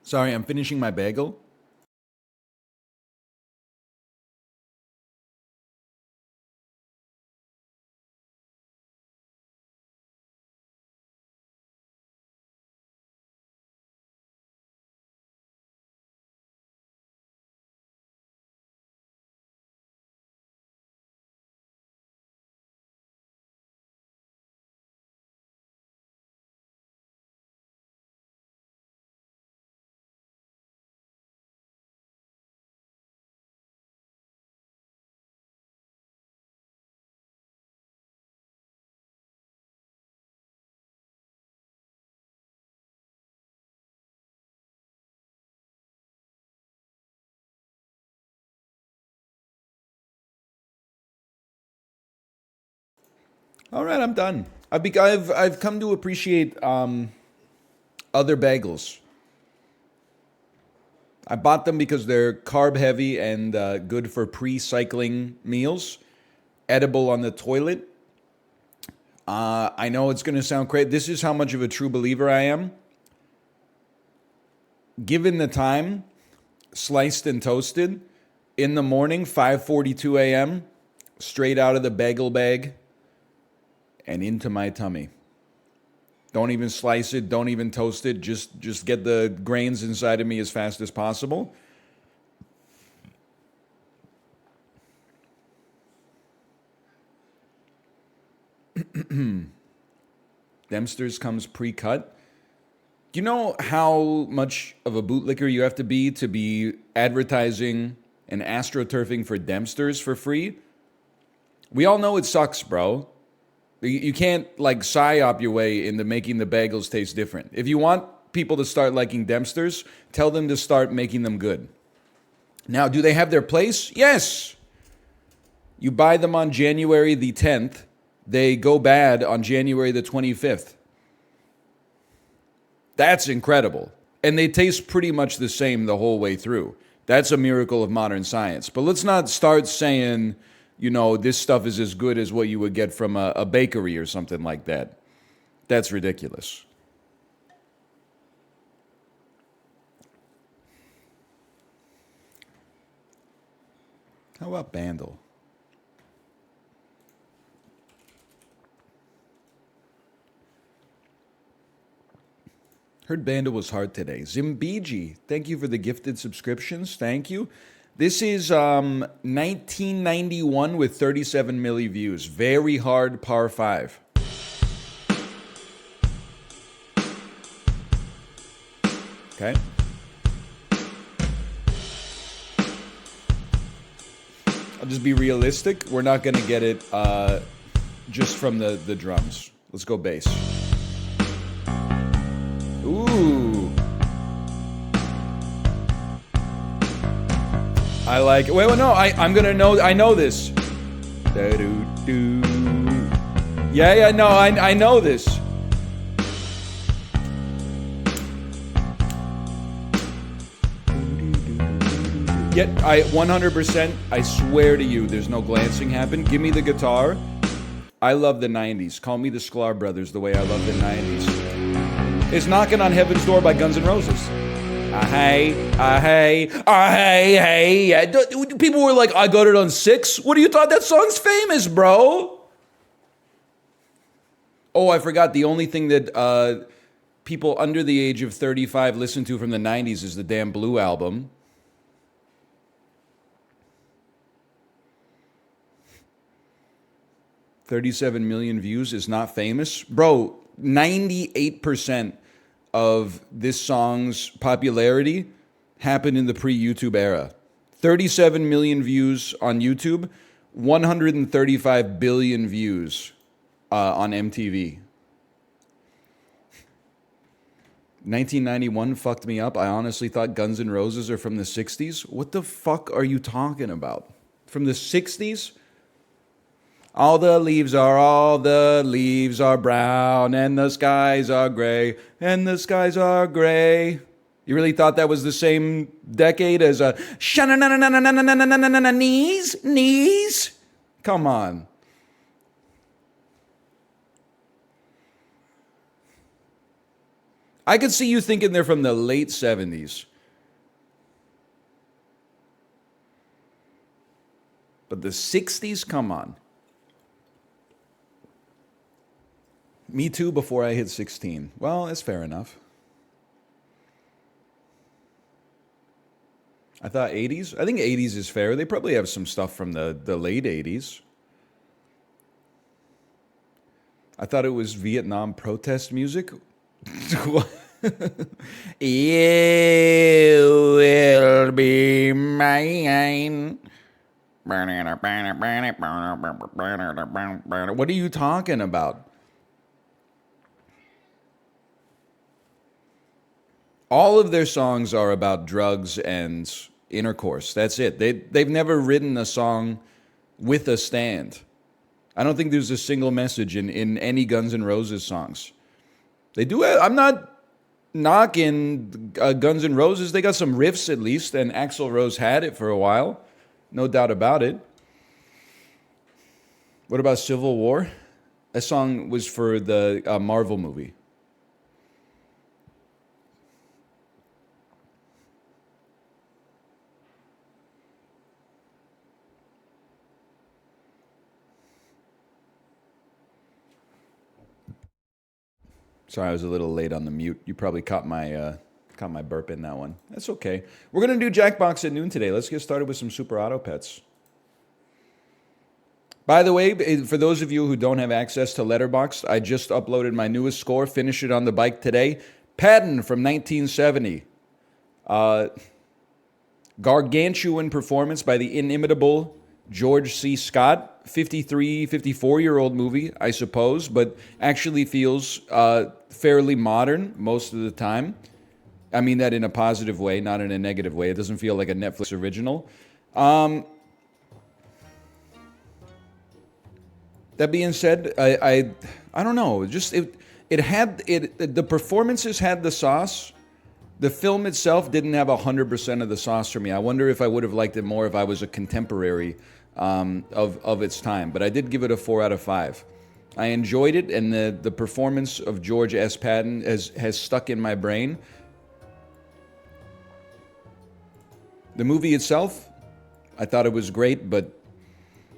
Sorry, I'm finishing my bagel. All right, I'm done. I've come to appreciate other bagels. I bought them because they're carb heavy and good for pre-cycling meals, edible on the toilet. I know it's going to sound crazy. This is how much of a true believer I am. Given the time, sliced and toasted in the morning, 5:42 a.m., straight out of the bagel bag and into my tummy. Don't even slice it, don't even toast it, just get the grains inside of me as fast as possible. Dempster's comes pre-cut. Do you know how much of a bootlicker you have to be advertising and astroturfing for Dempster's for free? We all know it sucks, bro. You can't like psyop your way into making the bagels taste different. If you want people to start liking Dempster's, tell them to start making them good. Now, do they have their place? Yes. You buy them on January the 10th. They go bad on January the 25th. That's incredible. And they taste pretty much the same the whole way through. That's a miracle of modern science. But let's not start saying, you know, this stuff is as good as what you would get from a bakery or something like that. That's ridiculous. How about Bandle? Heard Bandle was hard today. Zimbiji, thank you for the gifted subscriptions. Thank you. This is 1991 with 37 milli views. Very hard par 5. Okay. I'll just be realistic. We're not going to get it just from the drums. Let's go bass. Ooh. I like it. Wait, no, I'm going to know. I know this. Yeah, no, I know this. Yet, 100%, I swear to you, there's no glancing happen. Give me the guitar. I love the 90s. Call me the Sklar Brothers the way I love the 90s. It's Knocking on Heaven's Door by Guns N' Roses. Hey. People were like, I got it on 6. What do you thought? That song's famous, bro. Oh, I forgot. The only thing that people under the age of 35 listen to from the 90s is the damn Blue album. $37 million views is not famous. Bro, 98% of this song's popularity happened in the pre-YouTube era. 37 million views on YouTube, 135 billion views on MTV. 1991 fucked me up. I honestly thought Guns N' Roses are from the 60s. What the fuck are you talking about? From the 60s? All the leaves are brown, and the skies are gray, and the skies are gray. You really thought that was the same decade as a knees? Come on. I could see you thinking they're from the late 70s. But the 60s? Come on. Me Too before I hit 16. Well, that's fair enough. I thought 80s? I think 80s is fair. They probably have some stuff from the late 80s. I thought it was Vietnam protest music. You will be mine. What are you talking about? All of their songs are about drugs and intercourse. That's it. They've never written a song with a stand. I don't think there's a single message in any Guns N' Roses songs. They do. I'm not knocking Guns N' Roses. They got some riffs at least, and Axl Rose had it for a while. No doubt about it. What about Civil War? That song was for the Marvel movie. Sorry, I was a little late on the mute. You probably caught my burp in that one. That's okay. We're gonna do Jackbox at noon today. Let's get started with some Super Auto Pets. By the way, for those of you who don't have access to Letterboxd, I just uploaded my newest score. Finished it on the bike today. Patton from 1970. Gargantuan performance by the inimitable George C. Scott. 53, 54-year-old movie, I suppose, but actually feels fairly modern most of the time. I mean that in a positive way, not in a negative way. It doesn't feel like a Netflix original. That being said, I don't know. Just the performances had the sauce. The film itself didn't have 100% of the sauce for me. I wonder if I would have liked it more if I was a contemporary of its time. But I did give it a 4 out of 5. I enjoyed it, and the performance of George S. Patton has stuck in my brain. The movie itself, I thought it was great, but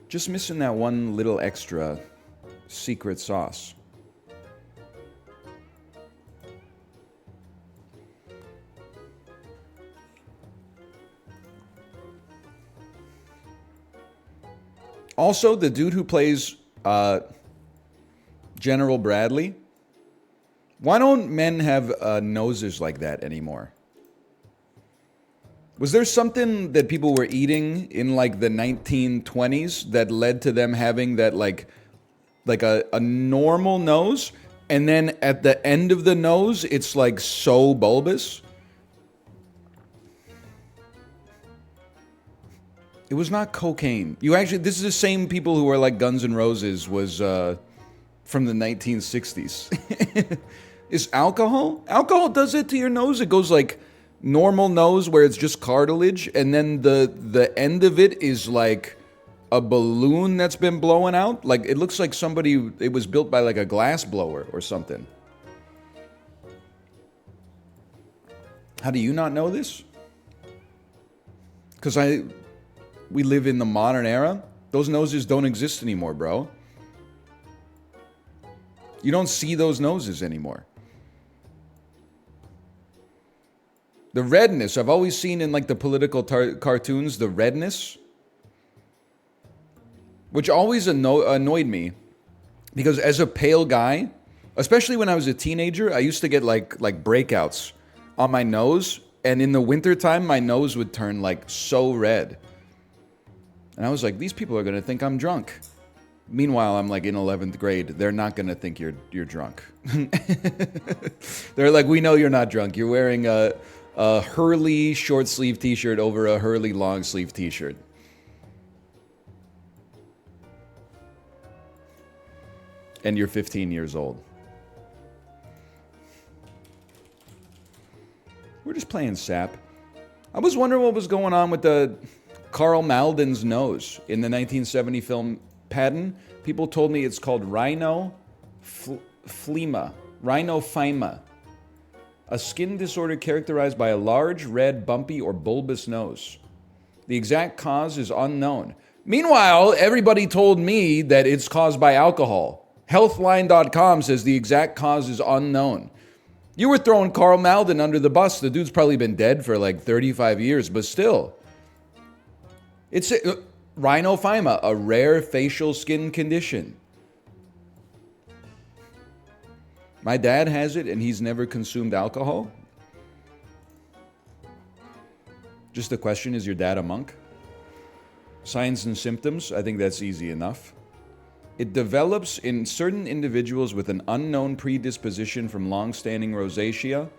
just missing that one little extra secret sauce. Also, the dude who plays General Bradley, why don't men have noses like that anymore? Was there something that people were eating in like the 1920s that led to them having that like a normal nose, and then at the end of the nose it's like so bulbous? It was not cocaine. This is the same people who are like Guns N' Roses was from the 1960s. Is alcohol? Alcohol does it to your nose. It goes like normal nose where it's just cartilage, and then the end of it is like a balloon that's been blowing out. Like it looks like it was built by like a glass blower or something. How do you not know this? Because we live in the modern era. Those noses don't exist anymore, bro. You don't see those noses anymore. The redness, I've always seen in like the political cartoons, the redness, which always annoyed me, because as a pale guy, especially when I was a teenager, I used to get like breakouts on my nose, and in the wintertime, my nose would turn like so red. And I was like, these people are going to think I'm drunk. Meanwhile, I'm like in 11th grade. They're not going to think you're drunk. They're like, we know you're not drunk. You're wearing a Hurley short sleeve t-shirt over a Hurley long sleeve t-shirt. And you're 15 years old. We're just playing sap. I was wondering what was going on with the Carl Malden's nose in the 1970 film Patton. People told me it's called rhinophyma. Rhinophyma. A skin disorder characterized by a large, red, bumpy, or bulbous nose. The exact cause is unknown. Meanwhile, everybody told me that it's caused by alcohol. Healthline.com says the exact cause is unknown. You were throwing Carl Malden under the bus. The dude's probably been dead for like 35 years, but still. It's rhinophyma, a rare facial skin condition. My dad has it and he's never consumed alcohol. Just the question, is your dad a monk? Signs and symptoms, I think that's easy enough. It develops in certain individuals with an unknown predisposition from long-standing rosacea.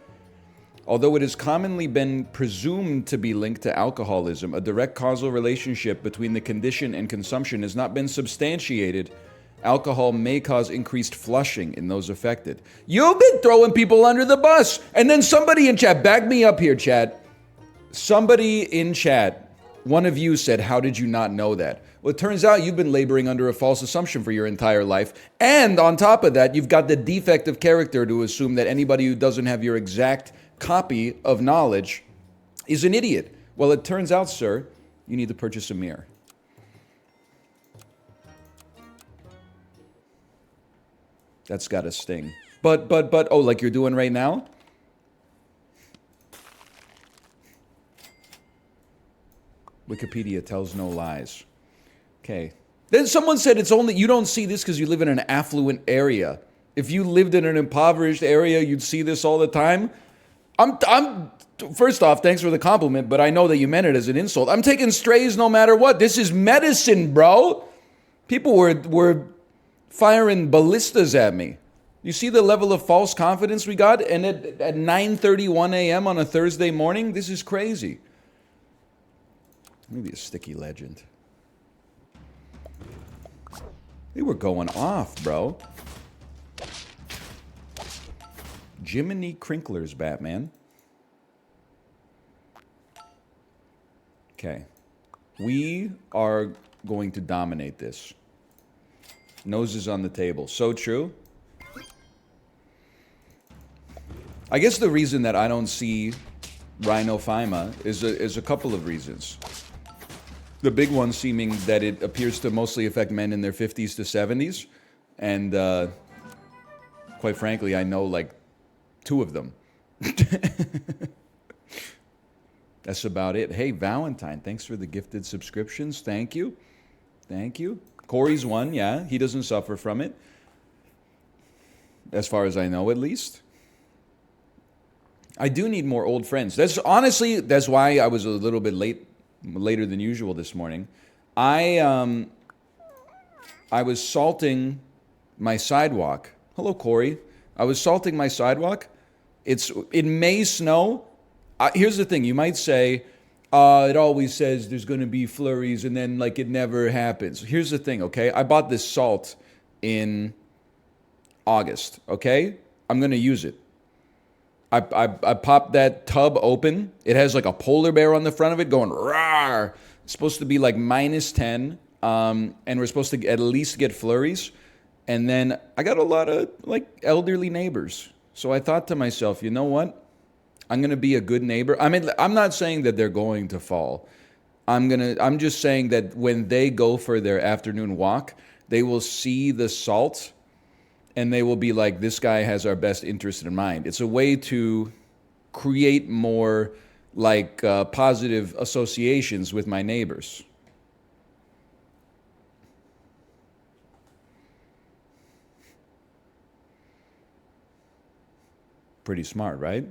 Although it has commonly been presumed to be linked to alcoholism, a direct causal relationship between the condition and consumption has not been substantiated. Alcohol may cause increased flushing in those affected. You've been throwing people under the bus. And then somebody in chat, back me up here, chat. Somebody in chat, one of you said, how did you not know that? Well, it turns out you've been laboring under a false assumption for your entire life. And on top of that, you've got the defect of character to assume that anybody who doesn't have your exact copy of knowledge is an idiot. Well, it turns out, sir, you need to purchase a mirror. That's got to sting. But, oh, like you're doing right now? Wikipedia tells no lies. Okay. Then someone said it's only, you don't see this because you live in an affluent area. If you lived in an impoverished area, you'd see this all the time. First off, thanks for the compliment, but I know that you meant it as an insult. I'm taking strays no matter what. This is medicine, bro. People were firing ballistas at me. You see the level of false confidence we got? And at 9:31 a.m. on a Thursday morning? This is crazy. Maybe a sticky legend. They were going off, bro. Jiminy Crinkler's Batman. Okay. We are going to dominate this. Noses on the table. So true. I guess the reason that I don't see rhinophyma is a couple of reasons. The big one seeming that it appears to mostly affect men in their 50s to 70s. And quite frankly, I know like 2 of them. That's about it. Hey, Valentine, thanks for the gifted subscriptions. Thank you. Thank you. Corey's one, yeah. He doesn't suffer from it. As far as I know, at least. I do need more old friends. That's why I was a little bit later than usual this morning. I was salting my sidewalk. Hello, Corey. I was salting my sidewalk. It may snow. Here's the thing. You might say, it always says there's going to be flurries and then like it never happens. Here's the thing, okay? I bought this salt in August, okay? I'm going to use it. I popped that tub open. It has like a polar bear on the front of it going rawr. It's supposed to be like -10, and we're supposed to at least get flurries. And then I got a lot of like elderly neighbors. So I thought to myself, you know what? I'm going to be a good neighbor. I mean, I'm not saying that they're going to fall. I'm just saying that when they go for their afternoon walk, they will see the salt and they will be like, this guy has our best interest in mind. It's a way to create more like positive associations with my neighbors. Pretty smart, right?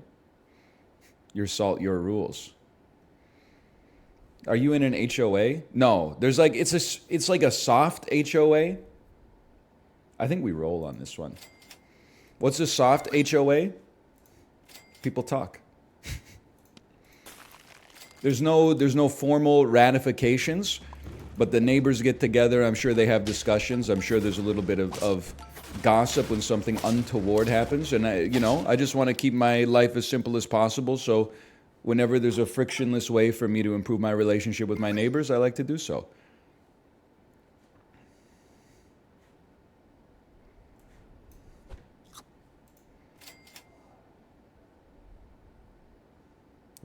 Your salt, your rules. Are you in an HOA? No, there's like it's like a soft HOA. I think we roll on this one. What's a soft HOA? People talk. There's no formal ratifications, but the neighbors get together. I'm sure they have discussions. I'm sure there's a little bit of gossip when something untoward happens. And I just want to keep my life as simple as possible. So whenever there's a frictionless way for me to improve my relationship with my neighbors, I like to do so.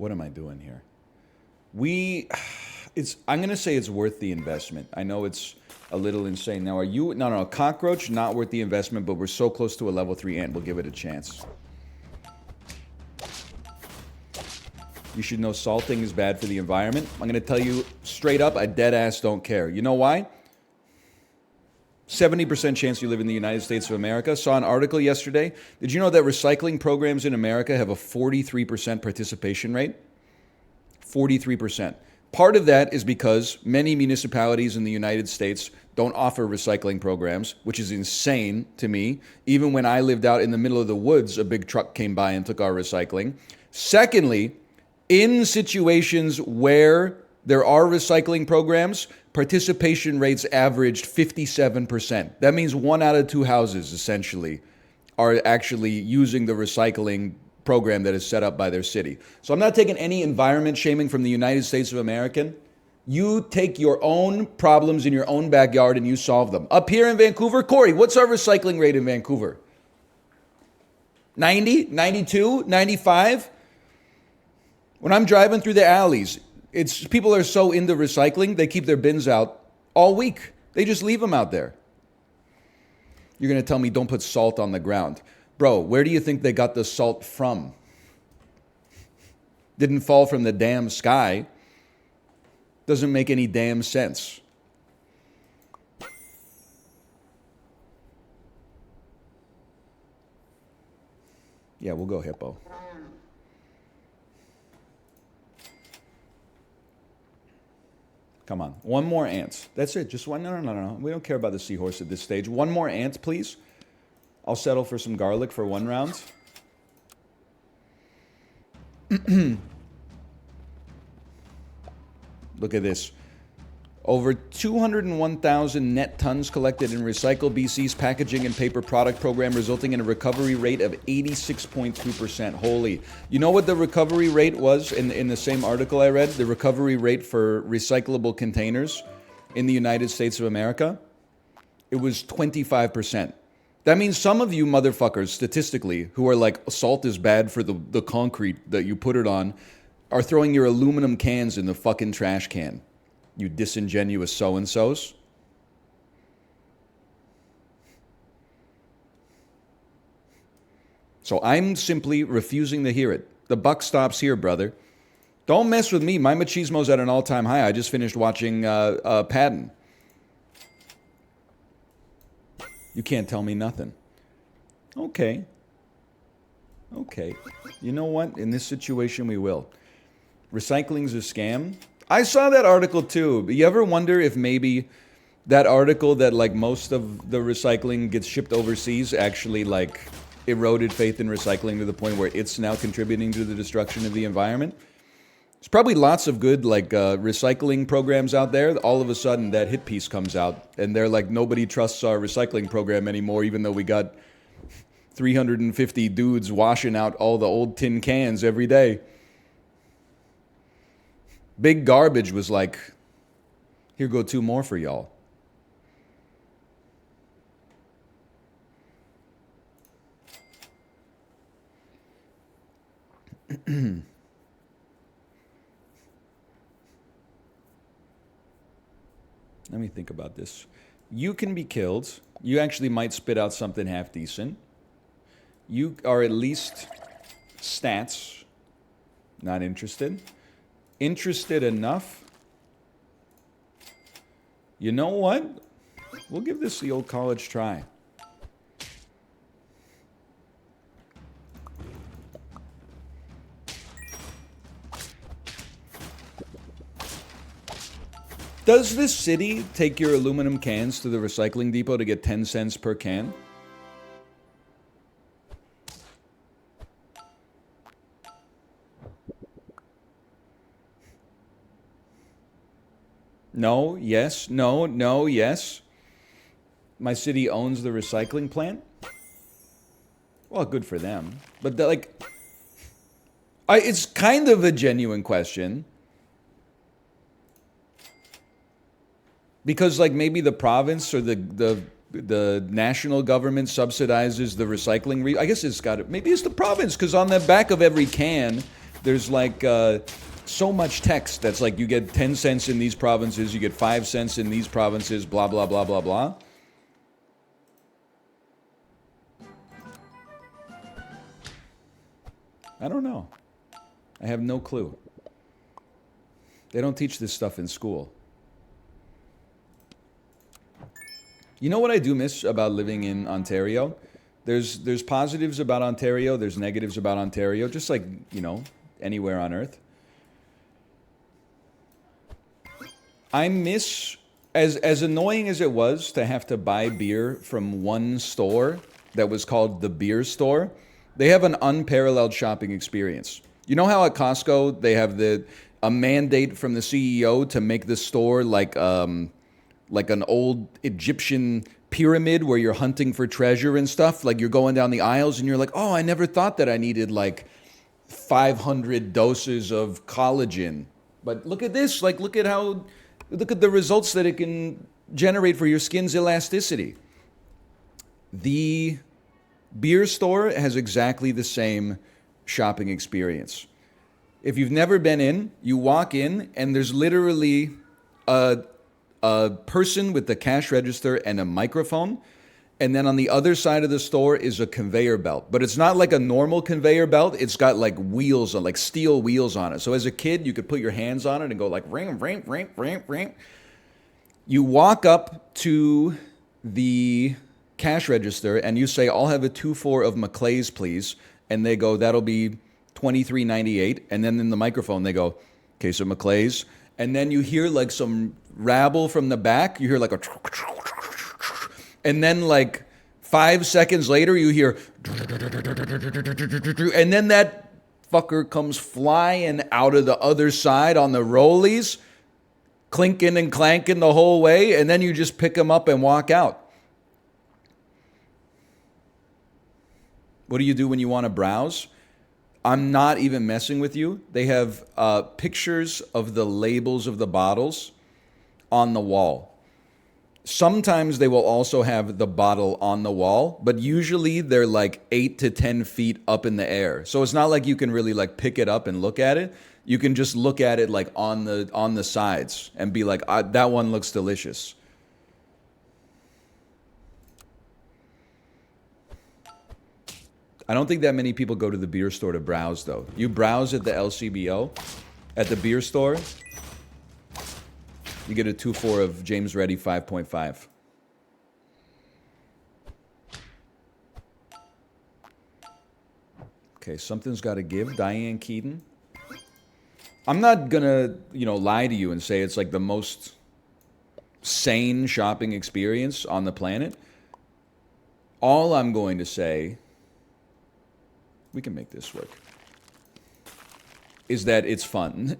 What am I doing here? I'm going to say it's worth the investment. I know it's a little insane. Now, no, cockroach, not worth the investment, but we're so close to a level 3 ant, we'll give it a chance. You should know salting is bad for the environment. I'm going to tell you straight up, I dead ass don't care. You know why? 70% chance you live in the United States of America. Saw an article yesterday. Did you know that recycling programs in America have a 43% participation rate? 43%. Part of that is because many municipalities in the United States don't offer recycling programs, which is insane to me. Even when I lived out in the middle of the woods, a big truck came by and took our recycling. Secondly, in situations where there are recycling programs, participation rates averaged 57%. That means 1 out of 2 houses, essentially, are actually using the recycling program that is set up by their city. So I'm not taking any environment shaming from the United States of America. You take your own problems in your own backyard and you solve them. Up here in Vancouver, Corey, what's our recycling rate in Vancouver? 90, 92, 95? When I'm driving through the alleys, people are so into recycling, they keep their bins out all week. They just leave them out there. You're going to tell me don't put salt on the ground. Bro, where do you think they got the salt from? Didn't fall from the damn sky. Doesn't make any damn sense. Yeah, we'll go hippo. Come on. One more ant. That's it. Just one. No. We don't care about the seahorse at this stage. One more ant, please. I'll settle for some garlic for 1 round. Look at this. Over 201,000 net tons collected in Recycle BC's packaging and paper product program, resulting in a recovery rate of 86.2%. Holy. You know what the recovery rate was in the same article I read? The recovery rate for recyclable containers in the United States of America? It was 25%. That means some of you motherfuckers, statistically, who are like, salt is bad for the concrete that you put it on, are throwing your aluminum cans in the fucking trash can. You disingenuous so-and-sos. So I'm simply refusing to hear it. The buck stops here, brother. Don't mess with me. My machismo's at an all-time high. I just finished watching Patton. You can't tell me nothing. Okay. You know what? In this situation, we will. Recycling's a scam. I saw that article too. But you ever wonder if maybe that article that like most of the recycling gets shipped overseas actually like eroded faith in recycling to the point where it's now contributing to the destruction of the environment? There's probably lots of good like recycling programs out there. All of a sudden that hit piece comes out and they're like, nobody trusts our recycling program anymore, even though we got 350 dudes washing out all the old tin cans every day. Big Garbage was like, here go 2 more for y'all. Let me think about this. You can be killed. You actually might spit out something half decent. You are at least stats. Not interested. Interested enough. You know what? We'll give this the old college try. Does this city take your aluminum cans to the recycling depot to get 10 cents per can? No, yes, no, yes. My city owns the recycling plant? Well, good for them. But it's kind of a genuine question. Because like maybe the province or the national government subsidizes the recycling. I guess it's got to, maybe it's the province, because on the back of every can there's like so much text that's like you get 10 cents in these provinces, you get 5 cents in these provinces, blah, blah, blah, blah, blah. I don't know. I have no clue. They don't teach this stuff in school. You know what I do miss about living in Ontario? There's positives about Ontario, there's negatives about Ontario, just like, you know, anywhere on earth. I miss, as annoying as it was to have to buy beer from one store that was called the beer store, they have an unparalleled shopping experience. You know how at Costco they have a mandate from the CEO to make the store like an old Egyptian pyramid where you're hunting for treasure and stuff. Like you're going down the aisles and you're like, oh, I never thought that I needed like 500 doses of collagen. But look at this. Like, look at the results that it can generate for your skin's elasticity. The beer store has exactly the same shopping experience. If you've never been in, you walk in and there's literally a person with the cash register and a microphone. And then on the other side of the store is a conveyor belt. But it's not like a normal conveyor belt. It's got like wheels on, like steel wheels on it. So as a kid, you could put your hands on it and go like ring, ring, ring, ring, ring. You walk up to the cash register and you say, I'll have a 2-4 of Maclay's, please. And they go, that'll be $23.98. And then in the microphone, they go, case of Maclay's. And then you hear like some rabble from the back. You hear like a... And then like 5 seconds later, you hear... And then that fucker comes flying out of the other side on the rollies, clinking and clanking the whole way. And then you just pick him up and walk out. What do you do when you want to browse? I'm not even messing with you. They have pictures of the labels of the bottles on the wall. Sometimes they will also have the bottle on the wall, but usually they're like 8 to 10 feet up in the air. So it's not like you can really like pick it up and look at it. You can just look at it like on the sides and be like, that one looks delicious. I don't think that many people go to the beer store to browse, though. You browse at the LCBO, at the beer store, you get a 2-4 of James Reddy 5.5. Okay, something's got to give. Diane Keaton. I'm not going to, lie to you and say it's like the most sane shopping experience on the planet. All I'm going to say... we can make this work, is that it's fun.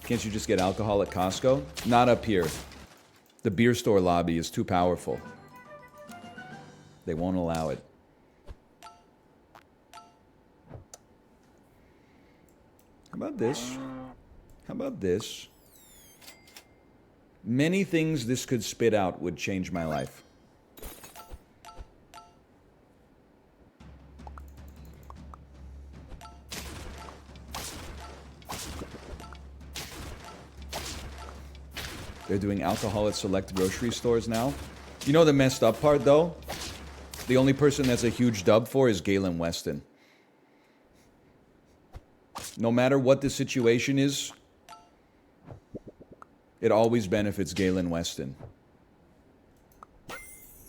Can't you just get alcohol at Costco? Not up here. The beer store lobby is too powerful. They won't allow it. How about this? How about this? Many things this could spit out would change my life. They're doing alcohol at select grocery stores now. You know the messed up part, though? The only person that's a huge dub for is Galen Weston. No matter what the situation is, it always benefits Galen Weston.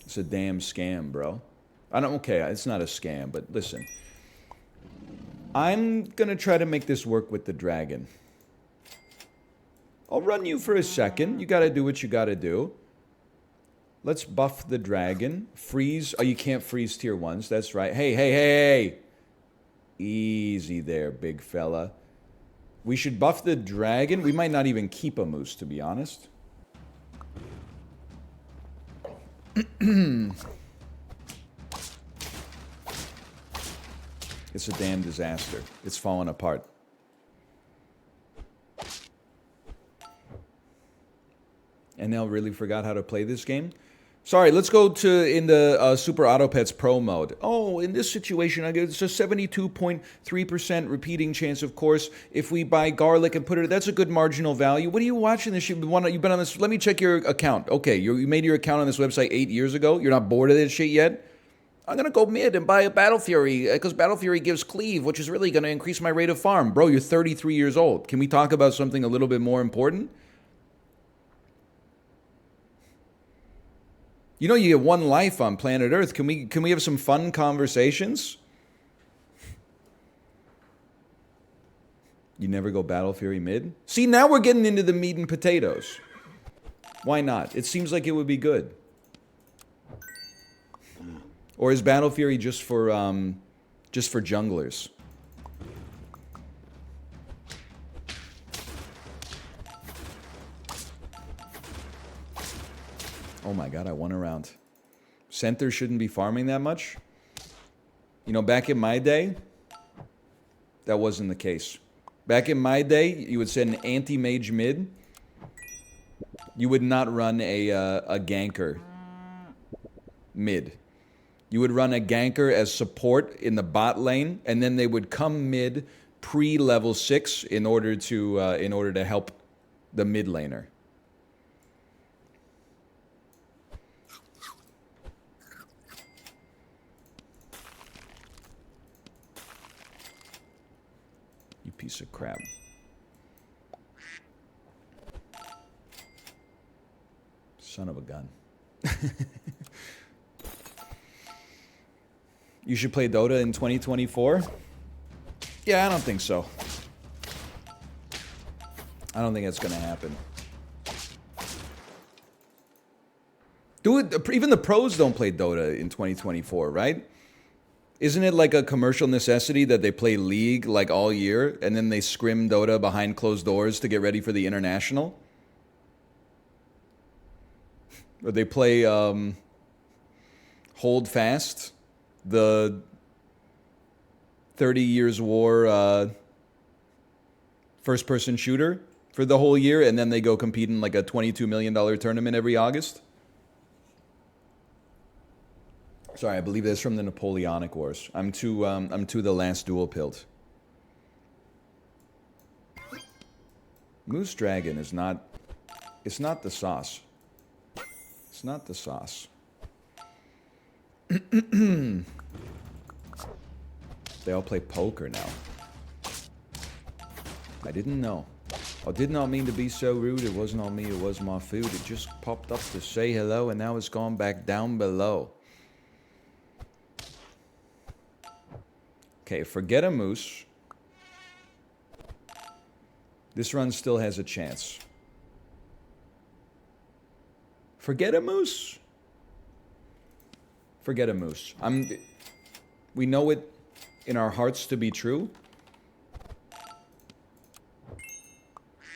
It's a damn scam, bro. Okay, it's not a scam, but listen. I'm gonna try to make this work with the dragon. I'll run you for a second. You gotta do what you gotta do. Let's buff the dragon. Freeze. Oh, you can't freeze tier 1s. That's right. Hey, hey, hey! Easy there, big fella. We should buff the dragon. We might not even keep a moose, to be honest. It's a damn disaster. It's falling apart. NL really forgot how to play this game? Sorry, let's go to in the Super Auto Pets Pro mode. Oh, in this situation, I get it's a 72.3% repeating chance, of course. If we buy garlic and put it, that's a good marginal value. What are you watching this? You've been on this. Let me check your account. Okay, you made your account on this website 8 years ago. You're not bored of this shit yet? I'm gonna go mid and buy a Battle Fury because Battle Fury gives cleave, which is really gonna increase my rate of farm. Bro, you're 33 years old. Can we talk about something a little bit more important? You know, you get one life on planet Earth. Can we have some fun conversations? You never go Battle Fury mid? See, now we're getting into the meat and potatoes. Why not? It seems like it would be good. Or is Battle Fury just for junglers? Oh my god, I won a round. Center shouldn't be farming that much? You know, back in my day, that wasn't the case. Back in my day, you would send an anti-mage mid. You would not run a ganker mid. You would run a ganker as support in the bot lane, and then they would come mid pre-level 6 in order to help the mid laner. You piece of crap. Son of a gun. You should play Dota in 2024? Yeah, I don't think so. I don't think that's gonna happen. Dude, even the pros don't play Dota in 2024, right? Isn't it like a commercial necessity that they play League like all year and then they scrim Dota behind closed doors to get ready for the international? Or they play Hold Fast, the 30 Years War first-person shooter for the whole year, and then they go compete in like a $22 million tournament every August? Sorry, I believe that's from the Napoleonic Wars. I'm too the last dual pilled. Moose Dragon is not... It's not the sauce. It's not the sauce. They all play poker now. I didn't know. I did not mean to be so rude. It wasn't on me, it was my food. It just popped up to say hello and now it's gone back down below. Okay, forget a moose. This run still has a chance. Forget a moose? Forget a moose. We know it in our hearts to be true.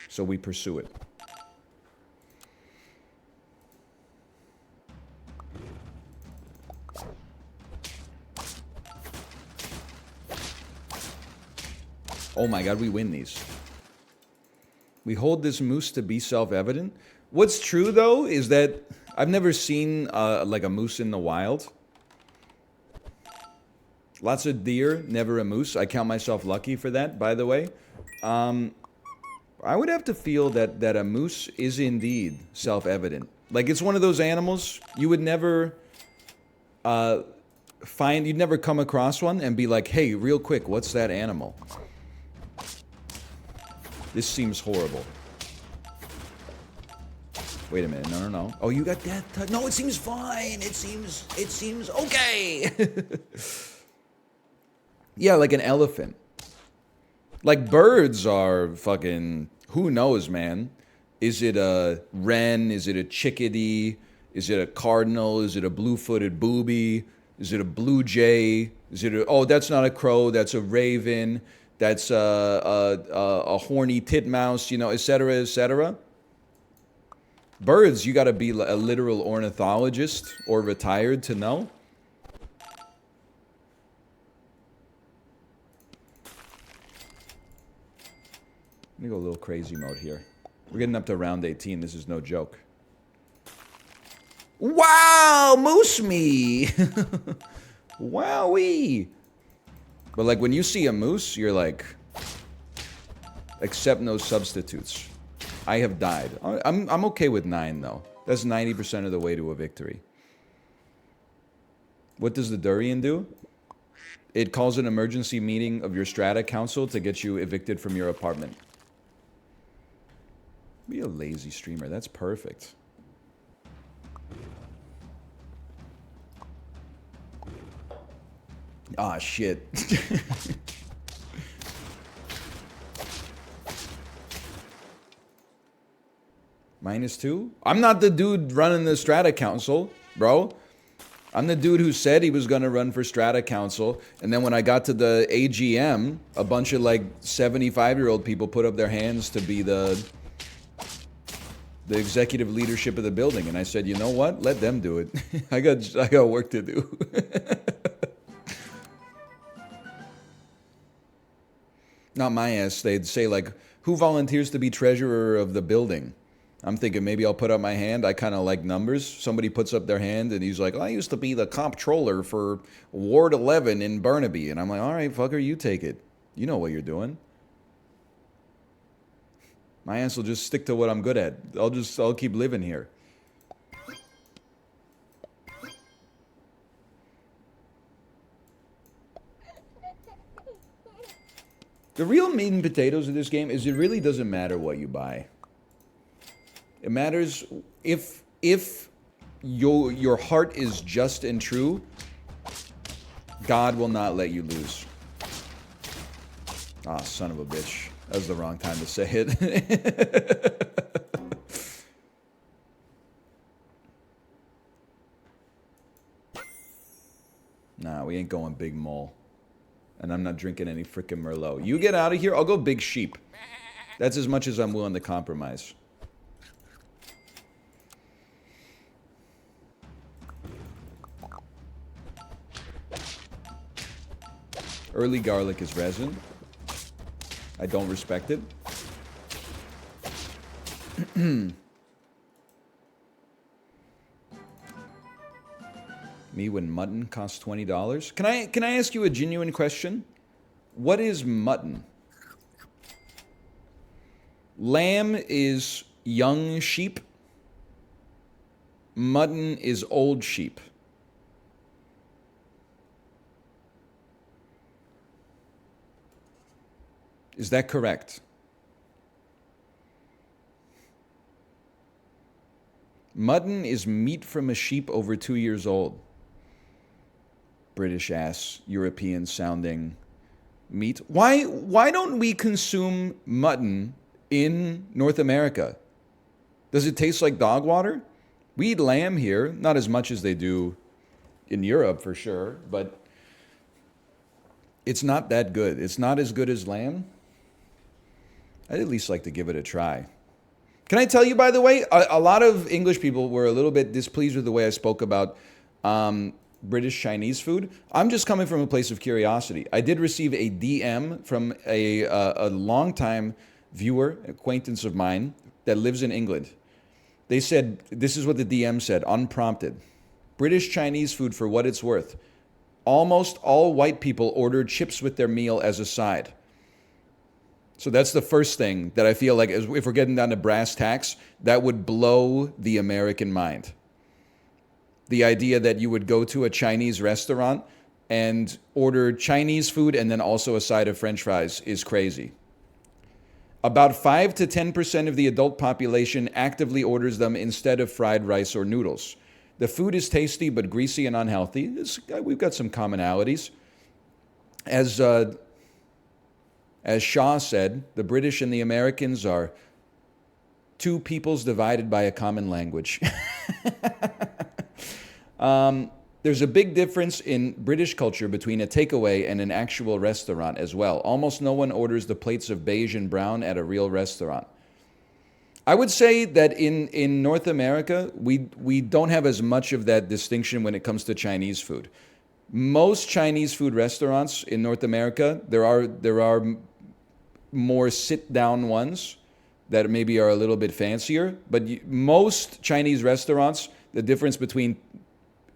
So we pursue it. Oh my god, we win these. We hold this moose to be self-evident. What's true, though, is that I've never seen like a moose in the wild. Lots of deer, never a moose. I count myself lucky for that, by the way. I would have to feel that a moose is indeed self-evident. Like, it's one of those animals you would never you'd never come across one and be like, hey, real quick, what's that animal? This seems horrible. Wait a minute, no. Oh, you got death touch? No, it seems fine. It seems okay. Yeah, like an elephant. Like birds are fucking, who knows, man? Is it a wren? Is it a chickadee? Is it a cardinal? Is it a blue-footed booby? Is it a blue jay? Is it a, oh, that's not a crow, that's a raven. That's a horny titmouse, you know, etc., etc. Birds, you gotta be a literal ornithologist or retired to know. Let me go a little crazy mode here. We're getting up to round 18. This is no joke. Wow, moose me. Wowee. But like when you see a moose, you're like, accept no substitutes. I have died. I'm okay with 9 though. That's 90% of the way to a victory. What does the durian do? It calls an emergency meeting of your strata council to get you evicted from your apartment. Be a lazy streamer. That's perfect. Ah, shit. -2? I'm not the dude running the strata council, bro. I'm the dude who said he was going to run for strata council, and then when I got to the AGM, a bunch of like 75-year-old people put up their hands to be the executive leadership of the building, and I said, you know what? Let them do it. I got work to do. Not my ass. They'd say like, who volunteers to be treasurer of the building? I'm thinking maybe I'll put up my hand. I kind of like numbers. Somebody puts up their hand and he's like, I used to be the comptroller for Ward 11 in Burnaby. And I'm like, all right, fucker, you take it. You know what you're doing. My ass will just stick to what I'm good at. I'll keep living here. The real meat and potatoes of this game is it really doesn't matter what you buy. It matters if your heart is just and true, God will not let you lose. Ah, son of a bitch. That was the wrong time to say it. Nah, we ain't going Big Mole. And I'm not drinking any frickin' Merlot. You get out of here, I'll go Big Sheep. That's as much as I'm willing to compromise. Early garlic is resin. I don't respect it. Me when mutton costs $20. Can I ask you a genuine question? What is mutton? Lamb is young sheep. Mutton is old sheep. Is that correct? Mutton is meat from a sheep over 2 years old. British ass, European sounding meat. Why don't we consume mutton in North America? Does it taste like dog water? We eat lamb here, not as much as they do in Europe for sure, but it's not that good. It's not as good as lamb. I'd at least like to give it a try. Can I tell you, by the way, a lot of English people were a little bit displeased with the way I spoke about British Chinese food. I'm just coming from a place of curiosity. I did receive a DM from a longtime viewer, acquaintance of mine, that lives in England. They said, this is what the DM said, unprompted. British Chinese food for what it's worth. Almost all white people ordered chips with their meal as a side. So that's the first thing that I feel like, if we're getting down to brass tacks, that would blow the American mind. The idea that you would go to a Chinese restaurant and order Chinese food and then also a side of French fries is crazy. About 5 to 10% of the adult population actively orders them instead of fried rice or noodles. The food is tasty but greasy and unhealthy. We've got some commonalities. As Shaw said, the British and the Americans are two peoples divided by a common language. There's a big difference in British culture between a takeaway and an actual restaurant as well. Almost no one orders the plates of beige and brown at a real restaurant. I would say that in North America, we don't have as much of that distinction when it comes to Chinese food. Most Chinese food restaurants in North America, there are more sit-down ones that maybe are a little bit fancier, but most Chinese restaurants, The difference between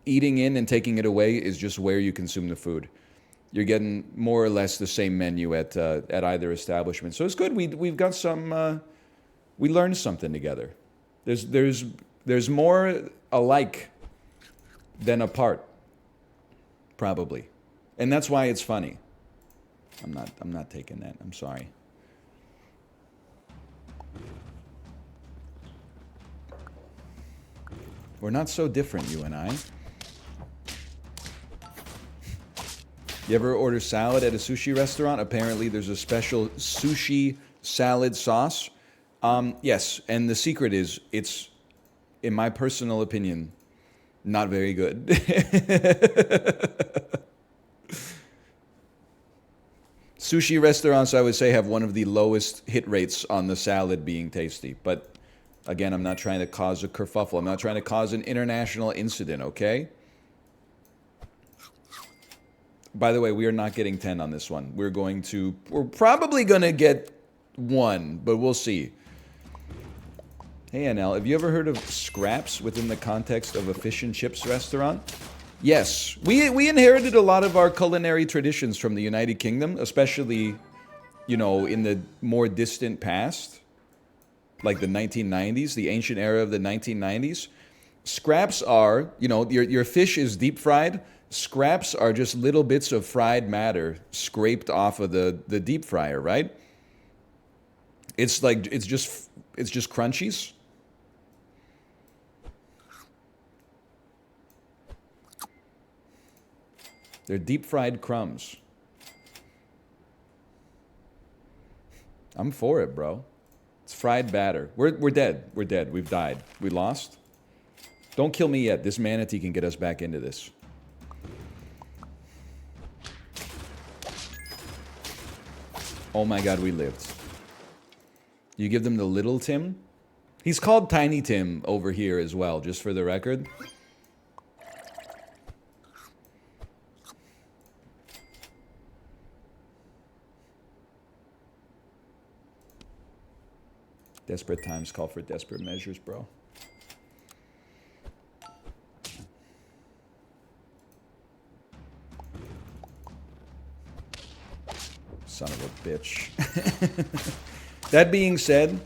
eating in and taking it away is just where you consume the food. You're getting more or less the same menu at either establishment. So it's good. We've got some. We learned something together. There's more alike than apart, probably, and that's why it's funny. I'm not taking that. I'm sorry. We're not so different, you and I. You ever order salad at a sushi restaurant? Apparently there's a special sushi salad sauce. Yes, and the secret is it's, in my personal opinion, not very good. Sushi restaurants, I would say, have one of the lowest hit rates on the salad being tasty. But again, I'm not trying to cause a kerfuffle. I'm not trying to cause an international incident, okay? By the way, we are not getting 10 on this one. We're probably going to get 1, but we'll see. Hey, NL, have you ever heard of scraps within the context of a fish and chips restaurant? Yes. We inherited a lot of our culinary traditions from the United Kingdom, especially, in the more distant past, like the 1990s, the ancient era of the 1990s. Scraps are, your fish is deep fried. Scraps are just little bits of fried matter scraped off of the deep fryer, right? It's just crunchies. They're deep fried crumbs. I'm for it, bro. It's fried batter. We're dead. We're dead. We've died. We lost. Don't kill me yet. This manatee can get us back into this. Oh my God, we lived. You give them the little Tim? He's called Tiny Tim over here as well, just for the record. Desperate times call for desperate measures, bro. Son of a bitch. That being said,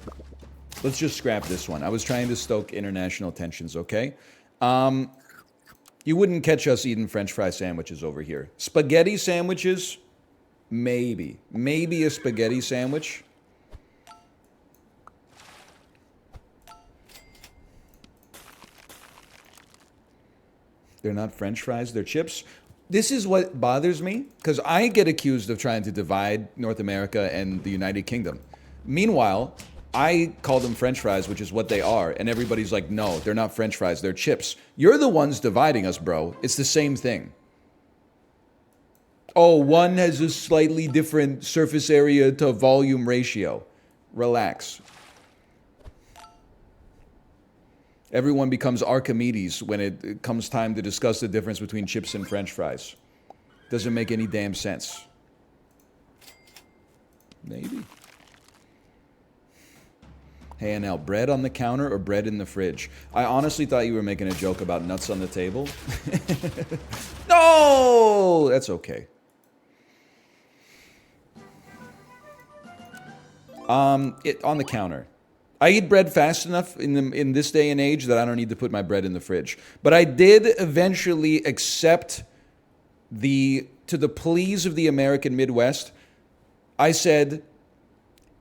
let's just scrap this one. I was trying to stoke international tensions, okay? You wouldn't catch us eating French fry sandwiches over here. Spaghetti sandwiches? Maybe. Maybe a spaghetti sandwich. They're not French fries, they're chips. This is what bothers me, because I get accused of trying to divide North America and the United Kingdom. Meanwhile, I call them French fries, which is what they are, and everybody's like, no, they're not French fries, they're chips. You're the ones dividing us, bro. It's the same thing. Oh, one has a slightly different surface area to volume ratio. Relax. Everyone becomes Archimedes when it comes time to discuss the difference between chips and French fries. Doesn't make any damn sense. Maybe. Hey, NL, bread on the counter or bread in the fridge? I honestly thought you were making a joke about nuts on the table. No! That's okay. On the counter. I eat bread fast enough in this day and age that I don't need to put my bread in the fridge. But I did eventually accept to the pleas of the American Midwest. I said,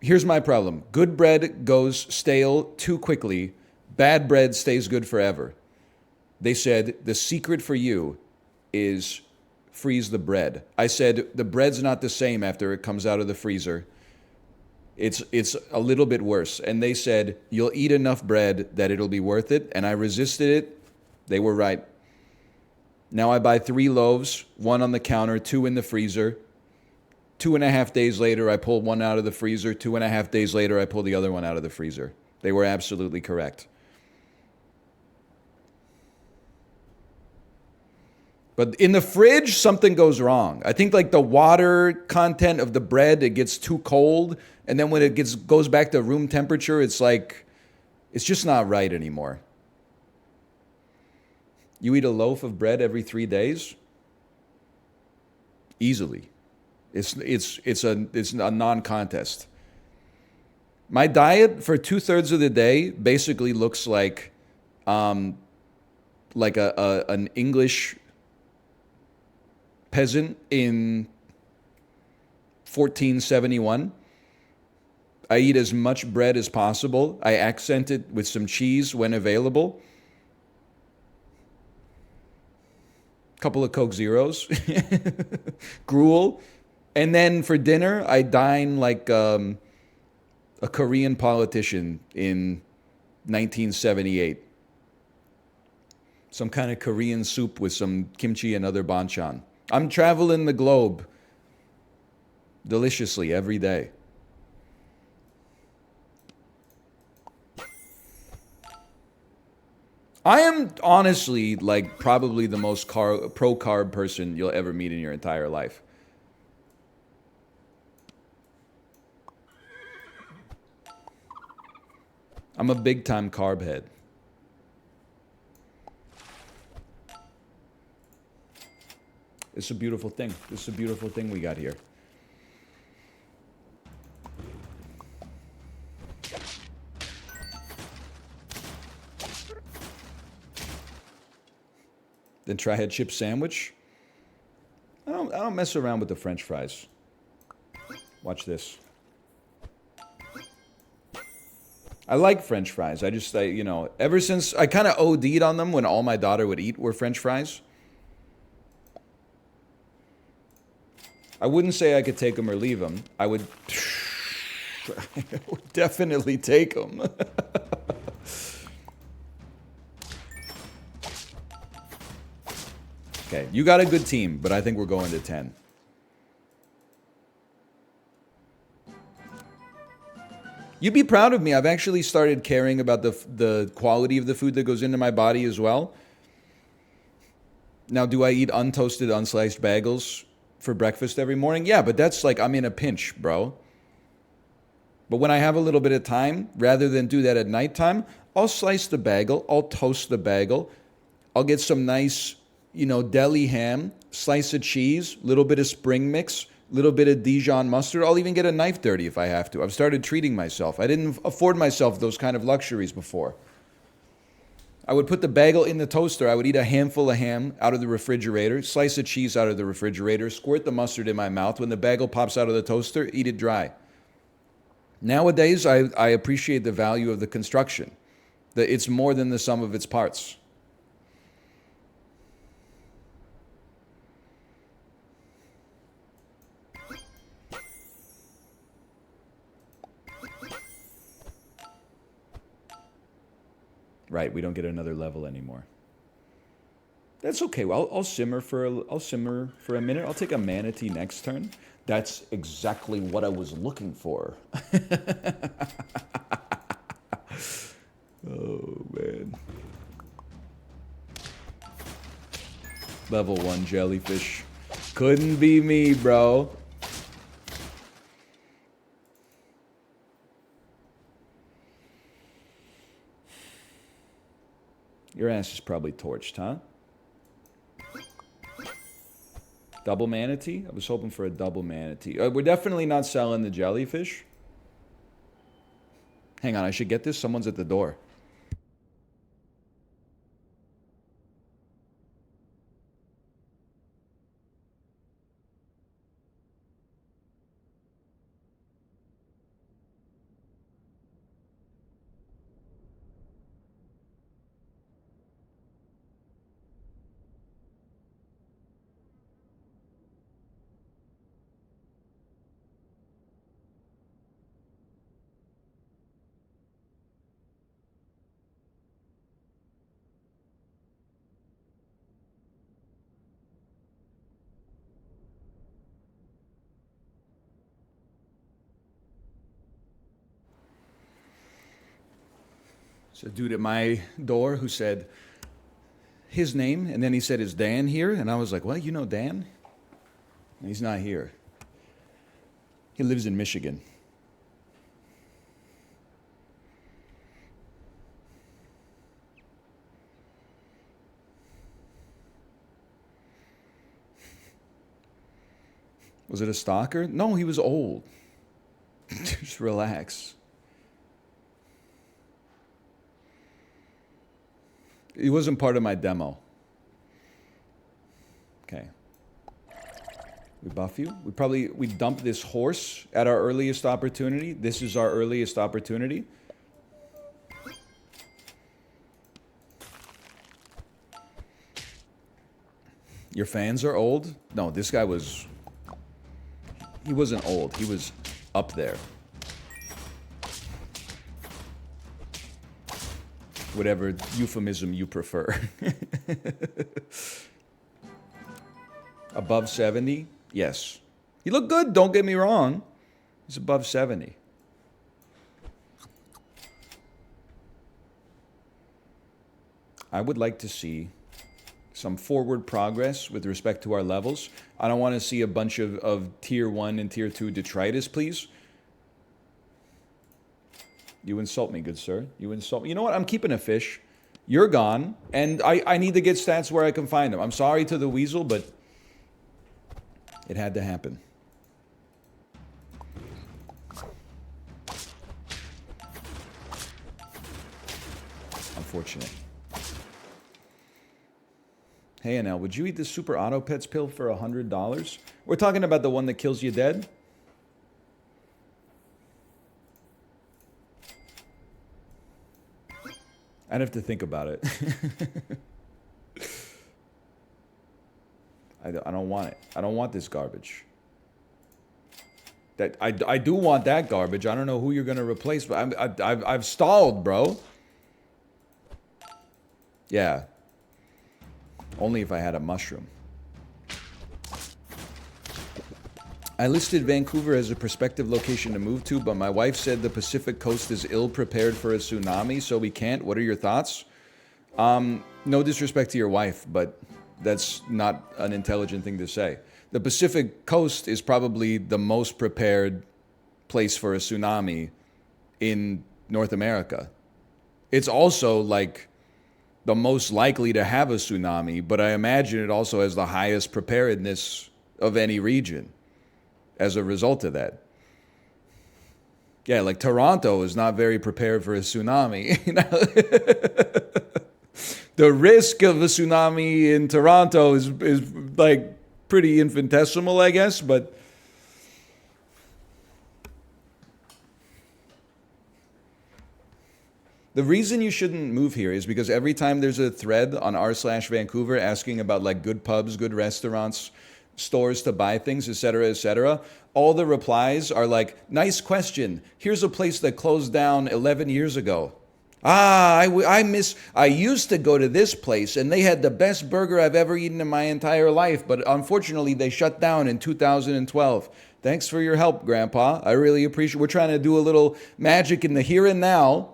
here's my problem. Good bread goes stale too quickly. Bad bread stays good forever. They said, the secret for you is freeze the bread. I said, the bread's not the same after it comes out of the freezer. It's a little bit worse. And they said, you'll eat enough bread that it'll be worth it. And I resisted it. They were right. Now I buy 3 loaves, 1 on the counter, 2 in the freezer. 2.5 days later, I pull 1 out of the freezer. 2.5 days later, I pull the other one out of the freezer. They were absolutely correct. But in the fridge, something goes wrong. I think like the water content of the bread, it gets too cold. And then when it goes back to room temperature, it's just not right anymore. You eat a loaf of bread every 3 days? Easily. It's a non-contest. My diet for 2/3 of the day basically looks um, like an English peasant in 1471. I eat as much bread as possible. I accent it with some cheese when available. Couple of Coke Zeros, gruel, and then for dinner I dine like a Korean politician in 1978. Some kind of Korean soup with some kimchi and other banchan. I'm traveling the globe deliciously every day. I am honestly like probably the most pro carb person you'll ever meet in your entire life. I'm a big time carb head. It's a beautiful thing. It's a beautiful thing we got here. Then try a chip sandwich. I don't mess around with the French fries. Watch this. I like French fries. Ever since I kind of OD'd on them when all my daughter would eat were French fries. I wouldn't say I could take them or leave them. I would definitely take them. Okay, you got a good team, but I think we're going to 10. You'd be proud of me. I've actually started caring about the quality of the food that goes into my body as well. Now, do I eat untoasted, unsliced bagels for breakfast every morning? Yeah, but that's like I'm in a pinch, bro. But when I have a little bit of time, rather than do that at nighttime, I'll slice the bagel, I'll toast the bagel, I'll get some nice, deli ham, slice of cheese, little bit of spring mix, little bit of Dijon mustard. I'll even get a knife dirty if I have to. I've started treating myself. I didn't afford myself those kind of luxuries before. I would put the bagel in the toaster. I would eat a handful of ham out of the refrigerator, slice of cheese out of the refrigerator, squirt the mustard in my mouth. When the bagel pops out of the toaster, eat it dry. Nowadays, I appreciate the value of the construction. That it's more than the sum of its parts. Right, we don't get another level anymore. That's okay. Well, I'll simmer for a minute. I'll take a manatee next turn. That's exactly what I was looking for. Oh man. Level 1 jellyfish. Couldn't be me, bro. Your ass is probably torched, huh? Double manatee? I was hoping for a double manatee. We're definitely not selling the jellyfish. Hang on, I should get this. Someone's at the door. It's a dude at my door who said his name, and then he said, "Is Dan here?" And I was like, "Well, you know Dan?" And he's not here. He lives in Michigan. Was it a stalker? No, he was old. Just relax. He wasn't part of my demo. Okay. We buff you. We dump this horse at our earliest opportunity. This is our earliest opportunity. Your fans are old? No, this guy was... He wasn't old. He was up there. Whatever euphemism you prefer. Above 70? Yes. He looked good, don't get me wrong. He's above 70. I would like to see some forward progress with respect to our levels. I don't want to see a bunch of tier 1 and tier 2 detritus, please. You insult me, good sir. You insult me. You know what? I'm keeping a fish. You're gone, and I need to get stats where I can find them. I'm sorry to the weasel, but it had to happen. Unfortunate. Hey, Anel, would you eat this Super Auto Pets pill for $100? We're talking about the one that kills you dead? I'd have to think about it. I don't want it. I don't want this garbage. I do want that garbage. I don't know who you're going to replace, but I've stalled, bro. Yeah. Only if I had a mushroom. I listed Vancouver as a prospective location to move to, but my wife said the Pacific Coast is ill-prepared for a tsunami, so we can't. What are your thoughts? No disrespect to your wife, but that's not an intelligent thing to say. The Pacific Coast is probably the most prepared place for a tsunami in North America. It's also like the most likely to have a tsunami, but I imagine it also has the highest preparedness of any region as a result of that. Yeah, like Toronto is not very prepared for a tsunami. The risk of a tsunami in Toronto is like pretty infinitesimal, I guess, but the reason you shouldn't move here is because every time there's a thread on r/Vancouver asking about like good pubs, good restaurants, stores to buy things, etc., all the replies are like, nice question. Here's a place that closed down 11 years ago. I used to go to this place and they had the best burger I've ever eaten in my entire life, but unfortunately they shut down in 2012. Thanks for your help, Grandpa. I really appreciate it. We're trying to do a little magic in the here and now.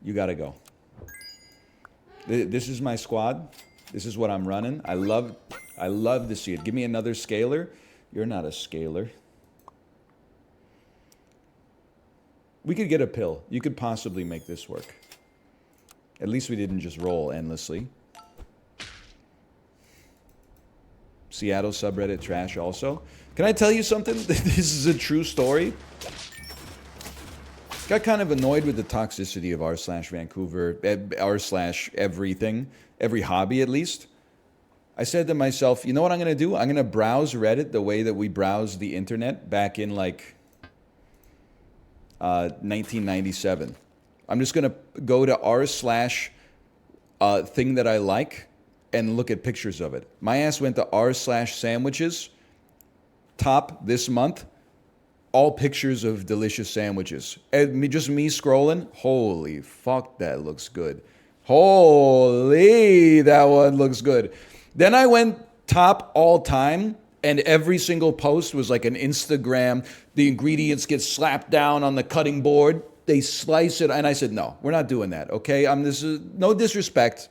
You gotta go. This is my squad. This is what I'm running. I love to see it. Give me another scaler. You're not a scaler. We could get a pill. You could possibly make this work. At least we didn't just roll endlessly. Seattle subreddit trash also. Can I tell you something? This is a true story. Got kind of annoyed with the toxicity of r/Vancouver, r/everything, every hobby at least. I said to myself, you know what I'm going to do? I'm going to browse Reddit the way that we browsed the internet back in like 1997. I'm just going to go to r/thing that I like and look at pictures of it. My ass went to r/sandwiches, top this month. All pictures of delicious sandwiches. And just me scrolling. Holy fuck, that looks good. Holy, that one looks good. Then I went top all time, and every single post was like an Instagram. The ingredients get slapped down on the cutting board. They slice it, and I said, no, we're not doing that, okay? This is no disrespect.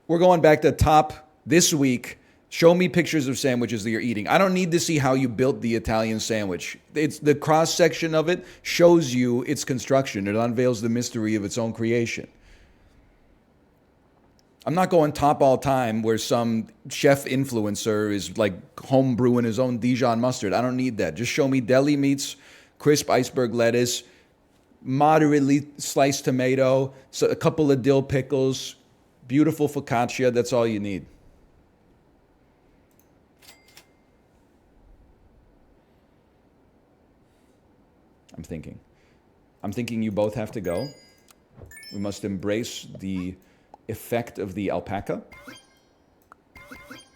We're going back to top this week. Show me pictures of sandwiches that you're eating. I don't need to see how you built the Italian sandwich. It's the cross-section of it shows you its construction. It unveils the mystery of its own creation. I'm not going top all time where some chef influencer is like home brewing his own Dijon mustard. I don't need that. Just show me deli meats, crisp iceberg lettuce, moderately sliced tomato, so a couple of dill pickles, beautiful focaccia. That's all you need. I'm thinking you both have to go. We must embrace the effect of the alpaca.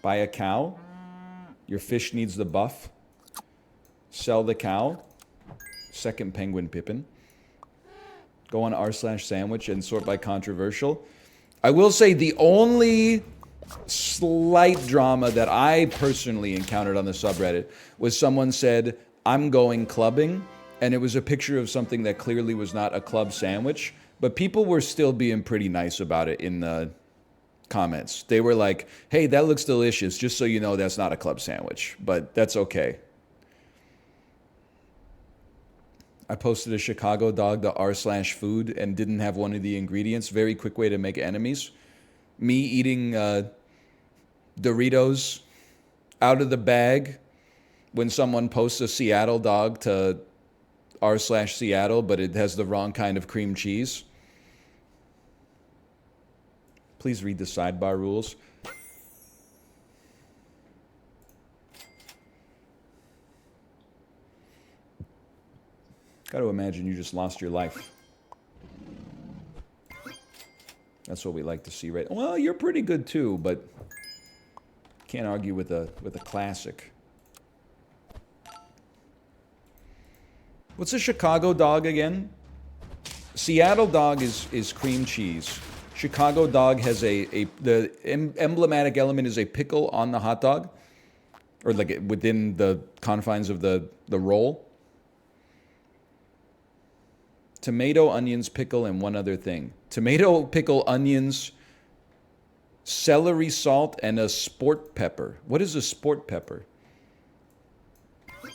Buy a cow. Your fish needs the buff. Sell the cow. Second penguin Pippin. Go on r/sandwich and sort by controversial. I will say the only slight drama that I personally encountered on the subreddit was someone said, I'm going clubbing, and it was a picture of something that clearly was not a club sandwich, but people were still being pretty nice about it in the comments. They were like, hey, that looks delicious, just so you know that's not a club sandwich, but that's okay. I posted a Chicago dog to r/food and didn't have one of the ingredients. Very quick way to make enemies. Me eating Doritos out of the bag when someone posts a Seattle dog to r/Seattle, but it has the wrong kind of cream cheese. Please read the sidebar rules. Got to imagine you just lost your life. That's what we like to see, right? Well, you're pretty good too, but can't argue with a classic. What's a Chicago dog again? Seattle dog is cream cheese. Chicago dog has the emblematic element is a pickle on the hot dog, or like within the confines of the roll. Tomato, onions, pickle, and one other thing. Tomato, pickle, onions, celery salt, and a sport pepper. What is a sport pepper?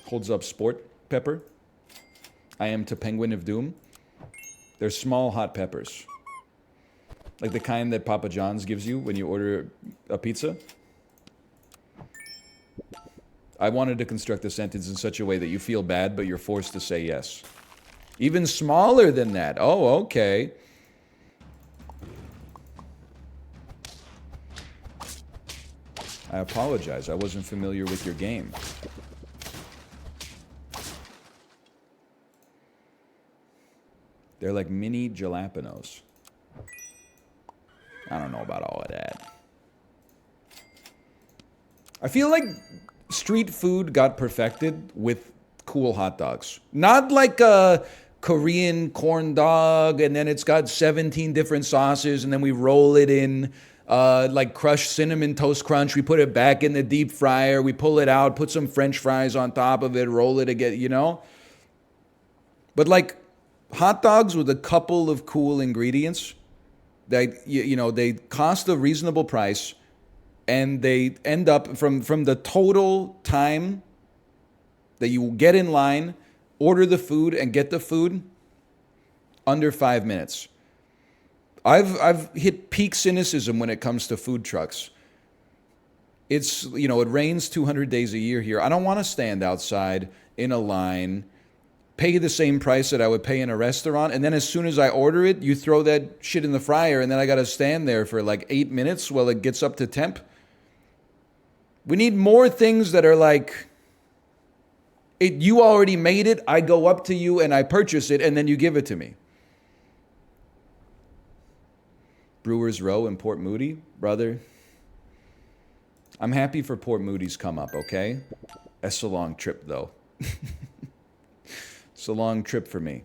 Holds up sport pepper. I am to Penguin of Doom. They're small hot peppers. Like the kind that Papa John's gives you when you order a pizza. I wanted to construct a sentence in such a way that you feel bad, but you're forced to say yes. Even smaller than that. Oh, okay. I apologize. I wasn't familiar with your game. They're like mini jalapenos. I don't know about all of that. I feel like street food got perfected with cool hot dogs. Not like a Korean corn dog and then it's got 17 different sauces and then we roll it in like crushed cinnamon toast crunch. We put it back in the deep fryer. We pull it out, put some French fries on top of it, roll it again, you know? But like hot dogs with a couple of cool ingredients that, you know, they cost a reasonable price and they end up from the total time that you get in line, order the food, and get the food under 5 minutes. I've hit peak cynicism when it comes to food trucks. It's, you know, it rains 200 days a year here. I don't want to stand outside in a line, pay the same price that I would pay in a restaurant, and then as soon as I order it, you throw that shit in the fryer, and then I got to stand there for like 8 minutes while it gets up to temp. We need more things that are like, you already made it, I go up to you and I purchase it, and then you give it to me. Brewers Row in Port Moody, brother. I'm happy for Port Moody's come up, okay? That's a long trip, though. It's a long trip for me.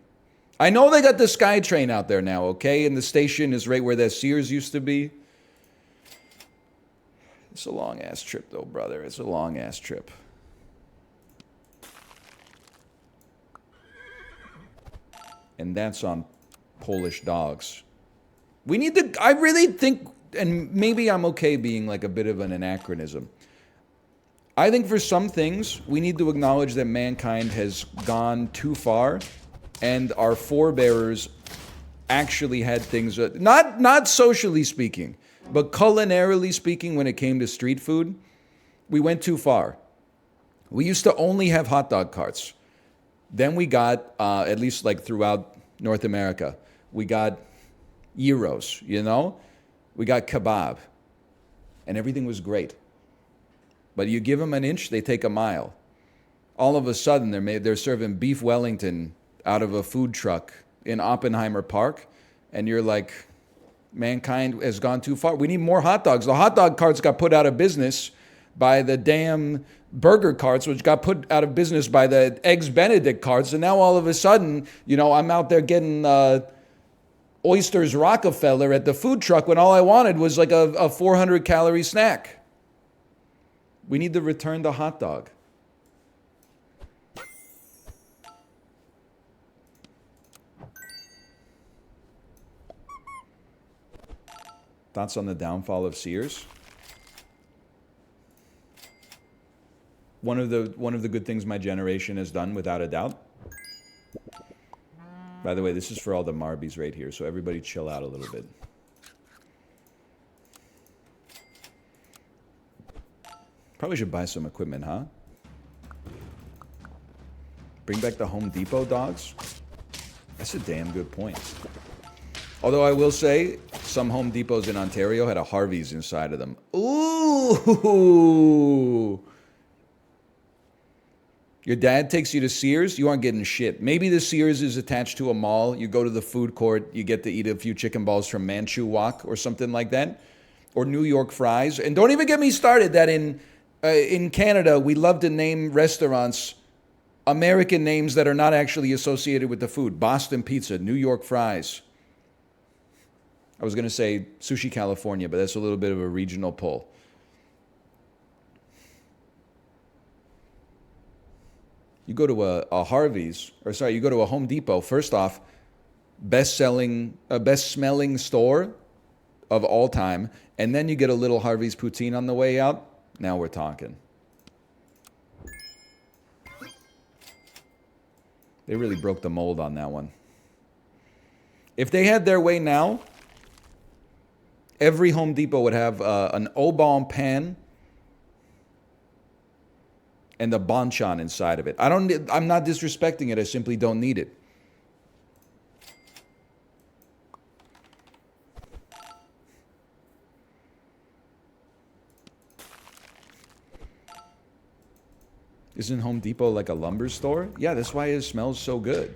I know they got the SkyTrain out there now, okay? And the station is right where that Sears used to be. It's a long-ass trip, though, brother. It's a long-ass trip. And that's on Polish dogs. We need to, I really think, and maybe I'm okay being like a bit of an anachronism. I think for some things, we need to acknowledge that mankind has gone too far and our forebearers actually had things, not socially speaking, But culinarily speaking, when it came to street food, we went too far. We used to only have hot dog carts. Then we got, at least like throughout North America, we got gyros, you know? We got kebab. And everything was great. But you give them an inch, they take a mile. All of a sudden, they're serving beef Wellington out of a food truck in Oppenheimer Park. And you're like, mankind has gone too far. We need more hot dogs. The hot dog carts got put out of business by the damn burger carts, which got put out of business by the Eggs Benedict carts. And now all of a sudden, you know, I'm out there getting oysters Rockefeller at the food truck when all I wanted was like a 400-calorie snack. We need to return the hot dog. Thoughts on the downfall of Sears? One of the good things my generation has done, without a doubt. By the way, this is for all the Marbies right here, so everybody chill out a little bit. Probably should buy some equipment, huh? Bring back the Home Depot dogs? That's a damn good point. Although I will say, some Home Depots in Ontario had a Harvey's inside of them. Ooh! Your dad takes you to Sears, you aren't getting shit. Maybe the Sears is attached to a mall. You go to the food court, you get to eat a few chicken balls from Manchu Wok or something like that. Or New York fries. And don't even get me started that in Canada, we love to name restaurants American names that are not actually associated with the food. Boston Pizza, New York fries. I was going to say Sushi California, but that's a little bit of a regional pull. You go to a Harvey's, you go to a Home Depot. First off, best smelling store of all time, and then you get a little Harvey's poutine on the way out. Now we're talking. They really broke the mold on that one. If they had their way now, every Home Depot would have an au bon pan and the banchan inside of it. I'm not disrespecting it. I simply don't need it. Isn't Home Depot like a lumber store? Yeah, that's why it smells so good.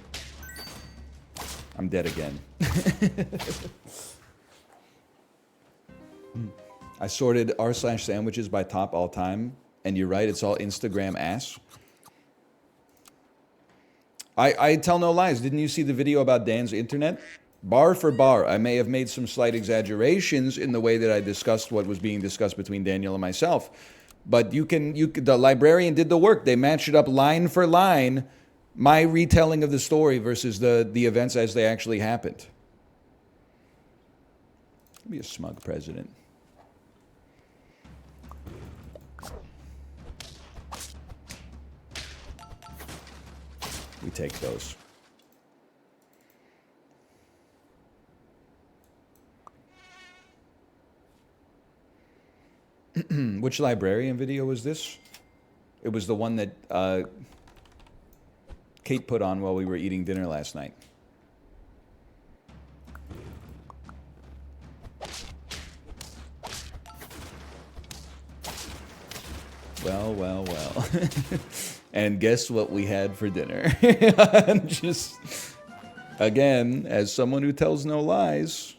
I'm dead again. I sorted r/sandwiches by top all time. And you're right, it's all Instagram ass. I tell no lies. Didn't you see the video about Dan's internet? Bar for bar. I may have made some slight exaggerations in the way that I discussed what was being discussed between Daniel and myself. But the librarian did the work. They matched it up line for line, my retelling of the story versus the events as they actually happened. Be a smug president. We take those. Which librarian video was this? It was the one that Kate put on while we were eating dinner last night. Well, well, well. And guess what we had for dinner? Just, again, as someone who tells no lies,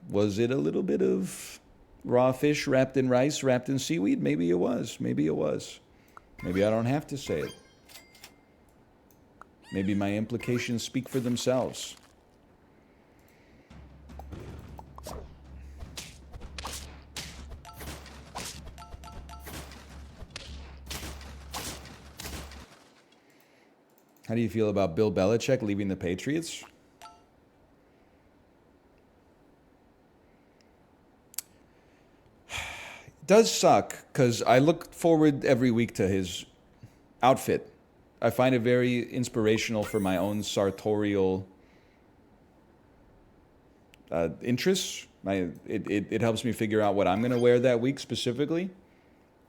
was it a little bit of raw fish wrapped in rice, wrapped in seaweed? Maybe it was. Maybe it was. Maybe I don't have to say it. Maybe my implications speak for themselves. How do you feel about Bill Belichick leaving the Patriots? It does suck, because I look forward every week to his outfit. I find it very inspirational for my own sartorial interests. It helps me figure out what I'm gonna wear that week specifically.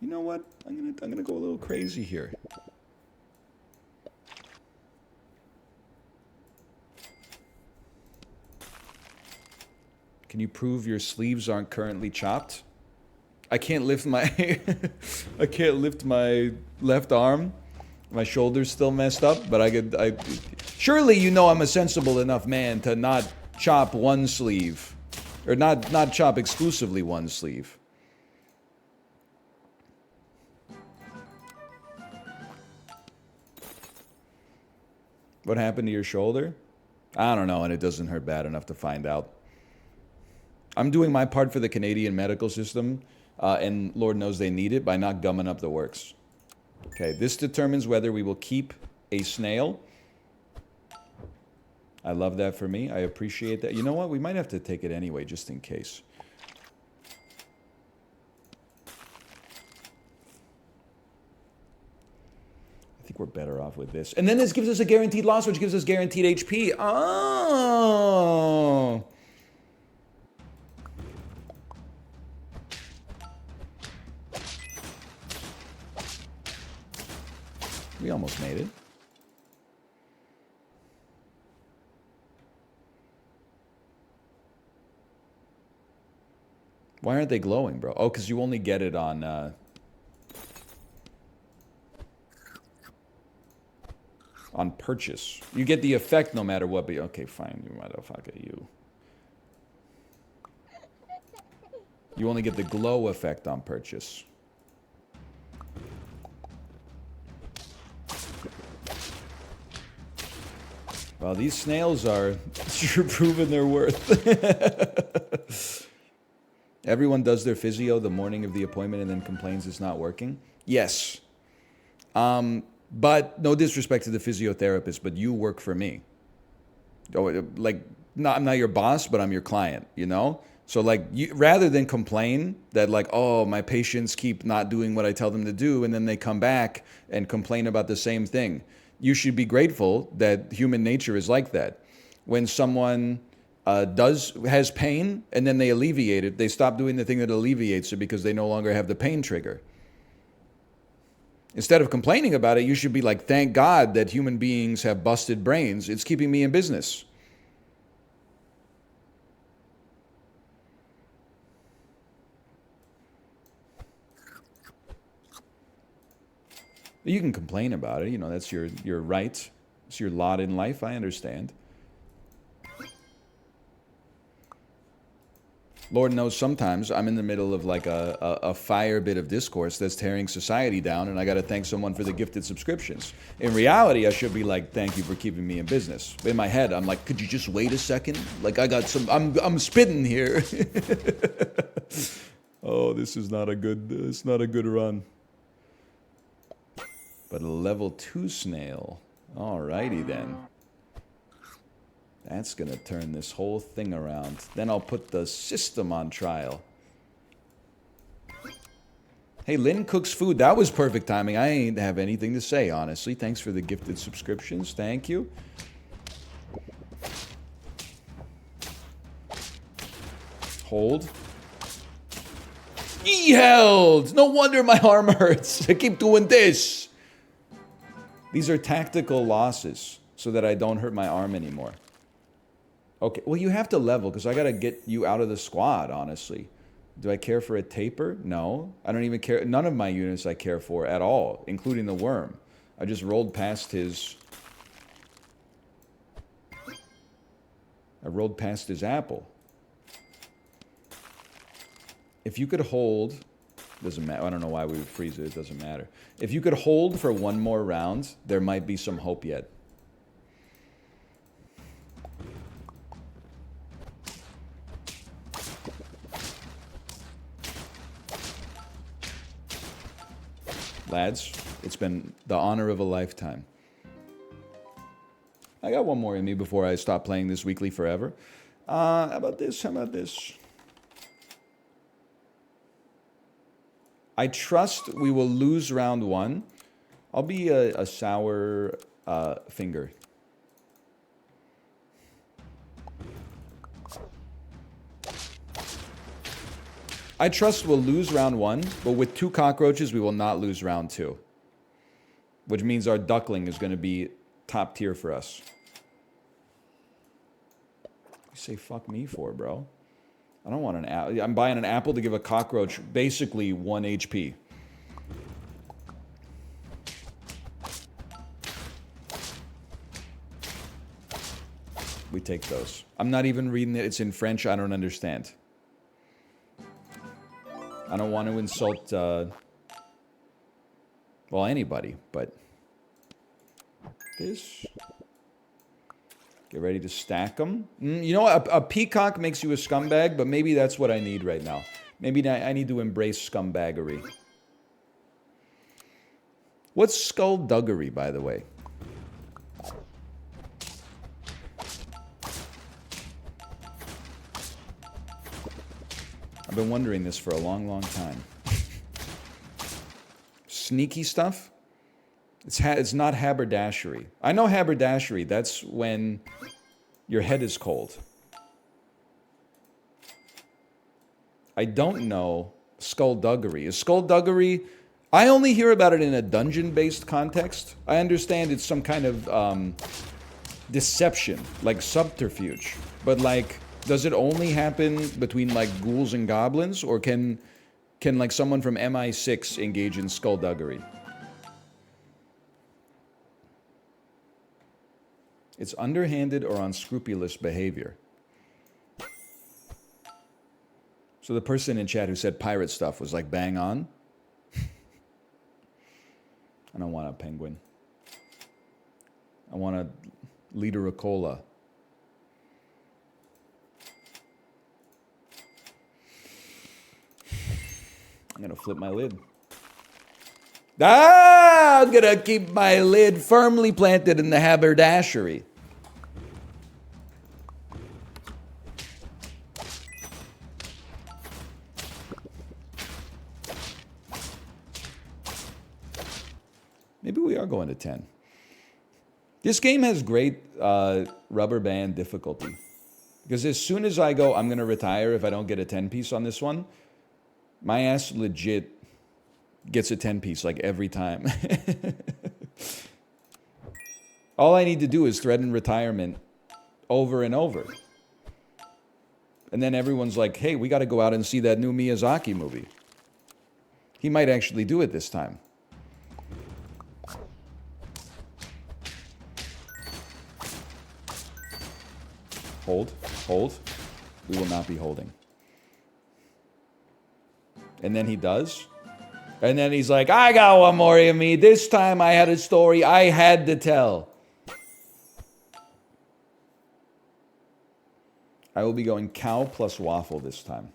You know what? I'm gonna go a little crazy here. Can you prove your sleeves aren't currently chopped? I can't lift my I can't lift my left arm. My shoulder's still messed up, but surely you know I'm a sensible enough man to not chop one sleeve. Or not chop exclusively one sleeve. What happened to your shoulder? I don't know, and it doesn't hurt bad enough to find out. I'm doing my part for the Canadian medical system, and Lord knows they need it, by not gumming up the works. Okay, this determines whether we will keep a snail. I love that for me. I appreciate that. You know what? We might have to take it anyway, just in case. I think we're better off with this. And then this gives us a guaranteed loss, which gives us guaranteed HP. Oh! We almost made it. Why aren't they glowing, bro? Oh, because you only get it on purchase. You get the effect no matter what, but okay, fine, you motherfucker, you. You only get the glow effect on purchase. Well, these snails are sure proving their worth. Everyone does their physio the morning of the appointment and then complains it's not working. Yes. But no disrespect to the physiotherapist, but you work for me. Like, I'm not your boss, but I'm your client, you know? So, like, rather than complain that, like, oh, my patients keep not doing what I tell them to do, and then they come back and complain about the same thing, you should be grateful that human nature is like that. When someone has pain and then they alleviate it, they stop doing the thing that alleviates it because they no longer have the pain trigger. Instead of complaining about it, you should be like, thank God that human beings have busted brains. It's keeping me in business. You can complain about it. You know, that's your right. It's your lot in life. I understand. Lord knows sometimes I'm in the middle of like a fire bit of discourse that's tearing society down, and I got to thank someone for the gifted subscriptions. In reality, I should be like, thank you for keeping me in business. But in my head, I'm like, could you just wait a second? Like, I got some, I'm spitting here. Oh, this is not a good, it's not a good run. But a level 2 snail. Alrighty then. That's gonna turn this whole thing around. Then I'll put the system on trial. Hey, Lynn cooks food. That was perfect timing. I ain't have anything to say, honestly. Thanks for the gifted subscriptions. Thank you. Hold. Held! No wonder my arm hurts. I keep doing this. These are tactical losses so that I don't hurt my arm anymore. Okay, well, you have to level because I got to get you out of the squad, honestly. Do I care for a taper? No. I don't even care. None of my units I care for at all, including the worm. I just rolled past his... I rolled past his apple. If you could hold... Doesn't matter. I don't know why we would freeze it. It doesn't matter. If you could hold for one more round, there might be some hope yet. Lads, it's been the honor of a lifetime. I got one more in me before I stop playing this weekly forever. How about this? How about this? I trust we will lose round 1. I'll be a sour finger. I trust we'll lose round 1, but with 2 cockroaches, we will not lose round 2. Which means our duckling is going to be top tier for us. You say fuck me for, bro? I don't want an apple. I'm buying an apple to give a cockroach basically 1 HP. We take those. I'm not even reading it. It's in French. I don't understand. I don't want to insult, well, anybody, but this. Get ready to stack them. You know what? A peacock makes you a scumbag, but maybe that's what I need right now. Maybe I need to embrace scumbaggery. What's skullduggery, by the way? I've been wondering this for a long, long time. Sneaky stuff? It's not haberdashery. I know haberdashery. That's when your head is cold. I don't know skullduggery. Is skullduggery... I only hear about it in a dungeon-based context. I understand it's some kind of deception, like subterfuge. But like, does it only happen between like ghouls and goblins, or can like someone from MI6 engage in skullduggery? It's underhanded or unscrupulous behavior. So the person in chat who said pirate stuff was like bang on. I don't want a penguin. I want a liter of cola. I'm gonna flip my lid. I'm gonna keep my lid firmly planted in the haberdashery. Maybe we are going to 10. This game has great rubber band difficulty. Because as soon as I go, I'm going to retire if I don't get a 10-piece on this one, my ass legit gets a 10-piece like every time. All I need to do is threaten retirement over and over. And then everyone's like, hey, we got to go out and see that new Miyazaki movie. He might actually do it this time. Hold, hold. We will not be holding. And then he does. And then he's like, I got one more of me. This time I had a story I had to tell. I will be going cow plus waffle this time.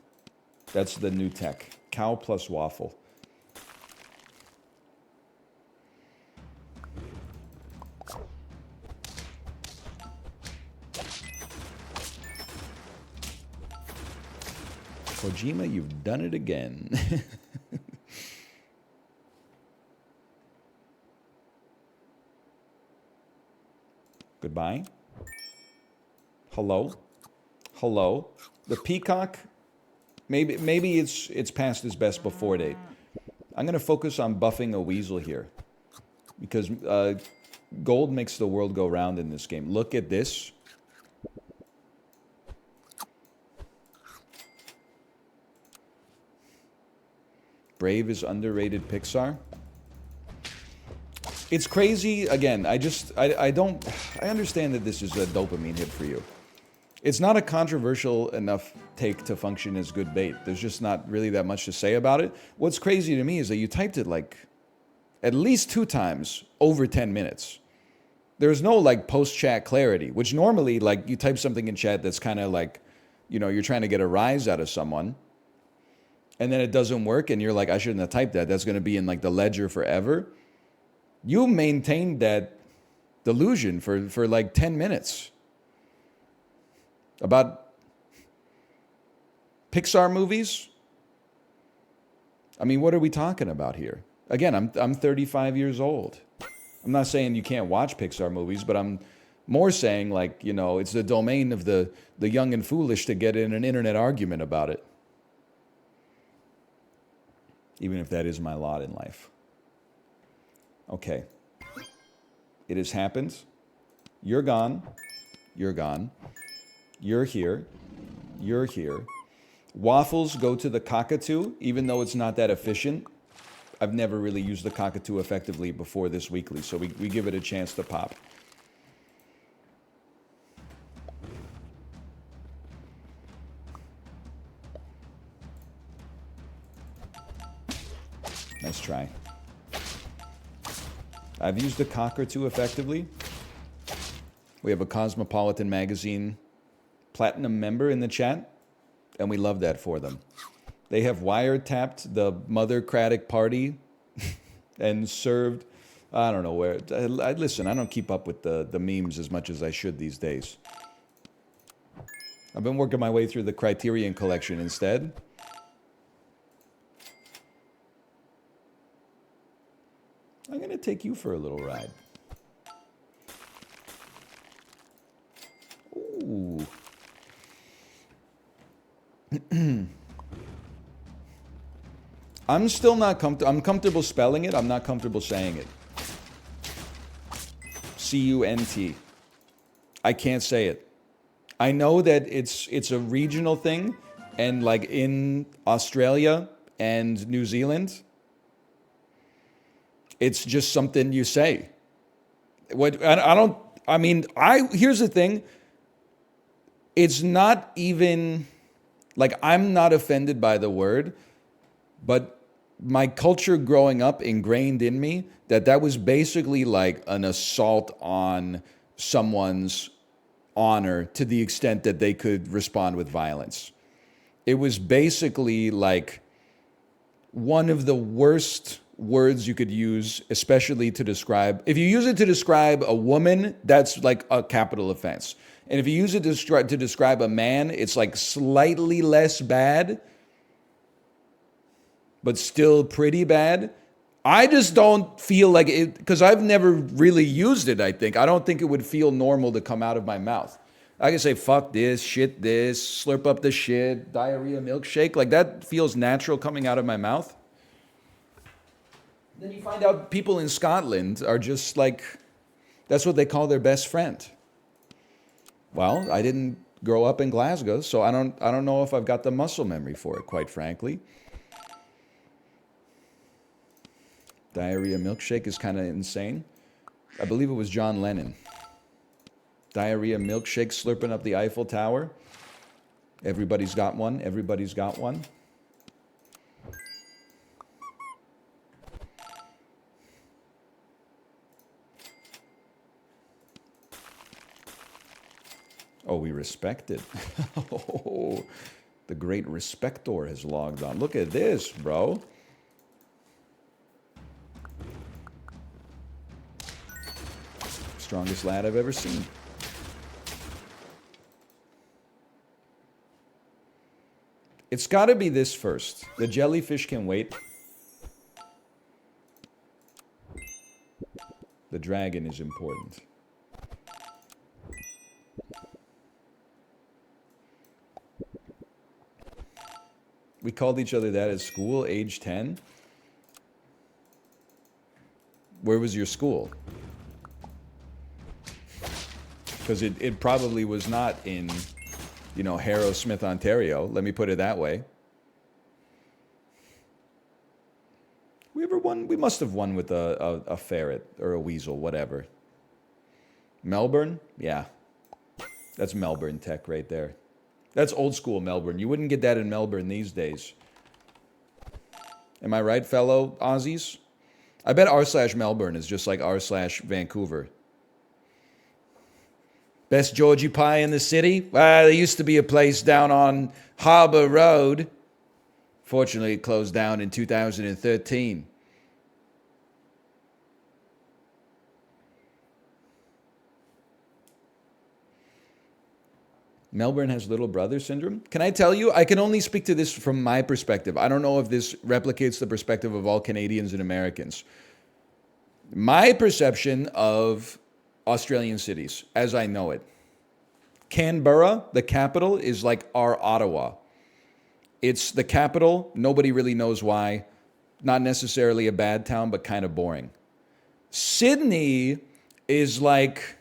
That's the new tech. Cow plus waffle. Kojima, you've done it again. Goodbye. Hello. Hello. The peacock, maybe it's past its best before date. I'm going to focus on buffing a weasel here. Because gold makes the world go round in this game. Look at this. Brave is underrated Pixar. It's crazy. Again, I understand that this is a dopamine hit for you. It's not a controversial enough take to function as good bait. There's just not really that much to say about it. What's crazy to me is that you typed it like at least 2 times over 10 minutes. There's no like post-chat clarity, which normally like you type something in chat that's kind of like, you know, you're trying to get a rise out of someone. And then it doesn't work, and you're like, I shouldn't have typed that. That's going to be in like the ledger forever. You maintained that delusion for like 10 minutes. About Pixar movies? I mean, what are we talking about here? Again, I'm 35 years old. I'm not saying you can't watch Pixar movies, but I'm more saying like, you know, it's the domain of the young and foolish to get in an internet argument about it. even if that is my lot in life. Okay. It has happened. You're gone. You're gone. You're here. You're here. Waffles go to the cockatoo, even though it's not that efficient. I've never really used the cockatoo effectively before this weekly, so we give it a chance to pop. Nice try. I've used the cockatoo effectively. We have a Cosmopolitan magazine platinum member in the chat, and we love that for them. They have wiretapped the Mothercratic Party and served, I don't know where. Listen, I don't keep up with the memes as much as I should these days. I've been working my way through the Criterion collection instead. I'm going to take you for a little ride. Ooh. I'm still not comfortable. I'm comfortable spelling it. I'm not comfortable saying it. C-U-N-T. I can't say it. I know that it's a regional thing, and like in Australia and New Zealand, it's just something you say. What I don't. I mean, here's the thing. It's not even like I'm not offended by the word, but my culture growing up ingrained in me that was basically like an assault on someone's honor to the extent that they could respond with violence. It was basically like one of the worst words you could use, especially to describe. If you use it to describe a woman, that's like a capital offense. And if you use it to describe a man, it's like slightly less bad, but still pretty bad. I just don't feel like it, because I've never really used it, I think. I don't think it would feel normal to come out of my mouth. I can say, fuck this, shit this, slurp up the shit, diarrhea milkshake. Like that feels natural coming out of my mouth. Then you find out people in Scotland are just like, that's what they call their best friend. Well, I didn't grow up in Glasgow, so I don't know if I've got the muscle memory for it, quite frankly. Diarrhea milkshake is kind of insane. I believe it was John Lennon. Diarrhea milkshake slurping up the Eiffel Tower. Everybody's got one. Everybody's got one. Oh, we respect it. Oh, the great Respector has logged on. Look at this, bro. Strongest lad I've ever seen. It's got to be this first. The jellyfish can wait. The dragon is important. We called each other that at school, age 10. Where was your school? Because it probably was not in, Harrow Smith, Ontario. Let me put it that way. We ever won? We must have won with a ferret or a weasel, whatever. Melbourne? Yeah. That's Melbourne tech right there. That's old school Melbourne. You wouldn't get that in Melbourne these days. Am I right, fellow Aussies? I bet r/Melbourne is just like r/Vancouver. Best Georgie pie in the city? Well, there used to be a place down on Harbour Road. Fortunately, it closed down in 2013. Melbourne has little brother syndrome. Can I tell you? I can only speak to this from my perspective. I don't know if this replicates the perspective of all Canadians and Americans. My perception of Australian cities, as I know it. Canberra, the capital, is like our Ottawa. It's the capital. Nobody really knows why. Not necessarily a bad town, but kind of boring. Sydney is like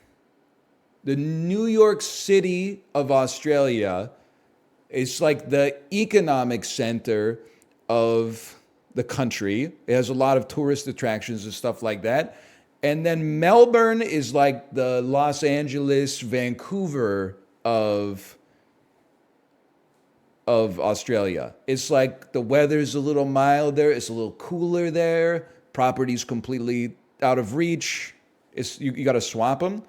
the New York City of Australia. It's like the economic center of the country. It has a lot of tourist attractions and stuff like that. And then Melbourne is like the Los Angeles, Vancouver of Australia. It's like the weather's a little milder, it's a little cooler there. Property's completely out of reach. You got to swap them.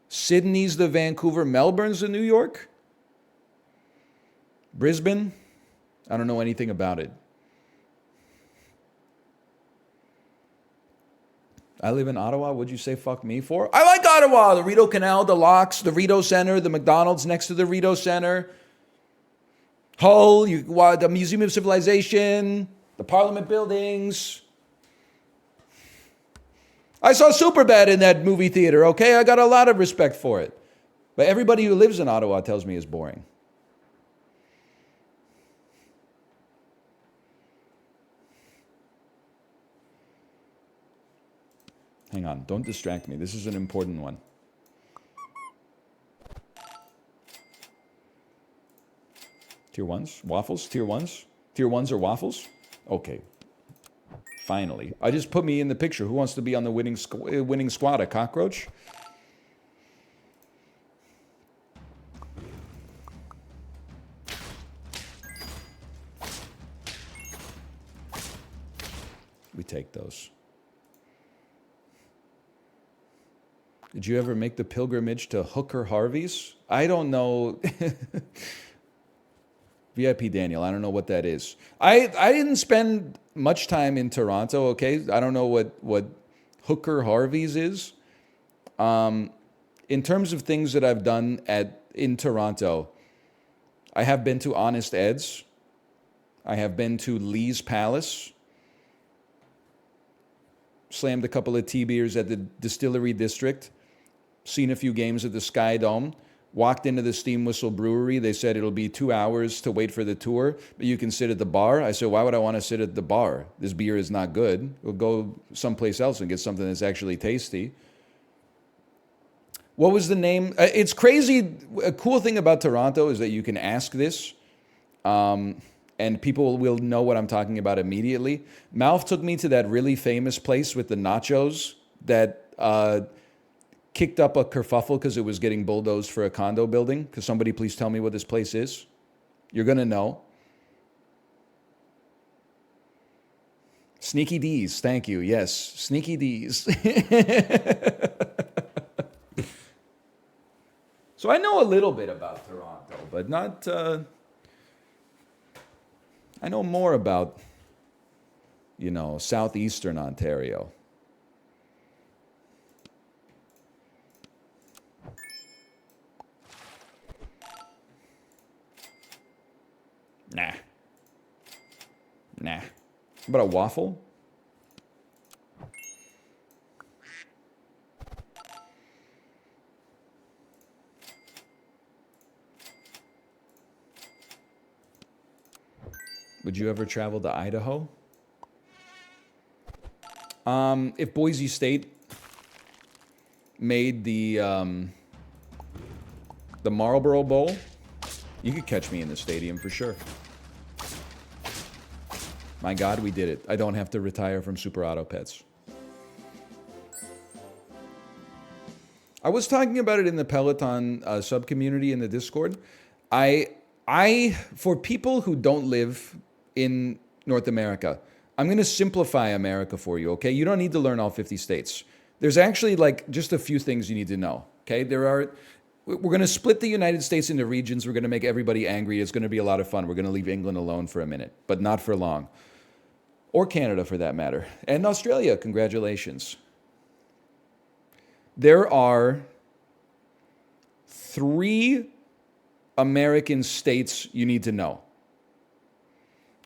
Sydney's the Vancouver, Melbourne's the New York. Brisbane, I don't know anything about it. I live in Ottawa. What'd you say fuck me for? I like Ottawa. The Rideau Canal, the locks, the Rideau Centre, the McDonald's next to the Rideau Centre. Hull, the Museum of Civilization, the Parliament buildings. I saw Superbad in that movie theater, okay? I got a lot of respect for it. But everybody who lives in Ottawa tells me it's boring. Hang on, don't distract me. This is an important one. Tier 1s? Waffles? Tier 1s? Tier 1s are waffles? Okay. Finally. I just put me in the picture. Who wants to be on the winning squad? A cockroach? We take those. Did you ever make the pilgrimage to Hooker Harvey's? I don't know. VIP Daniel, I don't know what that is. I didn't spend much time in Toronto, okay? I don't know what Hooker Harvey's is. In terms of things that I've done in Toronto, I have been to Honest Ed's. I have been to Lee's Palace. Slammed a couple of tea-beers at the Distillery District. Seen a few games at the Sky Dome. Walked into the Steam Whistle Brewery. They said it'll be 2 hours to wait for the tour, but you can sit at the bar. I said, why would I want to sit at the bar? This beer is not good. We'll go someplace else and get something that's actually tasty. What was the name? It's crazy. A cool thing about Toronto is that you can ask this, and people will know what I'm talking about immediately. Malf took me to that really famous place with the nachos that kicked up a kerfuffle because it was getting bulldozed for a condo building. Could somebody please tell me what this place is? You're going to know. Sneaky D's. Thank you. Yes. Sneaky D's. So I know a little bit about Toronto, but not... I know more about, southeastern Ontario. Nah. How about a waffle? Would you ever travel to Idaho? If Boise State made the Marlboro Bowl, you could catch me in the stadium for sure. My God, we did it. I don't have to retire from Super Auto Pets. I was talking about it in the Peloton sub-community in the Discord. For people who don't live in North America, I'm going to simplify America for you, okay? You don't need to learn all 50 states. There's actually just a few things you need to know, okay? We're going to split the United States into regions. We're going to make everybody angry. It's going to be a lot of fun. We're going to leave England alone for a minute, but not for long. Or Canada, for that matter. And Australia, congratulations. There are 3 American states you need to know.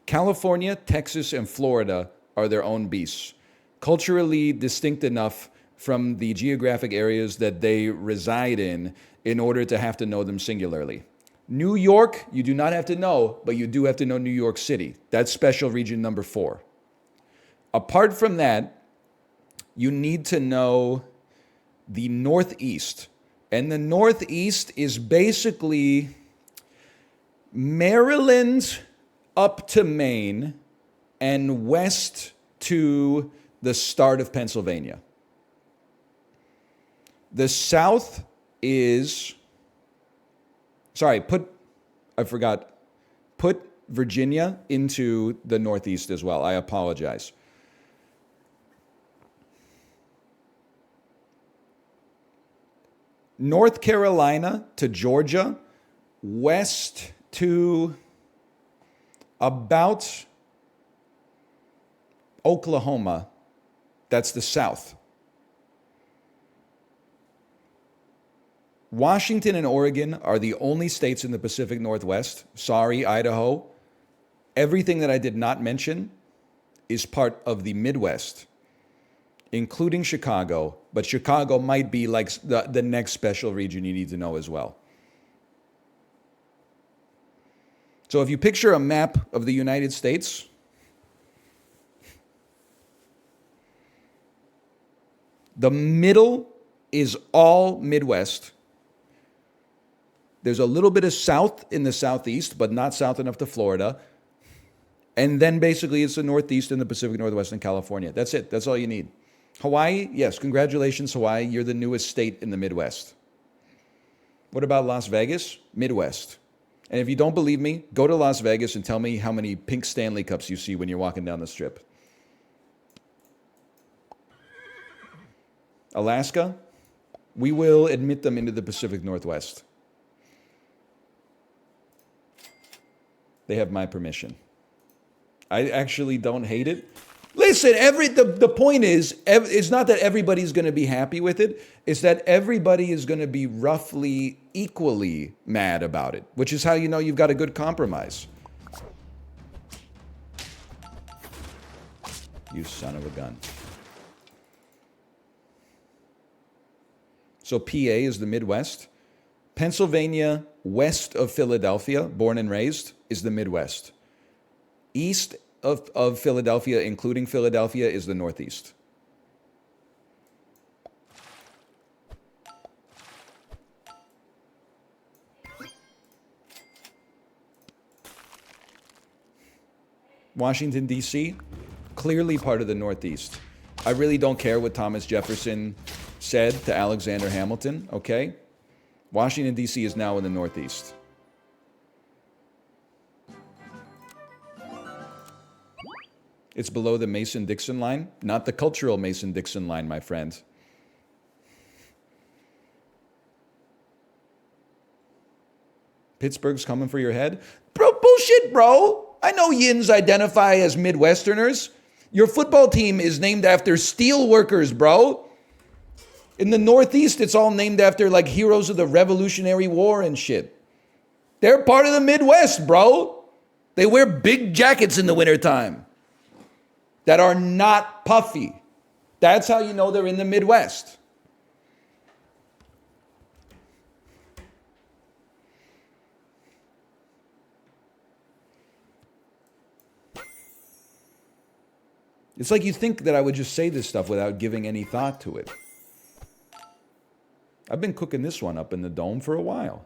California, Texas, and Florida are their own beasts. Culturally distinct enough from the geographic areas that they reside in order to have to know them singularly. New York, you do not have to know, but you do have to know New York City. That's special region number 4. Apart from that, you need to know the Northeast. And the Northeast is basically Maryland up to Maine and west to the start of Pennsylvania. The South is, put Virginia into the Northeast as well. I apologize. North Carolina to Georgia, west to about Oklahoma. That's the South. Washington and Oregon are the only states in the Pacific Northwest. Sorry, Idaho. Everything that I did not mention is part of the Midwest, including Chicago. But Chicago might be like the next special region you need to know as well. So if you picture a map of the United States, the middle is all Midwest. There's a little bit of south in the Southeast, but not south enough to Florida. And then basically it's the Northeast and the Pacific Northwest and California. That's it. That's all you need. Hawaii, yes, congratulations, Hawaii. You're the newest state in the Midwest. What about Las Vegas? Midwest. And if you don't believe me, go to Las Vegas and tell me how many pink Stanley Cups you see when you're walking down the Strip. Alaska, we will admit them into the Pacific Northwest. They have my permission. I actually don't hate it. Listen, the point is, it's not that everybody's going to be happy with it. It's that everybody is going to be roughly equally mad about it, which is how you know you've got a good compromise. You son of a gun. So PA is the Midwest. Pennsylvania, west of Philadelphia, born and raised, is the Midwest. East of Philadelphia, including Philadelphia, is the Northeast. Washington, D.C., clearly part of the Northeast. I really don't care what Thomas Jefferson said to Alexander Hamilton, okay? Washington, D.C. is now in the Northeast. It's below the Mason-Dixon line, not the cultural Mason-Dixon line, my friend. Pittsburgh's coming for your head? Bro, bullshit, bro. I know Yins identify as Midwesterners. Your football team is named after steel workers, bro. In the Northeast, it's all named after like heroes of the Revolutionary War and shit. They're part of the Midwest, bro. They wear big jackets in the wintertime that are not puffy. That's how you know they're in the Midwest. It's like you think that I would just say this stuff without giving any thought to it. I've been cooking this one up in the dome for a while.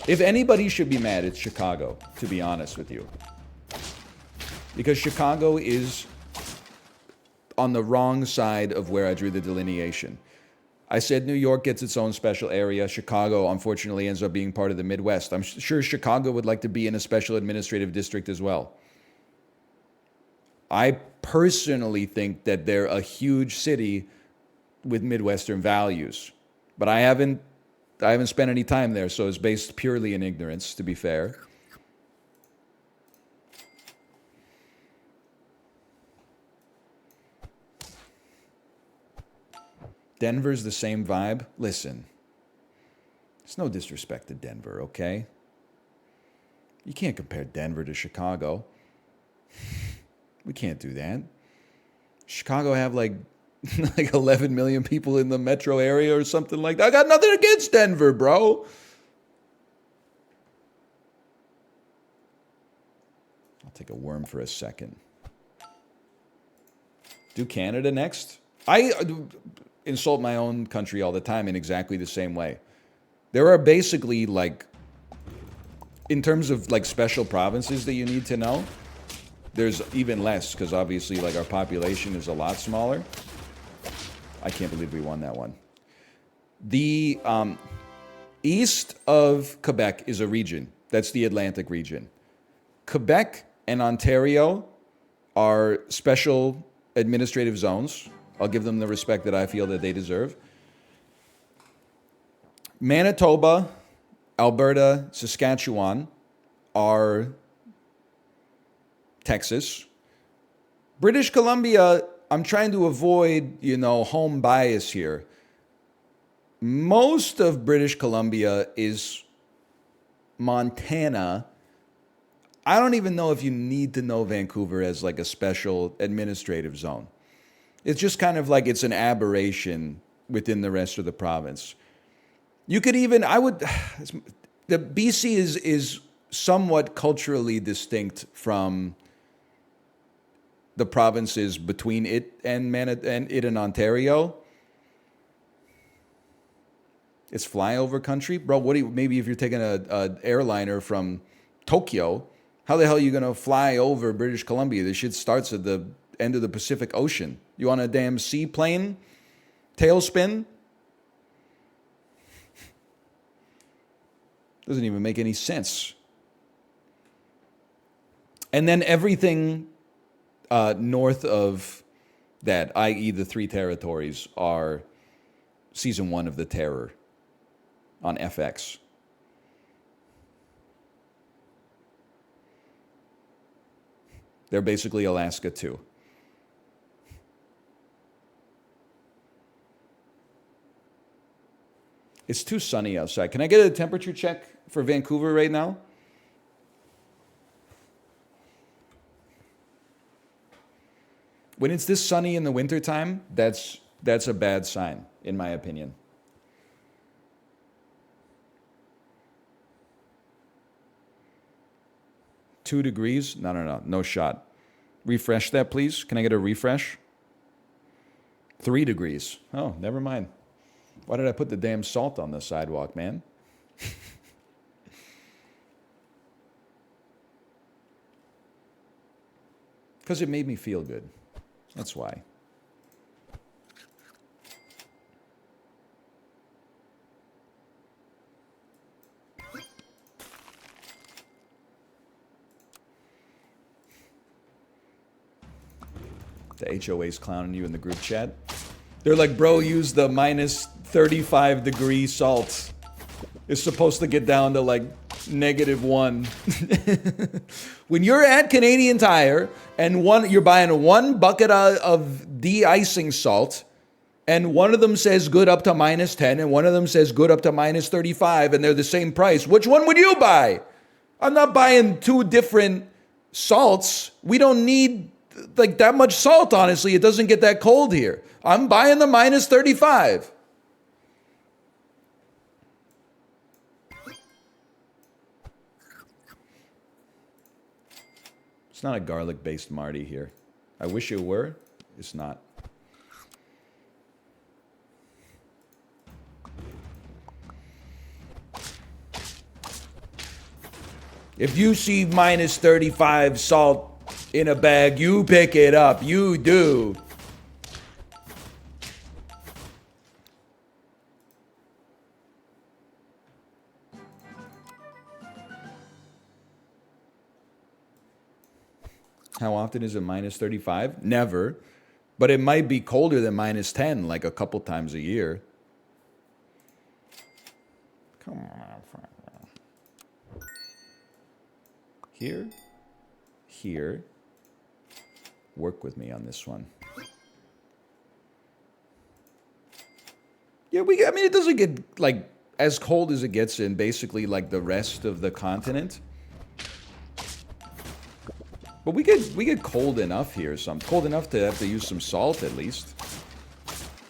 If anybody should be mad, it's Chicago, to be honest with you. Because Chicago is on the wrong side of where I drew the delineation. I said New York gets its own special area. Chicago, unfortunately, ends up being part of the Midwest. I'm sure Chicago would like to be in a special administrative district as well. I personally think that they're a huge city with Midwestern values. But I haven't spent any time there, so it's based purely in ignorance, to be fair. Denver's the same vibe. Listen, it's no disrespect to Denver, okay? You can't compare Denver to Chicago. We can't do that. Chicago have like 11 million people in the metro area or something like that. I got nothing against Denver, bro. I'll take a worm for a second. Do Canada next? I insult my own country all the time in exactly the same way. There are basically, like, in terms of, like, special provinces that you need to know, there's even less, because obviously, like, our population is a lot smaller. I can't believe we won that one. The east of Quebec is a region. That's the Atlantic region. Quebec and Ontario are special administrative zones. I'll give them the respect that I feel that they deserve. Manitoba, Alberta, Saskatchewan are Texas. British Columbia, I'm trying to avoid, you know, home bias here. Most of British Columbia is Montana. I don't even know if you need to know Vancouver as like a special administrative zone. It's just kind of like it's an aberration within the rest of the province. You could even, the BC is somewhat culturally distinct from the provinces between it and Ontario. It's flyover country, bro. Maybe if you're taking a airliner from Tokyo, how the hell are you gonna fly over British Columbia? This shit starts at the end of the Pacific Ocean. You on a damn seaplane? Tailspin? Doesn't even make any sense. And then everything north of that, i.e. the three territories, are season 1 of The Terror on FX. They're basically Alaska too. It's too sunny outside. Can I get a temperature check for Vancouver right now? When it's this sunny in the wintertime, that's a bad sign, in my opinion. Two degrees? No shot. Refresh that, please. Can I get a refresh? 3 degrees. Oh, never mind. Why did I put the damn salt on the sidewalk, man? Because it made me feel good. That's why. The HOA's clowning you in the group chat. They're like, bro, use the minus 35 degree salt. It's supposed to get down to like -1. When you're at Canadian Tire and you're buying 1 bucket of de-icing salt, and one of them says good up to -10, and one of them says good up to -35, and they're the same price, which one would you buy? I'm not buying 2 different salts. We don't need like that much salt, honestly. It doesn't get that cold here. I'm buying the -35. It's not a garlic-based Marty here. I wish it were. It's not. If you see -35 salt in a bag, you pick it up. You do. How often is it -35? Never. But it might be colder than -10, like a couple times a year. Come on. Here. Work with me on this one. Yeah, I mean, it doesn't get, like, as cold as it gets in basically, like, the rest of the continent. But we get cold enough here, cold enough to have to use some salt at least.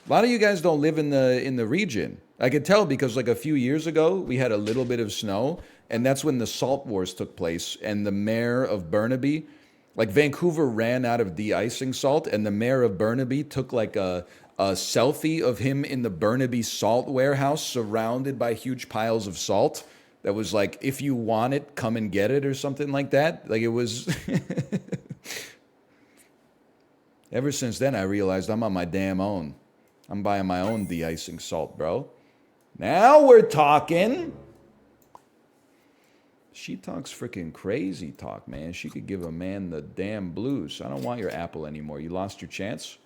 A lot of you guys don't live in the region. I could tell because like a few years ago we had a little bit of snow and that's when the Salt Wars took place, and the mayor of Burnaby, like Vancouver ran out of de-icing salt, and the mayor of Burnaby took like a selfie of him in the Burnaby salt warehouse surrounded by huge piles of salt that was like, if you want it, come and get it or something like that. Like it was... Ever since then, I realized I'm on my damn own. I'm buying my own de-icing salt, bro. Now we're talking. She talks freaking crazy talk, man. She could give a man the damn blues. I don't want your apple anymore. You lost your chance.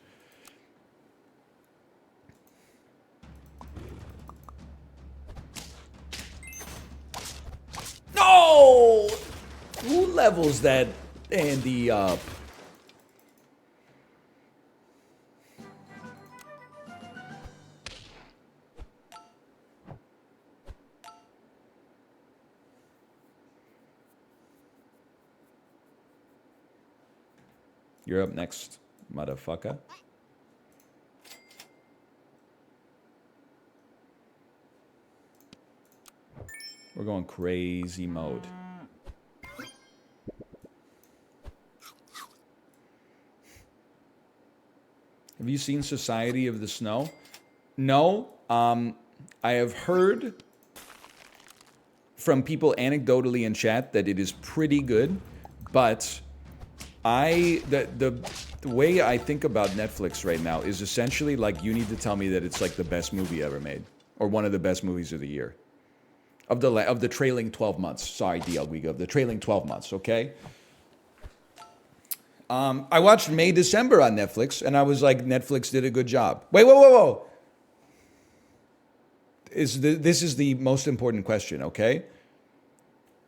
No! Who levels that Andy up? You're up next, motherfucker. We're going crazy mode. Have you seen Society of the Snow? No. I have heard from people anecdotally in chat that it is pretty good, but the way I think about Netflix right now is essentially like you need to tell me that it's like the best movie ever made or one of the best movies of the year. Of the trailing 12 months. Sorry, DL Guigo, of the trailing 12 months, okay? I watched May, December on Netflix, and I was like, Netflix did a good job. Wait, whoa. This is the most important question, okay?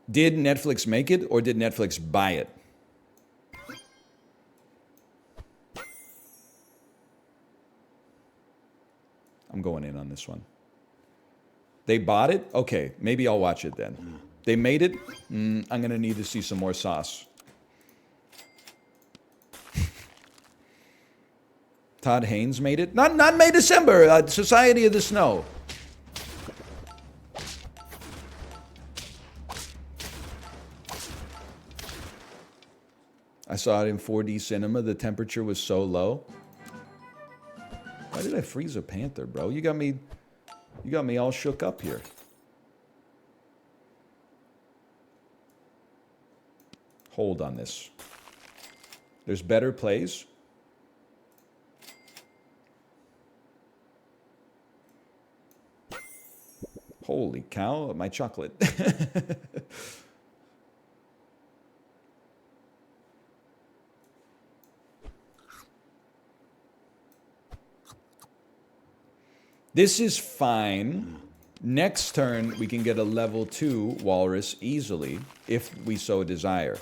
Did Netflix make it, or did Netflix buy it? I'm going in on this one. They bought it? Okay, maybe I'll watch it then. They made it? I'm going to need to see some more sauce. Todd Haynes made it? Not May, December. Society of the Snow. I saw it in 4D cinema. The temperature was so low. Why did I freeze a panther, bro? You got me all shook up here. Hold on this. There's better plays. Holy cow, my chocolate. This is fine. Next turn, we can get a level 2 walrus easily, if we so desire.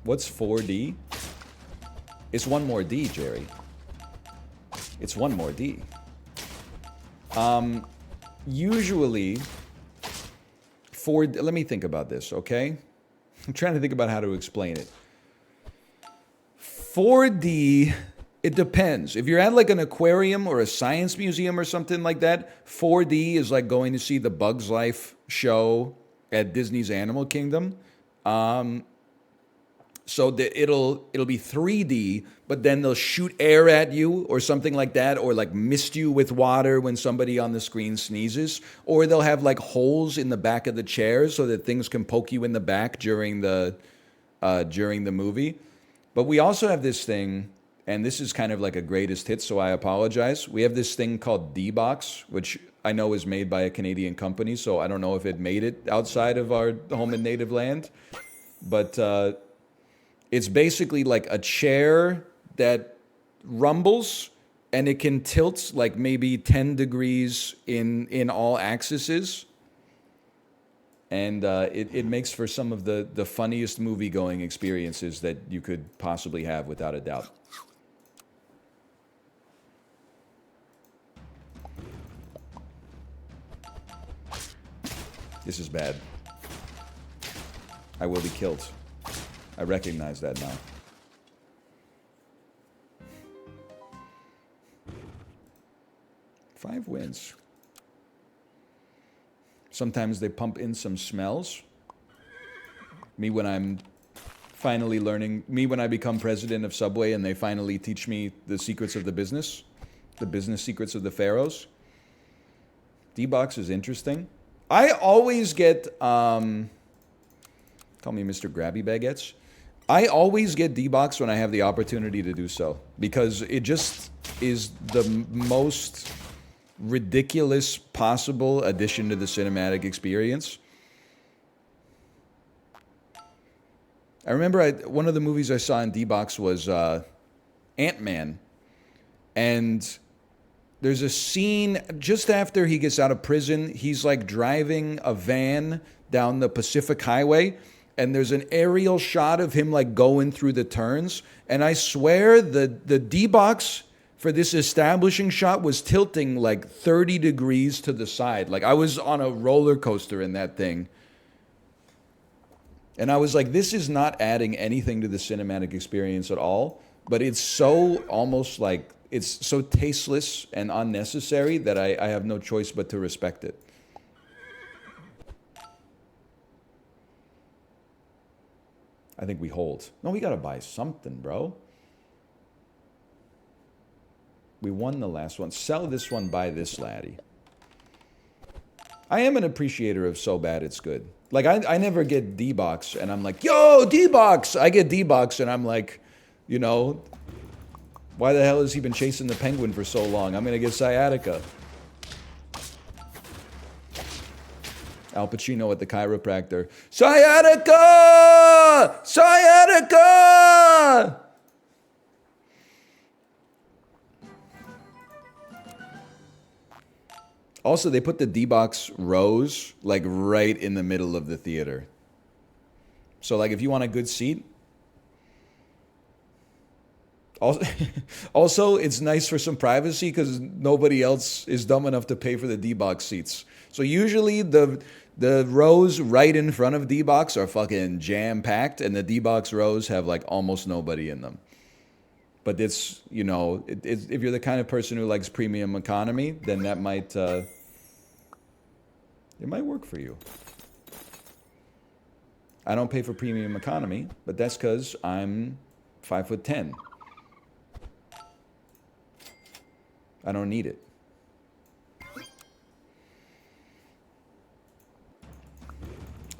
What's 4D? It's one more D, Jerry. It's one more D. Usually, let me think about this, okay? I'm trying to think about how to explain it. 4D, it depends. If you're at like an aquarium or a science museum or something like that, 4D is like going to see the Bugs Life show at Disney's Animal Kingdom. So it'll be 3D, but then they'll shoot air at you or something like that, or like mist you with water when somebody on the screen sneezes, or they'll have like holes in the back of the chairs so that things can poke you in the back during the movie. But we also have this thing, and this is kind of like a greatest hit, so I apologize. We have this thing called D-Box, which I know is made by a Canadian company, so I don't know if it made it outside of our home and native land. But it's basically like a chair that rumbles, and it can tilt like maybe 10 degrees in all axes. And it makes for some of the funniest movie-going experiences that you could possibly have, without a doubt. This is bad. I will be killed. I recognize that now. Five wins. Sometimes they pump in some smells. Me when I'm finally learning, me when I become president of Subway and they finally teach me the secrets of the business secrets of the pharaohs. D-Box is interesting. I always get, call me Mr. Grabby Baguettes. I always get D-Box when I have the opportunity to do so because it just is the most ridiculous possible addition to the cinematic experience. I remember one of the movies I saw in D-Box was Ant-Man. And there's a scene just after he gets out of prison. He's like driving a van down the Pacific Highway. And there's an aerial shot of him like going through the turns. And I swear the D-Box for this establishing shot was tilting like 30 degrees to the side. Like I was on a roller coaster in that thing. And I was like, this is not adding anything to the cinematic experience at all. But it's so almost like, it's so tasteless and unnecessary that I have no choice but to respect it. I think we hold. No, we gotta buy something, bro. We won the last one. Sell this one, buy this, laddie. I am an appreciator of so bad it's good. Like, I never get D-Box, and I'm like, yo, D-Box! I get D-Box, and I'm like, you know, why the hell has he been chasing the penguin for so long? I'm gonna get sciatica. Al Pacino at the chiropractor. Sciatica! Sciatica! Also, they put the D-Box rows, like, right in the middle of the theater. So, like, if you want a good seat... Also, it's nice for some privacy because nobody else is dumb enough to pay for the D-Box seats. So usually the rows right in front of D-Box are fucking jam-packed, and the D-Box rows have, like, almost nobody in them. But it's, you know, if you're the kind of person who likes premium economy, then that might, it might work for you. I don't pay for premium economy, but that's because I'm 5'10". I don't need it.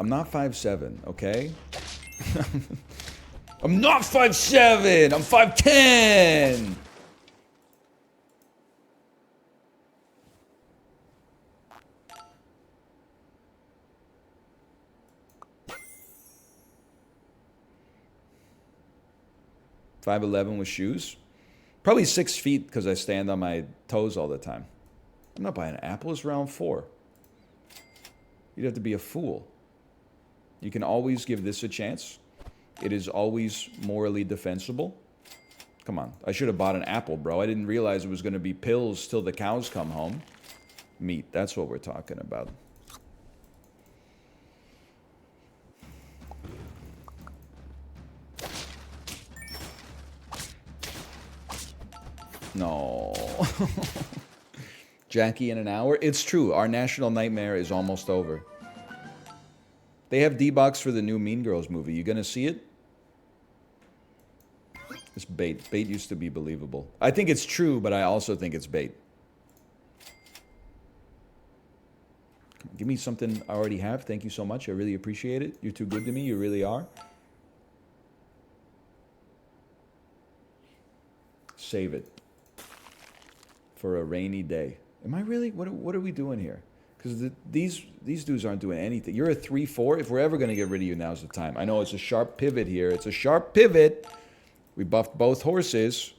I'm not 5'7", okay? I'm not 5'7", I'm 5'10". $5'11" with shoes. Probably 6 feet because I stand on my toes all the time. I'm not buying apples round 4. You'd have to be a fool. You can always give this a chance. It is always morally defensible. Come on, I should have bought an apple, bro. I didn't realize it was going to be pills till the cows come home. Meat, that's what we're talking about. No. Jackie in an hour? It's true. Our national nightmare is almost over. They have D-Box for the new Mean Girls movie. You gonna see it? It's bait. Bait used to be believable. I think it's true, but I also think it's bait. Give me something I already have. Thank you so much. I really appreciate it. You're too good to me. You really are. Save it for a rainy day. Am I really? What are we doing here? Because these dudes aren't doing anything. You're a 3-4. If we're ever going to get rid of you, now's the time. I know it's a sharp pivot here. It's a sharp pivot. We buffed both horses.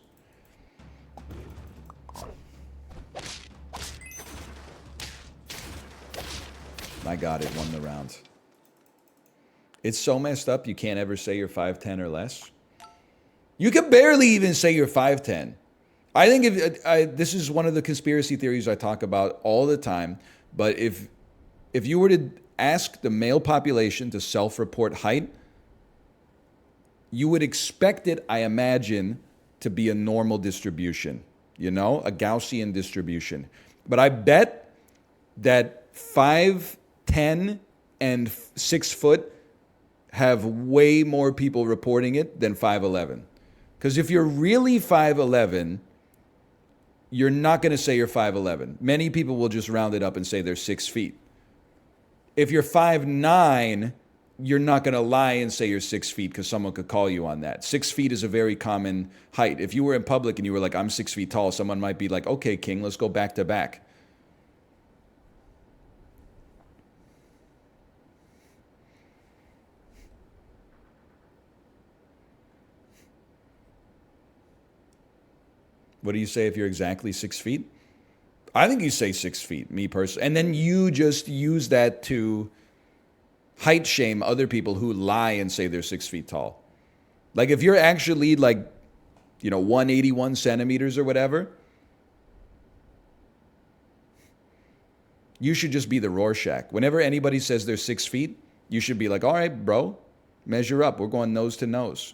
My God, it won the round. It's so messed up you can't ever say you're 5'10" or less. You can barely even say you're 5'10". I think this is one of the conspiracy theories I talk about all the time. But if you were to ask the male population to self-report height, you would expect it, I imagine, to be a normal distribution, you know, a Gaussian distribution. But I bet that 5'10" 5'10" and 6 foot have way more people reporting it than 5'11". Because if you're really 5'11", you're not going to say you're 5'11". Many people will just round it up and say they're 6 feet. If you're 5'9", you're not going to lie and say you're 6 feet because someone could call you on that. 6 feet is a very common height. If you were in public and you were like, I'm 6 feet tall, someone might be like, okay, King, let's go back to back. What do you say if you're exactly 6 feet? I think you say 6 feet, me personally. And then you just use that to height shame other people who lie and say they're 6 feet tall. Like if you're actually like, 181 centimeters or whatever, you should just be the Rorschach. Whenever anybody says they're 6 feet, you should be like, all right, bro, measure up. We're going nose to nose.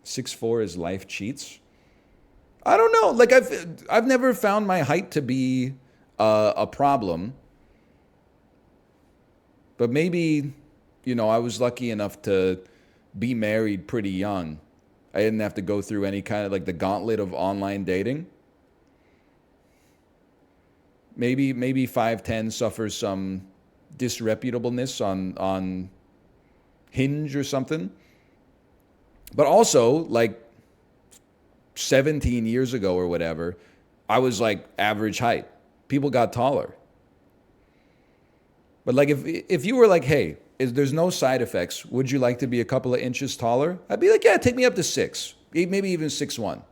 Six four is life cheats. I don't know. Like I've never found my height to be a problem. But maybe, I was lucky enough to be married pretty young. I didn't have to go through any kind of like the gauntlet of online dating. Maybe 5'10" suffers some disreputableness on Hinge or something. But also, like 17 years ago or whatever, I was like average height. People got taller. But like if you were like, hey, there's no side effects, would you like to be a couple of inches taller? I'd be like, yeah, take me up to 6, maybe even 6'1".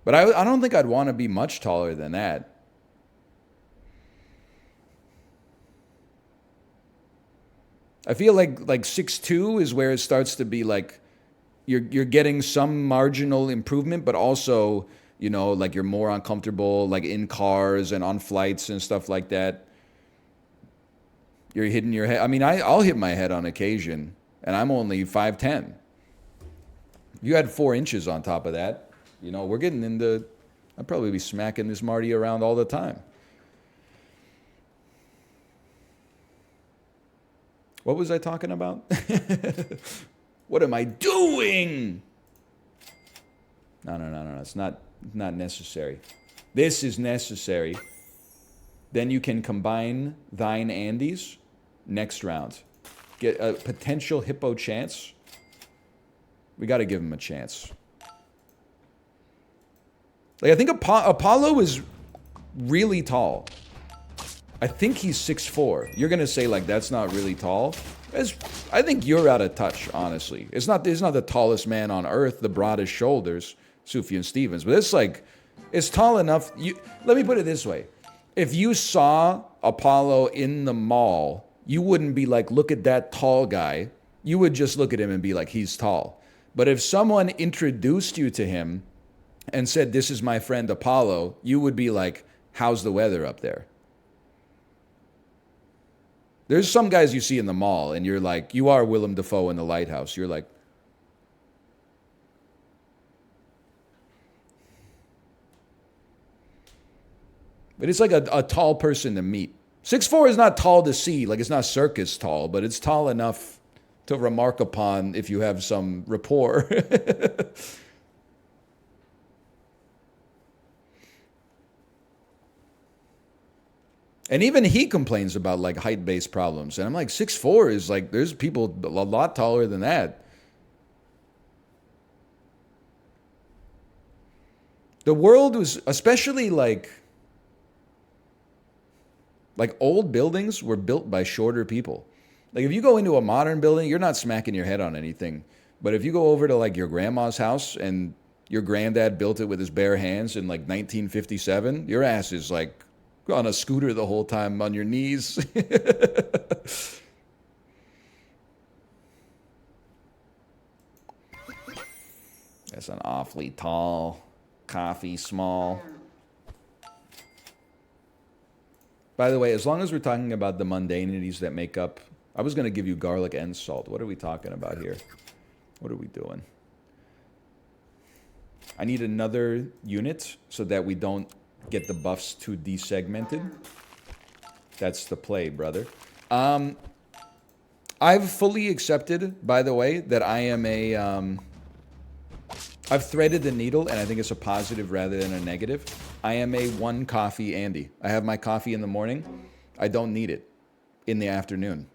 But I don't think I'd want to be much taller than that. I feel like 6'2" is where it starts to be like, you're getting some marginal improvement, but also, like you're more uncomfortable, like in cars and on flights and stuff like that. You're hitting your head. I mean, I'll hit my head on occasion, and I'm only 5'10". You had 4 inches on top of that. We're getting into, I'd probably be smacking this Marty around all the time. What was I talking about? What am I doing? No. It's not necessary. This is necessary. Then you can combine thine Andes next round. Get a potential hippo chance. We got to give him a chance. Like I think Apollo is really tall. I think he's 6'4". You're gonna say like that's not really tall. I think you're out of touch, honestly. It's not the tallest man on earth, the broadest shoulders, Sufjan Stevens, but it's tall enough. Let me put it this way. If you saw Apollo in the mall, you wouldn't be like, look at that tall guy. You would just look at him and be like, he's tall. But if someone introduced you to him and said, this is my friend Apollo, you would be like, how's the weather up there? There's some guys you see in the mall, and you're like, you are Willem Dafoe in The Lighthouse. You're like, but it's like a tall person to meet. 6'4" is not tall to see, like it's not circus tall, but it's tall enough to remark upon if you have some rapport. And even he complains about like height-based problems. And I'm like, 6'4" is like, there's people a lot taller than that. The world was, especially like old buildings were built by shorter people. Like if you go into a modern building, you're not smacking your head on anything. But if you go over to like your grandma's house and your granddad built it with his bare hands in like 1957, your ass is like on a scooter the whole time on your knees. That's an awfully tall coffee small. By the way, as long as we're talking about the mundanities that make up, I was going to give you garlic and salt. What are we talking about here? What are we doing? I need another unit so that we don't get the buffs too desegmented. That's the play, brother. I've fully accepted, by the way, that I am a... I've threaded the needle, and I think it's a positive rather than a negative. I am a one coffee Andy. I have my coffee in the morning. I don't need it in the afternoon.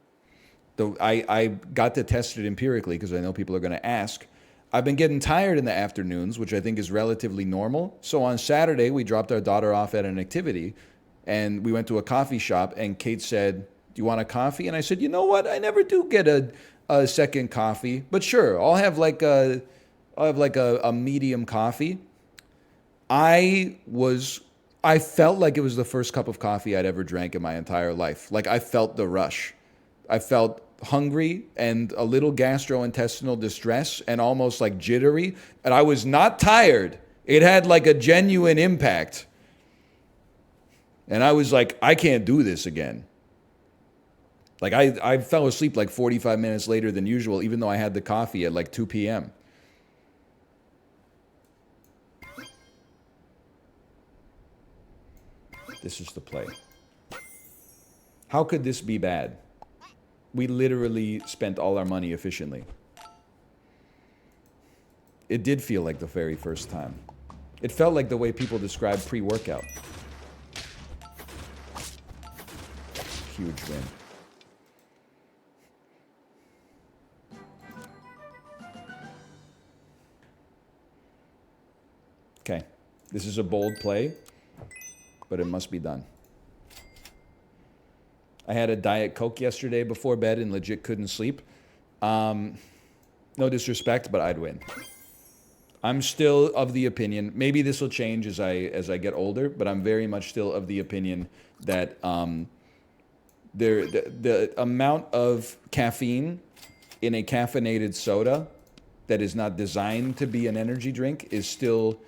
Though I got to test it empirically because I know people are going to ask. I've been getting tired in the afternoons, which I think is relatively normal. So on Saturday, we dropped our daughter off at an activity, and we went to a coffee shop, and Kate said, "Do you want a coffee?" And I said, "You know what? I never do get a second coffee, but sure, I'll have like a medium coffee." I felt like it was the first cup of coffee I'd ever drank in my entire life. Like I felt the rush. I felt hungry and a little gastrointestinal distress and almost like jittery. And I was not tired. It had like a genuine impact. And I was like, I can't do this again. Like I fell asleep like 45 minutes later than usual, even though I had the coffee at like 2 p.m. This is the play. How could this be bad? We literally spent all our money efficiently. It did feel like the very first time. It felt like the way people describe pre-workout. Huge win. Okay, this is a bold play, but it must be done. I had a Diet Coke yesterday before bed and legit couldn't sleep. No disrespect, but I'd win. I'm still of the opinion, maybe this will change as I get older, but I'm very much still of the opinion that the amount of caffeine in a caffeinated soda that is not designed to be an energy drink is still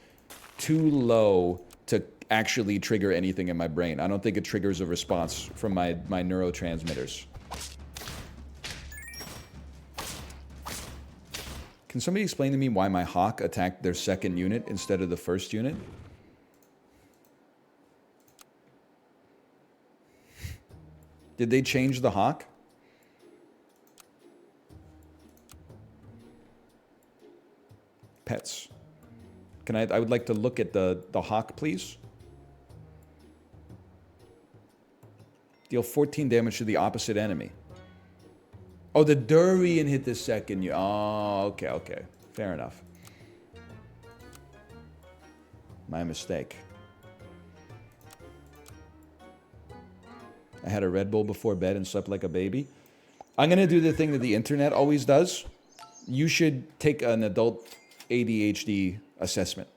too low to actually trigger anything in my brain. I don't think it triggers a response from my neurotransmitters. Can somebody explain to me why my hawk attacked their second unit instead of the first unit? Did they change the hawk? Pets. I would like to look at the hawk, please. Deal 14 damage to the opposite enemy. Oh, the durian hit the second. Oh, okay. Fair enough. My mistake. I had a Red Bull before bed and slept like a baby. I'm going to do the thing that the internet always does. You should take an adult ADHD assessment.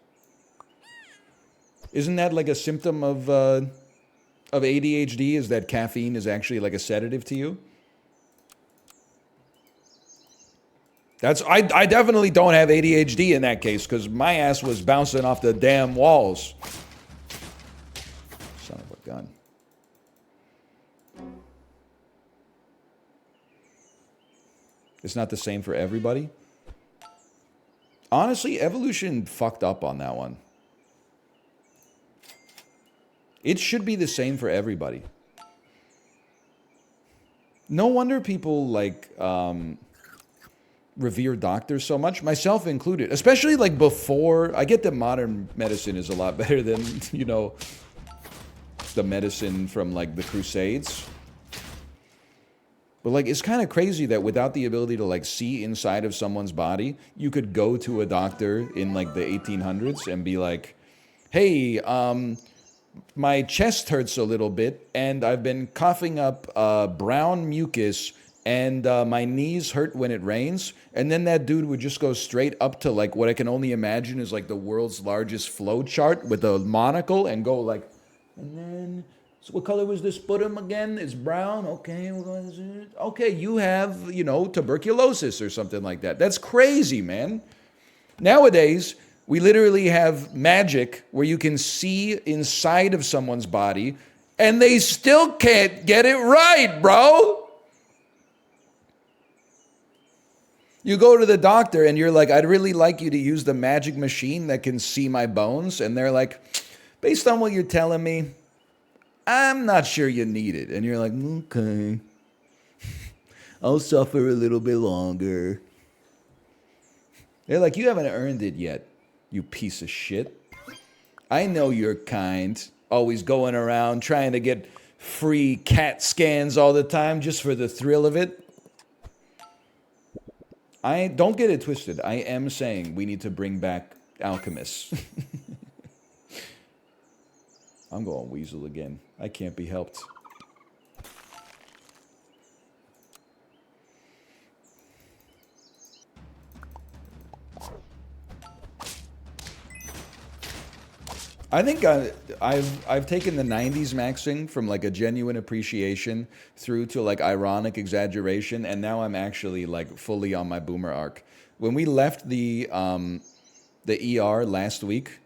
Isn't that like a symptom of ADHD, is that caffeine is actually like a sedative to you? I definitely don't have ADHD in that case, because my ass was bouncing off the damn walls. Son of a gun. It's not the same for everybody. Honestly, evolution fucked up on that one. It should be the same for everybody. No wonder people like revere doctors so much, myself included. Especially like before. I get that modern medicine is a lot better than, you know, the medicine from like the Crusades. But like, it's kind of crazy that without the ability to like see inside of someone's body, you could go to a doctor in like the 1800s and be like, hey, my chest hurts a little bit and I've been coughing up brown mucus and my knees hurt when it rains. And then that dude would just go straight up to like what I can only imagine is like the world's largest flow chart with a monocle and go like, and then... So what color was this sputum again? It's brown. Okay, we're going to... Okay, you have, you know, tuberculosis or something like that. That's crazy, man. Nowadays, we literally have magic where you can see inside of someone's body and they still can't get it right, bro. You go to the doctor and you're like, I'd really like you to use the magic machine that can see my bones. And they're like, based on what you're telling me, I'm not sure you need it. And you're like, okay, I'll suffer a little bit longer. They're like, you haven't earned it yet, you piece of shit. I know you're kind, always going around trying to get free CAT scans all the time just for the thrill of it. I don't get it twisted. I am saying we need to bring back alchemists. I'm going weasel again. I can't be helped. I think I've taken the 90s maxing from like a genuine appreciation through to like ironic exaggeration, and now I'm actually like fully on my boomer arc. When we left the ER last week,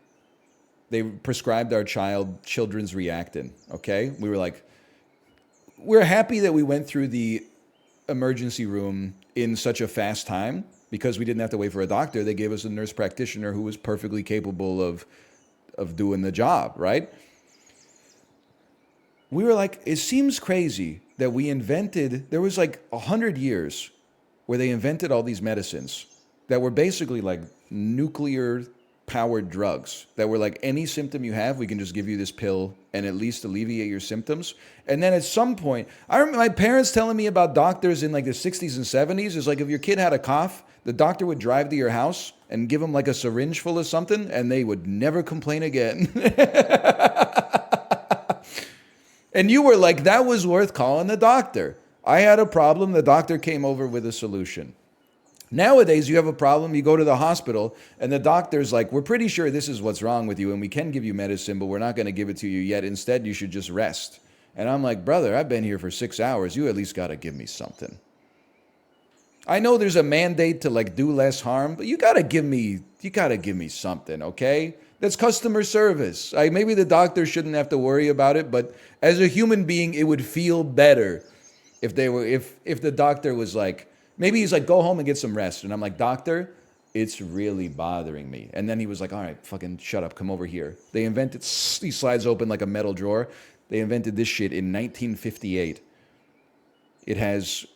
they prescribed our child children's Reactin. Okay, we were like, we're happy that we went through the emergency room in such a fast time because we didn't have to wait for a doctor. They gave us a nurse practitioner who was perfectly capable of doing the job, right? We were like, it seems crazy that we invented, there was like 100 years where they invented all these medicines that were basically like nuclear powered drugs that were like, any symptom you have, we can just give you this pill and at least alleviate your symptoms. And then at some point, I remember my parents telling me about doctors in like the 60s and 70s. It's like if your kid had a cough, the doctor would drive to your house and give them like a syringe full of something and they would never complain again. And you were like, that was worth calling the doctor. I had a problem, the doctor came over with a solution. Nowadays, you have a problem, you go to the hospital, and the doctor's like, we're pretty sure this is what's wrong with you, and we can give you medicine, but we're not going to give it to you yet. Instead, you should just rest. And I'm like, brother, I've been here for 6 hours. You at least got to give me something. I know there's a mandate to like do less harm, but you got to give me something, okay? That's customer service. Maybe the doctor shouldn't have to worry about it, but as a human being, it would feel better if the doctor was like, maybe he's like, go home and get some rest. And I'm like, doctor, it's really bothering me. And then he was like, all right, fucking shut up, come over here. They invented, he slides open like a metal drawer. They invented this shit in 1958. It has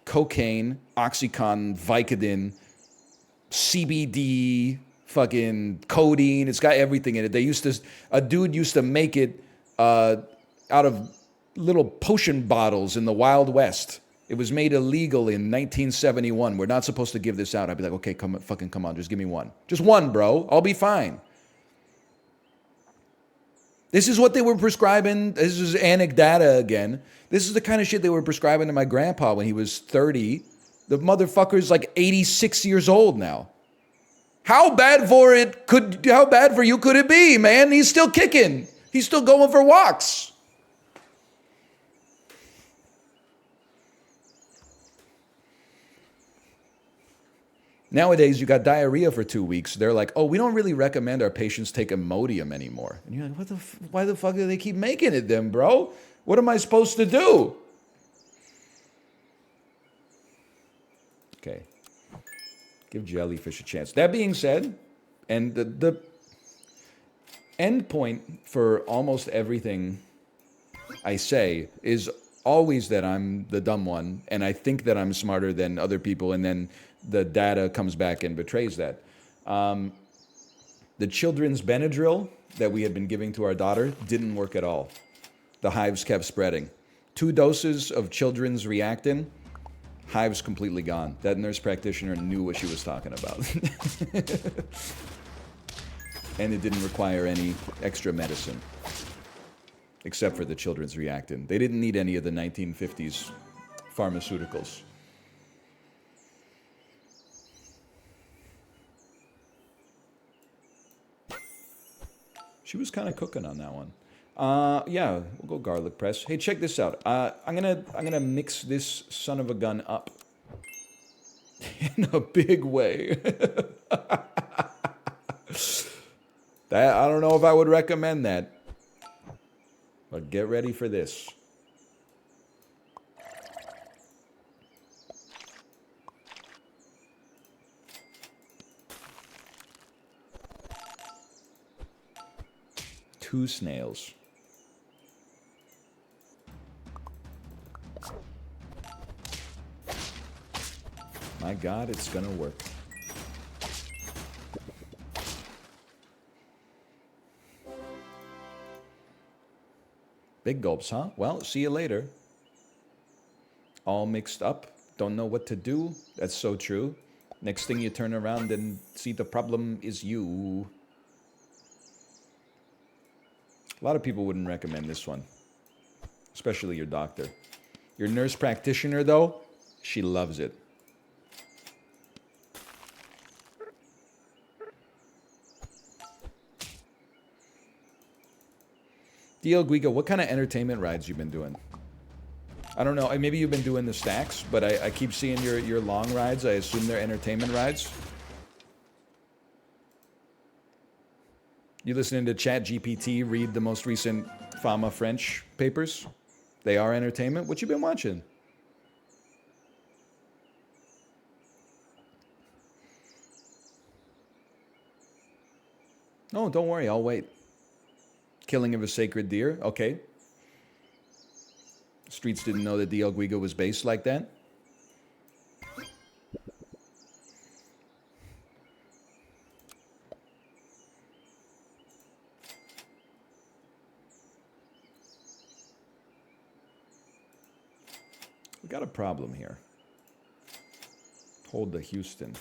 cocaine, Oxycontin, Vicodin, CBD, fucking codeine. It's got everything in it. A dude used to make it out of little potion bottles in the Wild West. It was made illegal in 1971. We're not supposed to give this out. I'd be like, okay, come on, just give me one. Just one, bro. I'll be fine. This is what they were prescribing. This is anecdata again. This is the kind of shit they were prescribing to my grandpa when he was 30. The motherfucker's like 86 years old now. How bad for you could it be, man? He's still kicking. He's still going for walks. Nowadays, you got diarrhea for 2 weeks. They're like, oh, we don't really recommend our patients take Imodium anymore. And you're like, why the fuck do they keep making it then, bro? What am I supposed to do? Okay. Give jellyfish a chance. That being said, and the end point for almost everything I say is always that I'm the dumb one, and I think that I'm smarter than other people, and then the data comes back and betrays that. The children's Benadryl that we had been giving to our daughter didn't work at all. The hives kept spreading. 2 doses of children's Reactin, hives completely gone. That nurse practitioner knew what she was talking about. And it didn't require any extra medicine, except for the children's Reactin. They didn't need any of the 1950s pharmaceuticals. She was kind of cooking on that one. Yeah, we'll go garlic press. Hey, check this out. I'm gonna mix this son of a gun up in a big way. I don't know if I would recommend that, but get ready for this. 2 snails. My God, it's gonna work. Big gulps, huh? Well, see you later. All mixed up. Don't know what to do. That's so true. Next thing you turn around and see the problem is you. A lot of people wouldn't recommend this one. Especially your doctor. Your nurse practitioner, though, she loves it. DL Guigo, what kind of entertainment rides you been doing? I don't know. Maybe you've been doing the stacks, but I keep seeing your long rides. I assume they're entertainment rides. You listening to ChatGPT read the most recent Fama French papers? They are entertainment. What you been watching? No, don't worry. I'll wait. Killing of a Sacred Deer. Okay. Streets didn't know that DL Guigo was based like that. We got a problem here. Hold the Houston.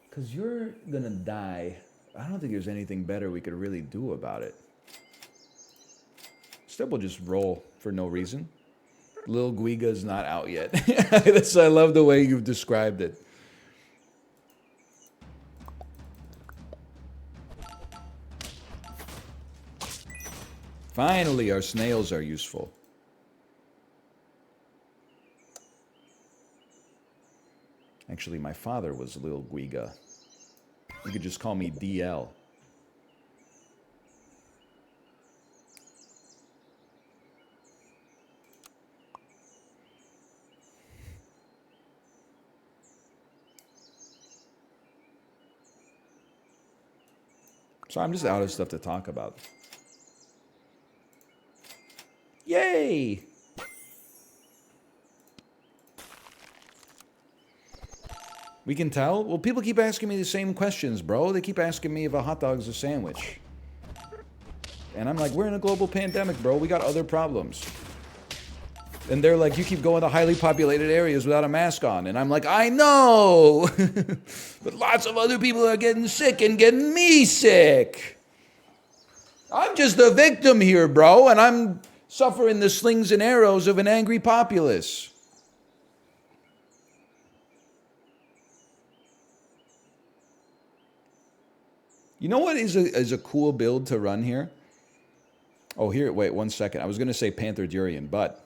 Because you're going to die. I don't think there's anything better we could really do about it. Instead, we'll just roll for no reason. Lil Guiga's not out yet. I love the way you've described it. Finally, our snails are useful. Actually, my father was Lil Guiga. You could just call me DL. So I'm just out of stuff to talk about. Yay! We can tell? Well, people keep asking me the same questions, bro. They keep asking me if a hot dog is a sandwich. And I'm like, we're in a global pandemic, bro. We got other problems. And they're like, you keep going to highly populated areas without a mask on. And I'm like, I know! But lots of other people are getting sick and getting me sick. I'm just a victim here, bro. And I'm suffering the slings and arrows of an angry populace. You know what is a cool build to run here? Oh, here, wait, 1 second. I was going to say Panther Durian, but...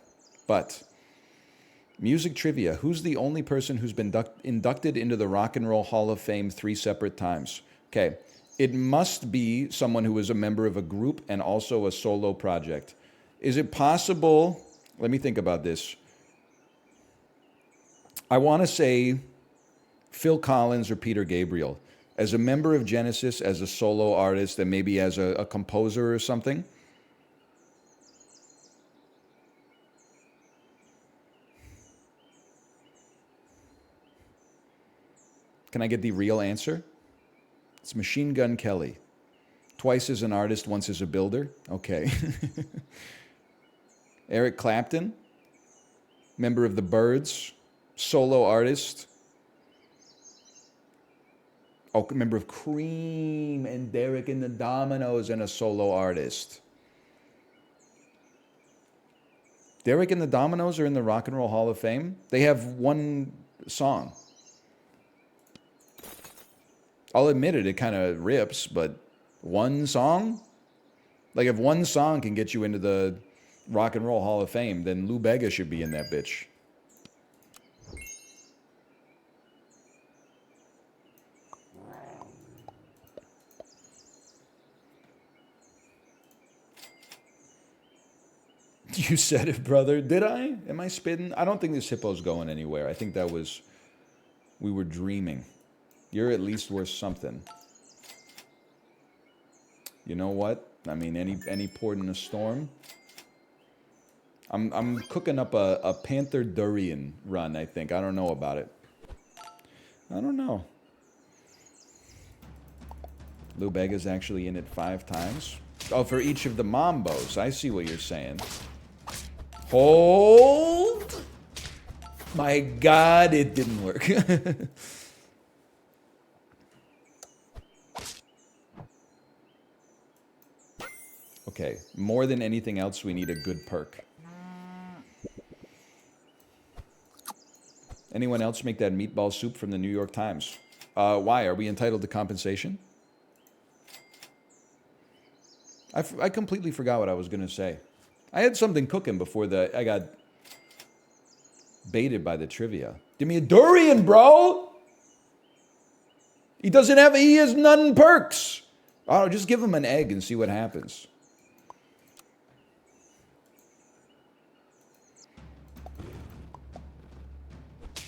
Music trivia. Who's the only person who's been inducted into the Rock and Roll Hall of Fame 3 separate times? Okay. It must be someone who is a member of a group and also a solo project. Is it possible... Let me think about this. I want to say Phil Collins or Peter Gabriel. As a member of Genesis, as a solo artist, and maybe as a composer or something. Can I get the real answer? It's Machine Gun Kelly. Twice as an artist, once as a builder. Okay. Eric Clapton, member of the Byrds, solo artist. Oh, member of Cream and Derek and the Dominoes and a solo artist. Derek and the Dominoes are in the Rock and Roll Hall of Fame. They have one song. I'll admit it kind of rips, but one song? Like if one song can get you into the Rock and Roll Hall of Fame, then Lou Bega should be in that bitch. You said it, brother. Did I? Am I spitting? I don't think this hippo's going anywhere. I think that was... We were dreaming. You're at least worth something. You know what? I mean, any port in a storm. I'm cooking up a Panther Durian run, I think. I don't know about it. I don't know. Lou Bega's actually in it 5 times. Oh, for each of the Mambos. I see what you're saying. Hold! My God, it didn't work. Okay, more than anything else, we need a good perk. Anyone else make that meatball soup from the New York Times? Why? Are we entitled to compensation? I completely forgot what I was going to say. I had something cooking before I got baited by the trivia. Give me a durian, bro! He has none perks! Oh, just give him an egg and see what happens.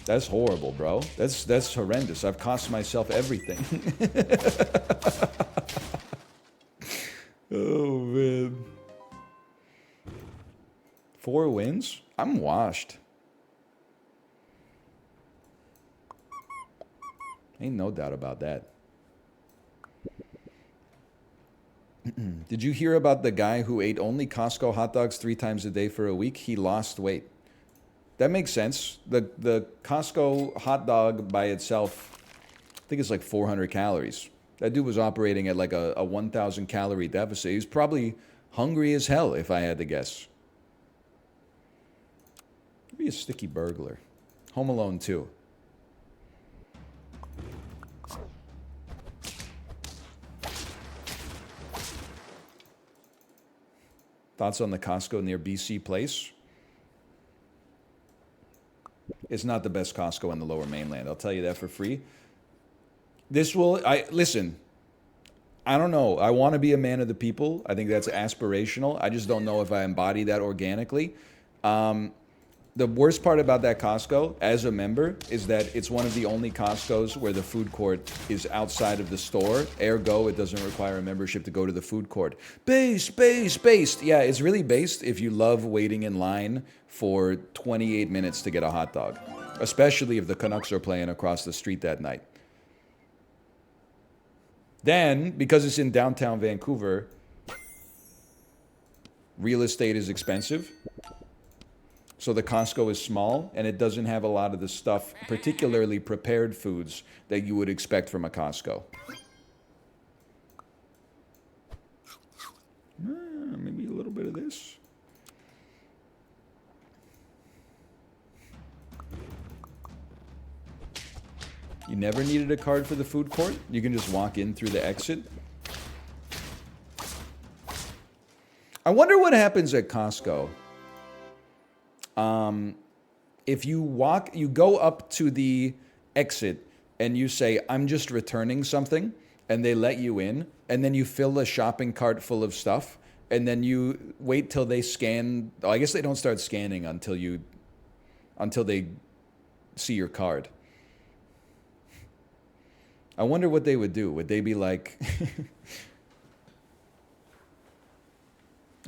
That's horrible, bro. That's horrendous. I've cost myself everything. Oh, man. 4 wins? I'm washed. Ain't no doubt about that. Did you hear about the guy who ate only Costco hot dogs 3 times a day for a week? He lost weight. That makes sense. The Costco hot dog by itself, I think it's like 400 calories. That dude was operating at like a 1,000 calorie deficit. He was probably hungry as hell, if I had to guess. Maybe a sticky burglar. Home Alone 2. Thoughts on the Costco near BC Place? It's not the best Costco in the Lower Mainland. I'll tell you that for free. Listen, I don't know. I want to be a man of the people. I think that's aspirational. I just don't know if I embody that organically. The worst part about that Costco, as a member, is that it's one of the only Costcos where the food court is outside of the store. Ergo, it doesn't require a membership to go to the food court. Based. Yeah, it's really based if you love waiting in line for 28 minutes to get a hot dog, especially if the Canucks are playing across the street that night. Then, because it's in downtown Vancouver, real estate is expensive. So the Costco is small, and it doesn't have a lot of the stuff, particularly prepared foods, that you would expect from a Costco. Maybe a little bit of this. You never needed a card for the food court? You can just walk in through the exit? I wonder what happens at Costco. If you go up to the exit and you say, I'm just returning something, and they let you in, and then you fill a shopping cart full of stuff, and then you wait till they scan. Oh, I guess they don't start scanning until they see your card. I wonder what they would do. Would they be like,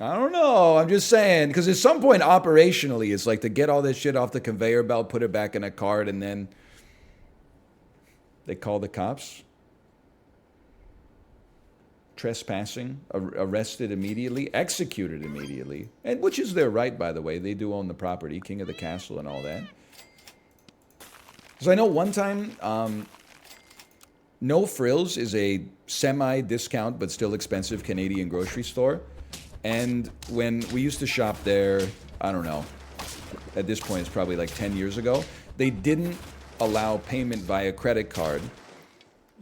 I don't know. I'm just saying, because at some point operationally, it's like to get all this shit off the conveyor belt, put it back in a cart, and then they call the cops. Trespassing, arrested immediately, executed immediately, and which is their right, by the way. They do own the property, king of the castle and all that. Because I know one time, No Frills is a semi-discount but still expensive Canadian grocery store. And when we used to shop there, I don't know, at this point it's probably like 10 years ago, they didn't allow payment via credit card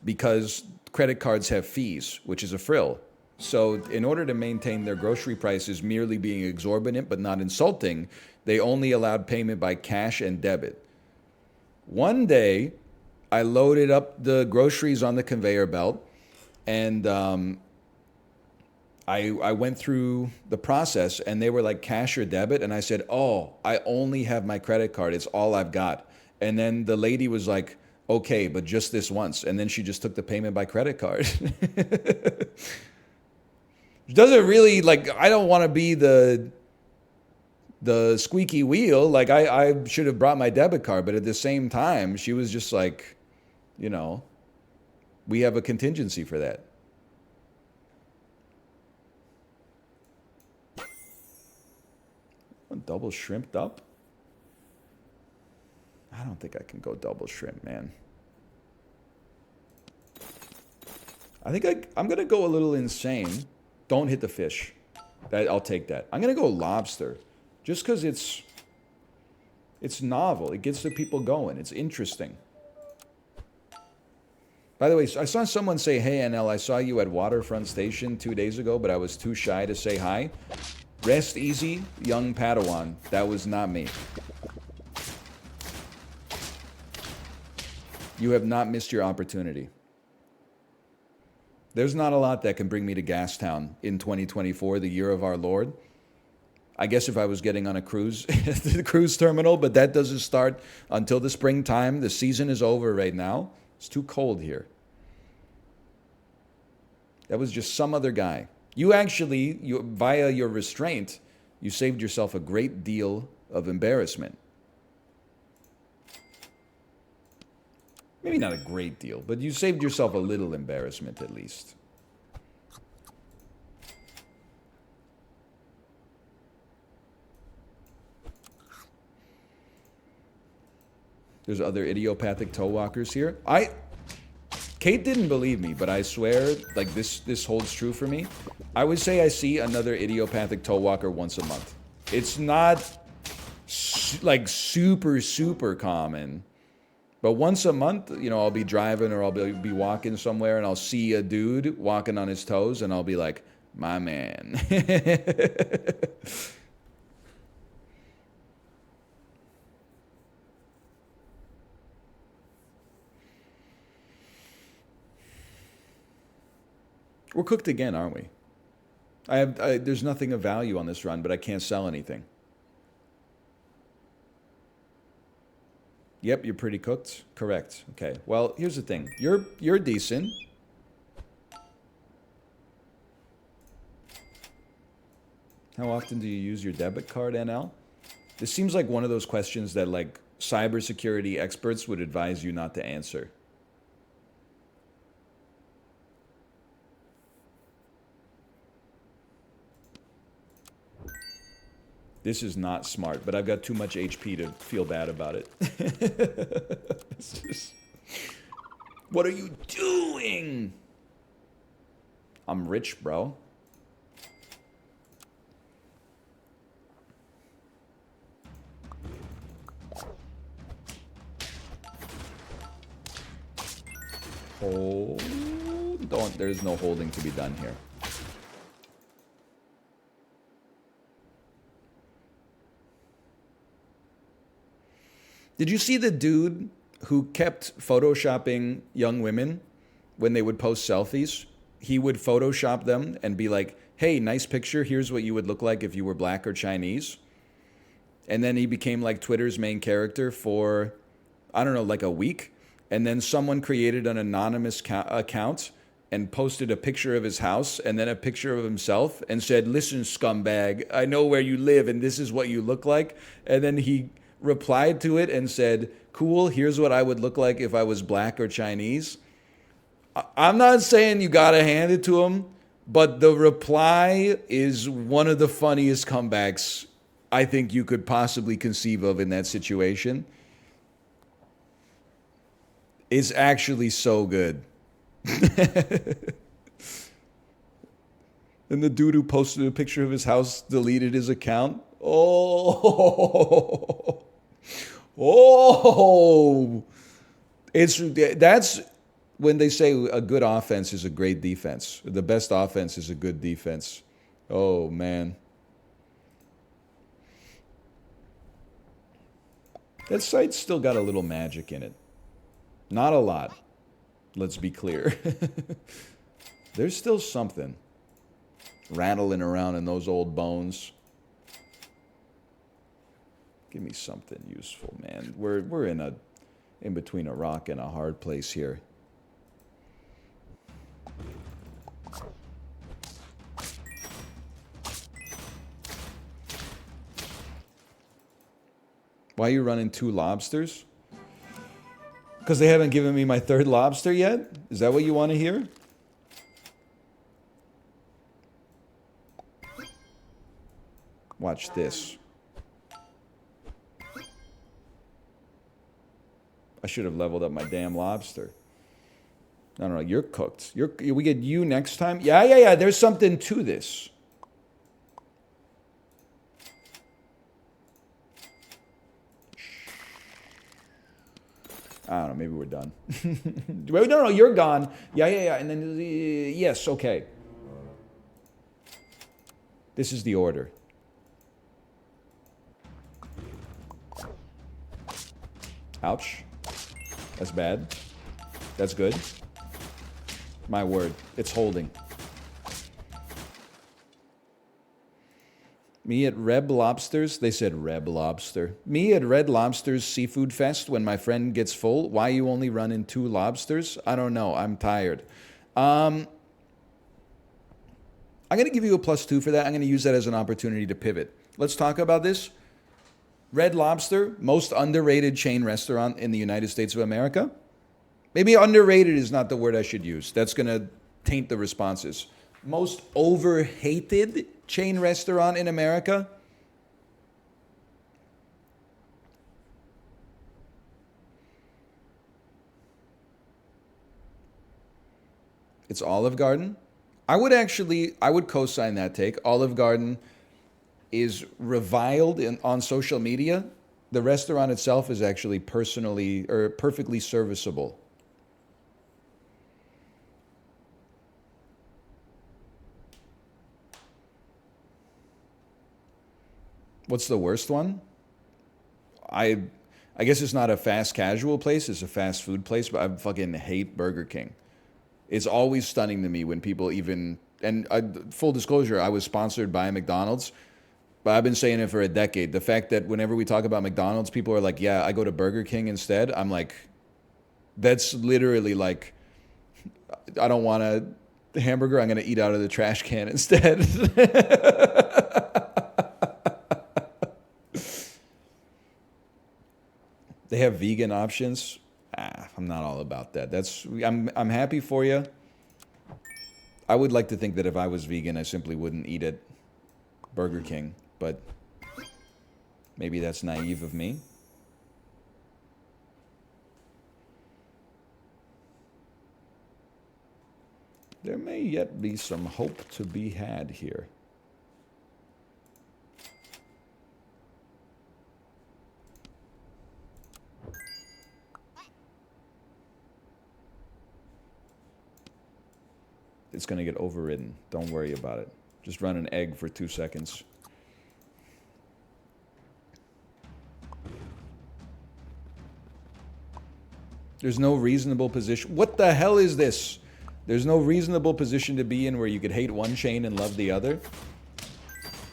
because credit cards have fees, which is a frill. So in order to maintain their grocery prices merely being exorbitant but not insulting, they only allowed payment by cash and debit. One day, I loaded up the groceries on the conveyor belt, and I went through the process, and they were like cash or debit, and I said, oh, I only have my credit card. It's all I've got. And then the lady was like, okay, but just this once. And then she just took the payment by credit card. Doesn't really like. I don't want to be the squeaky wheel. Like I should have brought my debit card, but at the same time, she was just like, you know, we have a contingency for that. Double shrimped up? I don't think I can go double shrimp, man. I think I'm going to go a little insane. Don't hit the fish. I'll take that. I'm going to go lobster. Just because it's novel. It gets the people going. It's interesting. By the way, I saw someone say, hey, NL, I saw you at Waterfront Station 2 days ago, but I was too shy to say hi. Rest easy, young Padawan. That was not me. You have not missed your opportunity. There's not a lot that can bring me to Gastown in 2024, the year of our Lord. I guess if I was getting on a cruise, the cruise terminal, but that doesn't start until the springtime. The season is over right now. It's too cold here. That was just some other guy. You actually, via your restraint, you saved yourself a great deal of embarrassment. Maybe not a great deal, but you saved yourself a little embarrassment at least. There's other idiopathic toe walkers here. Kate didn't believe me, but I swear, like this holds true for me. I would say I see another idiopathic toe walker once a month. It's not like super common. But once a month, you know, I'll be driving or I'll be walking somewhere and I'll see a dude walking on his toes and I'll be like, my man. We're cooked again, aren't we? There's nothing of value on this run, but I can't sell anything. Yep, you're pretty cooked. Correct. Okay. Well, here's the thing. You're decent. How often do you use your debit card, NL? This seems like one of those questions that like cybersecurity experts would advise you not to answer. This is not smart, but I've got too much HP to feel bad about it. What are you doing? I'm rich, bro. Hold. There's no holding to be done here. Did you see the dude who kept photoshopping young women when they would post selfies? He would photoshop them and be like, hey, nice picture. Here's what you would look like if you were black or Chinese. And then he became like Twitter's main character for, I don't know, like a week. And then someone created an anonymous account and posted a picture of his house and then a picture of himself and said, listen, scumbag, I know where you live and this is what you look like. And then he replied to it and said, cool, here's what I would look like if I was black or Chinese. I'm not saying you gotta hand it to him, but the reply is one of the funniest comebacks I think you could possibly conceive of in that situation. It's actually so good. And the dude who posted a picture of his house deleted his account. Oh, that's when they say a good offense is a great defense. The best offense is a good defense. Oh man, that site's still got a little magic in it. Not a lot. Let's be clear. There's still something rattling around in those old bones. Give me something useful, man. We're in between a rock and a hard place here. Why are you running 2 lobsters? Because they haven't given me my 3rd lobster yet? Is that what you want to hear? Watch this. I should have leveled up my damn lobster. I don't know, you're cooked. We get you next time? Yeah, there's something to this. I don't know, maybe we're done. No, you're gone. Yeah. And then, yes, okay. This is the order. Ouch. That's bad. That's good. My word, it's holding. Me at Reb Lobsters, they said Reb Lobster. Me at Red Lobster's Seafood Fest when my friend gets full. Why you only run in 2 lobsters? I don't know, I'm tired. I'm going to give you a +2 for that. I'm going to use that as an opportunity to pivot. Let's talk about this. Red Lobster, most underrated chain restaurant in the United States of America. Maybe underrated is not the word I should use. That's going to taint the responses. Most overhated chain restaurant in America. It's Olive Garden. I would co-sign that take. Olive Garden is reviled on social media. The restaurant itself is actually perfectly serviceable. What's the worst one? I guess it's not a fast casual place, it's a fast food place, but I fucking hate Burger King. It's always stunning to me when people even, and full disclosure, I was sponsored by McDonald's, but I've been saying it for a decade. The fact that whenever we talk about McDonald's, people are like, yeah, I go to Burger King instead. I'm like, that's literally like, I don't want a hamburger, I'm going to eat out of the trash can instead. They have vegan options. I'm not all about that. I'm happy for you. I would like to think that if I was vegan, I simply wouldn't eat at Burger King, but maybe that's naive of me. There may yet be some hope to be had here. It's going to get overridden. Don't worry about it. Just run an egg for 2 seconds. There's no reasonable position. What the hell is this? There's no reasonable position to be in where you could hate one chain and love the other.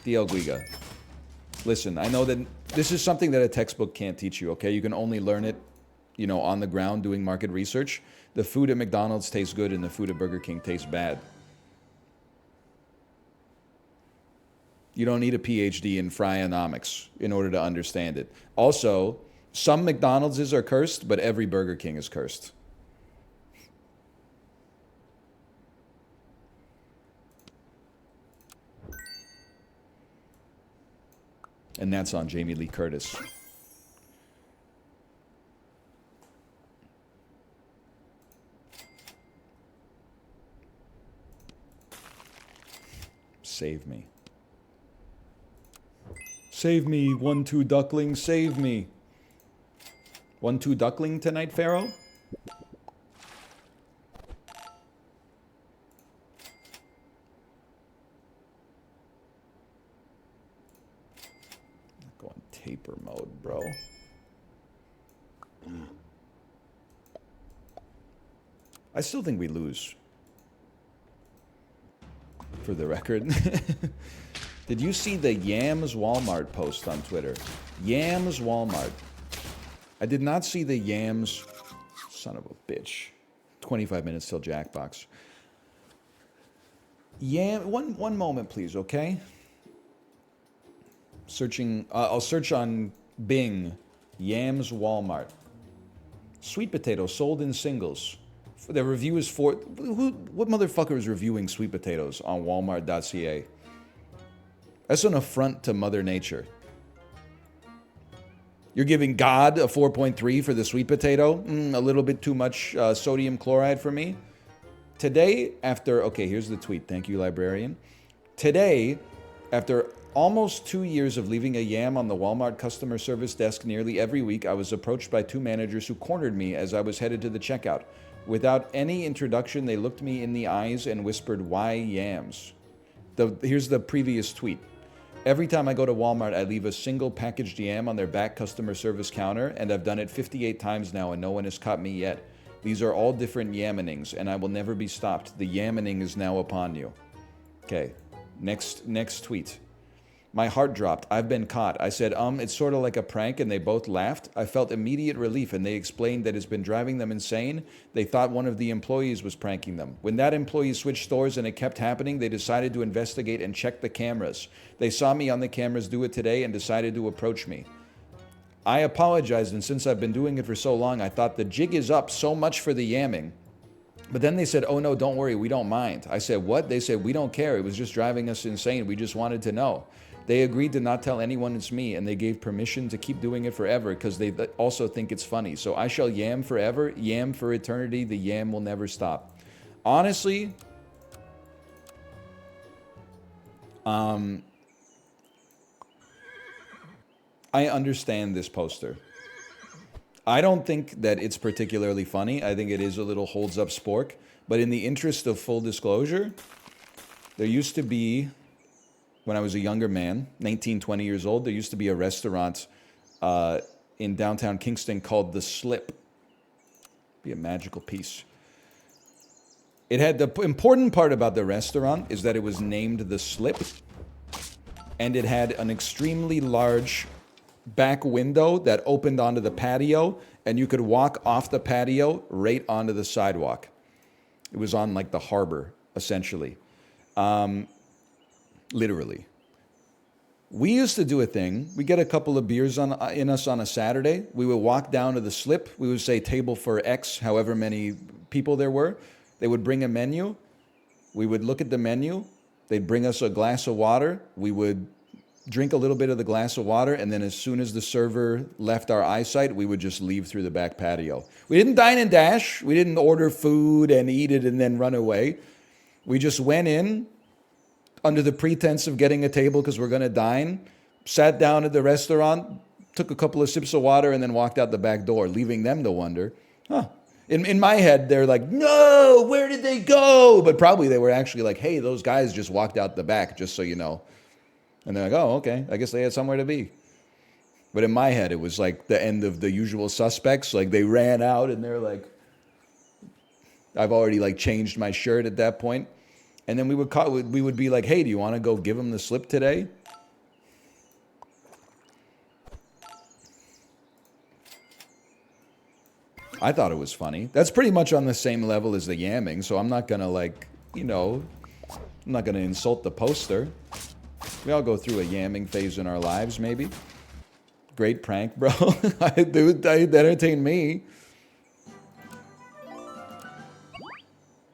DL Guiga. Listen, I know that this is something that a textbook can't teach you, okay? You can only learn it, on the ground doing market research. The food at McDonald's tastes good and the food at Burger King tastes bad. You don't need a PhD in fryonomics in order to understand it. Also, some McDonald's are cursed, but every Burger King is cursed. And that's on Jamie Lee Curtis. Save me. Save me, 1-2 duckling, save me. 1-2 duckling tonight, Pharaoh? Go on taper mode, bro. I still think we lose. For the record. Did you see the Yams Walmart post on Twitter? Yams Walmart. I did not see the Yams... Son of a bitch. 25 minutes till Jackbox. One moment, please, okay? Searching... I'll search on Bing Yams Walmart. Sweet potatoes sold in singles. The review is for... What motherfucker is reviewing sweet potatoes on Walmart.ca? That's an affront to Mother Nature. You're giving God a 4.3 for the sweet potato? A little bit too much sodium chloride for me. Today, after... Okay, here's the tweet. Thank you, librarian. Today, after almost 2 years of leaving a yam on the Walmart customer service desk nearly every week, I was approached by 2 managers who cornered me as I was headed to the checkout. Without any introduction, they looked me in the eyes and whispered, "Why yams?" Here's the previous tweet. Every time I go to Walmart, I leave a single packaged yam on their back customer service counter, and I've done it 58 times now, and no one has caught me yet. These are all different yamenings, and I will never be stopped. The yamening is now upon you. Okay, next tweet. My heart dropped. I've been caught. I said, it's sort of like a prank, and they both laughed. I felt immediate relief, and they explained that it's been driving them insane. They thought one of the employees was pranking them. When that employee switched stores and it kept happening, they decided to investigate and check the cameras. They saw me on the cameras do it today and decided to approach me. I apologized, and since I've been doing it for so long, I thought the jig is up, so much for the yamming. But then they said, oh no, don't worry, we don't mind. I said, what? They said, we don't care. It was just driving us insane. We just wanted to know. They agreed to not tell anyone it's me, and they gave permission to keep doing it forever because they also think it's funny. So I shall yam forever, yam for eternity. The yam will never stop. Honestly, I understand this poster. I don't think that it's particularly funny. I think it is a little holds up spork. But in the interest of full disclosure, there used to be... When I was a younger man, 19, 20 years old, there used to be a restaurant in downtown Kingston called The Slip. Be a magical piece. It had the important part about the restaurant is that it was named The Slip, and it had an extremely large back window that opened onto the patio, and you could walk off the patio right onto the sidewalk. It was on like the harbor, essentially. Literally. We used to do a thing. We get a couple of beers in us on a Saturday. We would walk down to the Slip. We would say table for X, however many people there were. They would bring a menu. We would look at the menu. They'd bring us a glass of water. We would drink a little bit of the glass of water, and then as soon as the server left our eyesight, we would just leave through the back patio. We didn't dine and dash. We didn't order food and eat it and then run away. We just went in, under the pretense of getting a table because we're going to dine, sat down at the restaurant, took a couple of sips of water, and then walked out the back door, leaving them to wonder, In my head, they're like, no, where did they go? But probably they were actually like, hey, those guys just walked out the back, just so you know. And they're like, oh, okay, I guess they had somewhere to be. But in my head, it was like the end of The Usual Suspects. Like they ran out and they're like, I've already like changed my shirt at that point. And then we would be like, hey, do you want to go give him the slip today? I thought it was funny. That's pretty much on the same level as the yamming, so I'm not going to like, I'm not going to insult the poster. We all go through a yamming phase in our lives, maybe. Great prank, bro. It entertained me.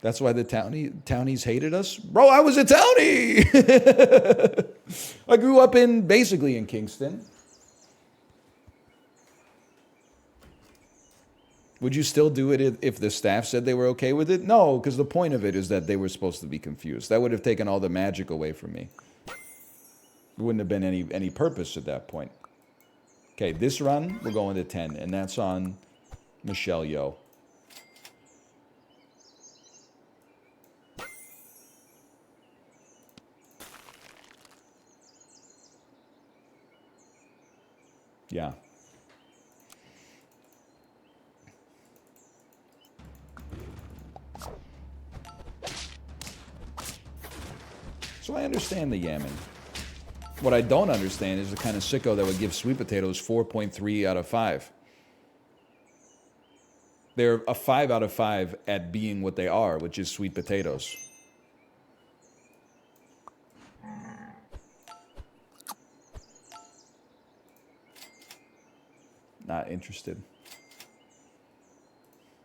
That's why the townies hated us? Bro, I was a townie! I grew up basically in Kingston. Would you still do it if the staff said they were okay with it? No, because the point of it is that they were supposed to be confused. That would have taken all the magic away from me. There wouldn't have been any purpose at that point. Okay, this run, we're going to 10, and that's on Michelle Yeoh. Yeah. So I understand the yamming. What I don't understand is the kind of sicko that would give sweet potatoes 4.3 out of 5. They're a 5 out of 5 at being what they are, which is sweet potatoes. Not interested.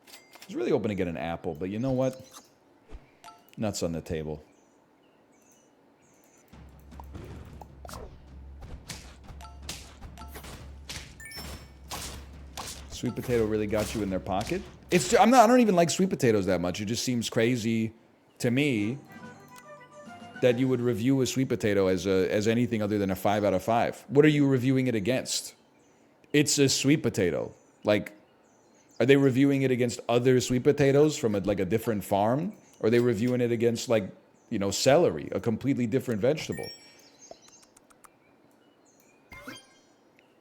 I was really hoping to get an apple, but you know what? Nuts on the table. Sweet potato really got you in their pocket? I don't even like sweet potatoes that much. It just seems crazy to me that you would review a sweet potato as anything other than a 5 out of 5. What are you reviewing it against? It's a sweet potato. Like, are they reviewing it against other sweet potatoes from a different farm? Or are they reviewing it against, like, you know, celery, a completely different vegetable?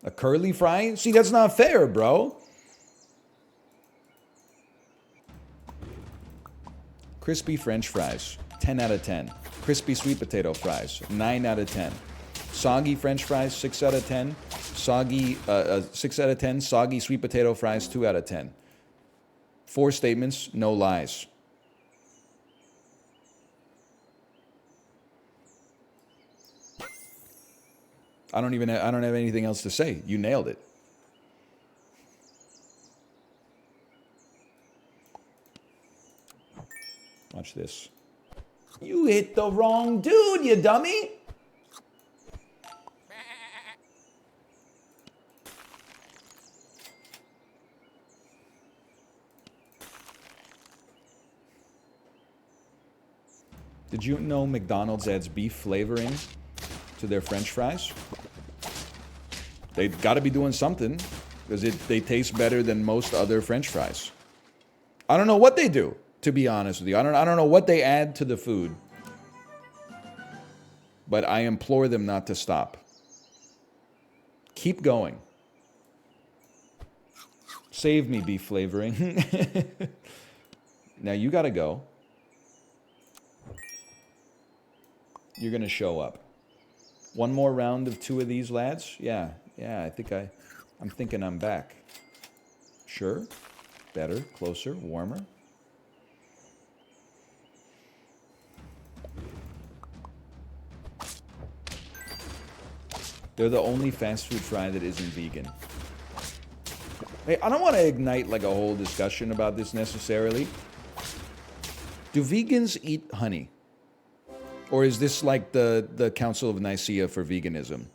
A curly fry? See, that's not fair, bro. Crispy French fries, 10 out of 10. Crispy sweet potato fries, 9 out of 10. Soggy French fries, 6 out of 10. Soggy, 6 out of 10. Soggy sweet potato fries, 2 out of 10. 4 statements, no lies. I don't have anything else to say. You nailed it. Watch this. You hit the wrong dude, you dummy! Did you know McDonald's adds beef flavoring to their French fries? They've got to be doing something, because they taste better than most other French fries. I don't know what they do, to be honest with you. I don't know what they add to the food. But I implore them not to stop. Keep going. Save me, beef flavoring. Now you gotta go. You're gonna show up. One more round of 2 of these, lads? Yeah, I'm thinking I'm back. Sure. Better, closer, warmer. They're the only fast food fry that isn't vegan. Hey, I don't want to ignite like a whole discussion about this necessarily. Do vegans eat honey? Or is this like the Council of Nicaea for veganism?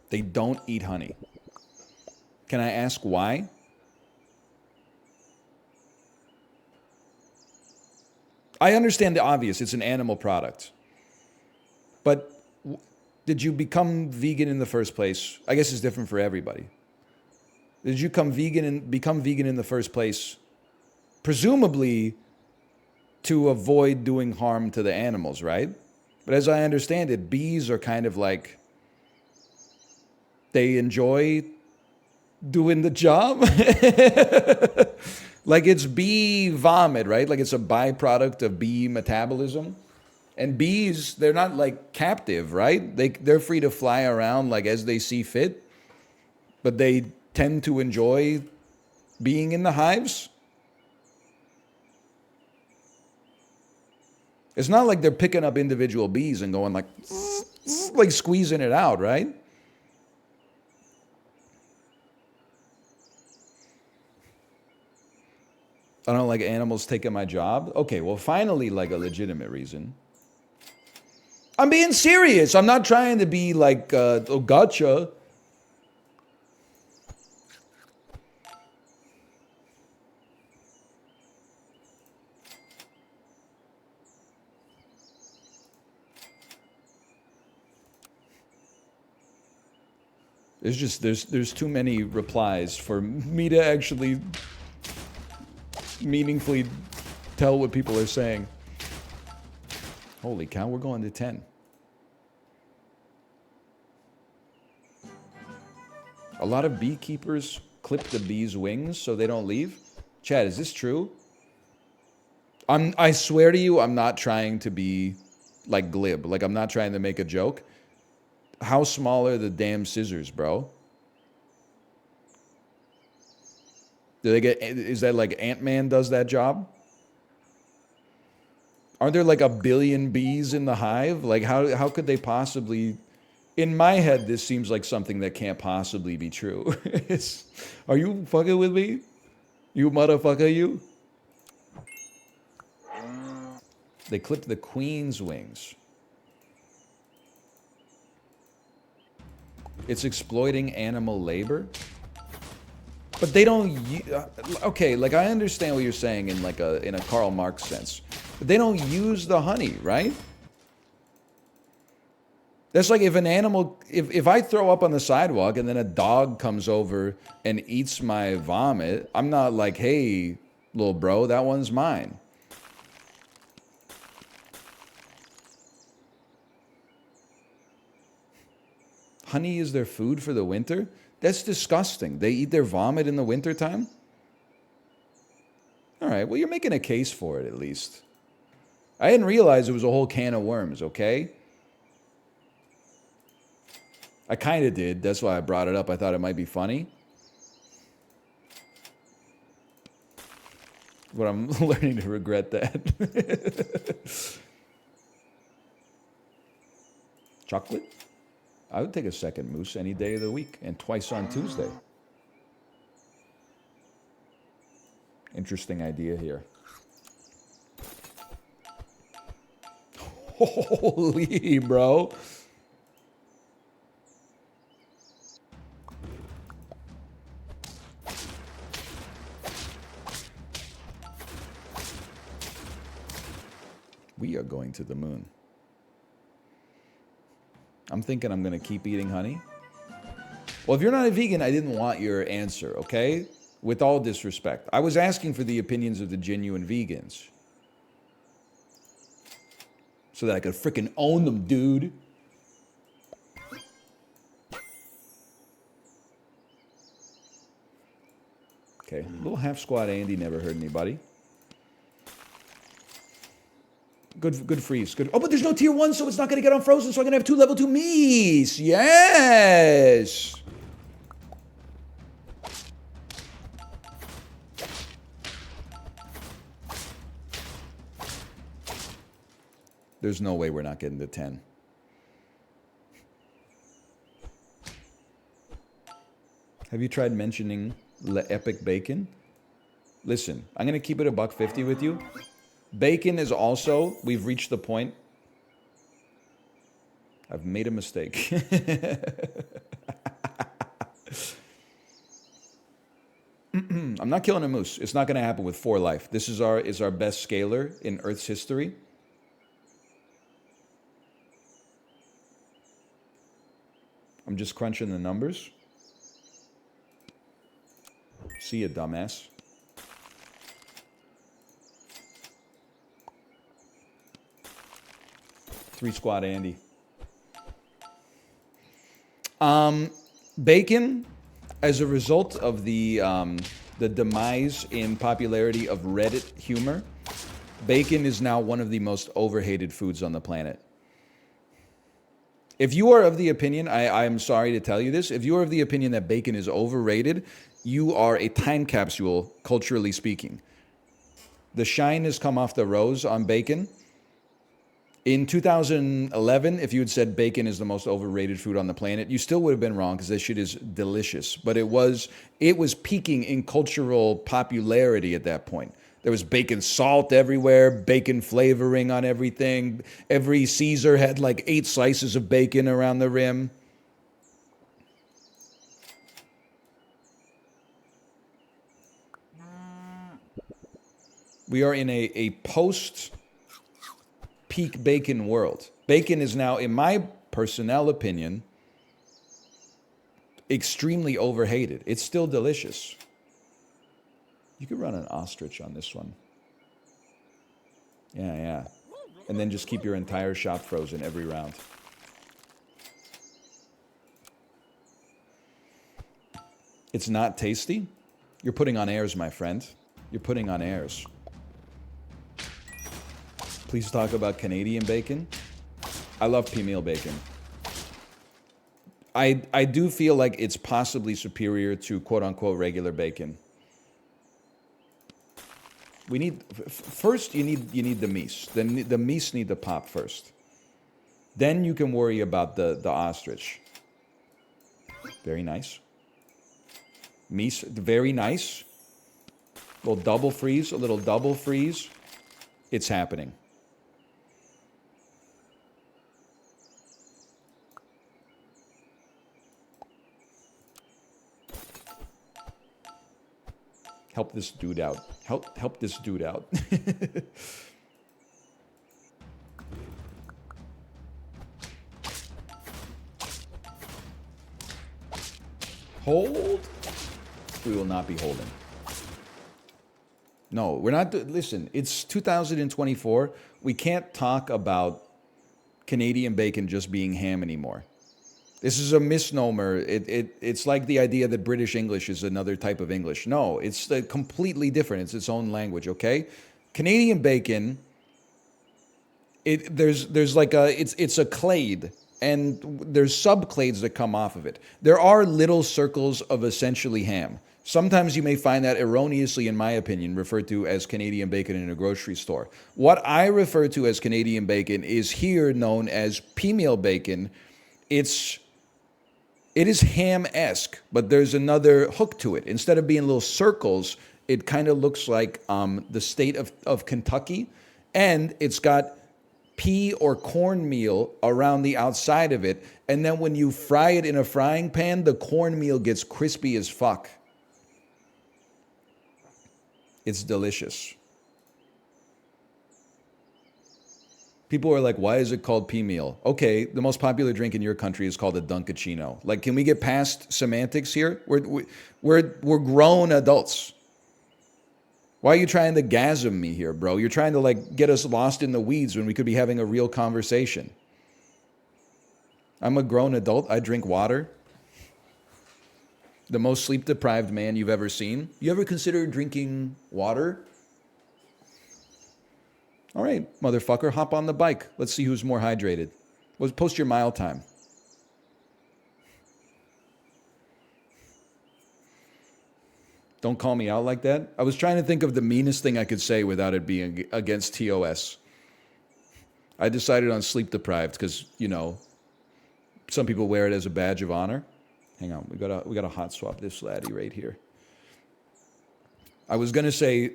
They don't eat honey. Can I ask why? I understand the obvious. It's an animal product. But did you become vegan in the first place? I guess it's different for everybody. Did you become vegan in the first place, presumably to avoid doing harm to the animals, right? But as I understand it, bees are kind of like, they enjoy doing the job. Like it's bee vomit, right? Like it's a byproduct of bee metabolism. And bees, they're not like captive, right? They're free to fly around like as they see fit. But they tend to enjoy being in the hives. It's not like they're picking up individual bees and going like squeezing it out, right? I don't like animals taking my job. Okay, well, finally, like a legitimate reason. I'm being serious. I'm not trying to be like, oh, gotcha. There's too many replies for me to actually meaningfully tell what people are saying. Holy cow, we're going to 10. A lot of beekeepers clip the bees' wings so they don't leave. Chad, is this true? I swear to you, I'm not trying to be like glib. Like I'm not trying to make a joke. How small are the damn scissors, bro? Is that like Ant-Man does that job? Aren't there like a billion bees in the hive? Like how could they possibly In my head, this seems like something that can't possibly be true. Are you fucking with me? You motherfucker, you? They clipped the queen's wings. It's exploiting animal labor? But they don't... Okay, like, I understand what you're saying in, like, in a Karl Marx sense. But they don't use the honey, right? That's like if an animal... If I throw up on the sidewalk and then a dog comes over and eats my vomit, I'm not like, hey, little bro, that one's mine. Honey is their food for the winter? That's disgusting. They eat their vomit in the wintertime? All right, well, you're making a case for it, at least. I didn't realize it was a whole can of worms, okay? I kind of did. That's why I brought it up. I thought it might be funny. But I'm learning to regret that. Chocolate? I would take a second moose any day of the week, and twice on Tuesday. Interesting idea here. Holy, bro. We are going to the moon. I'm thinking I'm going to keep eating honey. Well, if you're not a vegan, I didn't want your answer, okay? With all disrespect. I was asking for the opinions of the genuine vegans. So that I could frickin' own them, dude. Okay, little half squat Andy never hurt anybody. Good freeze. Good. Oh, but there's no tier 1, so it's not going to get unfrozen, so I'm going to have 2 level 2 me's. Yes! There's no way we're not getting to 10. Have you tried mentioning Le Epic Bacon? Listen, I'm going to keep it $1.50 with you. Bacon is also, we've reached the point. I've made a mistake. I'm not killing a moose. It's not going to happen with 4 life. This is our best scaler in Earth's history. I'm just crunching the numbers. See ya, dumbass. Three squad Andy. Bacon, as a result of the demise in popularity of Reddit humor, bacon is now one of the most overhated foods on the planet. If you are of the opinion, I'm sorry to tell you this, if you are of the opinion that bacon is overrated, you are a time capsule, culturally speaking. The shine has come off the rose on bacon. In 2011, if you had said bacon is the most overrated food on the planet, you still would have been wrong because this shit is delicious. But it was peaking in cultural popularity at that point. There was bacon salt everywhere, bacon flavoring on everything. Every Caesar had like 8 slices of bacon around the rim. We are in a post-peak bacon world. Bacon is now, in my personnel opinion, extremely overhated. It's still delicious. You could run an ostrich on this one. Yeah. And then just keep your entire shop frozen every round. It's not tasty? You're putting on airs, my friend. You're putting on airs. Please talk about Canadian bacon. I love P-meal bacon. I do feel like it's possibly superior to quote-unquote regular bacon. First you need the meats. The meats need to pop first. Then you can worry about the ostrich. Very nice. Meese, very nice. A little double freeze, a little double freeze. It's happening. Help this dude out. Help this dude out. Hold? We will not be holding. No, we're not. Listen, it's 2024. We can't talk about Canadian bacon just being ham anymore. This is a misnomer. It's like the idea that British English is another type of English. No, it's completely different. It's its own language, okay? Canadian bacon, there's like it's a clade, and there's subclades that come off of it. There are little circles of essentially ham. Sometimes you may find that erroneously, in my opinion, referred to as Canadian bacon in a grocery store. What I refer to as Canadian bacon is here known as pea-meal bacon. It is ham-esque, but there's another hook to it. Instead of being little circles, it kind of looks like the state of Kentucky, and it's got pea or cornmeal around the outside of it, and then when you fry it in a frying pan, the cornmeal gets crispy as fuck. It's delicious. People are like, why is it called pea meal? Okay, the most popular drink in your country is called a Dunkachino. Like, can we get past semantics here? We're grown adults. Why are you trying to gasm me here, bro? You're trying to like get us lost in the weeds when we could be having a real conversation. I'm a grown adult. I drink water. The most sleep-deprived man you've ever seen. You ever consider drinking water? All right, motherfucker, hop on the bike. Let's see who's more hydrated. Post your mile time. Don't call me out like that. I was trying to think of the meanest thing I could say without it being against TOS. I decided on sleep-deprived because, you know, some people wear it as a badge of honor. Hang on, we gotta hot swap this laddie right here. I was gonna say,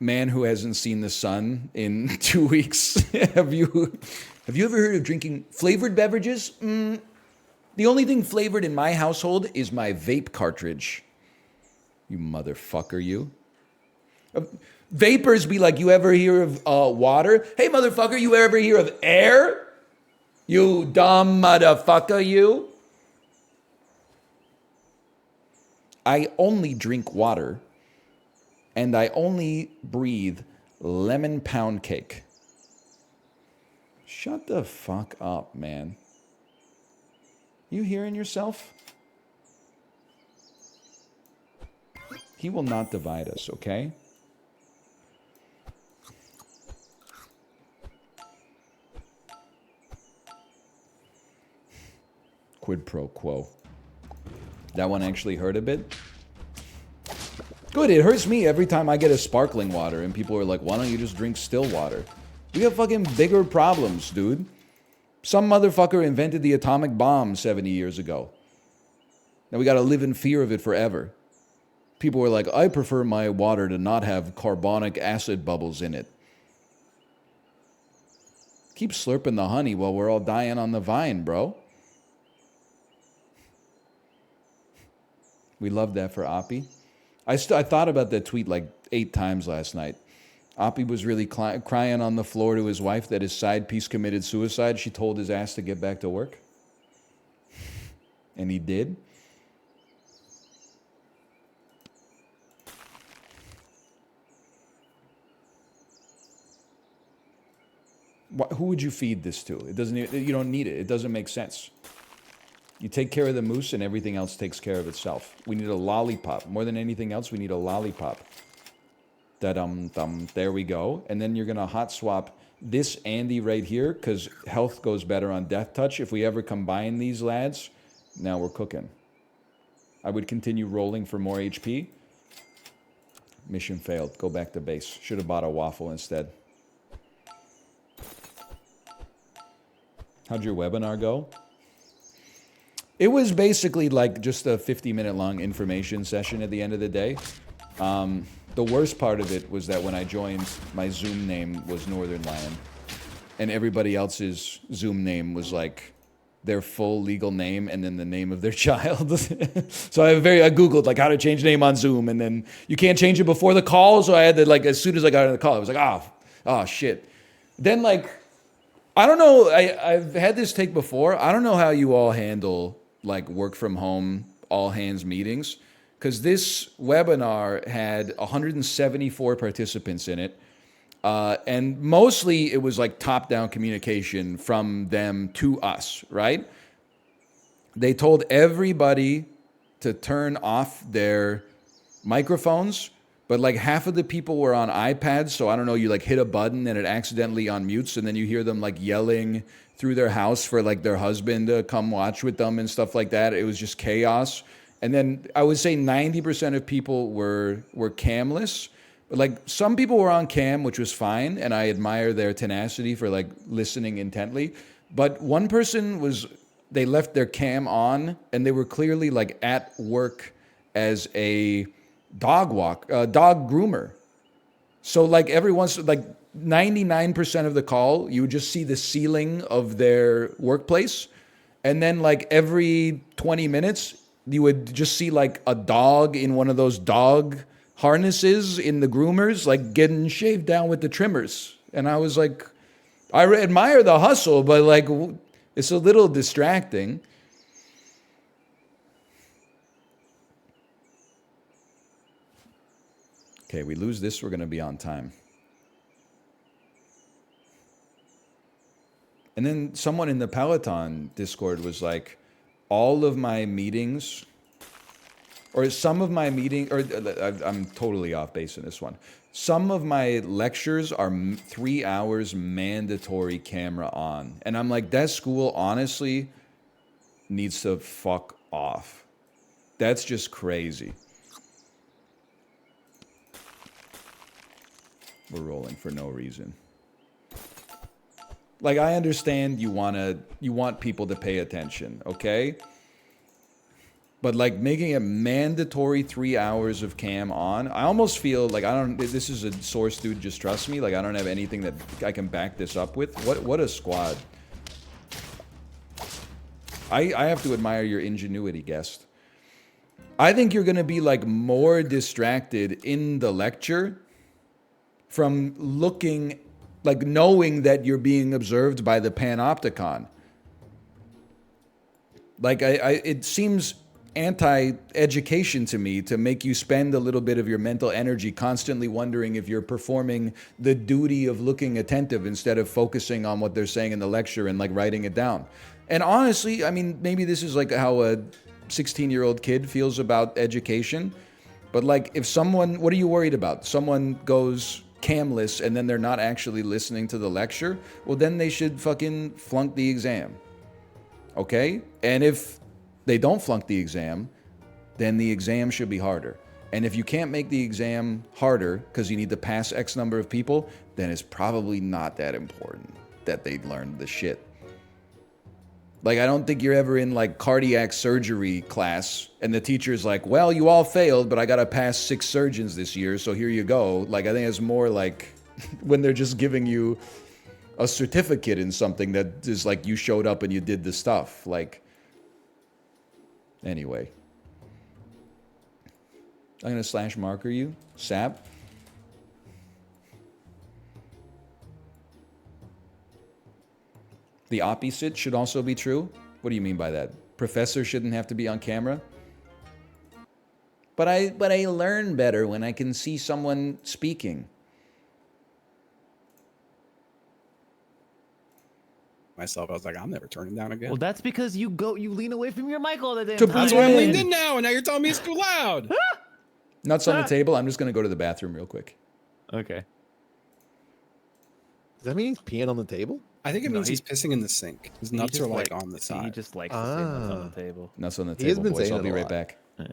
man who hasn't seen the sun in 2 weeks. Have you ever heard of drinking flavored beverages? The only thing flavored in my household is my vape cartridge. You motherfucker, you. Vapors be like, you ever hear of water? Hey, motherfucker, you ever hear of air? You dumb motherfucker, you. I only drink water, and I only breathe lemon pound cake. Shut the fuck up, man. You hearing yourself? He will not divide us, okay? Quid pro quo. That one actually hurt a bit. Good, it hurts me every time I get a sparkling water and people are like, why don't you just drink still water? We have fucking bigger problems, dude. Some motherfucker invented the atomic bomb 70 years ago. Now we gotta live in fear of it forever. People were like, I prefer my water to not have carbonic acid bubbles in it. Keep slurping the honey while we're all dying on the vine, bro. We love that for Oppie. I thought about that tweet like 8 times last night. Oppie was really crying on the floor to his wife that his side piece committed suicide. She told his ass to get back to work. And he did. Who would you feed this to? It doesn't. You don't need it. It doesn't make sense. You take care of the moose and everything else takes care of itself. We need a lollipop. More than anything else, we need a lollipop. There we go. And then you're going to hot swap this Andy right here because health goes better on Death Touch. If we ever combine these lads, now we're cooking. I would continue rolling for more HP. Mission failed. Go back to base. Should have bought a waffle instead. How'd your webinar go? It was basically like just a 50-minute long information session at the end of the day. The worst part of it was that when I joined, my Zoom name was Northernlion, and everybody else's Zoom name was like their full legal name and then the name of their child. So I Googled like how to change name on Zoom, and then you can't change it before the call. So I had to, like, as soon as I got on the call, I was like, oh shit. Then, like, I don't know, I've had this take before. I don't know how you all handle like work from home all hands meetings, because this webinar had 174 participants in it. And mostly it was like top-down communication from them to us, right? They told everybody to turn off their microphones, but like half of the people were on iPads, so I don't know, you like hit a button and it accidentally unmutes, and then you hear them like yelling through their house for like their husband to come watch with them and stuff like that. It was just chaos. And then I would say 90% of people were camless. But like some people were on cam, which was fine, and I admire their tenacity for like listening intently. But one person they left their cam on, and they were clearly like at work as a dog groomer. So like every once, like 99% of the call, you would just see the ceiling of their workplace. And then like every 20 minutes, you would just see like a dog in one of those dog harnesses in the groomers, like getting shaved down with the trimmers. And I was like, I admire the hustle, but like it's a little distracting. Okay, we lose this, we're going to be on time. And then someone in the Peloton Discord was like, all of my meetings, or some of my meetings, or I'm totally off base in this one. Some of my lectures are 3 hours mandatory camera on. And I'm like, that school honestly needs to fuck off. That's just crazy. We're rolling for no reason. Like, I understand you want people to pay attention, okay? But like making it mandatory 3 hours of cam on, I almost feel like this is a source, dude, just trust me. Like I don't have anything that I can back this up with. What a squad. I have to admire your ingenuity, guest. I think you're gonna be like more distracted in the lecture from looking, like knowing that you're being observed by the panopticon. Like it seems anti-education to me to make you spend a little bit of your mental energy constantly wondering if you're performing the duty of looking attentive instead of focusing on what they're saying in the lecture and like writing it down. And honestly, I mean, maybe this is like how a 16-year-old kid feels about education, but like if someone, what are you worried about? Someone goes camless and then they're not actually listening to the lecture, well then they should fucking flunk the exam. Okay? And if they don't flunk the exam, then the exam should be harder. And if you can't make the exam harder because you need to pass X number of people, then it's probably not that important that they learned the shit. Like, I don't think you're ever in like cardiac surgery class and the teacher's like, well, you all failed, but I got to pass 6 surgeons this year, so here you go. Like, I think it's more like when they're just giving you a certificate in something that is like you showed up and you did the stuff. Like, anyway. I'm going to slash marker you, sap. The opposite should also be true. What do you mean by that? Professor shouldn't have to be on camera? But I learn better when I can see someone speaking. Myself, I was like, I'm never turning down again. Well, that's because you lean away from your mic all the damn To time. That's why I'm leaned in now, and now you're telling me it's too loud. Nuts on the table. I'm just going to go to the bathroom real quick. Okay. Does that mean he's peeing on the table? I think it means he's pissing in the sink. His nuts are like on the side. He just likes to say nuts on the table. Nuts on the He has table, been boys. saying I'll it be a right lot. back. Yeah.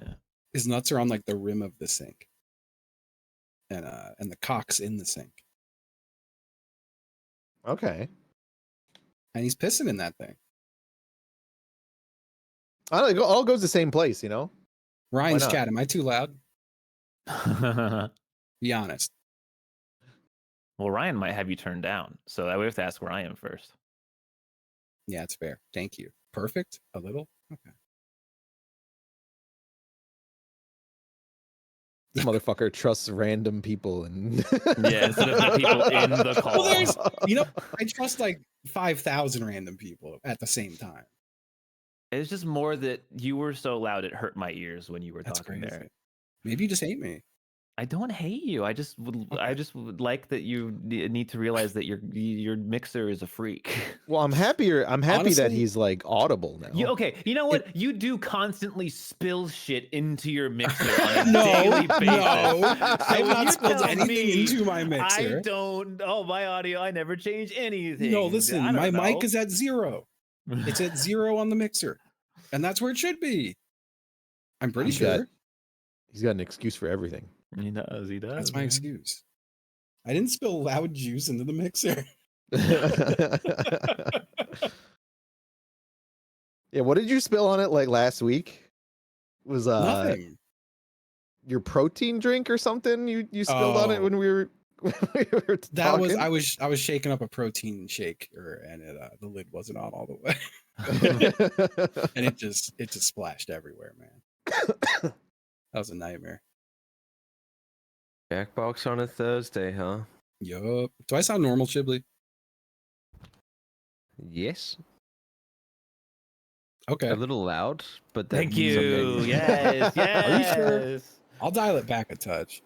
His nuts are on like the rim of the sink, and the cock's in the sink. Okay. and he's pissing in that thing. I don't know, it all goes the same place, you know. Ryan's not? chat. Am I too loud? Be honest. Well, Ryan might have you turned down, so we have to ask Ryan first. Yeah, it's fair. Thank you. Perfect. A little. Okay. This motherfucker trusts random people and Yeah, instead of the people in the call. Well, there's, I trust like 5,000 random people at the same time. It's just more that you were so loud it hurt my ears when you were That's talking crazy. there. Maybe you just hate me. I don't hate you. I just would like that you need to realize that your mixer is a freak. well, I'm happy that Honestly- he's like audible now. You know what? You do constantly spill shit into your mixer on a No, daily basis. no. So I've when not you spilled tell anything me into my mixer. I don't. Oh, my audio. I never change anything. No, listen, I my don't mic know. is at 0. It's at 0 on the mixer. And that's where it should be. I'm pretty He's got- sure. He's got an excuse for everything. He does. He does. That's my man. excuse. I didn't spill loud juice into the mixer. Yeah, what did you spill on it like last week? Was Nothing. your protein drink or something? You spilled on it Oh. when we were That was talking? I was shaking up a protein shake, and the lid wasn't on all the way, and it just splashed everywhere, man. That was a nightmare. Jackbox on a Thursday, huh? Yup. Do I sound normal, Shibley? Yes. Okay. A little loud, but Thank that's you. okay. Yes. Yes. Are you sure? I'll dial it back a touch.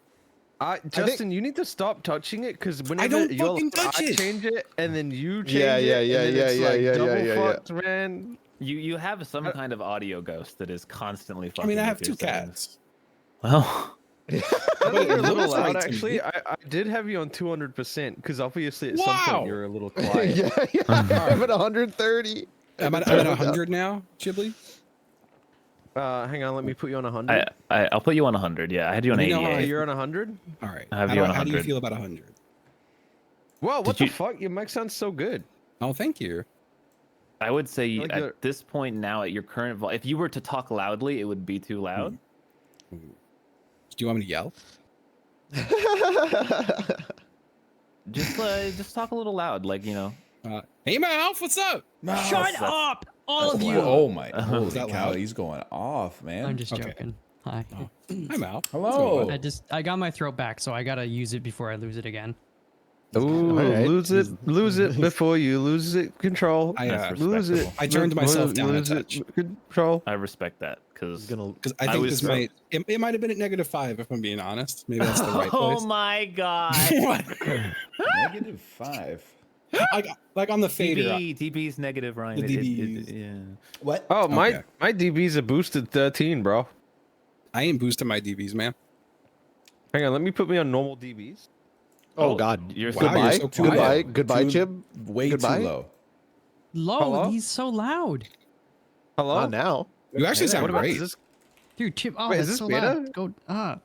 Justin, you need to stop touching it because whenever don't you're fucking like, touch I it. change it and then you change Yeah, yeah, it, yeah, and then yeah, it's yeah, like yeah, double yeah, yeah. fucked, man. You have some kind of audio ghost that is constantly fucking. I mean, I with have your 2 settings. cats. Well, I think But you're a it little looks loud, right to actually. me. I did have you on 200% because obviously at some Wow. point you're a little quiet. yeah, I'm at 130. I'm at 100 now, Shibley. Hang on, let me put you on 100. I'll put you on 100. Yeah, I had you on Let me know how 88. You're on 100? All right. I have you on How do you 100. feel about 100? Wow, what Did the fuck? Your mic sounds so good. Oh, thank you. I would say Like at you're- this point now, at your current volume, if you were to talk loudly, it would be too loud. Do you want me to yell? Just talk a little loud, like Hey, Mouth, what's up? Shut up, all of you. Oh my! Holy that cow! loud? He's going off, man. I'm just Okay. joking. Hi. Oh. Hi, Mouth. Hello. I got my throat back, so I gotta use it before I lose it again. Ooh, Alright. lose it before you lose it. Control. I, That's lose it. respectable. I turned myself down a Lose it, touch. Control. I respect that because Because I I think was- this might it might have been at -5 if I'm being honest. Maybe that's the right oh place. my god. What? -5. like on the fader. DB's negative, Ryan. The DBs. Yeah. What? Oh, Okay. my DB's a boosted 13, bro. I ain't boosting my DBs, man. Hang on, let me put me on normal DBs. Oh God! You're Wow, Goodbye, you're so quiet. goodbye, goodbye, Too- Chib. Way Goodbye. too low. Low, Hello? he's so loud. Hello? Not now. You actually What sound about great. this? Dude, Chip, oh, Wait, is that's this so beta? loud. Go up.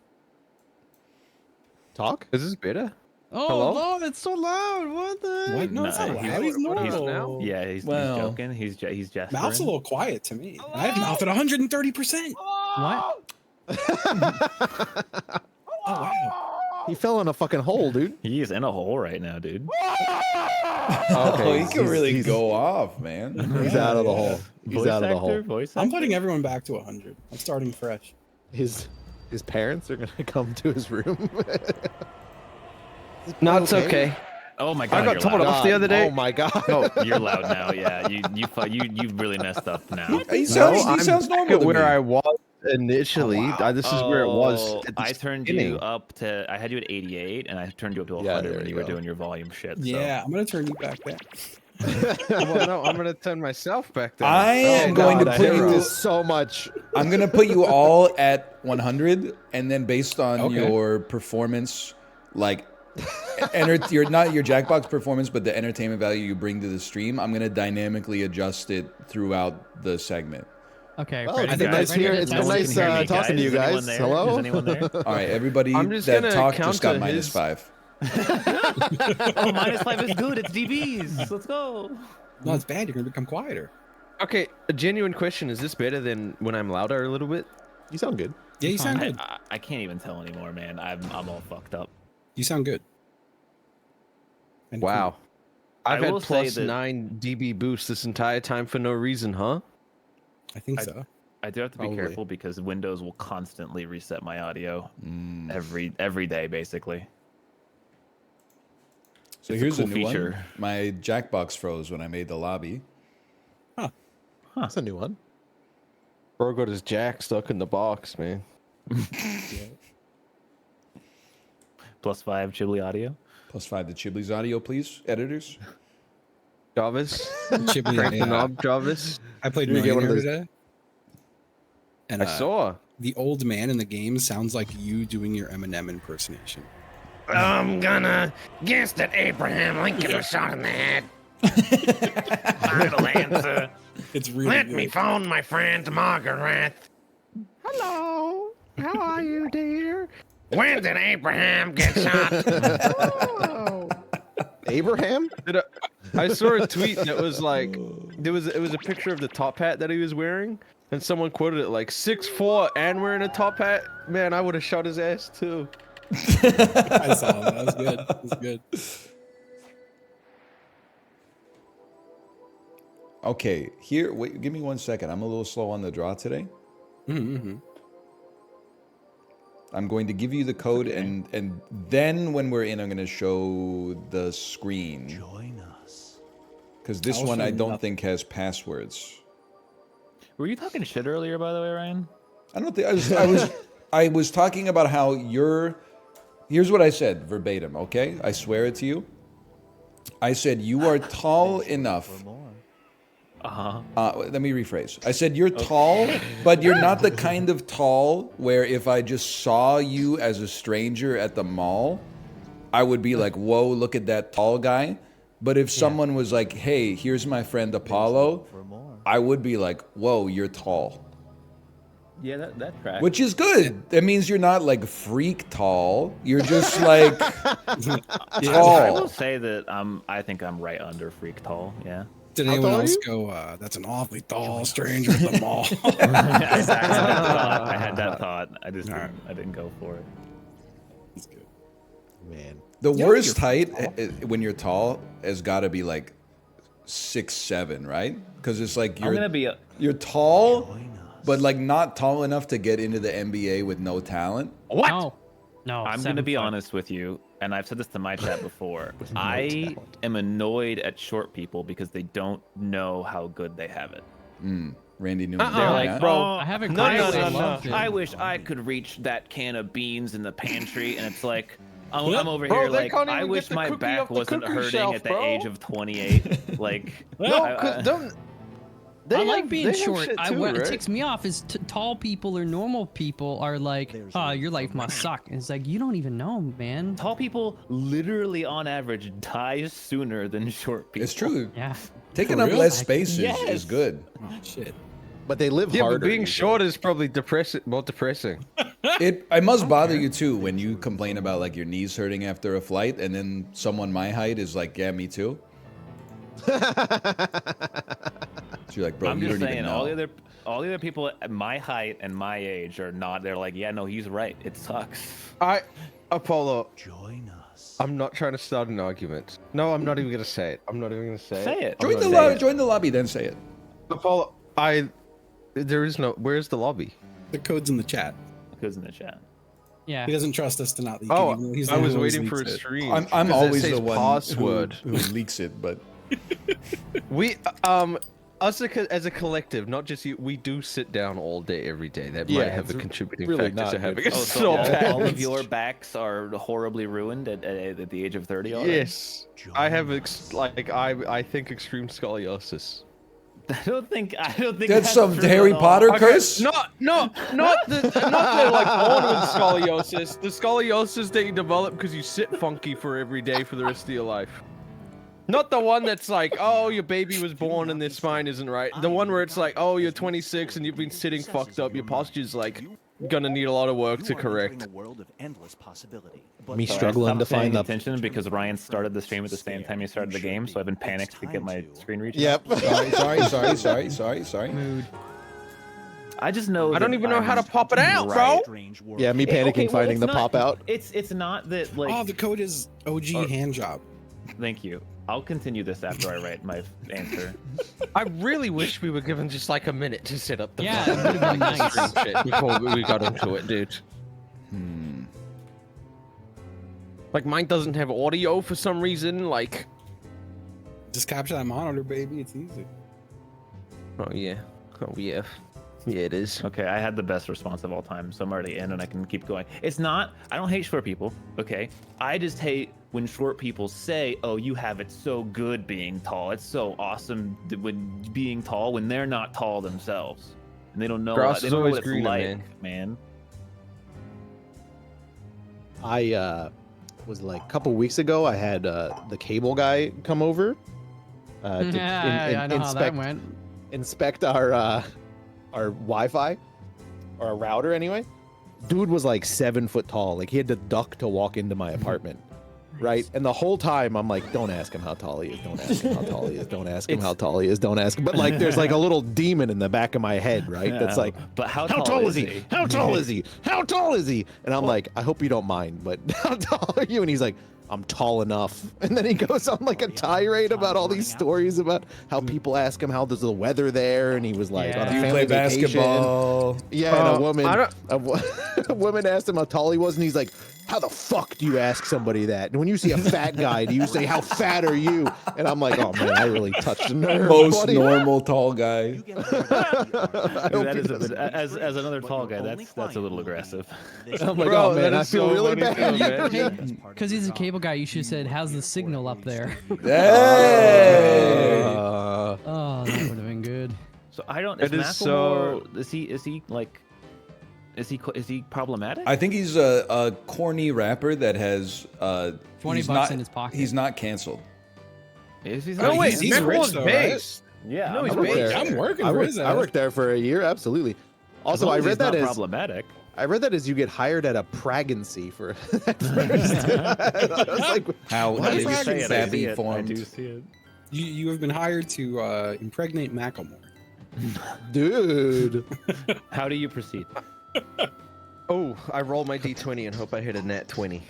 Talk. Is this better? Oh, Hello? no, that's so loud. What the? What? No, it's not Nah, loud. He's what is it normal. now? Yeah, he's Well- joking. He's Jasper. Mouth's a little quiet to me. I have Mouth at 130%. What? Oh wow. He fell in a fucking hole, dude. He is in a hole right now, dude. Oh, he can really go off, man. He's out of the hole. He's Voice out of the actor, hole. Voice I'm actor? putting everyone back to 100. I'm starting fresh. His parents are gonna come to his room. No, it's okay. Oh my god, I got you're told loud. off the other day. Oh my God! No, you're loud now. Yeah, you really messed up now. He sounds, I'm he sounds back normal at to where me. I was initially. Oh, wow. This is where it was. Oh, At the I turned beginning. you up to. I had you at 88, and I turned you up to 100 Yeah, there when you you were go. doing your volume shit. So. Yeah, I'm gonna turn you back there. Well, no, I'm gonna turn myself back down. I am going to I put hate you. this so much. I'm gonna put you all at 100, and then based on Okay. your performance, like, you're not your Jackbox performance, but the entertainment value you bring to the stream, I'm gonna dynamically adjust it throughout the segment. Okay. Well, ready I to think go? nice Ready here. to It's test been one it? nice can hear me, talking to you Is anyone guys. there? Hello? Is anyone there? All right, everybody I'm just that gonna talked just got counter his- -5. Oh, -5 is good. It's DBs. Let's go. No, it's bad. You're gonna become quieter. Okay, a genuine question: is this better than when I'm louder a little bit? You sound good. Yeah, you sound good. I can't even tell anymore, man. I'm all fucked up. You sound good. And Wow. cool. I've I had will say plus that- 9 dB boost this entire time for no reason, huh? I think so. I do have to be Probably. careful because Windows will constantly reset my audio every day, basically. So It's a here's cool a new feature. one. My Jackbox froze when I made the lobby. That's a new one. Bro got his jack stuck in the box, man. +5 Ghibli audio. +5 to Chibli's audio, please, editors. Jarvis, Chippy, crank the knob, Jarvis. I played You're gonna get one of Millionaire those- today. And I saw. the old man in the game sounds like you doing your Eminem impersonation. I'm gonna guess that Abraham Lincoln was shot in the head. Final answer. It's really Let good. me phone my friend Margaret. Hello. How are you, dear? When did Abraham get shot? Abraham? I saw a tweet that was like, it was a picture of the top hat that he was wearing, and someone quoted it like 6'4" and wearing a top hat. Man, I would have shot his ass too. I saw that. That was good. That was good. Okay, here, wait, give me 1 second. I'm a little slow on the draw today. Mm-hmm. I'm going to give you the code, and then when we're in, I'm going to show the screen. Join us. Because this I'll one show I you don't nothing. think has passwords. Were you talking shit earlier, by the way, Ryan? I don't think I was talking about how you're. Here's what I said verbatim. Okay, I swear it to you. I said you are tall enough. Let me rephrase. I said you're tall, but you're not the kind of tall where if I just saw you as a stranger at the mall, I would be like, "Whoa, look at that tall guy." But if someone was like, "Hey, here's my friend Apollo," I would be like, "Whoa, you're tall." Yeah, that tracks. Which is good. That means you're not like freak tall. You're just like I tall. will say that I think I'm right under freak tall. Yeah. Did How anyone tall are else you? go, that's an awfully tall stranger at the mall? I had that thought. I just Alright. I didn't go for it. That's good. Man. The Yeah, worst you're height when you're tall has got to be like 6'7", right? Because it's like I'm gonna be. you're tall, but like not tall enough to get into the NBA with no talent. What? No, I'm gonna be honest with you, and I've said this to my chat before. I am annoyed at short people because they don't know how good they have it. Randy Newman. They're like, yeah. bro, I haven't No, cried. no, I no, loved it. I wish I could reach that can of beans in the pantry, and it's like, I'm over Bro, here they like, can't I even wish get the my cookie back off the wasn't cookie hurting shelf, at the bro. age of 28. Like, No, I- because don't. I like being they have short. shit What too, it right? ticks me off is tall people or normal people are like, "Oh, your life must suck." And it's like you don't even know, man. tall people literally, on average, die sooner than short people. It's true. Yeah. Taking For up real? less space is Yes. good. Oh, shit. But they live Yeah, harder. but being usually. short is probably depressing. More depressing. It must bother you too when you complain about like your knees hurting after a flight, and then someone my height is like, "Yeah, me too." So you're like, "Bro, I'm you just don't saying, even know." all the other people at my height and my age are not. They're like, yeah, no, he's right. It sucks. Apollo. Join us. I'm not trying to start an argument. No, I'm not even gonna say it. I'm not even gonna say it. Say it. I'm Join not the saying lobby. it. Join the lobby, then say it. Apollo. There is no. Where's the lobby? The code's in the chat. Goes in the chat. Yeah. He doesn't trust us to not leak it, Oh, even though he's the I one was who always waiting for leaks a it. stream. I'm 'cause that always says the one password. who leaks it, but We us as a collective, not just you, we do sit down all day every day. That Yeah, might have a it's contributing really factor not to good having for a Oh, small so back. all of your backs are horribly ruined at the age of 30 already? Yes, I have I think extreme scoliosis. I don't think that's some true Harry at all. Potter Okay, curse. not the like born with scoliosis. The scoliosis that you develop because you sit funky for every day for the rest of your life. Not the one that's like, oh, your baby was born and their spine isn't right. The one where it's like, oh, you're 26 and you've been sitting fucked up. Your posture's like gonna need a lot of work to You are entering correct. a world of endless possibility. Me So I struggling stopped to find paying the. attention because Ryan started the stream at the same time he started the game, so I've been panicked to get my screen reach. Yep. Sorry. Mood. I just know. I don't that even know how to I'm pop it out, bro. right. Strange world. Yeah, me Okay, panicking well, finding it's the not- pop out. It's not that like. Oh, the code is OG hand job. Thank you. I'll continue this after I write my answer. I really wish we were given just like a minute to set up the Yeah, fucking it would've been nice. stream shit before we got into it, dude. Like mine doesn't have audio for some reason. Like, Just capture that monitor, baby. It's easy. oh yeah, yeah, it is. Okay, I had the best response of all time, so I'm already in and I can keep going. It's not, I don't hate short people, okay? I just hate when short people say, oh, you have it so good being tall. It's so awesome when being tall when they're not tall themselves. And they don't know, Grass they is don't know always what it's greener, like, man. I was like a couple weeks ago. I had the cable guy come over. To Yeah, I know how that went. inspect our Wi-Fi or our router anyway. Dude was like 7 foot tall. Like he had to duck to walk into my apartment. Right. And the whole time I'm like, don't ask him how tall he is. Don't ask him how tall he is. Don't ask him how tall he is. Don't ask him. But like there's like a little demon in the back of my head, right? That's like, but how how tall is he? How tall is he? How tall is he? And I'm like, I hope you don't mind, but how tall are you? And he's like, I'm tall enough. And then he goes on like a tirade about all these stories about how people ask him how does the weather there, and he was like, Yeah. on a Do you family play vacation. basketball? Yeah, and a I woman, don't- a woman asked him how tall he was, and he's like, how the fuck do you ask somebody that? And when you see a fat guy, do you say, how fat are you? And I'm like, oh man, I really touched a nerve. Most buddy. normal tall guy. You get where I hope That he is a doesn't- bit, as another tall guy, that's a little aggressive. I'm like, Bro, oh man, that I is feel so really funny bad. too, Because he's a cable guy, you should have said, how's the signal up there? Hey! Oh, that would have been good. So I don't. It Is is Macklemore? Is he like? Is he problematic? I think he's a corny rapper that has 20 he's bucks not, in his pocket. He's not canceled. Is he? No, wait, he's rich Macklemore's though, right? based. Yeah, No, he's I'm worked based. there. I'm working I for worked, his I ass. worked there for a year, absolutely. As Also, long I as read he's that not as problematic. I read that as you get hired at a pregnancy for at first. I was like, How Why is is I that see it, I savvy see it, I formed? do see it. You have been hired to impregnate Macklemore. dude. How do you proceed? Oh, I roll my d20 and hope I hit a nat 20.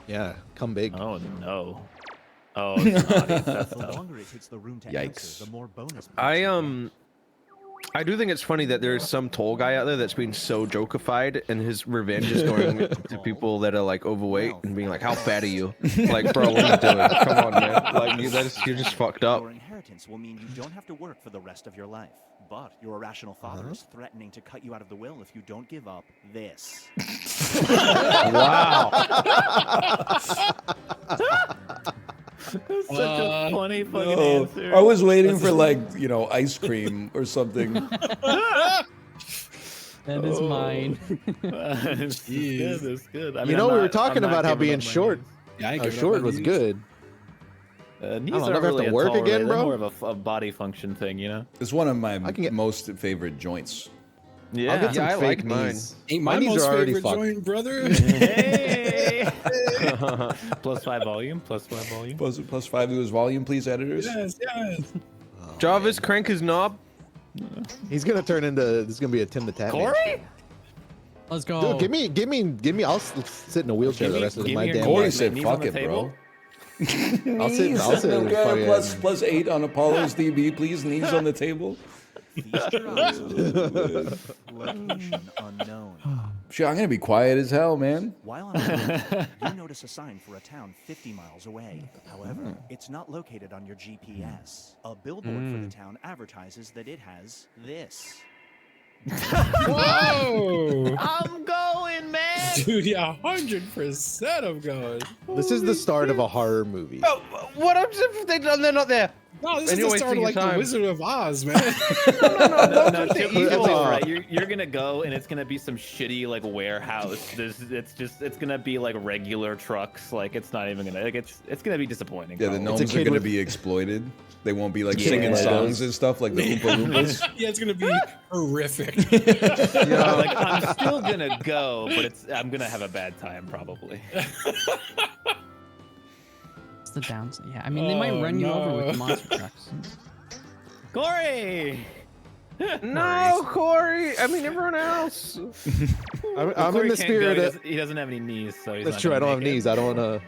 Yeah, come big. Oh no. Oh, it's not. That's The tough. longer it takes the room to Yikes. answer, the more bonus. I do think it's funny that there's some tall guy out there that's been so jokeified, and his revenge is going to people that are like overweight and being like, "How fat are you?" Like, bro, what are you doing? Come on, man. Like, you're just fucked up. Your inheritance will mean you don't have to work for the rest of your life. But your irrational father is threatening to cut you out of the will if you don't give up this. Wow. That's such a funny fucking Oh, answer. I was waiting for like ice cream or something. That is mine. It's good. It's good. I mean, You know, I'm we were not- talking I'm not about how giving being up my short, knees. Yeah, I how give it up short on was these. good. Knees don't aren't ever have really to a work tall again, rate. bro? They're more of a body function thing, you know? It's one of my I can get- most favorite joints. Yeah. I'll get some Yeah, I fake like mine. knees. Ain't My my knees most are already favorite fucked. joint, brother. Hey! +5 volume. +5 volume. Plus 5 to his volume, please, editors. Yes, yes. Jarvis, crank his knob. He's gonna turn into. This is gonna be a Tim the Tat. Man. Corey? Let's go. Dude, give me. I'll sit in a wheelchair the rest of my damn Corey life. said, knees on "Fuck the it, bro." table? I'll sit. Okay, fucking- plus 8 on Apollo's DB, please. Knees on the table. Feast your eyes on the location unknown. Shit, I'm gonna be quiet as hell, man. While on the road, you notice a sign for a town 50 miles away. However, it's not located on your GPS. A billboard for the town advertises that it has this. Whoa, I'm going, man! dude, yeah, 100% I'm going. This is the start of a horror movie. Oh, what happens if they're not there? No, this And is you're the start wasting of like your the time. Wizard of Oz, man. No, Chip, you're totally right. You're gonna go and it's gonna be some shitty like warehouse. It's gonna be like regular trucks. Like it's not even gonna like it's gonna be disappointing. Yeah, the probably. gnomes are kid gonna with- be exploited. They won't be like Yeah. singing Legos. songs and stuff like the Oompa Loompas. Yeah, it's gonna be horrific. Like I'm still gonna go, but I'm gonna have a bad time probably. It's the downside. Yeah, I mean, they might run you over with the monster trucks. Corey. No, Corey. I mean, everyone else. I'm in Corey the can't spirit go. of. He doesn't have any knees, so he's That's not true. I gonna don't have make it. knees. I don't want to.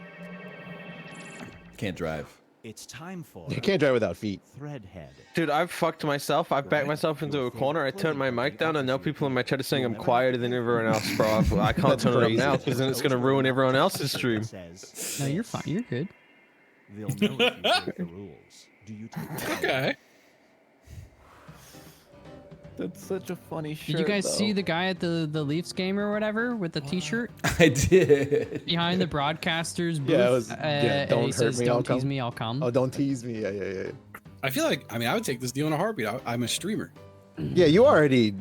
Can't drive. It's time for You can't drive without feet. Threadhead. Dude, I've fucked myself. I've backed myself into a corner. I turned my mic down, and now people in my chat are saying I'm quieter than everyone else, bro. I can't That's turn it up crazy. now because then it's gonna ruin everyone else's stream. Says, No, you're fine. You're good. they'll know if you break the rules. Do you take the Okay. That's such a funny shirt. Did you guys see though. the guy at the Leafs game or whatever with the T-shirt I did. behind the broadcaster's booth? Yeah, it was, and don't he hurt says, me, "Don't I'll tease come." me, I'll come." Oh, don't tease me. Yeah. I feel like I would take this deal in a heartbeat. I'm a streamer. Yeah, you already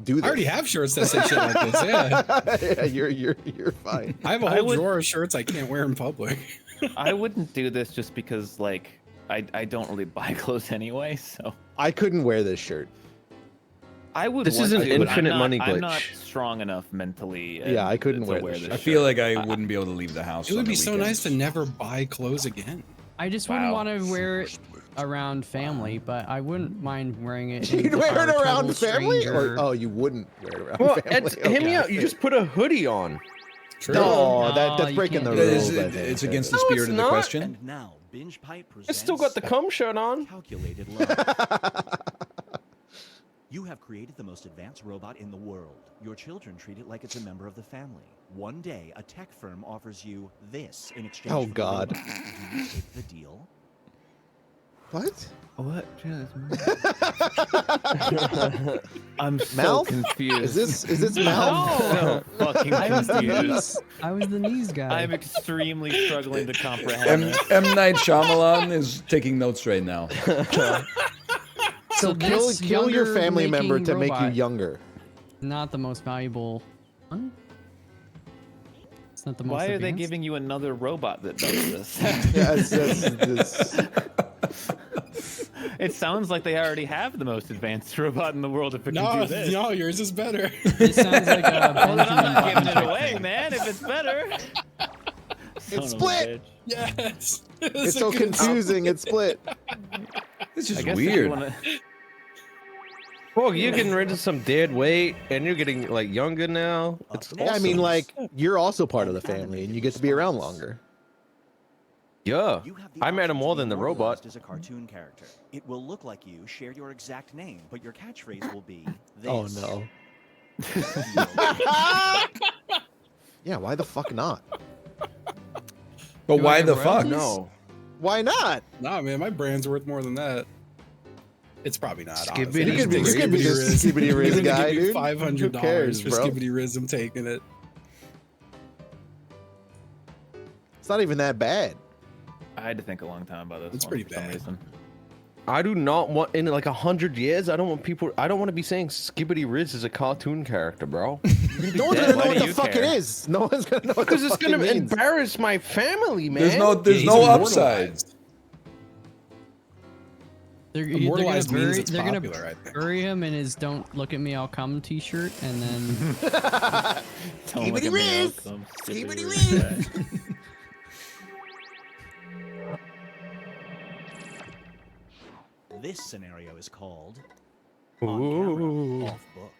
do this. I already have shirts that say shit like this. Yeah. Yeah, you're fine. I have a I whole would- drawer of shirts I can't wear in public. I wouldn't do this just because like I don't really buy clothes anyway, so I couldn't wear this shirt. I would. This want is an to, but I'm infinite not- money I'm not glitch. strong enough mentally. Yeah, I couldn't to wear wear this this. shit. I feel shirt. like I wouldn't be able to leave the house. It would on be the so nice to weekends. never buy clothes again. I just wouldn't Wow. want to wear it around family, but I wouldn't mind wearing it. You'd if I wear were it a around total family? Or, stranger. oh, you wouldn't wear it around Well, family? hear me out. You just put a hoodie on. True. No, No, that's you breaking the can't That do rules. is- I think. it's against the No, spirit it's of the not. question. And now, Binge Pipe presents It's still got the cum shirt on. Calculated Love. You have created the most advanced robot in the world. Your children treat it like it's a member of the family. One day, a tech firm offers you this in exchange Oh, for the God. robot. Do you take the deal? What? What? I'm so Mouth? confused. Is this mouth? so fucking I was the confused. knees. I was the knees guy. I'm extremely struggling to comprehend this. M. Night Shyamalan is taking notes right now. So kill this your younger family member to making make you robot, younger. Not the most valuable one. It's not the most Why are they advanced. giving you another robot that does this? Yeah, it's It sounds like they already have the most advanced robot in the world if it can No, do this. no, yours is better. It sounds like a Well, then I'm not Benjamin giving it Button away, type man. If it's better. Son of a split. bitch. Yes. it's so confusing. It's split. It's I just guess if you weird. wanna- Well, you're getting rid of some dead weight, and you're getting like younger now. It's Up Yeah, I mean, next, like you're also part of the family, and you get to be around longer. yeah. you have the I matter option to more be than the immortalized robot. As a cartoon character, it will look like you, share your exact name, but your catchphrase will be this. Oh no. Yeah, why the fuck not? But You why wanna the get fuck? royalties? No. Why not? Nah, man, my brand's worth more than that. It's probably not. Skibbity honestly. You could be, Just you could be Skibbity this Riz. Skibbity Riz Even to guy, give me dude. $500 Who cares, for bro? Skibbity Riz, I'm taking it. It's not even that bad. I had to think a long time about this. It's one pretty for some bad. reason. I do not want in like 100 years. I don't want people. I don't want to be saying Skibbity Riz is a cartoon character, bro. No one's dead. gonna Why know what do the you fuck care? it is. No one's gonna know what Because the it's fuck gonna it means. embarrass my family, man. There's no He's upside. immortalized. They're gonna Immortalized means bury, it's they're gonna popular, I think. bury him in his "Don't Look at Me, I'll Come" T-shirt, and then Don't look at me, I'll come. Skibbity Riz. This scenario is called On Camera, Off Book.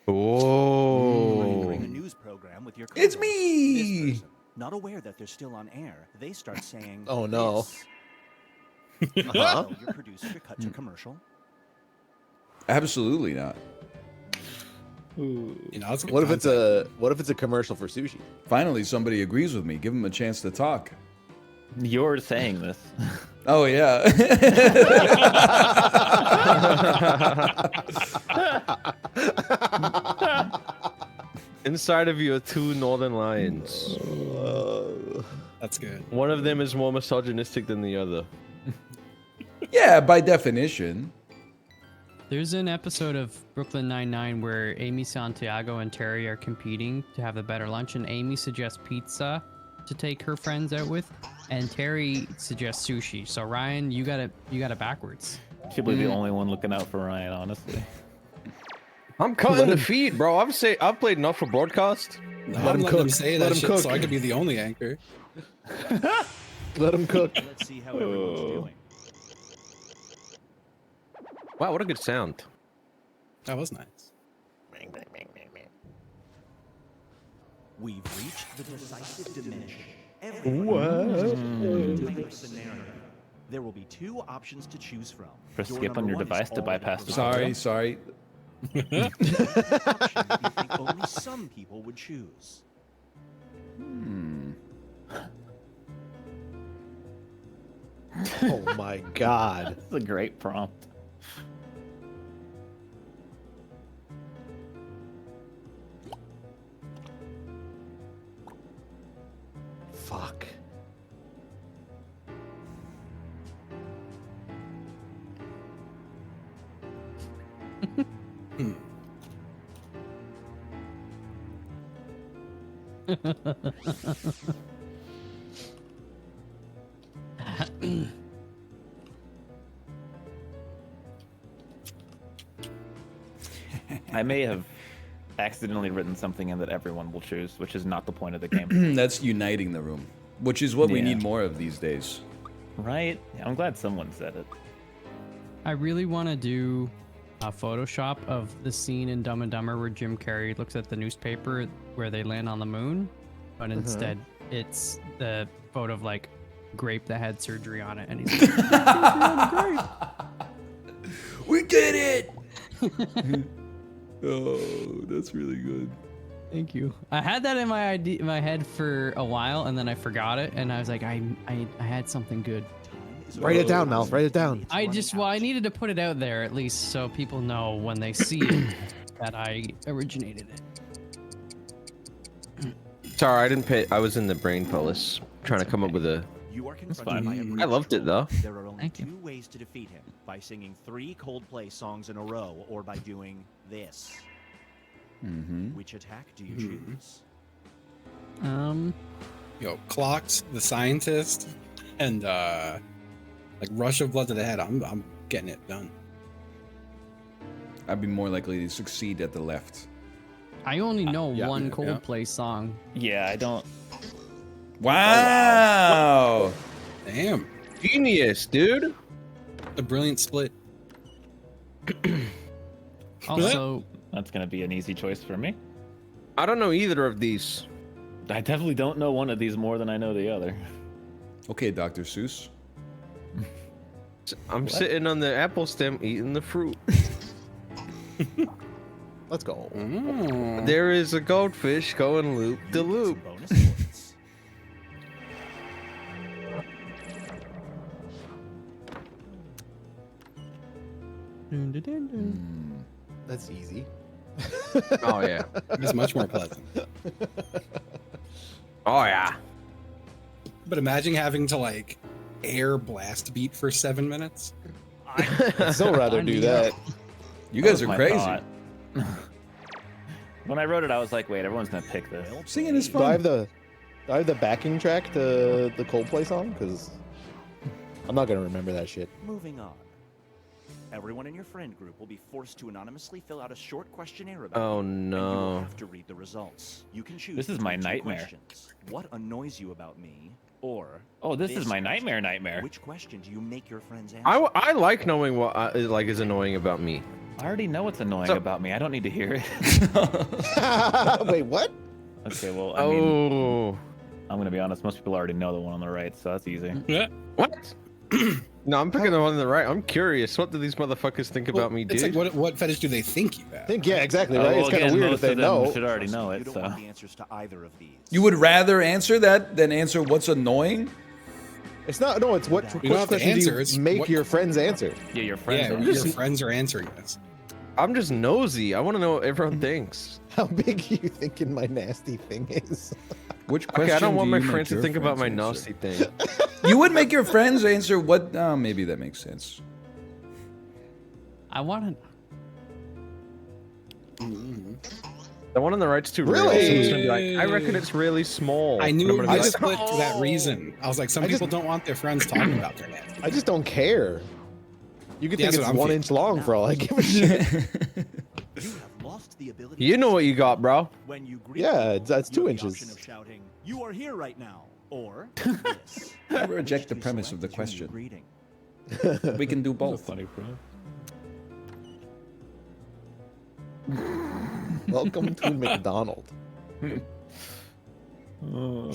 When you bring a Oh. news program with your It's co-host, me! this person, not aware that they're still on air, they start saying, Oh, no. this. Uh-huh. So your producer cut to commercial. Absolutely not. You know, it's good What if it's content. a commercial for sushi? Finally, somebody agrees with me. Give them a chance to talk. You're saying this. Oh, yeah. Inside of you are two northern lions. That's good. One of them is more misogynistic than the other. Yeah, by definition. There's an episode of Brooklyn Nine-Nine where Amy Santiago and Terry are competing to have a better lunch, and Amy suggests pizza to take her friends out with, and Terry suggests sushi. So Ryan, you got it backwards. She'll be the only one looking out for Ryan, honestly. I'm cutting the feed, bro. I've played enough for broadcast. No, Let I'm him letting him cook. say Let that him shit cook. so I could be the only anchor. Let him cook. Let's see how everyone's doing. Wow, what a good sound. That was nice. We've reached the decisive dimension. Every scenario. There will be 2 options to choose from. Press Door skip on number your 1 is device to already bypass the provided. Sorry. Option you think only some people would choose. Oh my god. That's a great prompt. Fuck. I may have accidentally written something in that everyone will choose, which is not the point of the game. That's uniting the room, which is what we Yeah. need more of these days. Right? Yeah, I'm glad someone said it. I really want to do a Photoshop of the scene in Dumb and Dumber where Jim Carrey looks at the newspaper where they land on the moon, but instead it's the photo of like grape that had surgery on it, and he's like, We did it! Oh, that's really good. "Thank you." I had that in my head for a while, and then I forgot it, and I was like, I had something good. Write it down, Mel. Write it down. I needed to put it out there at least so people know when they see it that I originated it. Sorry, I didn't pay. I was in the brain palace trying to come up with a. You are That's confronted by a fine. I loved it, though. There are only Thank you. 2 ways to defeat him: by singing 3 Coldplay songs in a row, or by doing this. Which attack do you choose? Yo, Clocks, the scientist, and like Rush of Blood to the Head. I'm getting it done. I'd be more likely to succeed at the left. I only know yeah, one yeah. Coldplay song. Yeah, I don't. Wow! Damn, Genius, dude. a brilliant split. Also, That's gonna be an easy choice for me. I don't know either of these. I definitely don't know one of these more than I know the other. Okay, Dr. Seuss. I'm sitting on the apple stem eating the fruit. Let's go. There is a goldfish going loop de loop. Bonus points. That's easy. Oh yeah. It's much more pleasant. Oh yeah. But imagine having to like air blast beat for 7 minutes. I'd still rather do need that. You guys was are my crazy. thought. When I wrote it, I was like, wait, everyone's gonna pick this. Singing is Do I have fun. the backing track to the Coldplay song? Because I'm not gonna remember that shit. Moving on. Everyone in your friend group will be forced to anonymously fill out a short questionnaire about Oh you, and you will no. have to read the results. You can choose This is my between 2 nightmare. questions. What annoys you about me? Or Oh, this is my question. nightmare. Which question do you make your friends answer? I like knowing what like is annoying about me. I already know what's annoying So- about me. I don't need to hear it. Wait, what? Okay, well, I mean, Oh. I'm gonna be honest. Most people already know the one on the right, so that's easy. What? No, I'm picking the one on the right. I'm curious. What do these motherfuckers think about me, It's dude? like what fetish do they think you have? Yeah, exactly, Oh, right? well, It's kind of again, weird if most they of them know. should already know You it. don't So want the answers to either of these. You would rather answer that than answer what's annoying? It's not. No, it's what You don't have to question do answer, you it's make what- your friends answer? yeah, your friends. Yeah, are your friends are answering this. I'm just nosy. I want to know what everyone thinks. How big are you thinking my nasty thing is? Which question? Okay, I don't want do my you make friends to your think about my friends nasty answer? thing. You would make your friends answer what? Maybe that makes sense. I want to. The one on the right's too real. Really? Someone's gonna be like, I reckon it's really small. I And I'm knew gonna I be just like, clicked for that reason. I was like, some people don't want their friends talking about their nasty. I just don't care. You could Yeah, think that's it's what I'm 1 feeling. inch long for all I give a shit. You have lost the ability. You to know what speak you got, bro. When you greet Yeah, people, that's you 2 have the inches. option of shouting, "You are here right now," or this. I reject the To premise of the select is your new question. greeting. We can do both. Welcome to McDonald. Ryan,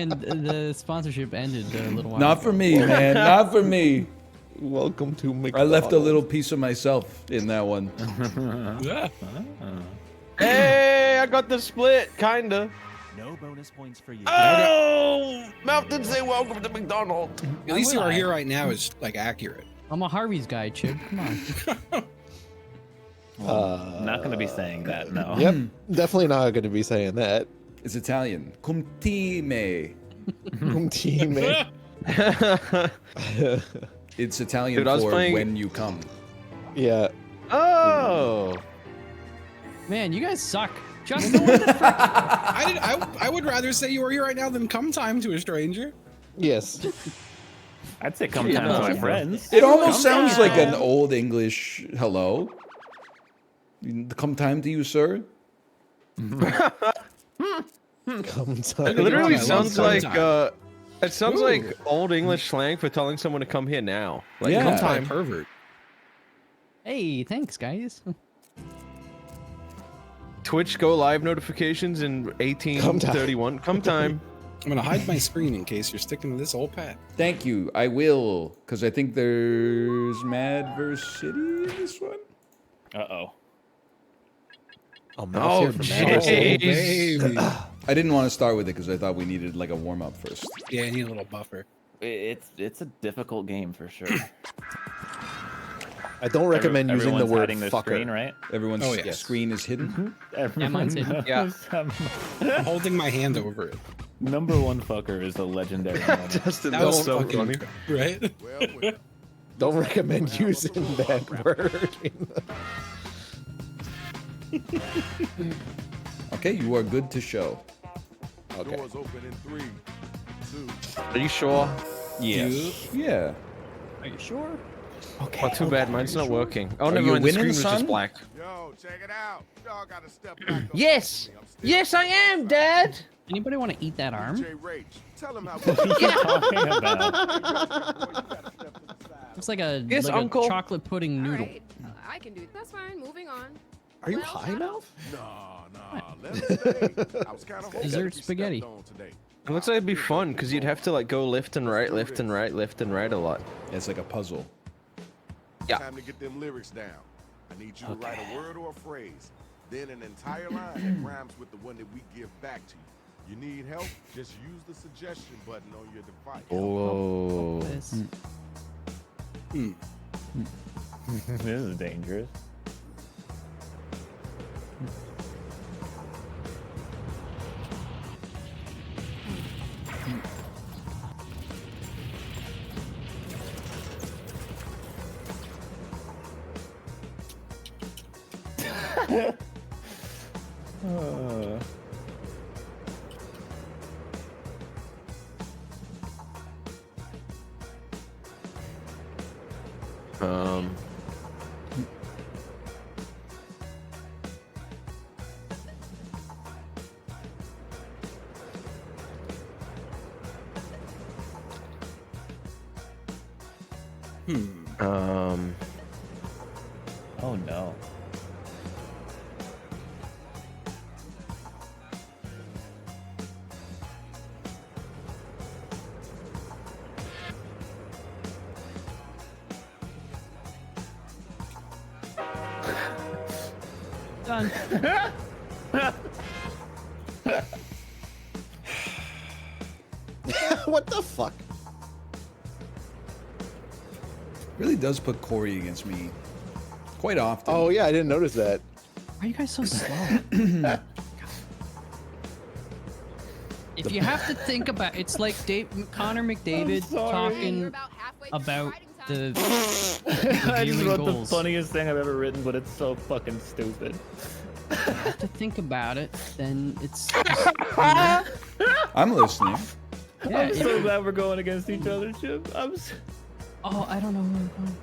the sponsorship ended a little while Not ago. for me, man. Not for me. Welcome to McDonald. I left a little piece of myself in that one. Hey, I got the split, kinda. No bonus points for you. Oh, Mouth didn't say welcome to McDonald's. At least will you are I? here right now is like accurate. I'm a Harvey's guy, Chib. Come on. Not going to be saying that, no. Yep, definitely not going to be saying that. It's Italian. Cumtime. Teammate. It's Italian Dude, I was for playing- when you come. Yeah. Oh. Man, you guys suck. Justin, what the frick? I would rather say you were here right now than come time to a stranger. Yes. I'd say come time to my friends. It almost sounds like an old English hello. Come time to you, sir. Come It time. literally I love sounds like sometime. it sounds like old English slang for telling someone to come here now. Like Yeah. come Time time. pervert. Hey, thanks, guys. Twitch go live notifications in 1831. Come time. I'm gonna hide my screen in case you're sticking to this old pat. Thank you. I will, because I think there's Mad vs. City in this one. Uh-oh. Oh, Oh, jeez. Baby. I didn't want to start with it because I thought we needed like a warm up first. Yeah, I need a little buffer. It's a difficult game for sure. I don't recommend using the Everyone's word hiding their fucker. screen, right? Everyone's Oh, yes. screen is hidden. Yeah, mine's hidden. Yeah. I'm holding my hand over it. Number one fucker is a legendary moment. Justin, That that was was so fucking funny. right. Don't recommend using that word. Okay, you are good to show. Okay. Doors open in 3, 2. Are you sure? Yes. Yeah. Are you sure? Okay. Oh, too bad. Mine's not working. Oh, Are never you mind. The winning, screen was just son? black. Yo, check it out. Y'all gotta step back. up Yes. off me. I'm still Yes, I am, Dad. Anybody want to eat that arm? DJ Rach. Tell him how Talking about. Looks like a Yes, like Uncle. a chocolate pudding All noodle. right, I can do it. That's fine. Moving on. Are you Well, high, shut up. Mouth? Nah, let him stay. I was kind of hoping Dessert to be stepped spaghetti. on today. It looks like it'd be fun because you'd have to like go left and right, left and right, left and right a lot. It's like a puzzle. Yeah. Time to get them lyrics down. I need you to write a word or a phrase, then an entire line that rhymes with the one that we give back to you. You need help? Just use the suggestion button on your device. Oh. This. This is dangerous. Um. Um. Oh no. Done. What the fuck? Really does put Corey against me quite often. Oh yeah, I didn't notice that. Why are you guys so slow? If you have to think about, it's like Connor McDavid You're talking about halfway through about writing time. the I just reviewing wrote the goals. funniest thing I've ever written, but it's so fucking stupid. If you have to think about it, then it's. I'm listening. Yeah, I'm so glad we're going against each other, Chip. Oh, I don't know where we're going.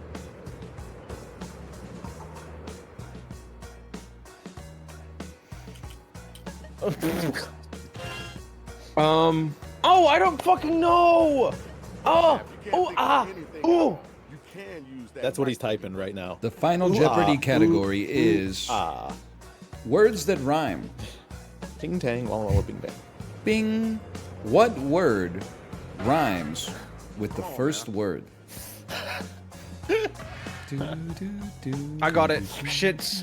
Oh, I don't fucking know. Oh, If you can't think of anything else, you can use that That's what he's right typing right now. The final Ooh, Jeopardy ah, category is words that rhyme. Ting tang, walla walla, bing bang. Bing. What word rhymes with the first word? I got it. Shit's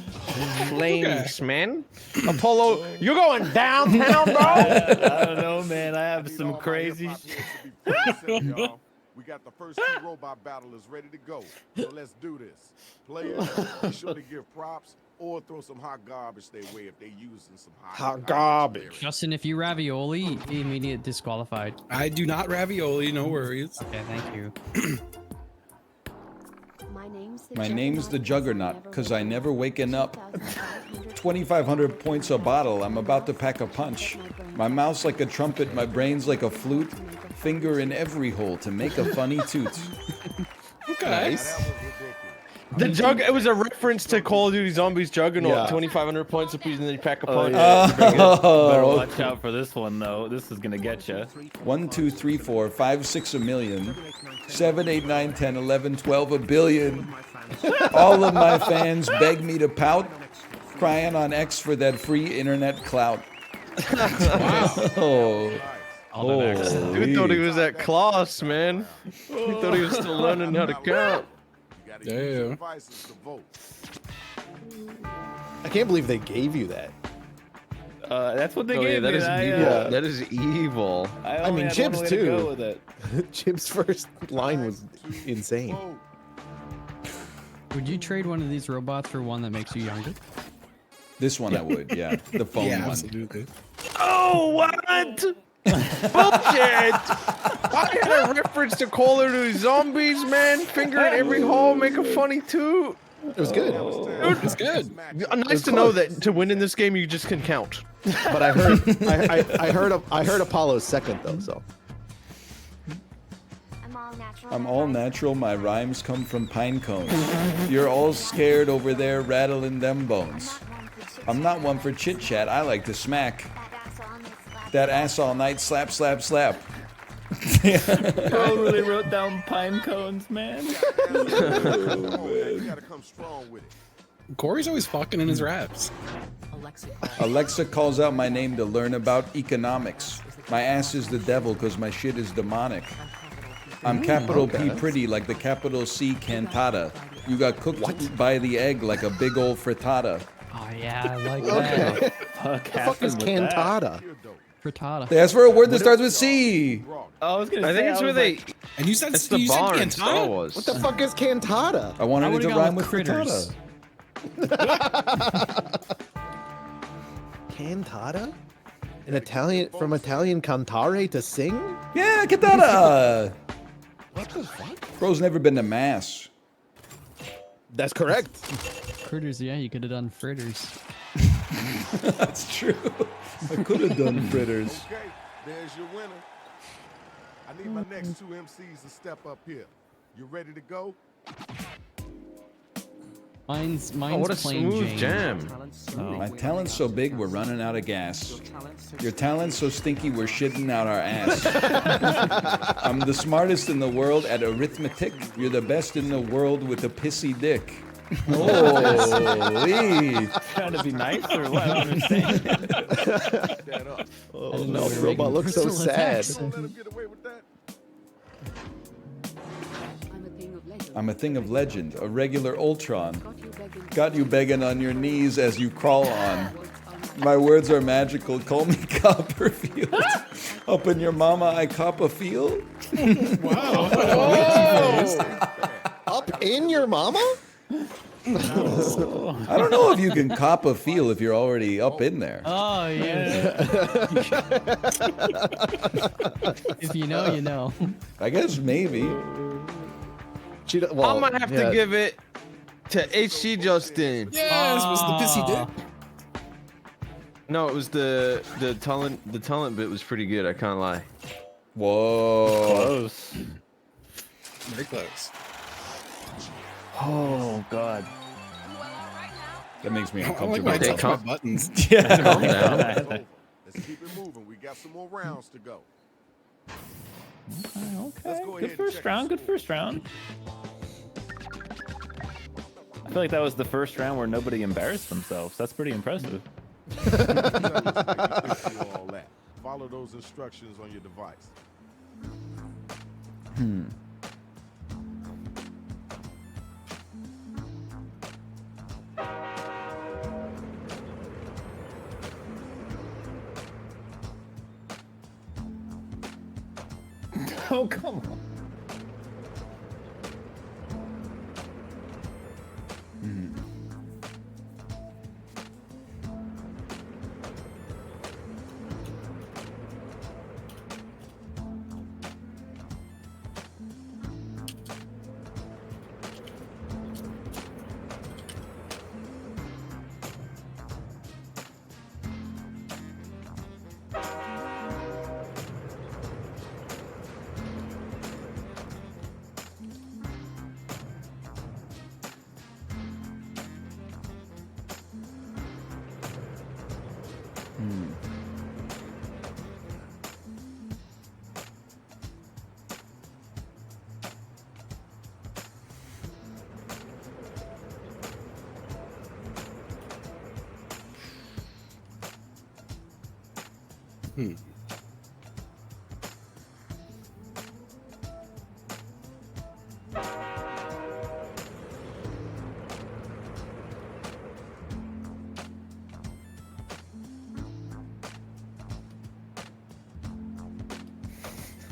flames, man. Apollo, you're going downtown, bro. I don't know, man. I have some crazy shit. We got the first 2 robot battlers ready to go. So let's do this. Players, be sure to give props or throw some hot garbage their way if they using some hot garbage. Justin, if you ravioli, immediate disqualified. I do not ravioli, no worries. Okay, thank you. My name's the Juggernaut, because I never waken up. 2,500 points a bottle, I'm about to pack a punch. My mouth's like a trumpet, my brain's like a flute. Finger in every hole to make a funny toot. Okay. It was a reference to Call of Duty Zombies Juggernaut. Yeah. 2,500 points apiece, and then you pack a punch. Better Oh, watch out for this one, though. This is gonna get you. 1, 2, 3, 4, 5, 6 a million. 7, 8, 9, 10, 11, 12 a billion. All of my fans beg me to pout, crying on X for that free internet clout. Oh. Dude thought he was at class, man. He thought he was still learning how to count. Damn. I can't believe they gave you that. That's what they Oh, yeah, gave that me. is and evil. Yeah. That is evil. I I only mean, had Chip's one way to go too. with it. Chip's first line was insane. Would you trade one of these robots for one that makes you younger? This one I would, yeah. The phone Yeah, one. absolutely. Oh, what? Bullshit! I had a reference to Call of Duty Zombies, man. Finger in every hole, make a funny toot. It was good. It's good. Nice to know that to win in this game, you just can count. But I heard I heard Apollo's second though, so. I'm all natural, my rhymes come from pine cones. You're all scared over there rattling them bones. I'm not one for chit chat, I like to smack. That ass all night, slap, slap, slap. Bro really wrote down pine cones, man. You gotta come strong with it. Corey's always fucking in his raps. Alexa calls out my name to learn about economics. My ass is the devil cause my shit is demonic. I'm capital P pretty like the capital C cantata. You got cooked by the egg like a big old frittata. Oh yeah, I like that. Fuck is cantata? Frittata. They asked for a word that starts with C. I was gonna I say, think it's where they. And you said It's the you said bar in Star Cantata? Wars. What the fuck is cantata? I wanted I it would've to gone rhyme with with critters. frittata. Cantata? An Italian from Italian cantare to sing? Yeah, cantata. What the fuck? Bro's never been to mass. That's correct. Critters, yeah, you could have done fritters. That's true. I could have done fritters. Okay, there's your winner. I need my next 2 MCs to step up here. You ready to go? Mine's Oh, what a plain smooth Jane. jam. My talent's so big, we're running out of gas. Your talent's so stinky, we're shitting out our ass. I'm the smartest in the world at arithmetic. You're the best in the world with a pissy dick. Holy. trying to be nice or what? I don't understand. That up. I didn't know the robot looked so Crystal sad. attacks. Don't let him get away with that. I'm a thing of legend. I'm a thing of legend, a regular Ultron. Got you begging. Got you begging on your knees as you crawl on. My words are magical, call me Copperfield. Up in your mama, I cop a feel. Up in your mama? I don't know if you can cop a feel if you're already up in there. Oh yeah. If you know, you know. I guess maybe. Well, I'm gonna have to give it to HG Justin. Yes, was the pissy dick. No, it was the talent. The talent bit was pretty good. I can't lie. Whoa. Close. Very close. Oh God. That makes me I like uncomfortable. my Hey, touch my buttons. Calm down. Let's keep it moving. We got some more rounds to go. Okay. go ahead Good and first check round. the Good first round. I feel like that was the first round where nobody embarrassed themselves. That's pretty impressive. All that. Follow those instructions on your device. Oh come on.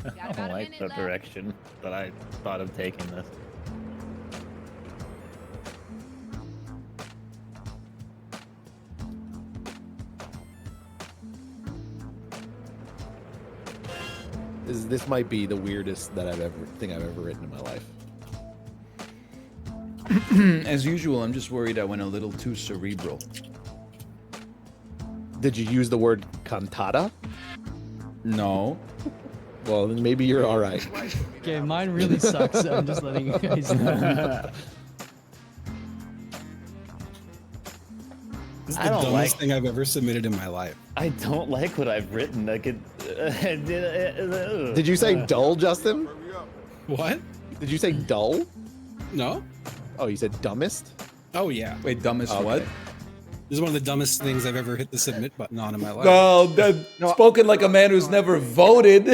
I don't like the direction that I thought of taking this. This might be the weirdest that I've ever written in my life. As usual, I'm just worried I went a little too cerebral. Did you use the word cantata? No. Well, then maybe you're all right. Okay, mine really sucks. I'm just letting you guys know. This is I the don't dumbest like- thing I've ever submitted in my life. I don't like what I've written. I could. Did you say dull, Justin? Hurry up. What? Did you say dull? No? Oh, you said dumbest? Oh yeah. Wait, dumbest Okay. what? This is one of the dumbest things I've ever hit the submit button on in my life. No, that spoken like a man who's never voted. You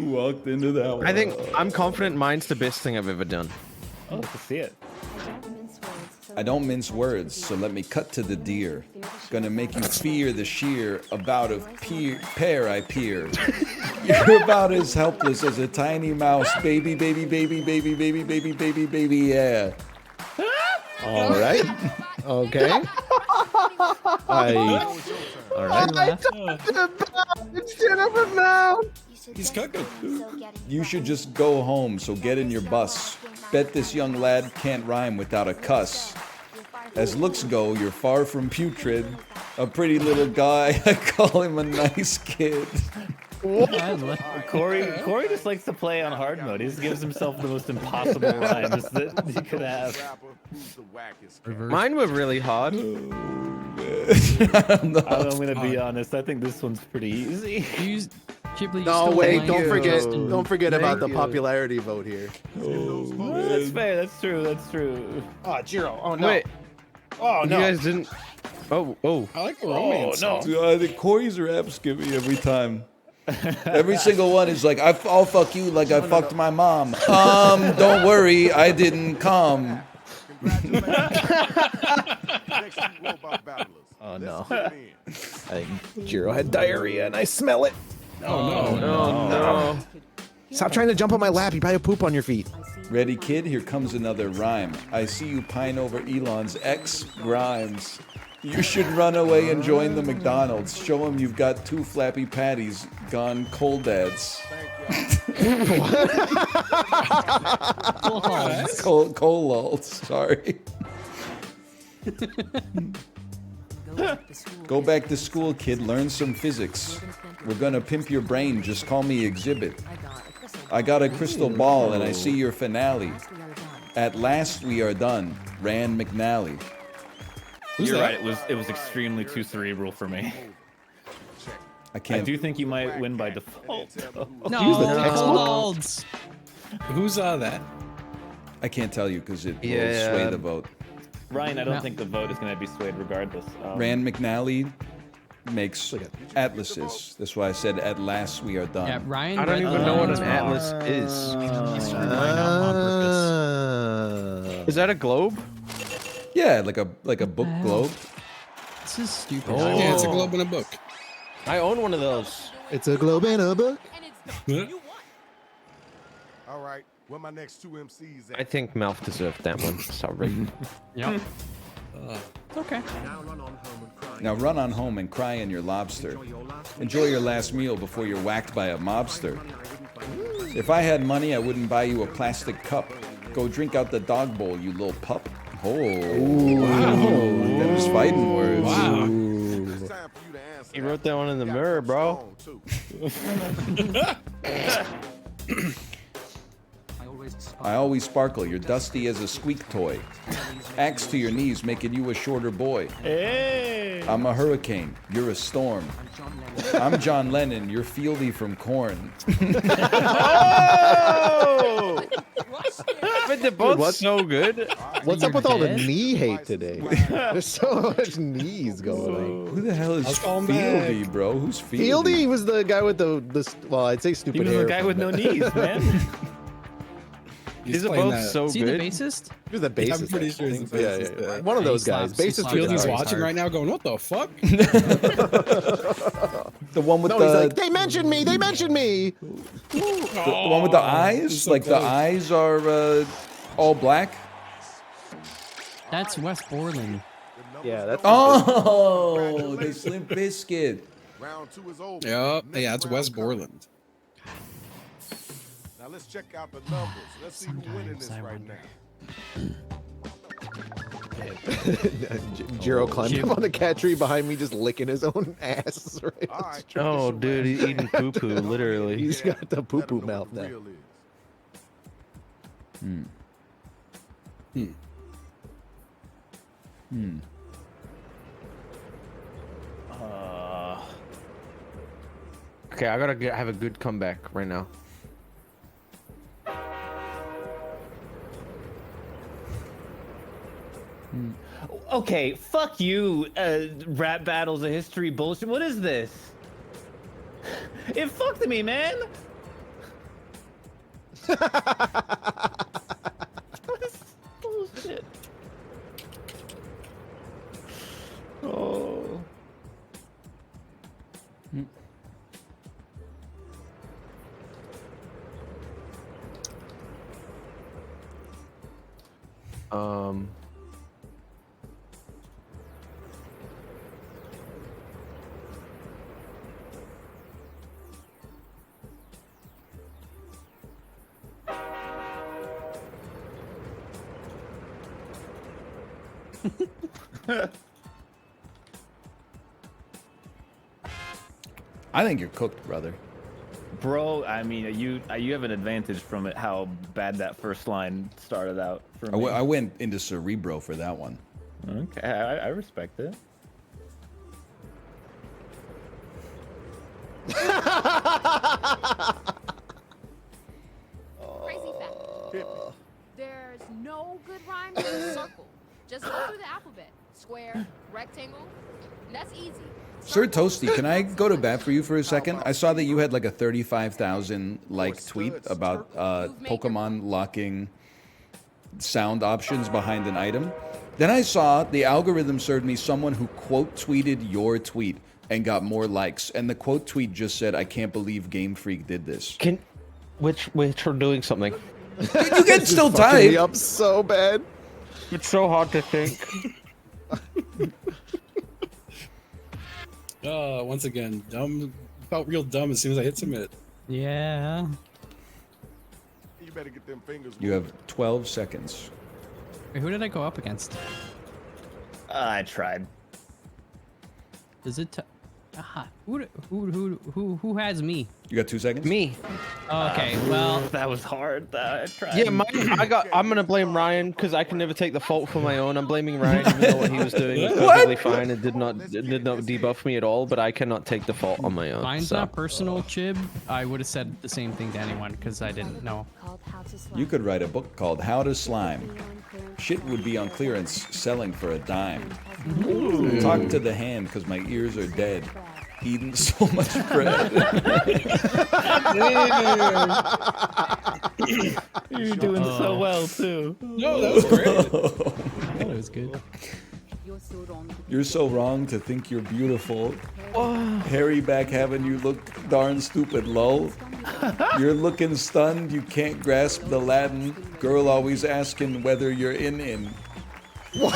walked into that one. I think I'm confident mine's the best thing I've ever done. Oh, let's see it. I don't mince words, so let me cut to the deer. Gonna make you fear the sheer about of pear I peer. You're about as helpless as a tiny mouse, baby, baby, baby, baby, baby, baby, baby, baby, yeah. All right. Okay. All right. He's cooking. You should just go home, so get in your bus. Bet this young lad can't rhyme without a cuss. As looks go, you're far from putrid. A pretty little guy, I call him a nice kid. Corey just likes to play on hard mode. He just gives himself the most impossible rhymes that he could have. Rapper, who's the wackest cat? Mine were really hard. I'm gonna be honest. I think this one's pretty easy. No, wait, don't forget about the popularity vote here. That's fair. That's true. That's true. Oh, Jiro. Oh no. Wait, Oh you no. guys didn't. Oh. I like the romance. no. song. Dude, I think Corey's raps give me every time. Every single one is like, I'll fuck you like I fucked my mom. Don't worry, I didn't come. Congratulations. Next two robot battlers. Oh, no. Let's get it in. I think Jiro had diarrhea and I smell it. Oh no. Oh no. Stop trying to jump on my lap. You probably have poop on your feet. Ready, kid? Here comes another rhyme. I see you pine over Elon's ex Grimes. You should run away and join the McDonald's. Show him you've got 2 flappy patties gone cold ads. Cold sorry. Go back to school, kid. Learn some physics. We're gonna pimp your brain. Just call me Exhibit. I got a crystal ball and I see your finale. At last we are done. Rand McNally. You're right. It was extremely too cerebral for me. I can't. I do think you might win by default. No, Use the textbook. Who's that? I can't tell you because it will Yeah. sway the vote. Ryan, I don't No. think the vote is going to be swayed regardless. Rand McNally makes atlases. That's why I said at last we are done. Yeah, Ryan. I don't read even the know what lines an wrong. atlas is. He screwed mine up on purpose. Is that a globe? Yeah, like a book globe. This is stupid. Oh. Yeah, it's a globe in a book. I own one of those. It's a globe in a book. All right, where my next 2 MCs I at? think Mouth deserved that one. Sorry. Yep. Okay. Now run on home and cry in your lobster. Enjoy your last meal before you're whacked by a mobster. If I had money, I wouldn't buy you a plastic cup. Go drink out the dog bowl, you little pup. Oh, wow. Them's fighting words. It's time for you to answer. He wrote that one in the mirror, bro. I always sparkle, you're dusty as a squeak toy. Axe to your knees, making you a shorter boy. Hey! I'm a hurricane, you're a storm. I'm John Lennon, you're Fieldy from Korn. Oh! But they're both what? so good. What's You're up with all the dead? knee hate today? There's so much knees going on. Who the hell is Let's call him Fieldy, bro? Who's Fieldy? Fieldy was the guy with the well, I'd say He stupid was hair. the guy with no knees, man. These are playing both that. so Is he good. the bassist? He was the bassist. I'm pretty I sure he's think. the bassist, Yeah. yeah. One of Yeah, those he guys. slaps- he Bassist slaps dude. Fieldy's guitars watching hard. right now going, what the fuck? The one with No, he's the like, they mentioned me. They mentioned me. the one with the eyes? so Like the close. eyes are all black? That's Wes Borland. Yeah, that's. Oh, the Slim Biscuit. Round 2 is over. Yep. Next Yeah, it's round Wes comes. Borland. Now let's check out the numbers. Let's see who's winning this Sometimes I right wonder. now. Jiro climbed up on the cat tree behind me, just licking his own ass. Right? All right. Oh, dude, he's eating poo poo, literally. He's got the Let 'em poo-poo know mouth what the now. real is. Okay, I gotta have a good comeback right now. Okay, fuck you, rap battles of history bullshit. What is this? It fucked me, man. What is this bullshit? Oh. Um. I think you're cooked, brother. Bro, I mean, you have an advantage from it. How bad that first line started out for me. I went into Cerebro for that one. Okay, I respect it. Crazy fact. There's no good rhyme with a circle. Just go through the alphabet. Square, rectangle, and that's easy. Sir Toasty, can I go to bat for you for a second? I saw that you had like a 35,000 like tweet about Pokemon locking sound options behind an item. Then I saw the algorithm served me someone who quote tweeted your tweet and got more likes. And the quote tweet just said, "I can't believe Game Freak did this." Which are doing something. You can still Fucking me type. up so bad. It's so hard to think. Once again, dumb. Felt real dumb as soon as I hit submit. Yeah. You better get them fingers. You have 12 seconds. Wait, who did I go up against? I tried. Is it? Who has me? You got 2 seconds? Me. Oh, okay, well, That was hard. I tried. Yeah, I'm gonna blame Ryan because I can never take the fault for my own. I'm blaming Ryan even though what he was doing was perfectly fine and did not debuff me at all. But I cannot take the fault on my own. mine's so. not personal, Chib. I would have said the same thing to anyone because I didn't know. You could write a book called How to Slime. Shit would be on clearance, selling for a dime. Talk to the hand, because my ears are dead. Eating so much bread. You're doing so well too. No, that was great. I thought it was good. You're so wrong to think you're beautiful. Harry back having you look darn stupid, lol. You're looking stunned, you can't grasp the Latin. Girl always asking whether you're in. What?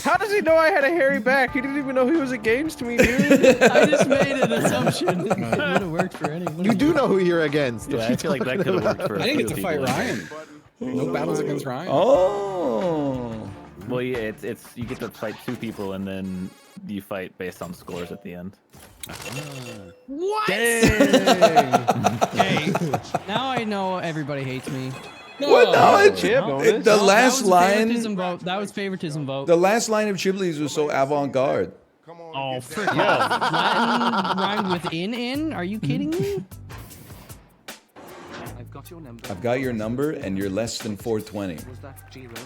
How does he know I had a hairy back? He didn't even know he was against me, dude. I just made an assumption. It would have worked for anyone. You do know who you're against. Yeah, I feel like that could have worked for. I didn't get to fight Ryan. No battles against Ryan. Oh. Well, yeah, it's you get to fight 2 people and then you fight based on scores at the end. What? Dang. Okay. Now I know everybody hates me. What? No, Chip, bonus. the No, last favoritism line. vote. That was favoritism vote. The last line of Chibli's was so avant-garde. Oh, frick off. Latin rhymed with in? Are you kidding me? I've got your number and you're less than 420.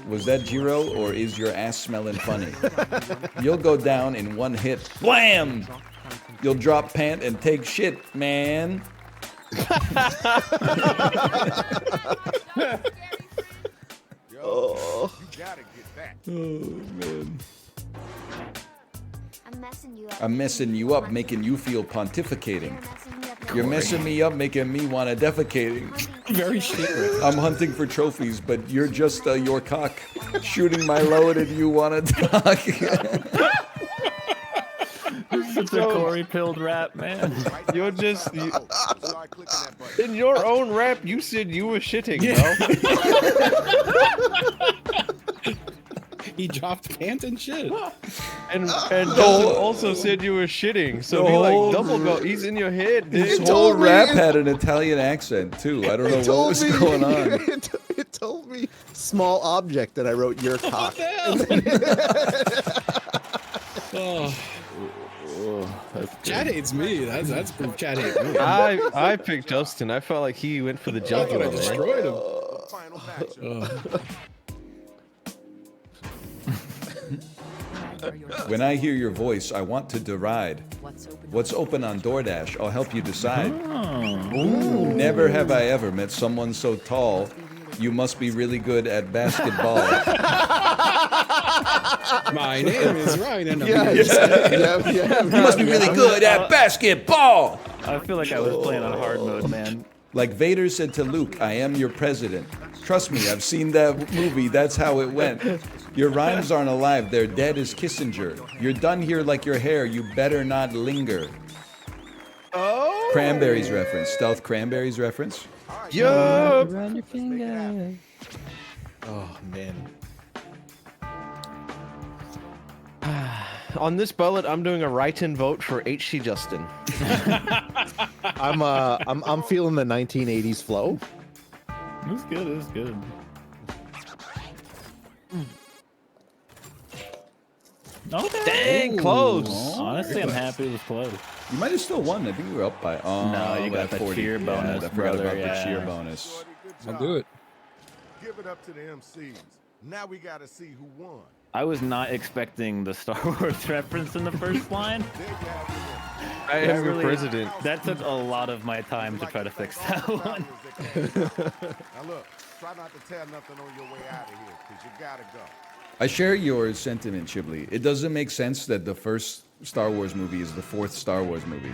Was that Jiro or is your ass smelling funny? You'll go down in one hit. Blam! You'll drop pant and take shit, man. Oh, you gotta get that. Oh, man. I'm messing you up, making you feel pontificating. You're messing me up, making me want to defecating. Very shit. I'm hunting for trophies, but you're just your cock. Shooting my load and you want to talk. It's a Corey pilled rap, man. You're just in your own rap. You said you were shitting, bro. He dropped pant and shit. And Dustin also said you were shitting. So be like double go. He's in your head, dude. His whole rap had an Italian accent too. I don't know what was going on. It told me small object that I wrote your cock. Oh. Chad hates me. That's proof Chad hates me. I picked Justin. I felt like he went for the I jugular, man. destroyed him. Final matchup. When I hear your voice, I want to deride. What's open on DoorDash? I'll help you decide. Ooh, never have I ever met someone so tall. You must be really good at basketball. My name is Ryan. And You must be really good at basketball. I feel like I was playing on hard mode, man. Like Vader said to Luke, I am your president. Trust me, I've seen that movie. That's how it went. Your rhymes aren't alive. They're dead as Kissinger. You're done here like your hair. You better not linger. Oh. Cranberries reference. Stealth Cranberries reference. Yup. Around your finger. Oh man. On this ballot, I'm doing a write-in vote for HC Justin. I'm feeling the 1980s flow. It was good. It was good. Okay. Dang, close. Honestly, I'm happy it was close. You might have still won. I think you were up by. Oh, No, you got by the cheer bonus, I forgot brother, about yeah. the cheer bonus. I'll do it. Give it up to the MCs. Now we gotta see who won. I was not expecting the Star Wars reference in the first line. There you have it. I That am your really- president. That took a lot of my time to try to fix that one. Now look, try not to tear nothing on your way out of here, because you gotta go. I share your sentiment, Chiblee. It doesn't make sense that the first Star Wars movie is the fourth Star Wars movie.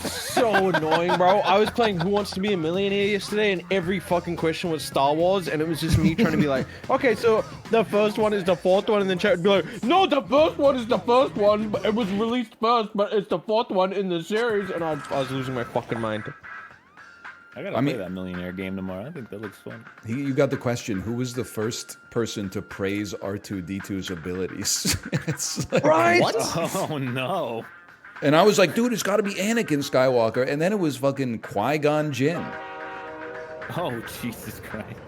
So annoying, bro. I was playing Who Wants to Be a Millionaire yesterday, and every fucking question was Star Wars, and it was just me trying to be like, okay, so the first one is the fourth one, and then chat would be like, no, the first one is the first one, but it was released first, but it's the fourth one in the series, and I was losing my fucking mind. I gotta play that Millionaire game tomorrow. I think that looks fun. You got the question, who was the first person to praise R2-D2's abilities? It's like, Right? what? Oh no. And I was like, dude, it's got to be Anakin Skywalker. And then it was fucking Qui-Gon Jinn. Oh, Jesus Christ.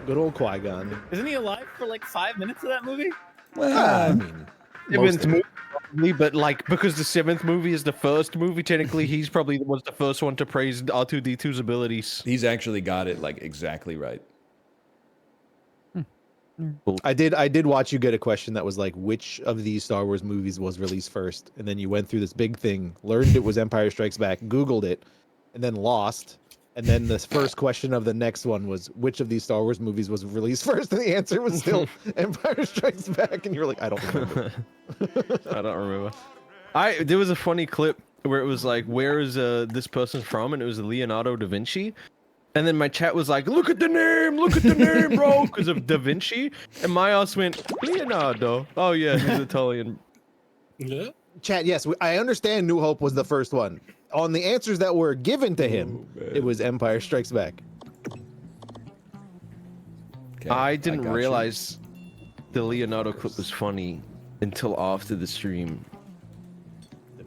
Good old Qui-Gon. Isn't he alive for like 5 minutes of that movie? Well, I mean, Seventh movie, probably, but like because the seventh movie is the first movie, technically he's probably was the first one to praise R2-D2's abilities. he's actually got it like exactly right. I did watch you get a question that was like, which of these Star Wars movies was released first? And then you went through this big thing, learned it was Empire Strikes Back, Googled it, and then lost. And then the first question of the next one was, which of these Star Wars movies was released first? And the answer was still Empire Strikes Back. And you were like, I don't remember. I don't remember. There was a funny clip where it was like, where is this person from? And it was Leonardo da Vinci. And then my chat was like, look at the name, bro, because of Da Vinci. And my ass went, Leonardo. Oh yeah, he's Italian. Yeah. Chat, yes, I understand New Hope was the first one. On the answers that were given to him, it was Empire Strikes Back. Okay, I didn't got you. realize the Leonardo clip was funny until after the stream.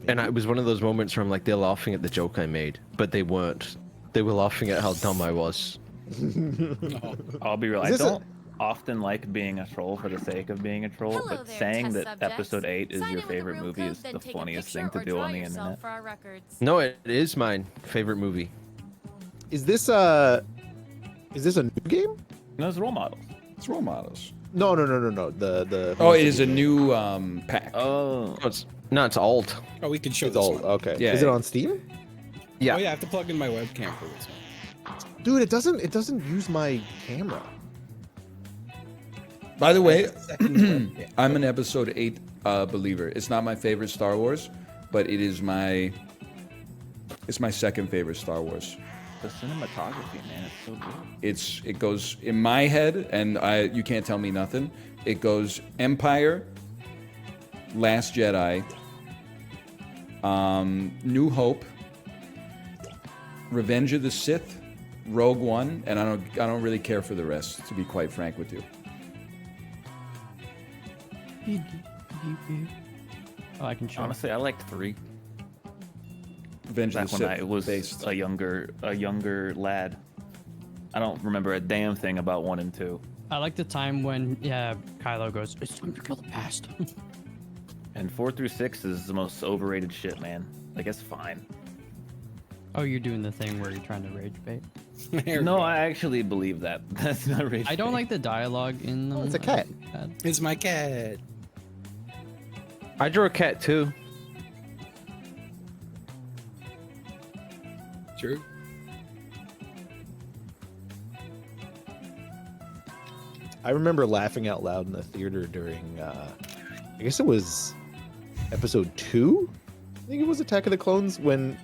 And it was one of those moments where I'm like, they're laughing at the joke I made, but they weren't. They were laughing at how dumb I was. I'll be real. I Is this don't often like being a troll for the sake of being a troll, Hello but there, saying test that subjects. episode 8 is Sign your in with the favorite room movie code, is then the take a funniest picture thing to or do draw on the yourself internet. for our records. No, it is my favorite movie. Is this a new game? No, it's role models. It's role models. No. The Oh, it is a new pack. Oh, No, it's alt. Oh, we can show It's this old. one. Okay. Yeah, Is it yeah. on Steam? Yeah. Oh yeah, I have to plug in my webcam for this one. Dude, it doesn't use my camera. By the way, Yeah. I'm an episode 8 believer. It's not my favorite Star Wars, but it's my second favorite Star Wars. the cinematography, man, it's so good. It goes in my head, and you can't tell me nothing. It goes Empire, Last Jedi, New Hope, Revenge of the Sith, Rogue One, and I don't really care for the rest, to be quite frank with you. Oh, I can show. Honestly, I liked 3 Revenge back of the when Sith I was based. a younger lad. I don't remember a damn thing about 1 and 2. I like the time when Kylo goes, it's time to kill the past. And 4 through 6 is the most overrated shit, man. Like, it's fine. Oh, you're doing the thing where you're trying to rage bait. There we No, go. I actually believe that. That's not rage I don't bait. like the dialogue in them. it's a cat. It's my cat. I drew a cat too. True. I remember laughing out loud in the theater during, I guess it was episode 2. I think it was Attack of the Clones when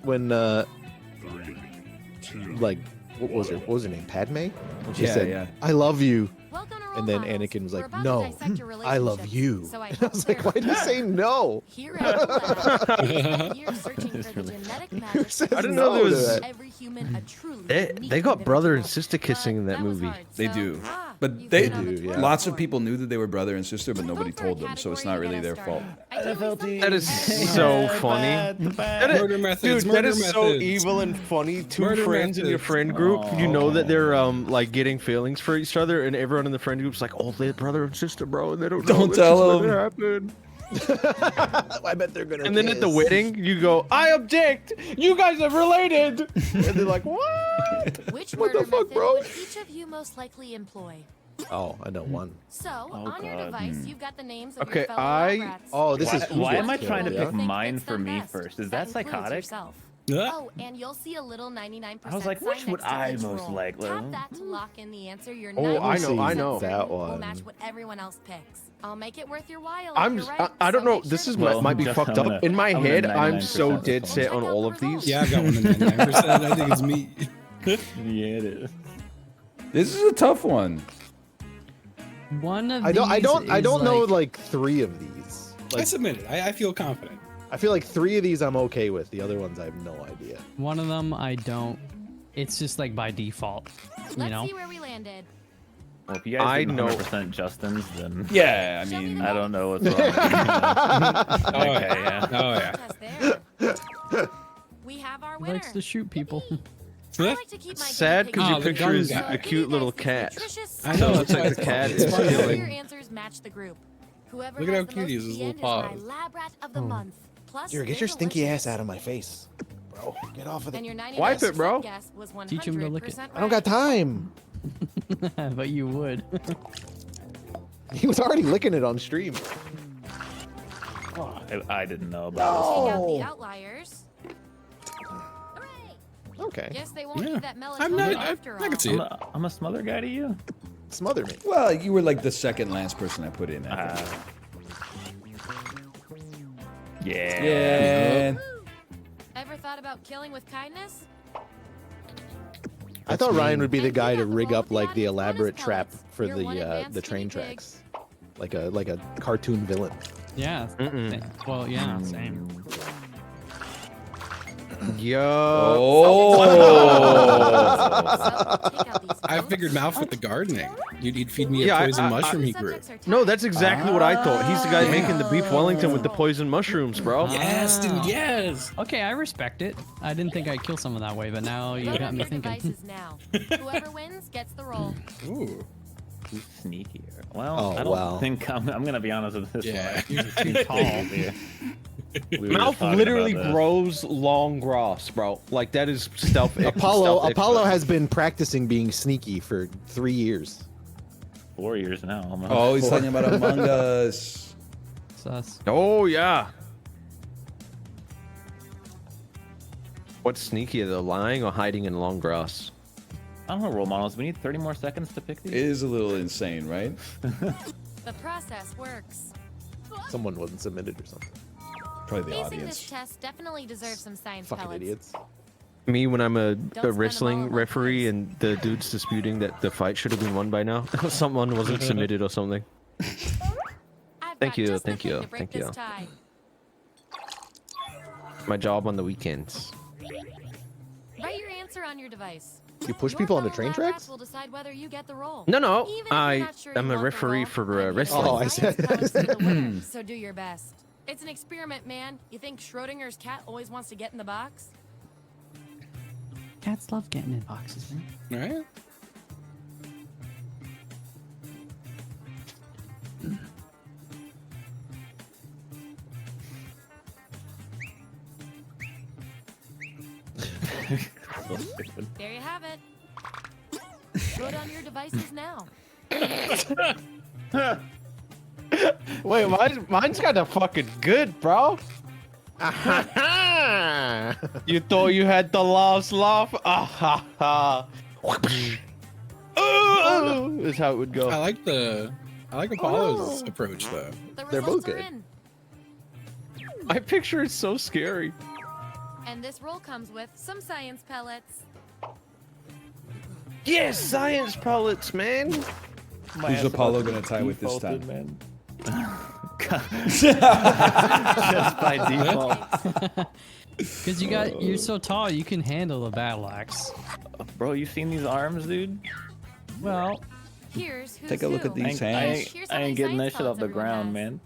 like what was her name? Padme? When she said, yeah. "I love you," Welcome to and then Role Models. Anakin was We're like, about to "No, dissect your I love relationships, you." So I And I was like, hope "Why did you say no?" Here at the lab, you're searching for the genetic Who magic says I didn't no know there to was- that? every human a truly They unique got brother and individual. sister kissing in that But was movie. hard, They so, do. you've But been they on the do, yeah. tour lots of before. people knew that they were brother and sister, but To nobody vote for a told them, so it's category not to really get their us fault. started. Ideally, something That is every so human funny. Murder methods. Dude, murder that is so methods. evil and funny. Two Murder friends in your methods. friend group, you know that they're like getting feelings for each other, and everyone in the friend group's like, "Oh, they're brother and sister, bro," and they don't know. Don't That's tell just what them. happened. I bet they're gonna. And then at the kiss. wedding, you go, "I object. You guys are related." And they're like, "What?" Which What the murder fuck, method bro? would each of you most likely employ? Oh, I know one. So, Oh, on your God. device, you've got the names of Okay, your fellow I- lab rats. Oh, this is Why am I Who's trying to Kill, pick yeah? mine Fits for them me best. first? Is That that includes psychotic? yourself. Oh, and you'll see a little 99%. I was like, sign which would next to I each most roll. like? Tap that to lock in the answer. You're Oh, I 99% know. certain That will one. match what everyone else picks. I'll make it worth your while. I'm. if you're right, I don't so know. make This sure is to Well, might be just- fucked I'm up. In my gonna head, I'm 99% so of this dead one. set on Check out all the of these. results. Yeah, I got one of 99%. I think it's me. Yeah, it is. This is a tough one. One of I don't these know is like 3 of these. I Like submitted. I feel confident. I feel like 3 of these I'm okay with. The other ones I have no idea. one of them I don't. It's just like by default, you Let's know. see where we landed. Well, if you guys I did know. 100% Justin's, then Yeah, I Show me mean, the I don't know what's wrong. With you. Oh, Okay, yeah. Oh, yeah. Test there. We have our He winner. likes to shoot people. I like to keep my Sad guinea because pigs your Oh, the picture gun is guy. a cute little cat. nutritious I know, So snack. it's like the cat It's is funny. Your killing. answers match the group. Whoever Look at has how the cute most he is, his at little the end paws. is my lab rat of the month. Plus, Here, they're get your stinky ass delicious. out of my face, bro. Get off of And it. your 99% Wipe it, bro. guess was 100% Teach him to lick it. I don't got time. But you would. He was already licking it on stream. I didn't know about Take out Oh. the outliers. Hooray! Okay. Guess they won't Yeah. need that I'm melatonin not. after I all. can see this. it. I'm a smother guy to you. Smother me. well, you were like the second last person I put in. I think. Yeah. Yeah. Ever thought about killing with kindness? I thought Ryan would be the And guy you to have the rig roll up of the like the audience elaborate bonus trap pellets. for You're one the advanced train guinea pig. tracks, like a cartoon villain. Yeah. Mm-mm. Well, yeah. Same. Yo. Oh. Take out these I notes. figured mouth with the gardening. You'd feed me Yeah, a I- poison I- mushroom The he grew. subjects are No, tied. that's exactly what I thought. He's the guy making the beef Wellington with the poison mushrooms, bro. Yes, dude, yes. Okay, I respect it. I didn't think I'd kill someone that way, but now you Load got up me your thinking. devices now. Whoever wins gets the roll. Ooh. Who's sneakier? Well, Oh, I don't wow. think I'm gonna be honest with this Yeah. one. You're too tall. Yeah. We were just Mouth talking literally about this. grows long grass, bro. Like that is stealth. Apollo has been practicing being sneaky for 3 years. 4 years now. Almost. Oh, he's talking about Among Us. Sus. Oh yeah. What's sneakier, though, lying or hiding in long grass? I don't know, role models. We need 30 more seconds to pick It these. is a little insane, right? The process works. Someone wasn't submitted or something. Probably the Acing this audience. test definitely deserves some science Fucking pellets. idiots. Me when I'm a spend them all wrestling on my referee face. and the dude's disputing that the fight should have been won by now. Someone wasn't submitted or something. I've Thank got you, just the thank thing you, to break thank this you. tie. My job on the weekends. Write your answer on your device. You push Your people onto fellow train lab tracks? rats will decide whether you get the role. No, Even if you're not sure you I'm a want the referee role, for I'm here to wrestling. Oh, I give said- science pellets to the winner, so do your best. It's an experiment, man. You think Schrodinger's cat always wants to get in the box? Cats love getting in boxes, man. Right? So stupid. There you have it. Put on your devices now. Wait, mine's kind of fucking good, bro. You thought you had the last laugh? Ah ha ha. Is how it would go. I like Apollo's approach though. The They're both results are good. in. My picture is so scary. And this roll comes with some science pellets. Yes, science pellets, man. My Who's ass Apollo about gonna tie with this defaulted, time? Man. Just by default. Because you're so tall, you can handle a battle axe. Bro, you seen these arms, dude? Well, Here's who's Take a look who. at these I hands. Here's how ain't many getting that science shit off pellets the everyone ground, has. man.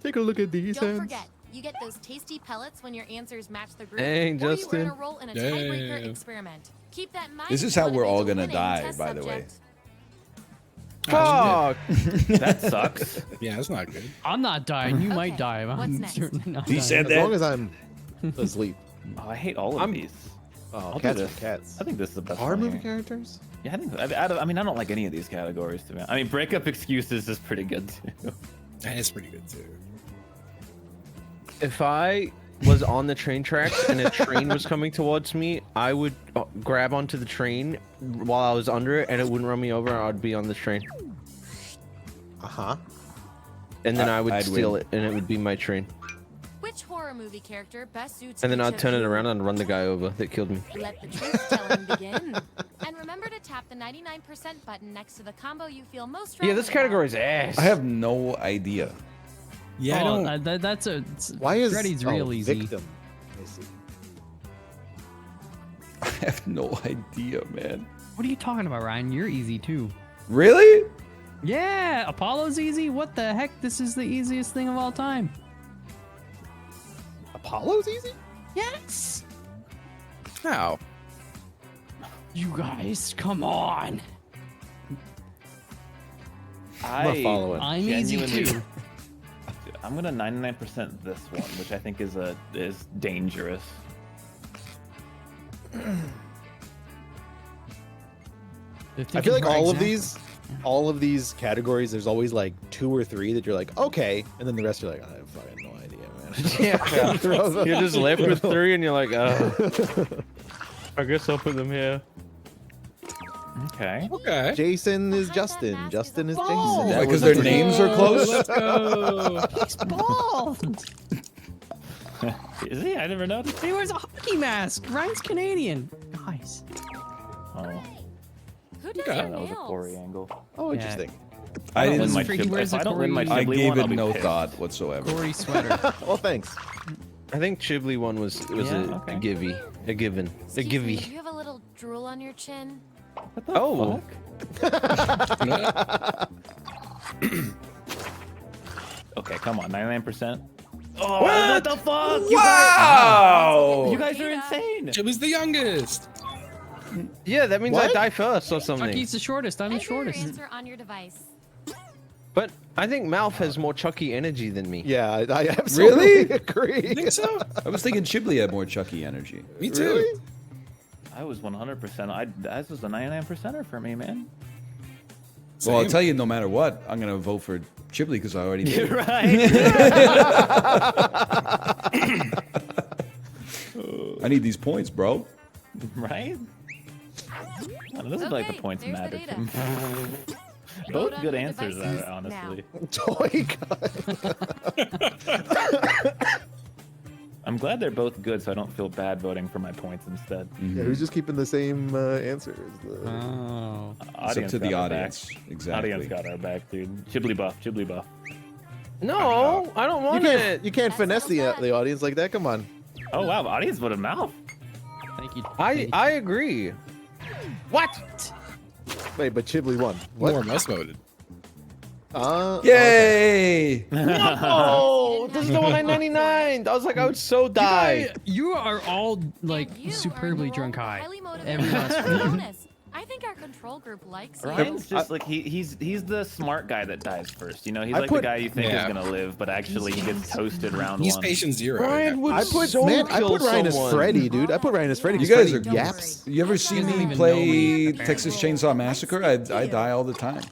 Take a look at these Don't hands. forget, you get those tasty pellets when your answers match the group. Dang, or you earn Justin. a role in a Damn. tiebreaker experiment. Keep that in mind. This is if you how wanna we're be all the gonna winning die, test by the way. subject. Fuck. That sucks. Yeah, that's not good. I'm not dying. You might Okay, die. But what's I'm next? certainly not He dying. said As that. long as I'm asleep. Oh, I hate all of these. Oh, I'll do cats are this. cats. I think this is the best Horror one movie here. characters? Yeah, I think. I mean, I don't like any of these categories. To me. I mean, breakup excuses is pretty good too. That is pretty good too. If I was on the train tracks and a train was coming towards me, I would grab onto the train while I was under it, and it wouldn't run me over. I'd be on the train. And then I would I'd steal win. it, and it would be my train. Which horror movie character best suits And then each I'd of turn it you? around and run the guy over that killed me. Let the truth telling begin. And remember to tap the 99% button next to the combo you feel most Yeah, this strongly category's about. ass. I have no idea. Yeah, I don't. That's a. Why is Freddy's real easy? victim? I see. I have no idea, man. What are you talking about, Ryan? You're easy too. Really? Yeah, Apollo's easy. What the heck? This is the easiest thing of all time. Apollo's easy? Yes. How? You guys, come on. I'm not following. I'm easy genuinely- too. I'm gonna 99% this one, which I think is dangerous. I feel like all of these categories, there's always like 2 or 3 that you're like, okay, and then the rest you're like, I have fucking no idea, man. Throw them. You're just left with 3, and you're like, I guess I'll put them here. Okay. Okay. Jason is Behind that Justin. mask Justin is is a Jason. ball. Why, because their names are close? Let's go. He's bald. Is he? I never noticed. He wears a hockey mask. Ryan's Canadian. Guys. Oh, Who does Okay. your that was a nails? Corey angle. Oh, Yeah. interesting. I If I don't didn't. win my Freaky Chib- wears if a I don't win my Corey- I Ghibli gave one, I'll it be no pissed. thought whatsoever. Corey sweater. Well, thanks. I think Chibli one was Yeah, a okay. givey, a given, a Excuse me, givey. do you have a little drool on your chin? What the Oh. fuck? Okay, come on, 99%. Oh, what the fuck? Wow! You guys are insane. Chibli's the youngest. Yeah, that means I What? die first or something. Chucky's the shortest. I'm the Enter your shortest. answer on your device. But I think Mouth has more Chucky energy than me. Yeah, I absolutely Really? agree. Think so? I was thinking Chibli had more Chucky energy. Me too. Really? I was 100%. This was a 99%er for me, man. Well, I'll Same. tell you, no matter what, I'm gonna vote for Chibli because I already did. Right. I need these points, bro. Right? I don't know, this is like the Okay, points there's the matter. data. Both Vote on good your answers, devices honestly. Toy gun. I'm glad they're both good, so I don't feel bad voting for my points instead. Yeah, who's just keeping the same answers? Oh. It's up Audience to the got our audience. back. Exactly. Audience got our back, dude. Chibli buff, Chibli buff. No, I don't You want can't, it. you can't That finesse sounds bad. the audience like that. Come on. Oh wow, audience voted mouth. Thank you. I agree. What? Wait, but Chibli won. More What? of us voted. Yay! Oh, this is the one I 99. I was like, I would so die. You are all like And you superbly earned the drunk role of high. highly motivated Everyone's bonus. I think our control group likes you. Ryan's just like he's the smart guy that dies first. You know, he's I like put- the guy you think Yeah. is gonna live, but actually he gets toasted round He's one. patient 0. Ryan would I put so man, I kill put Ryan as someone. Freddy, dude. I put Ryan as Freddy. You 'cause guys Freddy are yaps. You ever see Doesn't me even play know me. Texas Chainsaw Massacre? I die all the time.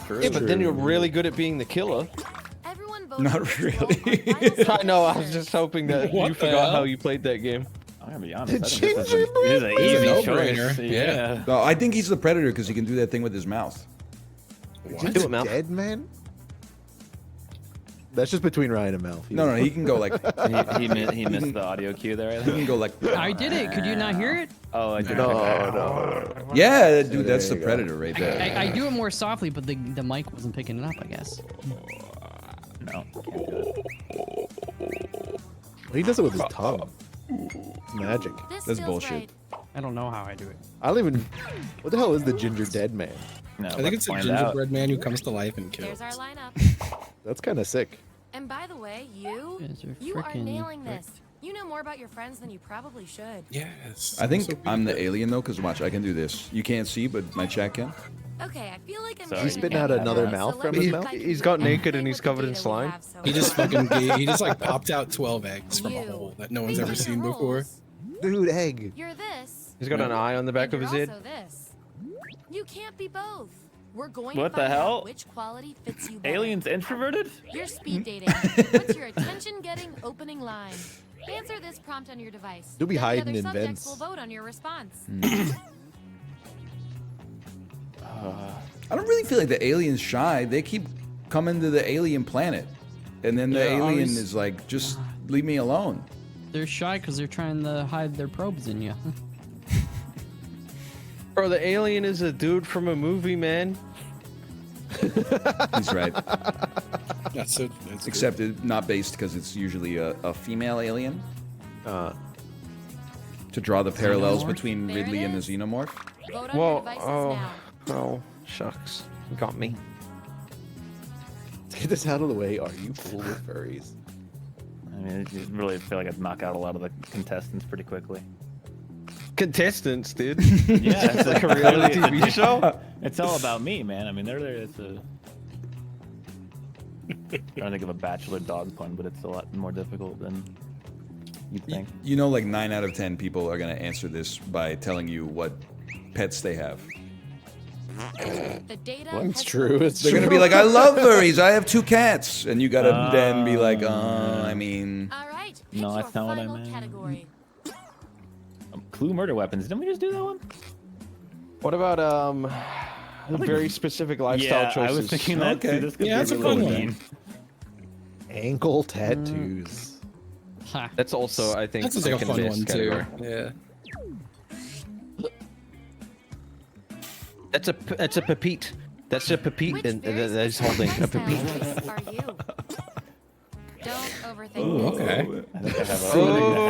True. Yeah, but then you're really good at being the killer. Everyone voted Not for this role really. on final I know. I was answers. just hoping that What you the forgot hell? how you played that game. I'm gonna be honest. I The think this is gingerbread an It's a easy no-brainer. choice. Yeah. No, I think he's the predator because he can do that thing with his mouth. What? Do it, Mouth. Dead man. That's just between Ryan and Mel. No, he can go like He missed the audio cue there. I he think. can go like. I did it. Could you not hear it? Oh, I did. No. Yeah, dude, that's there the you go. predator right there. I do it more softly, but the mic wasn't picking it up, I guess. No, can't do it. He does it with his tongue. It's magic. This That's feels bullshit. right. I don't know how I do it. I don't even. What the hell is the ginger dead man? No, I think let's it's a find out. gingerbread man who comes to life and kills. There's our lineup. That's kind of sick. And by the way, you Guys are are frickin' nailing this. You know more about your friends than you probably should. Yes. I think So I'm the good. alien though, because watch, I can do this. You can't see, but my chat can. Okay, I feel like I'm Sorry. getting He's spitting ahead out of another myself, mouth so from let's his see mouth? if I can He's do got anything naked and with he's the covered in data we slime. have so He just far. he just like popped out 12 eggs from a You. hole that no one's Based ever on seen your before. roles, Dude, egg. You're this. He's got an eye on the back and of his you're head. also this. You can't be both. We're going What to the find hell? out which quality fits you better. Aliens introverted? You're speed dating. What's your attention-getting opening line? Answer this prompt on your device. Do be Then the hiding other in subjects vents. will vote on your response. I don't really feel like the alien's shy. They keep coming to the alien planet. And then the Yeah, alien always- is like, just leave me alone. They're shy because they're trying to hide their probes in you. Bro, the alien is a dude from a movie, man. He's right. That's it. That's Except it's not based because it's usually a female alien. To draw the parallels Xenomorph? between There it Ridley and the is. xenomorph. Vote on Whoa, your devices now. Oh, shucks. You got me. Let's get this out of the way. Are you cool with furries? I mean, I really feel like I'd knock out a lot of the contestants pretty quickly. Contestants, dude. Yeah, It's like a reality TV show. It's all about me, man. I mean, they're there. It's a. I'm trying to think of a bachelor dog pun, but it's a lot more difficult than you'd think. You know, like 9 out of 10 people are going to answer this by telling you what pets they have. The data Well, it's has true. It's They're true. going to be like, I love furries. I have 2 cats. And you got to then be like, I mean... All right. Pick No, your that's not what I final meant. category. Clue murder weapons. Didn't we just do that one? What about very specific lifestyle Yeah, choices? I was thinking that Okay. too. This could Yeah, be that's a really fun one. mean. Ankle tattoos. Ha. That's also, I think, That's like a in fun this one too. category. Yeah. That's a pepite. That's a pepite, Which and very that's specific holding a lifestyle pepite. choice are you? Don't overthink Ooh, this. okay. I think I have a. I think I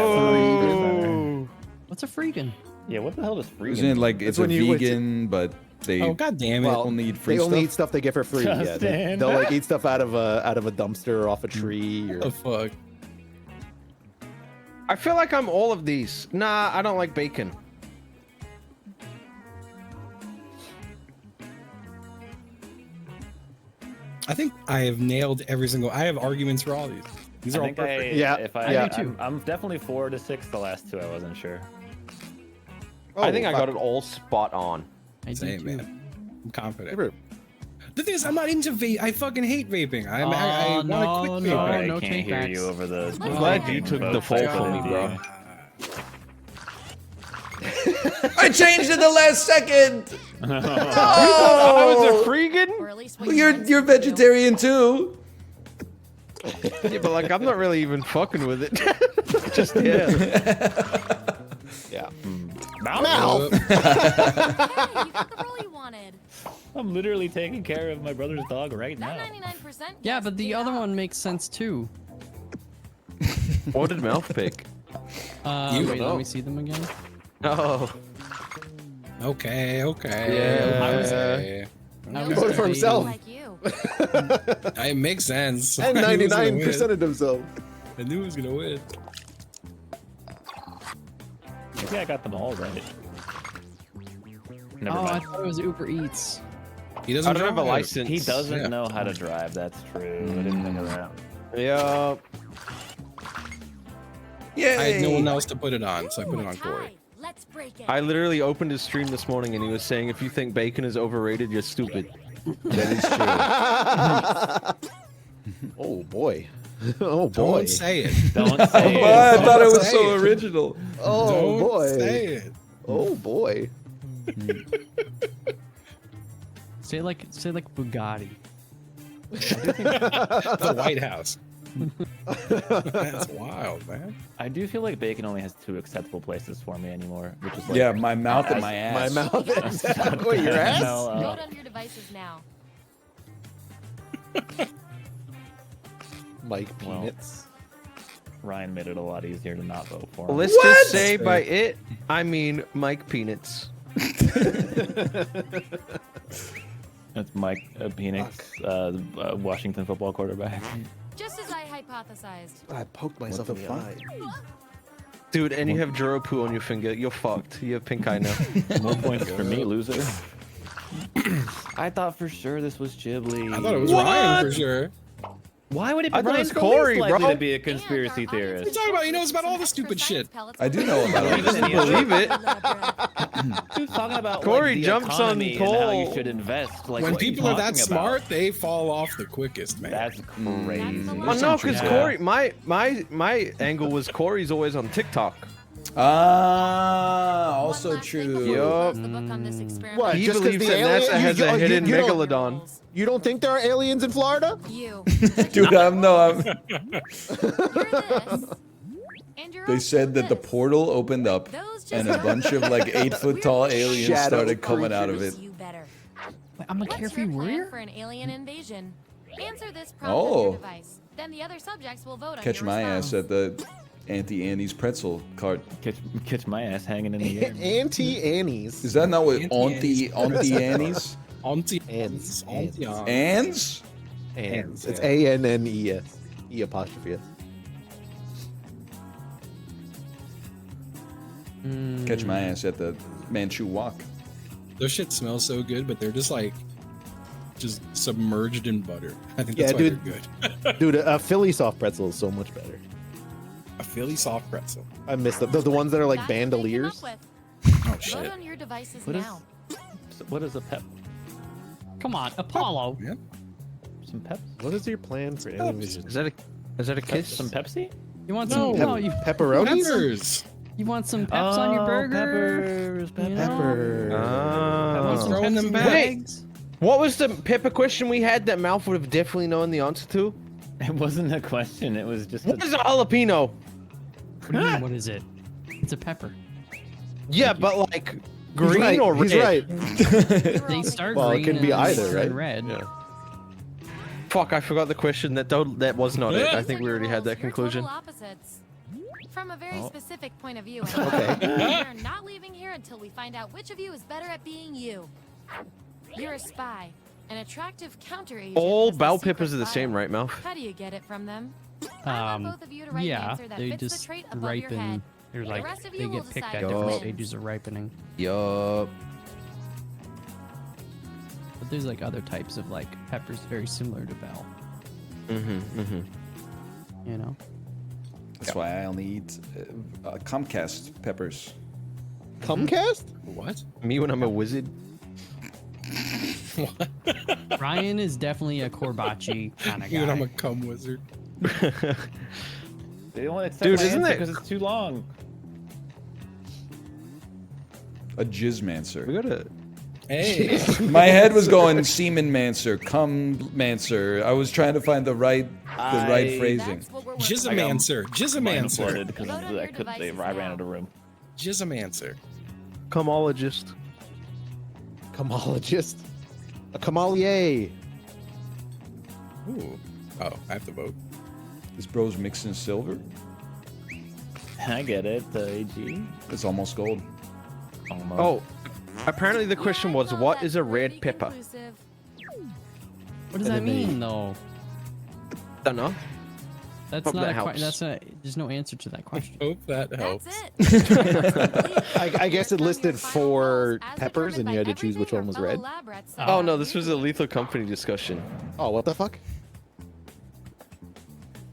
have a What's a freegan? yeah, what the hell does freaking? Isn't it like it's a when you- vegan, but they Oh god damn it! only eat free They only eat stuff? stuff they get for free. Yeah, Justin. they'll like eat stuff out of a dumpster or off a tree. Or... What the fuck? I feel like I'm all of these. Nah, I don't like bacon. I think I have nailed every single. I have arguments for all these. These are I all think perfect. Yeah, if I do too. I'm definitely 4 to 6. The last 2, I wasn't sure. I think I fuck. got it all spot on. I do Same, too. man. I'm confident. Ever- The thing is, I'm not into vape. I fucking hate vaping. I Oh, want to no, quit no. vaping. Sorry, no I can't take hear backs. you over the. I'm glad you took the fall for me, bro. I changed it the last second! I was a freegan? Or at least what Well, you you're meant you're to do. vegetarian too. Yeah, but like I'm not really even fucking with it. Just yeah. Yeah. Mouth. Hey, you got the role you wanted. I'm literally taking care of my brother's dog right That now. 99% Yeah, guess but the paid other off. one makes sense too. What did Mouth pick? You Wait, know. let me see them again. Oh, Okay. Yeah. I was- okay. I He was voted for debating- himself. Like you. It makes sense. And I knew he was gonna 99% win. of themselves. I knew he was gonna win. Maybe I got them all right. Never Oh, I mind. thought it was Uber Eats. He doesn't I don't have a drive. license. He doesn't Yeah. know how to drive. That's true. I didn't think of that. Yeah. Yay! I had no one else to put it on, so I put it on Corey. Tie. Let's break it. I literally opened his stream this morning and he was saying, if you think bacon is overrated, you're stupid. That is true. Oh boy. Oh boy. Don't say it. Don't say Why? I it. thought it was Say so it. original. Oh Don't boy. say it. Oh boy. Say like Bugatti. The White House. That's wild, man. I do feel like bacon only has 2 acceptable places for me anymore, which is like Yeah, my mouth and my ass. My mouth. Suck Wait, your that ass? hell Vote up. on your devices now. Mike Well. Peanuts. Ryan made it a lot easier to not vote for him. Let's What? just say by it, I mean Mike Peanuts. That's Mike Penix, Washington football quarterback. Just as I hypothesized. I poked myself in the eye. Dude, and you have Juro poo on your finger. You're fucked. You have pink eye now. More points for me, loser. I thought for sure this was Ghibli. I thought it was Ryan for sure. Why would it be I thought it Ryan's was the Corey, least likely bro. to be a conspiracy And our audience theorist? What are you talking about? He knows about all the expressed stupid for science shit. pellets I do will know about be all this sent shit. to Believe it. the bread. Who's talking about Corey the jumps on economy and how you coal. should invest? Like, when what are you people are that talking smart, about? they fall off the quickest, man. That's crazy. Well, no, because Yeah. Corey, my angle was Corey's always on TikTok. Also true. Yup. What? He Just 'cause believes the that alien- NASA has a hidden you don't- megalodon. You don't think there are aliens in Florida? You. Dude, I'm. You're this. And you're They said that the portal opened up Those just and a bunch of like 8-foot tall aliens Shadow started coming out of it. You better. Wait, I'm a What's carefree your plan warrior? for an alien invasion? Answer this prompt on Oh. your device. Then the other subjects will vote on Catch your my response. ass at the Auntie Annie's pretzel cart. Catch my ass hanging in the air. Auntie Annie's. Is that not what Auntie Auntie Annie's? Auntie Anns. Auntie Anns? Anns. It's yeah. ANNES. E apostrophe S. Catch my ass at the Manchu Walk. Those shit smell so good, but they're just like submerged in butter. I think Yeah, that's why dude. they're good. Dude, a Philly soft pretzel is so much better. A Philly soft pretzel. I miss them. The ones that are like That's what they came bandoliers. up with. Oh Vote shit. on your devices What is- now. What is a pep? Come on, Apollo. Yeah. Some peps? What is your plan for alien vision? Is that a kiss? Some Pepsi? You want No. some? No, you Pepperonis? Peppers. want some peps on your burger? Peppers, You know? Pepper. Want some Throwing Pepsi them in back. bags? What was the Pippa question we had that Mouth would have definitely known the answer to? It wasn't a question. It was just. What is a jalapeno? What do you mean, what is it? It's a pepper. Yeah, but like He's green right. or red? He's right. They start Well, it green can be and either, turn right? red. Yeah. Fuck, I forgot the question. That was not it. I think we already had that conclusion. You're total opposites. From a very specific point of view. Okay. We're not leaving here until we find out which of you is better at being you. You're a spy, an attractive counter agent. All has a bell secret peppers are the file. same, right, Mouth? How do you get it from them? I want both of you to write an Yeah, answer that they fits the just trait above your head. ripen. They're The like rest of they you will get picked decide at who different wins. stages of ripening. Yup. But there's like other types of like peppers very similar to bell. You know. That's why I only eat Comcast peppers. Comcast? What? Me when I'm a wizard. Ryan is definitely a Korbachi kind of guy. Dude, I'm a cum wizard. They don't want to accept Dude, my isn't answer it- because it's too long. A Jizzmancer. We gotta. Hey. My head was going semen mancer, cum mancer. I was trying to find the right phrasing. That's what we're working on. Jizzamancer. Jizzamancer. Blindfolded because Vote on your I devices ran now. out of the room. Jizzamancer. Comologist. Comologist. A comalier. Ooh. Oh, I have to vote. This bro's mixing silver. I get it, AG. It's almost gold. Almost. Oh, apparently the question Yeah, was, well, what that's is a red pretty pepper? conclusive. What does that mean though? Don't know. That's Hope not that a helps. That's a. There's no answer to that question. Hope that helps. That's it. I guess it listed Your final 4 goals as peppers and you had to choose which one was red. determined by everything our fellow lab rats Oh said. no, this was a lethal company discussion. Oh, what the fuck?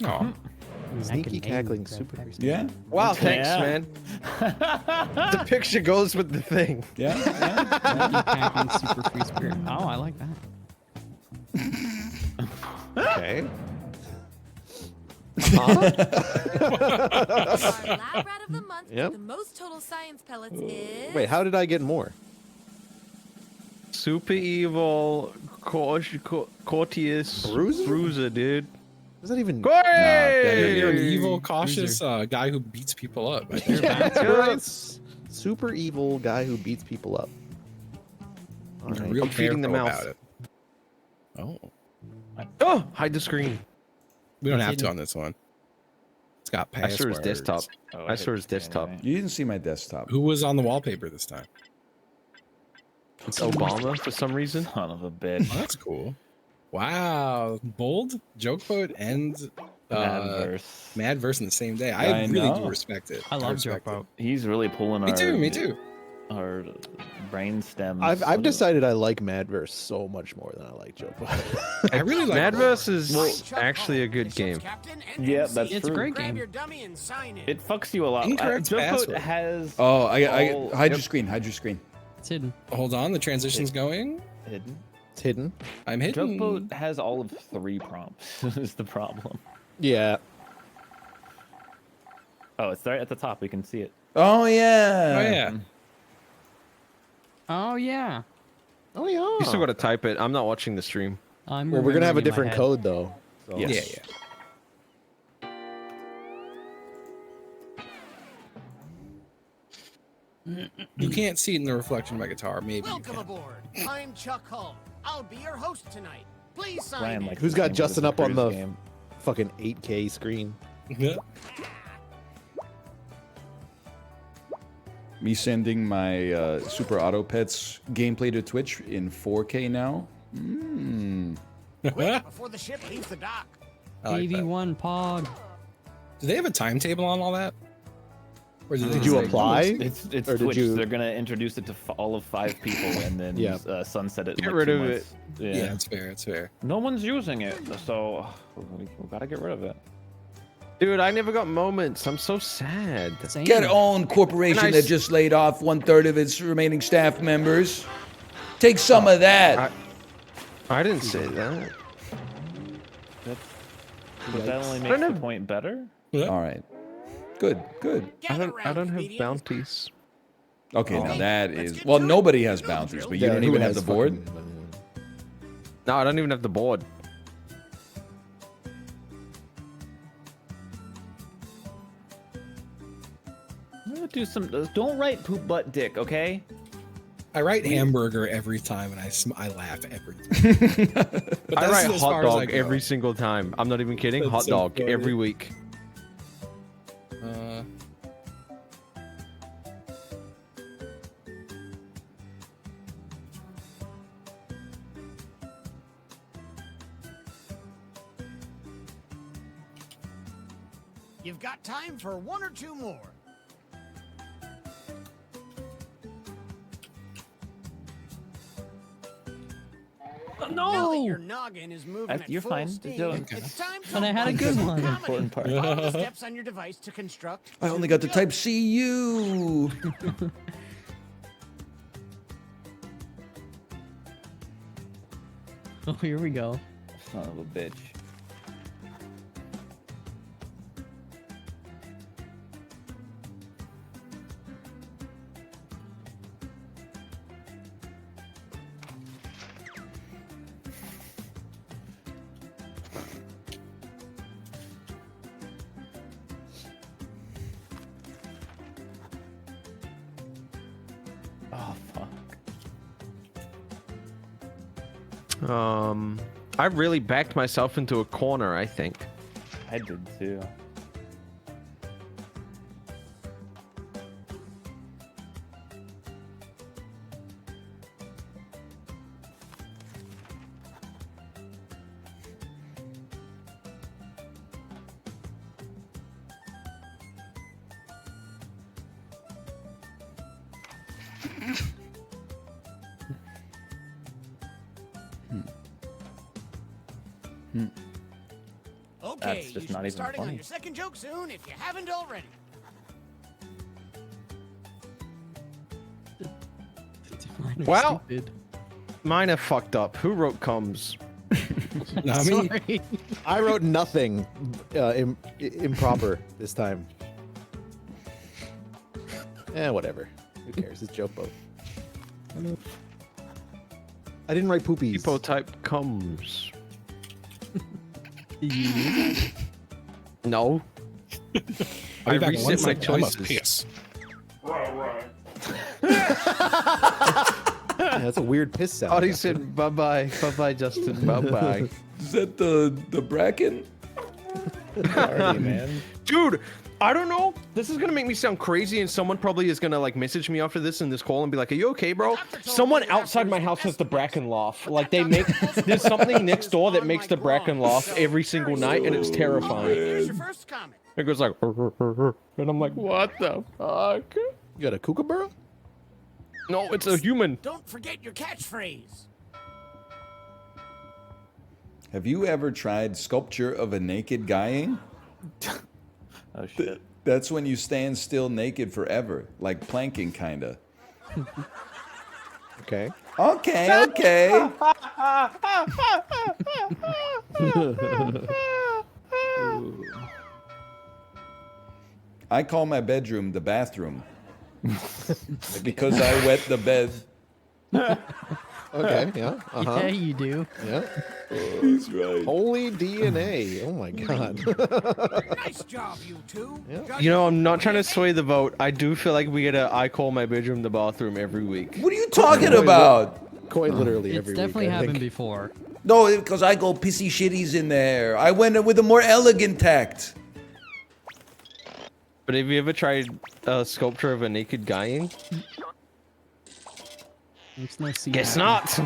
Aw. I mean, I Sneaky can name cackling red super peppers. Yeah, Wow, thanks, Yeah. man. The picture goes with the thing. yeah. Sneaky cackling super free spirit. Oh, I like that. Okay. Our lab rat of the month Yep. with the most total science pellets is. Wait, how did I get more? Super evil, Courteous, Bruiser? Bruiser, dude. Is that even? Corey! You're an evil, cautious guy who beats people up. I think. Yeah, that's right. Super evil guy who beats people up. All You're right. real I'm feeding the careful mouse. about it. Oh, Oh, hide the screen. we don't have to on this one. It's got I passwords. saw his desktop. Oh, I saw his desktop. You didn't see my desktop. Who was on the wallpaper this time? It's Obama for some reason. Son of a bitch. Oh, that's cool. Wow, bold joke vote and Adverse. Madverse in the same day. I I really know. do respect it. I love respect Joke Boat. He's really pulling it. Me our. too. Me too. or brain stems. I've decided I like Madverse so much more than I like Jopo. I really like Madverse is actually a good game. Yeah, that's It's a true. great game. It fucks you a lot. Incorrect Joe password. has Oh, I all hide your screen. Hide your screen. It's hidden. Hold on, the transition's going. hidden. It's hidden. I'm hidden. Joe has all of 3 prompts. Is the problem? Yeah. Oh, it's right at the top. We can see it. Oh yeah. Oh yeah. Oh yeah. Oh yeah. You still got to type it. I'm not watching the stream. I'm Well, we're gonna have a remembering in my different head. code though. So. Yes. Yeah. You can't see it in the reflection of my guitar. Maybe you Welcome can. aboard. I'm Chuck Hull. I'll be your host tonight. Please sign Ryan in. likes Who's the got same Justin as up on Cruise the game. fucking 8K screen? Yeah. Me sending my Super Auto Pets gameplay to Twitch in 4K now. Quick, before the ship leaves the dock. I like that. AV1 Pog. Do they have a timetable on all that? Or do they Did just you say, apply? It's Or did Twitch. you- They're gonna introduce it to all of 5 people and then Yeah. sunset it. in Get like rid 2 of months. Yeah, Yeah. it's fair. It's fair. No one's using it, so we gotta get rid of it. Dude, I never got moments. I'm so sad. Same. Get owned corporation And I that s- just laid off 1/3 of its remaining staff members. Take some of that. I didn't say that. But that only I makes don't the know. point better. All right. Good. Good. I Gather don't round, have comedians. bounties. Okay, now Okay, that let's is get well. to it. Nobody has You know the bounties, drill. but you Yeah, don't who even have has the board. fucking- No, I don't even have the board. I'm gonna do some. Don't write poop butt dick, okay? I write hamburger every time, and I laugh every time. But I that's write as hot far as I dog go. every single time. I'm not even kidding. That's Hot so dog funny. every week. You've got time for 1 or 2 more. Now that your noggin is moving at You're full fine. steam, Don't- it's time to And I had a good unleash one. comedy. Important part. Follow the steps on your device to construct. I only got to type CU. Oh, here we go. Son of a bitch. Oh fuck. I really backed myself into a corner, I think. I did too. Okay, That's you just should not be even starting on funny. your second joke soon if you haven't already. Well- Stupid. Mine are fucked up. Who wrote comes? Not me. Sorry. I wrote nothing improper this time. Whatever. Who cares? It's joke boat. I didn't write poopies. People type comes. No. I'll I be back in one reset my second. I must choices. piss. Yeah, that's a weird piss sound. Oh, he said bye bye. Bye bye, Justin. Bye bye. Is that the bracken? Sorry, man. Dude, I don't know. This is gonna make me sound crazy, and someone probably is gonna like message me after this in this call and be like, "Are you okay, bro?" Someone outside my house has the Bracken laugh. Like they make there's something next door that makes the Bracken laugh every single night, and it's Alright, terrifying. here's your first comment. It goes like, and I'm like, what the fuck? You got a kookaburra? No, it's a human. Don't forget your catchphrase. Have you ever tried sculpture of a naked guying? Oh shit. That's when you stand still naked forever, like planking, kinda. Okay. Okay, okay. I call my bedroom the bathroom because I wet the bed. Okay. Yeah. Uh-huh. Yeah, you do. Yeah. He's right. Holy DNA. Oh my god. Nice job, you two. You know, I'm not trying to sway the vote. I do feel like we get a I call my bedroom the bathroom every week. What are you talking about? Quite literally It's every definitely week. I happened think. before. No, because I go pissy shitties in there. I went with a more elegant tact. But have you ever tried a sculpture of a naked guying? It's no secret. Guess not.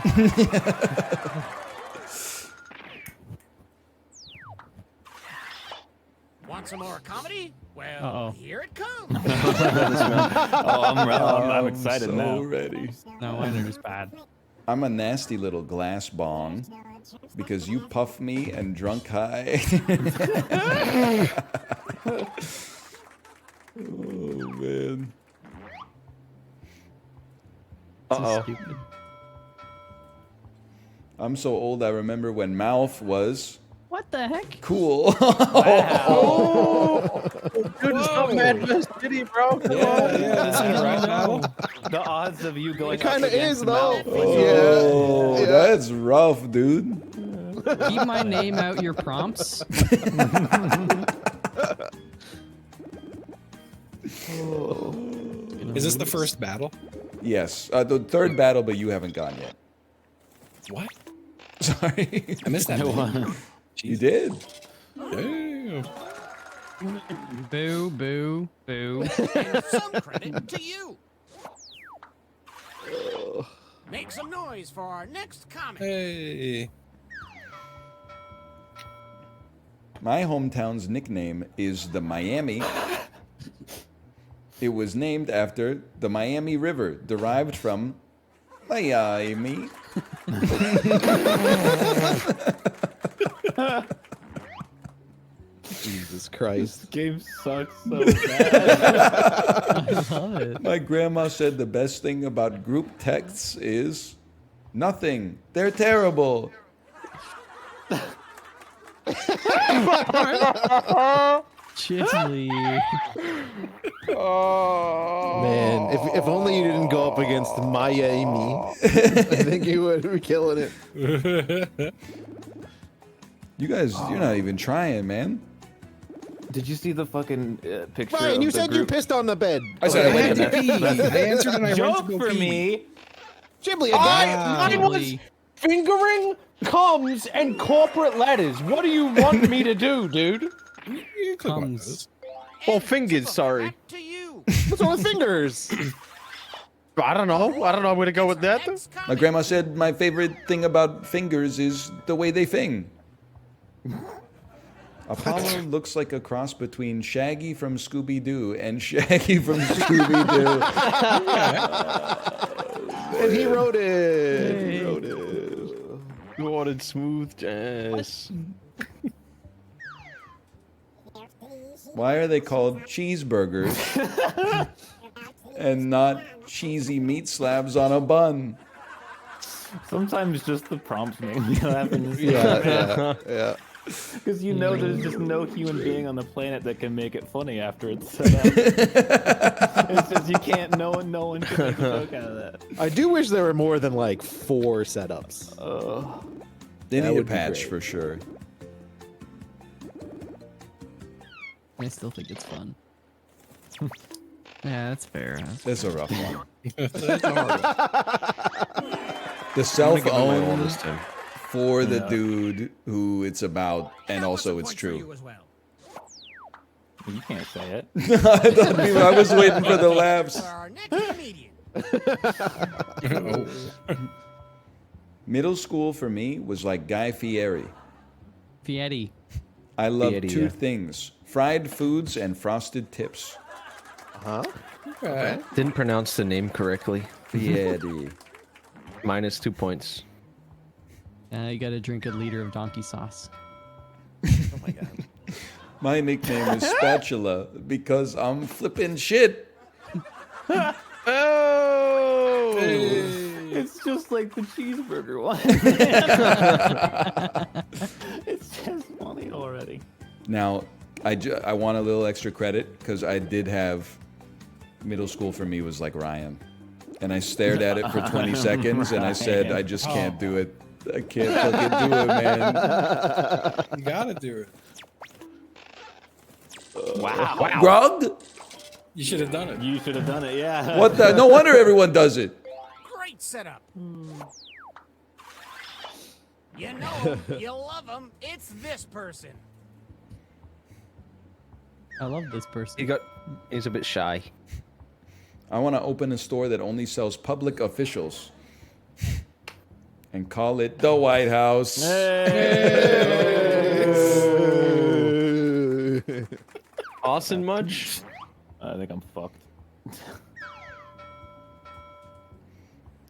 Want some more comedy? Well, Uh-oh. here it comes. Oh, I'm excited so now. ready. No wonder it's bad. I'm a nasty little glass bong because you puff me and drunk high. Oh man. Uh-oh. Stupid. I'm so old I remember when mouth was What the heck? cool. Dude, it's not Mad West City, bro. Come on. This is right now. The odds of you going It kind of up against is though. Mouth. Oh, Yeah. that's rough, dude. Keep my name out your prompts. Is this the first battle? Yes, the third battle, but you haven't gone yet. What? Sorry. I missed that. one. You did. Damn. Boo, boo, boo. And some credit to you. Make some noise for our next comic. Hey. My hometown's nickname is the Miami. It was named after the Miami River, derived from Miami. Jesus Christ. Game sucks so bad. I love it. My grandma said the best thing about group texts is nothing. They're terrible. Chili. Man, if only you didn't go up against Miami, I think you would be killing it. You guys, you're not even trying, man. Did you see the fucking picture? Ryan, of you the said you group? pissed on the bed. I said I went to pee. I answered and I went Joke to go for pee. me. Ghibli, a guy. Mine was fingering, comes, and corporate letters. What do you want me to do, dude? You can click on Comes. those. Oh, fingers, sorry. Back to you. What's wrong with fingers? I don't know. I don't know where to go with that. Next My comic. grandma said my favorite thing about fingers is the way they fing. Apollo looks like a cross between Shaggy from Scooby-Doo and Shaggy from Scooby-Doo. And he wrote it. He wrote it. You wanted smooth jazz. Why are they called cheeseburgers and not cheesy meat slabs on a bun? Sometimes just the prompts make me laugh. Yeah. Because you know there's just no human being on the planet that can make it funny after it's set up. It's just you can't. No one can make a joke out of that. I do wish there were more than like 4 setups. They That need a would be patch great. for sure. I still think it's fun. Yeah, that's fair. That's a rough one. That's hard. The self-owned for the dude who it's about, and That was also a it's point for you true. as well. You can't say it. I was waiting for the laughs. For our next comedian. Middle school for me was like Guy Fieri. Fieri. I love Fieri, two yeah. things: fried foods and frosted tips. Huh? Okay. Didn't pronounce the name correctly. Fieri. Minus 2 points. You gotta drink a liter of donkey sauce. Oh my god. My nickname is Spatula because I'm flipping shit. Oh! It's just like the cheeseburger one. It's just funny already. Now, I want a little extra credit because I did have middle school for me was like Ryan. And I stared at it for 20 seconds and I said, I just can't do it. I can't fucking do it, man. You gotta do it. Wow. Grog? You should have done it. You should have done it, yeah. What the? No wonder everyone does it. Great setup. You know him, you love him. It's this person. I love this person. He's a bit shy. I want to open a store that only sells public officials and call it the White House. Austin Mudge? I think I'm fucked.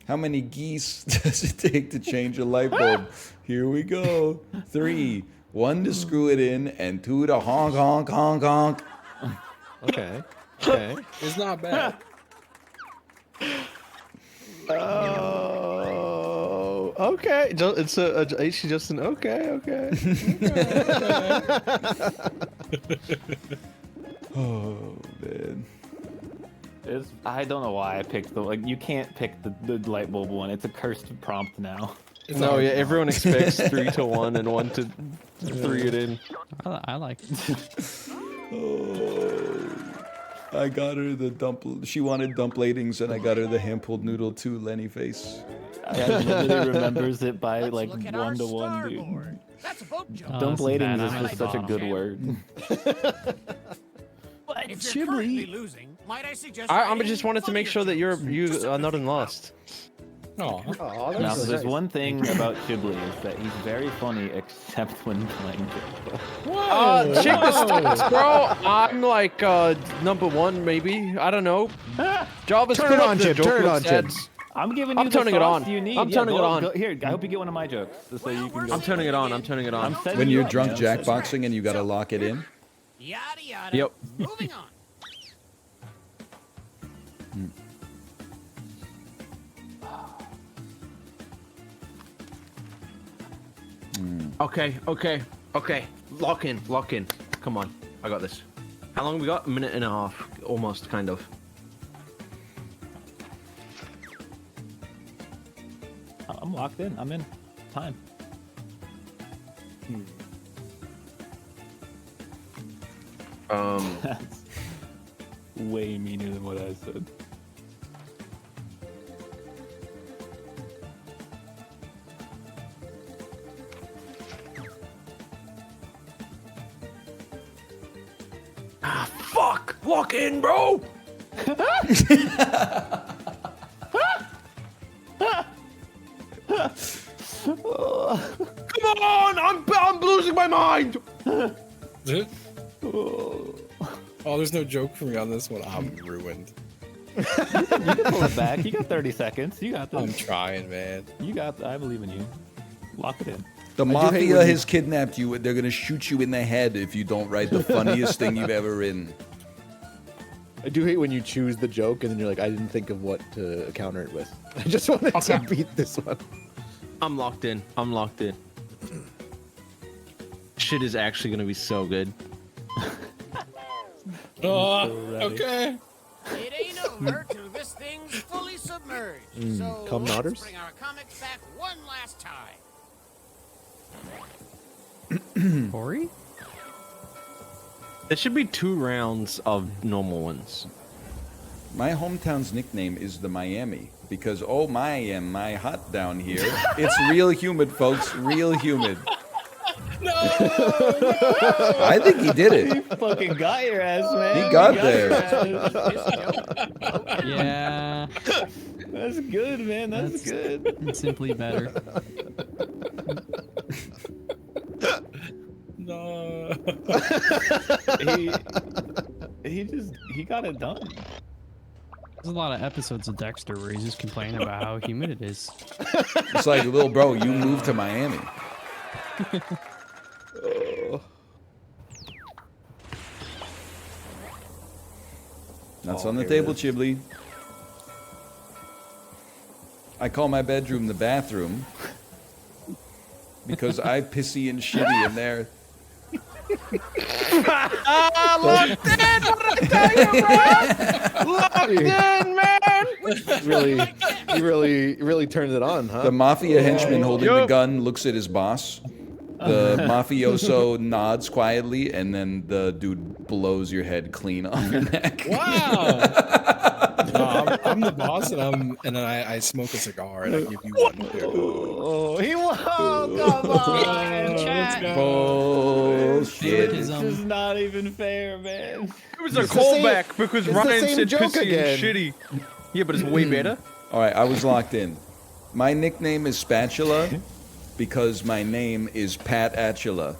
How many geese does it take to change a light bulb? Here we go. 3. 1 to screw it in, and 2 to honk, honk, honk, honk. Okay. Okay. It's not bad. Oh, okay. It's a AC Justin. Okay. Oh, man. I don't know why I picked you can't pick the light bulb one. It's a cursed prompt now. No, yeah, everyone expects 3 to 1 and 1 to 3 it in. I like it. Oh, I got her the she wanted dumplatings, and I got her the hand-pulled noodle too, Lenny face. I literally remembers it by like Look at our 1 to 1, dude. starboard. That's a boat joke. Dumplatings that's is bad. just such a good word. If you're currently losing, might I suggest I writing just wanted to make sure that you are not in lost. Oh, Now, there's one thing about Chibli is that he's very funny, except when playing Jigsaw. Check the stats, bro. I'm like number 1, maybe. I don't know. Java's Turn it on, Chib. Turn it on, Chib. I'm giving you I'm the turning it sauce on. you need. I'm turning it on. Here, I hope you get one of my jokes, so you can go. I'm turning it on. I'm turning it on. I'm setting When you you're up, drunk man. jackboxing and you gotta lock it in. Yada yada. Yep. Moving on. Okay. Lock in. Come on. I got this. How long have we got? A minute and a half. Almost, kind of. I'm locked in. I'm in. Time. That's way meaner than what I said. Fuck! Lock in, bro! Come on! I'm losing my mind! Oh, there's no joke for me on this one. I'm ruined. You can pull it back. You got 30 seconds. You got this. I'm trying, man. You got. I believe in you. Lock it in. The do hate mafia when has kidnapped you. They're gonna shoot you in the head if you don't write the funniest thing you've ever written. I do hate when you choose the joke and then you're like, I didn't think of what to counter it with. I just wanted to beat this one. I'm locked in. Shit is actually gonna be so good. Okay. It ain't over till this thing's fully submerged. So cum let's nodders? bring our comics back one last time. Corey? There should be 2 rounds of normal ones. My hometown's nickname is the Miami because oh my, am I hot down here? It's real humid, folks. Real humid. No! I think he did You it. fucking got your ass, man. He got You there. your ass. Yeah. That's good, man. That's good. Simply better. No. He got it done. There's a lot of episodes of Dexter where he's just complaining about how humid it is. It's like, little bro, you moved to Miami. That's on the table, Chibli. I call my bedroom the bathroom because I pissy and shitty in there. Locked in! What did I tell you, bro? Locked in, man! He really turned it on, huh? The mafia henchman holding the gun looks at his boss. The mafioso nods quietly, and then the dude blows your head clean off your neck. Wow. No, I'm the boss, and then I smoke a cigar, and I give you one too. Oh, he won! Come on, chat. Bullshit. This is not even fair, man. It was a callback because it's the Ryan same said joke pissy again. and shitty. Yeah, but it's way better. All right, I was locked in. My nickname is Spatula because my name is Pat Atula.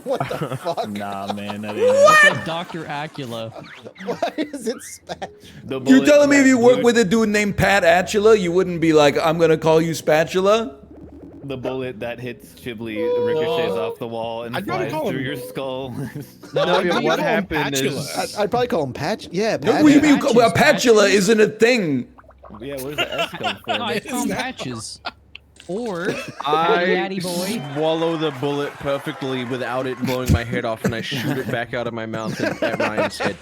What the fuck? Nah, man. That It's like Dr. Acula. Why is it spatula? You're telling me if you work with a dude named Pat Atula, you wouldn't be like, I'm gonna call you Spatula? The bullet that hits Chibli ricochets off the wall and I'd probably flies call through him- your skull. No, I'd what call him happened Patula. is I'd probably call him Patch. Yeah, No, Patch. what do you mean? Patches, Well, Patula patches. isn't a thing. Yeah, where's the S come from? No, I call him Patches. Or I Daddy boy. swallow the bullet perfectly without it blowing my head off, and I shoot it back out of my mouth at Ryan's head.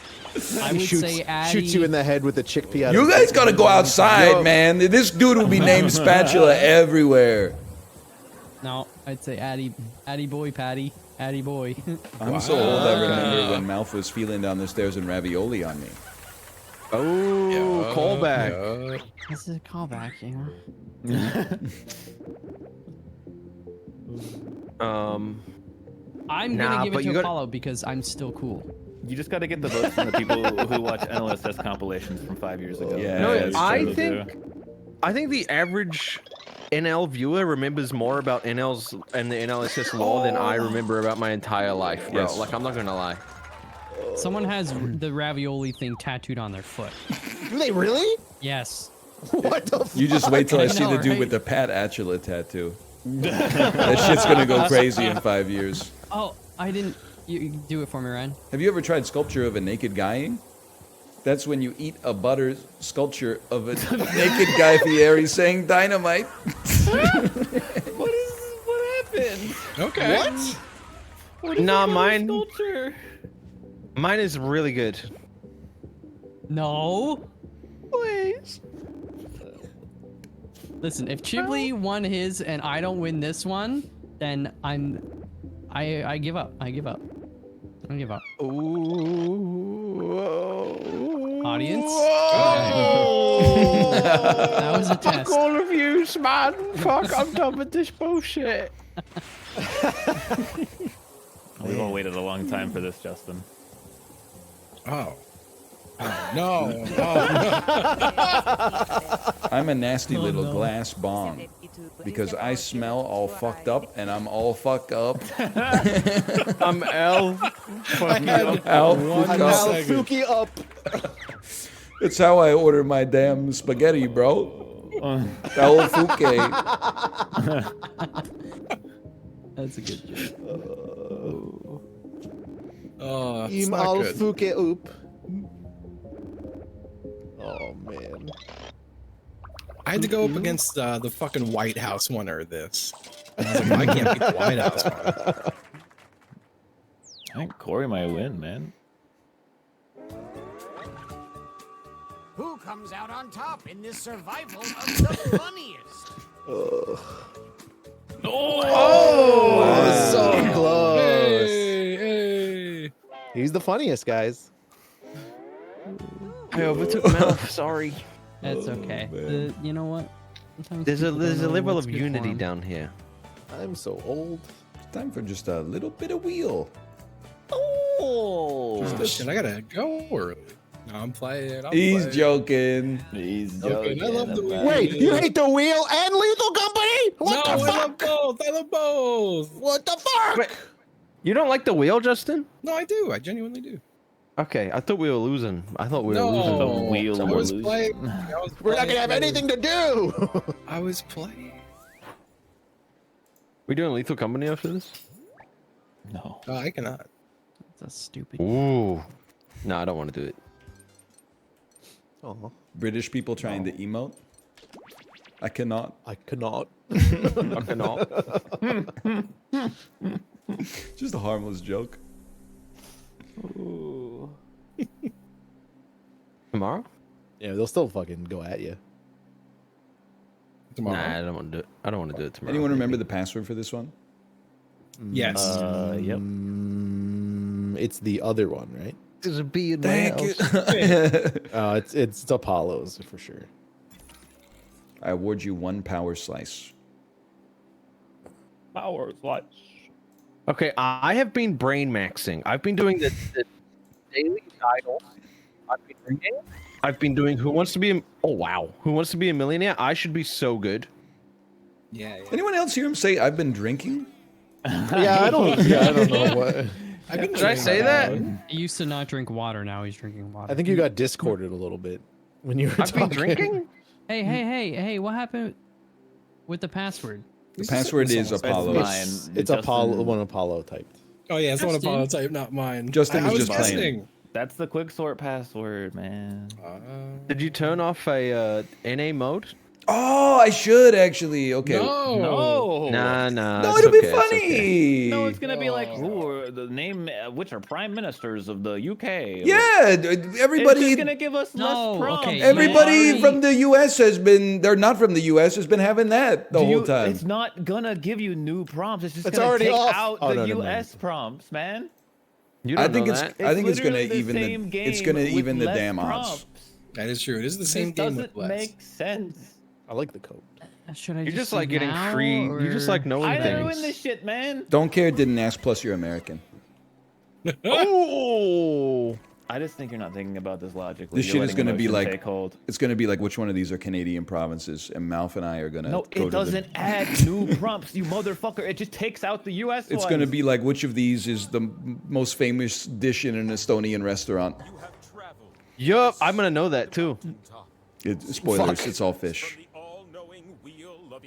I would say Addy. Shoots you in the head with a chickpea. out You of his guys face. gotta go outside, man. This dude will be named Spatula everywhere. No, I'd say Addy boy, Patty. Addy boy. I'm so old, I remember when Malf was feeling down the stairs and ravioli on me. Oh, callback. This is a callback, you know. I'm Nah, gonna give but it you to gotta- Apollo because I'm still cool. You just got to get the votes from the people who watch NLSS compilations from 5 years ago. Yeah, No, that's I true. think the average NL viewer remembers more about NLs and the NLSS law than I remember about my entire life, bro. Yes. Like, I'm not gonna lie. Someone has the ravioli thing tattooed on their foot. Do they really? Yes. What the fuck? You just wait till I I see the know, dude right? with the Pat Atula tattoo. That shit's gonna go crazy in 5 years. Oh, I didn't. You do it for me, Ryan. Have you ever tried sculpture of a naked guying? That's when you eat a butter sculpture of a naked Guy Fieri saying dynamite. What happened? Okay. What is Nah, that mine- Sculpture? Mine is really good. No. Please. Listen, if Chibli won his and I don't win this one, then I give up. I give up. I give up. Audience? That was a test. Fuck all of you, man. Fuck, I'm done with this bullshit. We've all waited a long time for this, Justin. Oh. No. Oh, I'm a nasty Oh, little no. glass bong because I smell all fucked up and I'm all fucked up. I'm L. Al one fuck Al up. second. Fuki up. It's how I order my damn spaghetti, bro. El Fuque. That's a good joke. Oh, it's Im not al good. Fuke oop. Oh man. I had to go up against the fucking White House winner of this. And I was like, I can't beat the White House one. I think Corey might win, man. Who comes out on top in this survival of the funniest? Oh, so close. Hey, hey. He's the funniest, guys. I overtook Mouth. Sorry. That's okay. You know what? Sometimes There's a people don't know level what's of good for unity 'em. down here. I'm so old. Time for just a little bit of wheel. Oh. Oh, shit, I gotta go early. No, I'm playing. He's joking. He's Okay, joking. I love the about Wait, it. you hate the wheel and Lethal Company? No, What I the love fuck? both. I love both. What the fuck? Wait, you don't like the wheel, Justin? No, I do. I genuinely do. Okay, I thought we were losing. I thought we were No, losing. The wheel I we're was losing. playing. We're not gonna have anything to do. I was playing. We doing Lethal Company after this? No. Oh, I cannot. That's stupid. Ooh. No, I don't want to do it. Oh, British people trying to emote. I cannot. I cannot. I cannot. Just a harmless joke. Tomorrow? Yeah, they'll still fucking go at you. Tomorrow. Nah, I don't want to do it. I don't want to do it tomorrow. Anyone remember the password for this one? Yes. Yep. It's the other one, right? There's a bee in my Thank you. house. It's Apollo's for sure. I award you 1 power slice. Power slice. Okay, I have been brain maxing. I've been doing the daily title. I've been reading. I've been doing Who Wants to Be a... Oh, wow. Who Wants to Be a Millionaire? I should be so good. Yeah. Anyone else hear him say, I've been drinking? I don't know what. Did I say that? He used to not drink water. Now he's drinking water. I think you got discorded a little bit when you were I've been talking. drinking? Hey! What happened with the password? The password is Apollo. mine. It's Justin- Apollo, one Apollo typed. Oh yeah, it's the one Justin. Apollo type, not mine. Justin I was was just playing. guessing. That's the quick sort password, man. Did you turn off a NA mode? Oh, I should actually. Okay. No. No. Nah. No, it's it'll okay, be it's funny. okay. No, it's gonna be like who are the name, which are prime ministers of the UK. Yeah, It's everybody. just gonna give us No, less prompts. okay, Everybody already- from the U.S. has been. They're not from the U.S. has been having that the whole time. It's not gonna give you new prompts. It's just It's gonna already take off. out Oh, the no, never mind. US prompts, man. You I don't think know it's. that. I think it's gonna literally even same the. game It's gonna with even the less damn odds. prompts. That is true. It is the This same game with doesn't less. make sense. I like the code. Should I You're just do like getting now, free. You just or- like knowing I things. didn't ruin this shit, man. Don't care. Didn't ask. Plus, you're American. Oh! I just think you're not thinking about this logically. This You're shit is letting gonna be emotion like. take hold. It's gonna be like which one of these are Canadian provinces, and Malf and I are gonna. No, go it to doesn't add new prompts, you motherfucker. It just takes out the US It's ones. gonna be like which of these is the most famous dish in an Estonian restaurant. Yup, I'm gonna know that too. Spoilers. It's all fish.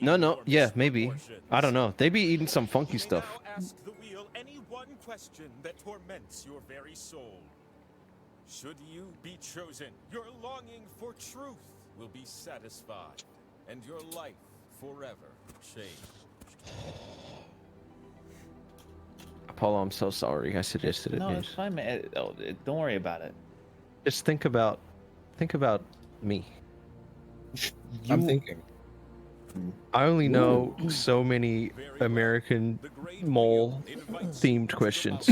No, yeah, maybe. I don't know. They be eating some funky stuff. Ask the wheel any one question that torments your very soul. Should you be chosen, your longing for truth will be satisfied, and your life forever changed. Apollo, I'm so sorry. I suggested it. No, dude. it's fine, man. Don't worry about it. Just think about me. I'm thinking. I only know so many American mole themed questions.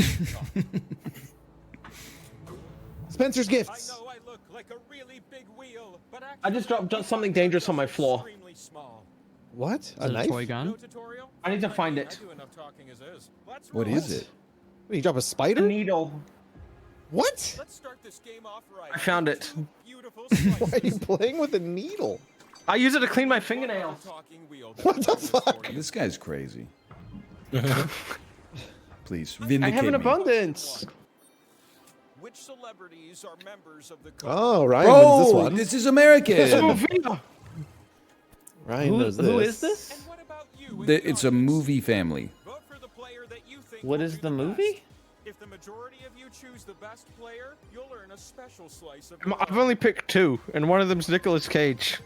Spencer's gifts. I know I look like a really big wheel, but actually I just dropped something dangerous on my floor. extremely small. What? Is A it a knife? toy No gun? tutorial? I need to find it. I do enough talking as is. Let's What roll. is it? Wait, you drop a spider? Needle. What? Let's start this game off right. I found it. Two beautiful Why are you slices. playing with a needle? I use it to clean my fingernails. Talking wheel that What the delivers for fuck? you. This guy's crazy. Please I vindicate have an me. abundance. Which celebrities are members of the Oh, Ryan wins this Bro, one. this is American. Sophia. Ryan knows this. Who is this? And what about you? in It's a the movie family. Vote for the player that you think What will is be the best. movie? If the majority of you choose the best player, you'll earn a special slice of I've only picked two, and one of them's Nicolas Cage.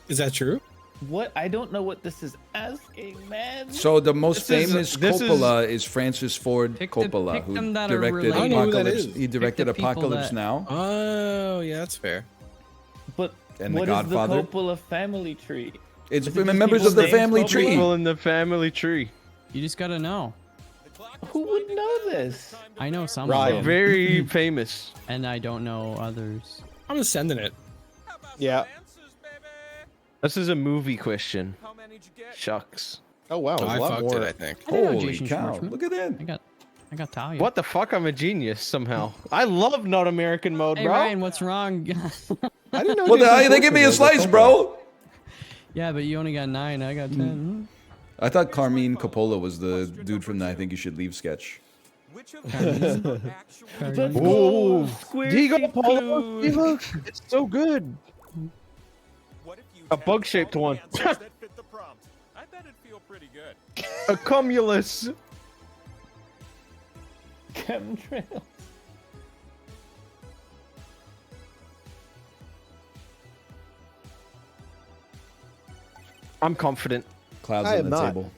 Is that true? What? I don't know what this is asking, man. So the most This is- famous this is- Coppola is Francis Ford Pick the- Coppola, pick who them that are directed related. I don't know who that Apocalypse. is. He directed Pick the people Apocalypse that- Now Oh, yeah, that's fair. But and The what is Godfather. the Coppola family tree? It's Is it just members of people's the names, family Coppola? tree. People in the family tree. You just gotta know. Who would know this? I know some Ryan. of them, Very famous. and I don't know others. I'm just sending it. How about some Yeah. answers, baby? This is a movie question. How many did you get? Shucks. Oh wow, there's I a lot fucked more. it, I think. I didn't know Holy Jason cow! Schwartzman. Look at that. I got Talia. What the fuck? I'm a genius somehow. I love not American mode, Hey bro. Ryan, what's wrong? I didn't know. Well, Jason they give me a Schwartzman was slice, Coppola. bro. Yeah, but you only got 9. I got 10. I thought Carmine Coppola was the dude from the I Think You Should Leave sketch. Which of Chinese. these are actual Let's Ooh, Square Diego shaped Polo. clues. Look, it's so good. What if you A tapped bug-shaped all the one. answers that fit the prompt? I bet it'd feel pretty good. A cumulus. Chemtrail. I'm confident. Clouds I on am the not. table.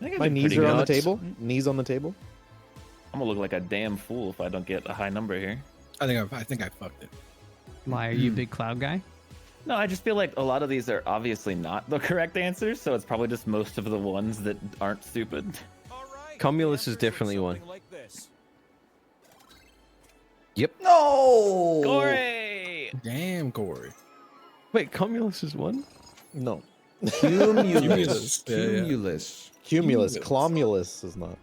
I think I My did knees pretty are good. on the nuts. table. Knees on the table. I'm gonna look like a damn fool if I don't get a high number here. I think I fucked it. Why are you a big cloud guy? No, I just feel like a lot of these are obviously not the correct answers, so it's probably just most of the ones that aren't stupid. All right. Cumulus the is answers look definitely one. something Like this. No. Corey! Damn, Corey. Wait, cumulus is one? No. Cumulus. Yeah, yeah. Cumulus. Cumulus. Cumulus. Clomulus is not.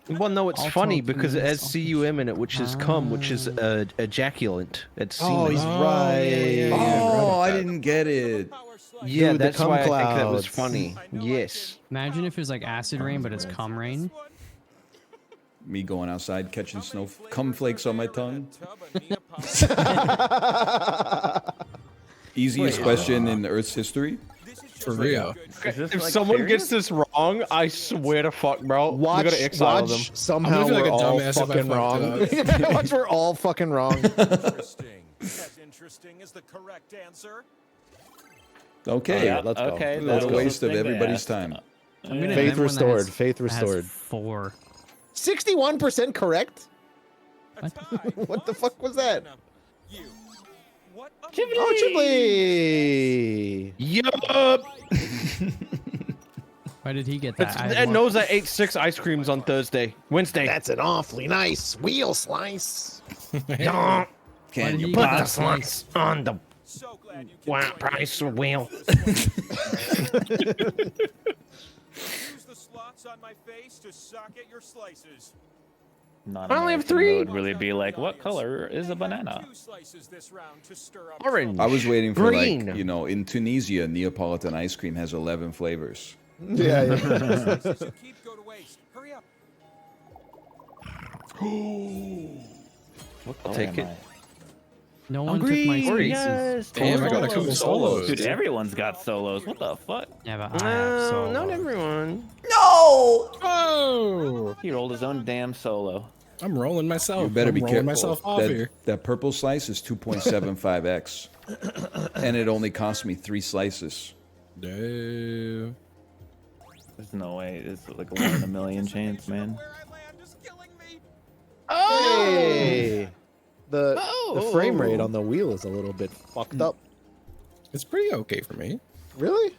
Well, no, it's All funny talk because it has cumulus, cum in it, which is cum, which is ejaculant. It's semen. Oh, he's Oh, right. yeah. Oh, I didn't get it. Power slide. Yeah, Dude, the that's cum why I think that was clouds. funny. I know I Yes. Imagine if it was like acid rain, but it's cum rain. This one. Me going outside catching How snow many flavors cum flakes on my are there in tongue. a tub of Neapolitan? Easiest Wait, question in Earth's history. This is just For like a real. good Is this, If like, someone serious? gets this wrong, I swear to fuck, bro. Watch, We're gonna exile them. watch. Somehow I'm gonna we're feel like a all dumbass if I fucking fucked wrong. Watch, we're all fucking wrong. Interesting. As interesting as the correct answer. Okay. Yeah, let's go. Okay, What that's a the waste of thing they everybody's asked. time. I'm gonna Yeah. name Faith one that restored. has- Faith that has restored. 4. 61% correct. A What? tie. What the fuck was that? You. What Oh, Chibley. Yup. Why did he get that? I had It more- knows I ate 6 ice creams on Wednesday. That's an awfully nice wheel slice. Why Can did you he Put get the that slots on the So glad you wow, can price wheel. Use the slots on my face to socket your slices. Not I only have American 3. Would really be like, what color is a banana? 2 slices this round to stir up Orange. I was waiting for Green. like, in Tunisia, Neapolitan ice cream has 11 flavors. Yeah, yeah. slices you keep go to waste. Hurry up. What I'll color take am it. I? No one took my spaces. Yes, Damn, I got a solos. couple solos. Dude, everyone's got solos. What the fuck? Yeah, but I have so Not everyone. Oh, He rolled his own damn solo. I'm rolling myself. You better I'm be rolling careful. myself off that, here. that purple slice is 2.75x. And it only cost me 3 slices. Damn. There's no way. It's like a 1 in a million chance, man. Where I land is killing me. Hey. The frame rate on the wheel is a little bit fucked up. It's pretty okay for me. Really?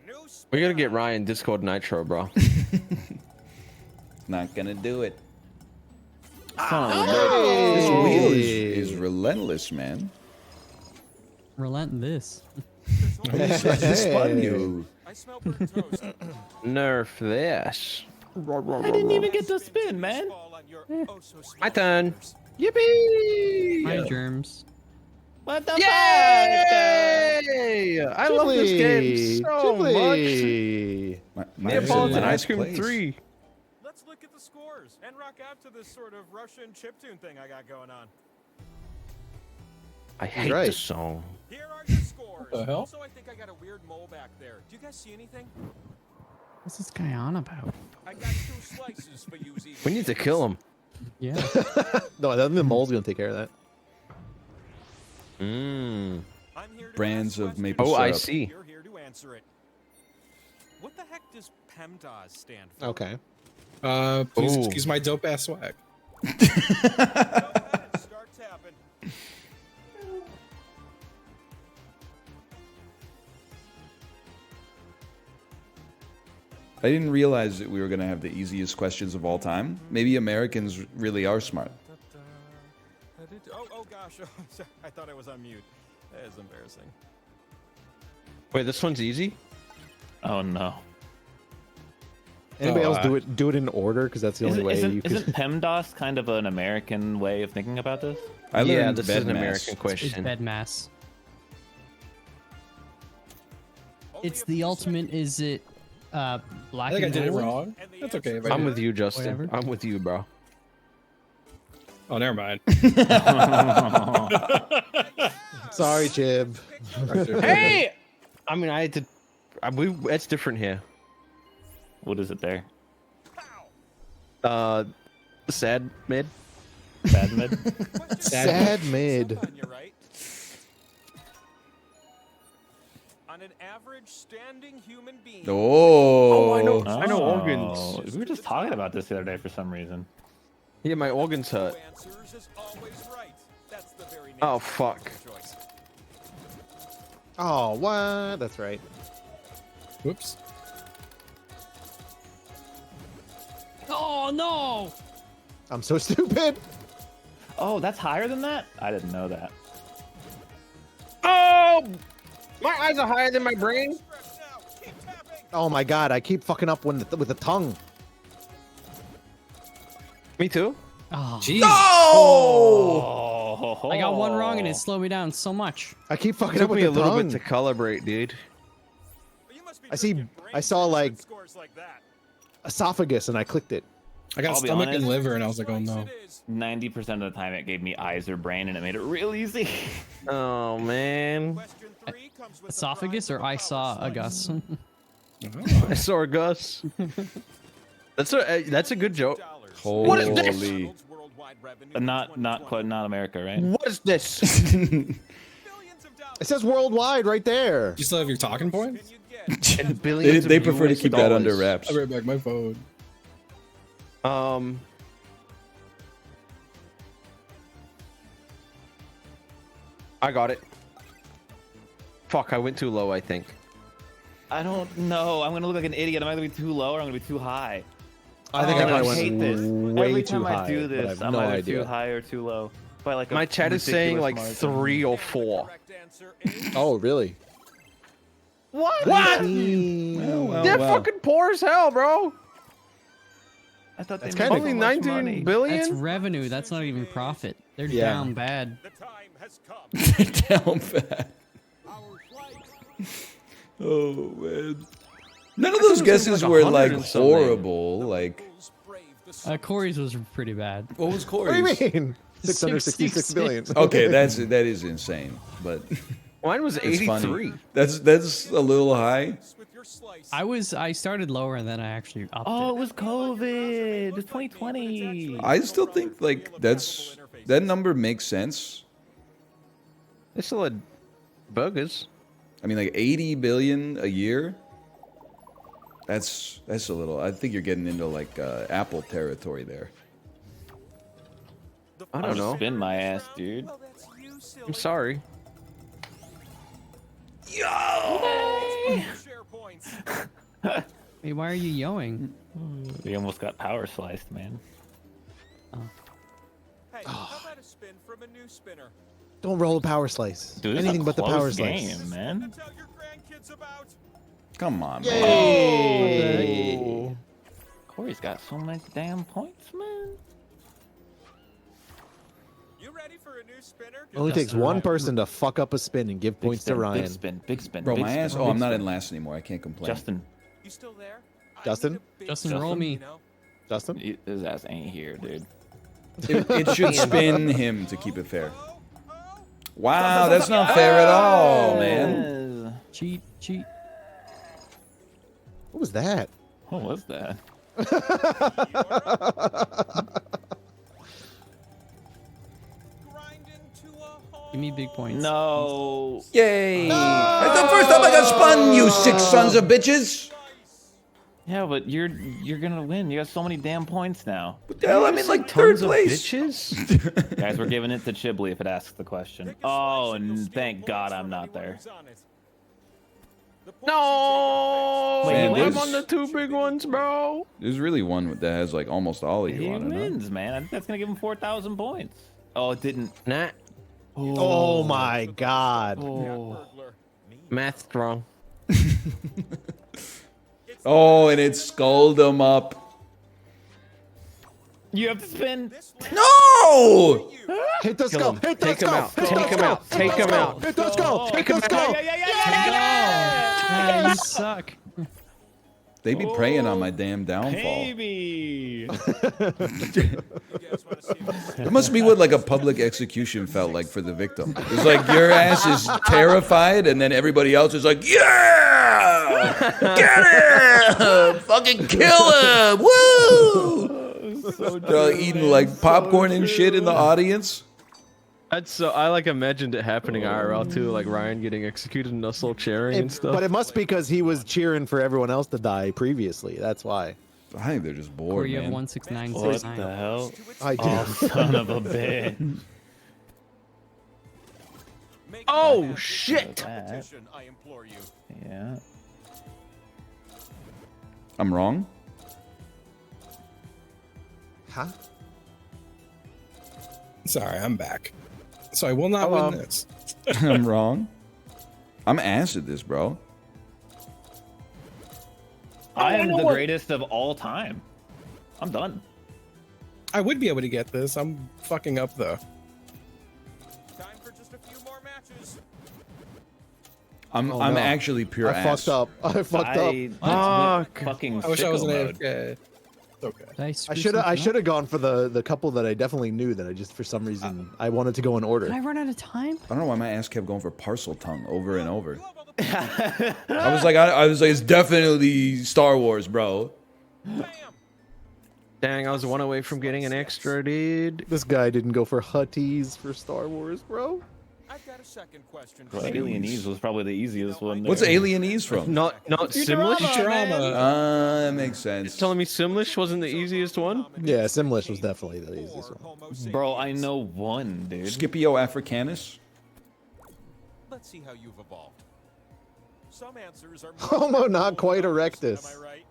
New We gotta get Ryan Discord Nitro, bro. Not gonna do it. Son of a This bitch. wheel is relentless, man. relent this. This fun, you. I smell burnt toast. Nerf this. I didn't even get to spin, man. Fall on your oh so small My turn. fingers. Yippee! Hi, germs. What the fuck? Yay! I love this game so much. Chibley. Neapolitan Nice Ice Cream place. 3. Let's look at the scores and rock out to this sort of Russian chiptune thing I got going on. I hate Right. this song. Here are your scores. the hell? Also, I think I got a weird mole back there. Do you guys see anything? What's this guy on about? I got 2 slices for you. We need to kill him. Yeah. No, the mole's gonna take care of that. Mmm. I'm here to Brands ask of questions. maple Oh, I syrup. see. You're here to answer it. What the heck does PEMDAS stand for? Okay. Please Ooh. excuse my dope ass swag. Go ahead, start tapping. I didn't realize that we were gonna have the easiest questions of all time. Maybe Americans really are smart. Oh gosh. Oh, sorry. I thought I was on mute. That is embarrassing. Wait, this one's easy? Oh no. Anybody Oh, else do it in order? Because that's the only way you Isn't could. PEMDAS kind of an American way of thinking about this? I Yeah, learned this is an bedmass. American It's question. bed mass. Only It's a the few ultimate. seconds, Is it black I think I and did it gold? wrong. and the That's okay. If I I'm do. with you, Justin. Whatever. I'm with you, bro. Oh, never mind. Sorry, Chib. Hey! I mean, I had to. It's different here. What is it there? Sad mid. Bad mid? Sad mid. On an average standing human being. Oh, I know. I know organs. We were just talking about this the other day for some reason. Yeah, my organs hurt. Answers is always right. That's the very Oh nature of fuck. choice. Oh, what? That's right. Whoops. Oh no! I'm so stupid. Oh, that's higher than that? I didn't know that. Oh! My eyes are higher than my brain. Oh my god, I keep fucking up with the tongue. Me too. Oh, Jeez. Oh! I got one wrong and it slowed me down so much. I keep It fucking took up with me the a little tongue. bit to calibrate, dude. I saw like esophagus and I clicked it. I got I'll be stomach honest. and liver, and I was like, oh no. 90% of the time it gave me eyes or brain and it made it real easy. Oh man. Esophagus or I saw a Gus? I saw a Gus. That's a good joke. holy. What is this? Not quite, not America, right? What is this? It says worldwide right there. You still have your talking points? And billions They of prefer to US keep that under dollars. wraps. I'll be right back. My phone. I got it. Fuck, I went too low, I think. I don't know. I'm gonna look like an idiot. Am I gonna be too low or I'm gonna be too high? I think I probably hate went this. way Every too time high. I do but I this, have I'm no either idea. too high or too low. By like a My chat is saying like ridiculous 3 or 4. Oh, really? What? Well, They're well. fucking poor as hell, bro. I thought they That's made kinda- so Only much 19 money. That's billion? revenue. That's not even profit. They're Yeah. down bad. The time has come. Down fat. Oh man. None of those guesses like were 100 like and something. horrible. Like, Corey's was pretty bad. what was What do you Corey's? mean? 666 billion. Okay, that is insane. But Mine was it's 83. funny. That's a little high. I started lower and then I actually upped Oh, it it. was COVID. It's 2020. I still think like that number makes sense. They still had burgers. I mean, like 80 billion a year. That's a little. I think you're getting into like Apple territory there. I I'm don't know. spin my ass, dude. I'm sorry. Hey, why are you yelling? We almost got power sliced, man. Hey, how about a spin from a new spinner? Don't roll a power slice. Dude, this is Anything a but the close power game, slice. man. Tell your grandkids about. Come on, man. Yay! Corey's got so many damn points, man. You ready for a new spinner? It only takes one person to fuck up a spin and give points to Ryan. Big spin, big spin. Bro, big my spin, ass. big Oh, I'm not spin. in last anymore. I can't complain. Justin, You still there? Justin? Justin, roll me. Justin? his ass ain't here, dude. It should spin him to keep it fair. Wow, that's not fair at all, man. Cheat. What was that? What was that? Give me big points. No. Yay! That's the first time I got spun, you six sons of bitches. Yeah, but you're gonna win. You got so many damn points now. What the hell? I'm in like third place. Bitches? Guys, we're giving it to Chibley if it asks the question. Oh, and thank God I'm not there. No! Wait, he I'm wins. on the 2 big ones, bro. There's really one that has like almost all of He you on it. wins, man. I think that's gonna give him 4,000 points. Oh, it didn't. Nah. Oh my god. Math's wrong. Oh, and it skulled him up. You have to spin. No! Hit the skull! Hit the Take him skull! out. Take him out. Take him out. Hit the skull! Hit the skull! Yeah, you suck. They be preying on my damn downfall. Baby. It must be what like a public execution felt like for the victim. It's like your ass is terrified, and then everybody else is like, "Yeah, get him, fucking kill him, woo!" They're all eating like popcorn and shit in the audience. That's so. I like imagined it happening IRL too, like Ryan getting executed and us all cheering and stuff. But it must be because he was cheering for everyone else to die previously. That's why. I think they're just bored, Corey, you man. have 169. What the hell? I do. Oh, son of a bitch. Oh shit! Competition, I implore you. Yeah. I'm wrong. Huh? Sorry, I'm back. So I will not win this. I'm wrong. I'm ass at this, bro. I am the greatest of all time. I'm done. I would be able to get this. I'm fucking up though. Time for just a few more matches. I'm Oh, I'm no. actually pure I ass. fucked up. I fucked up. Fuck. Fucking I wish I was an sicko mode. AFK. Okay. I should have gone for the couple that I definitely knew that I just for some reason I wanted to go in order. Did I run out of time? I don't know why my ass kept going for parcel tongue over and over. I was like, it's definitely Star Wars, bro. Dang, I was one away from getting an extra, dude. This guy didn't go for Hutties for Star Wars, bro. I've got a second question. Well, Alienese was probably the easiest one. What's there. Alienese from? Not Simlish. That makes sense. Telling me Simlish wasn't the easiest one? Yeah, Simlish was definitely the easiest one. Bro, I know one, dude. Scipio Africanus. Let's see how you've evolved. Some answers are Homo not quite erectus. Am I right?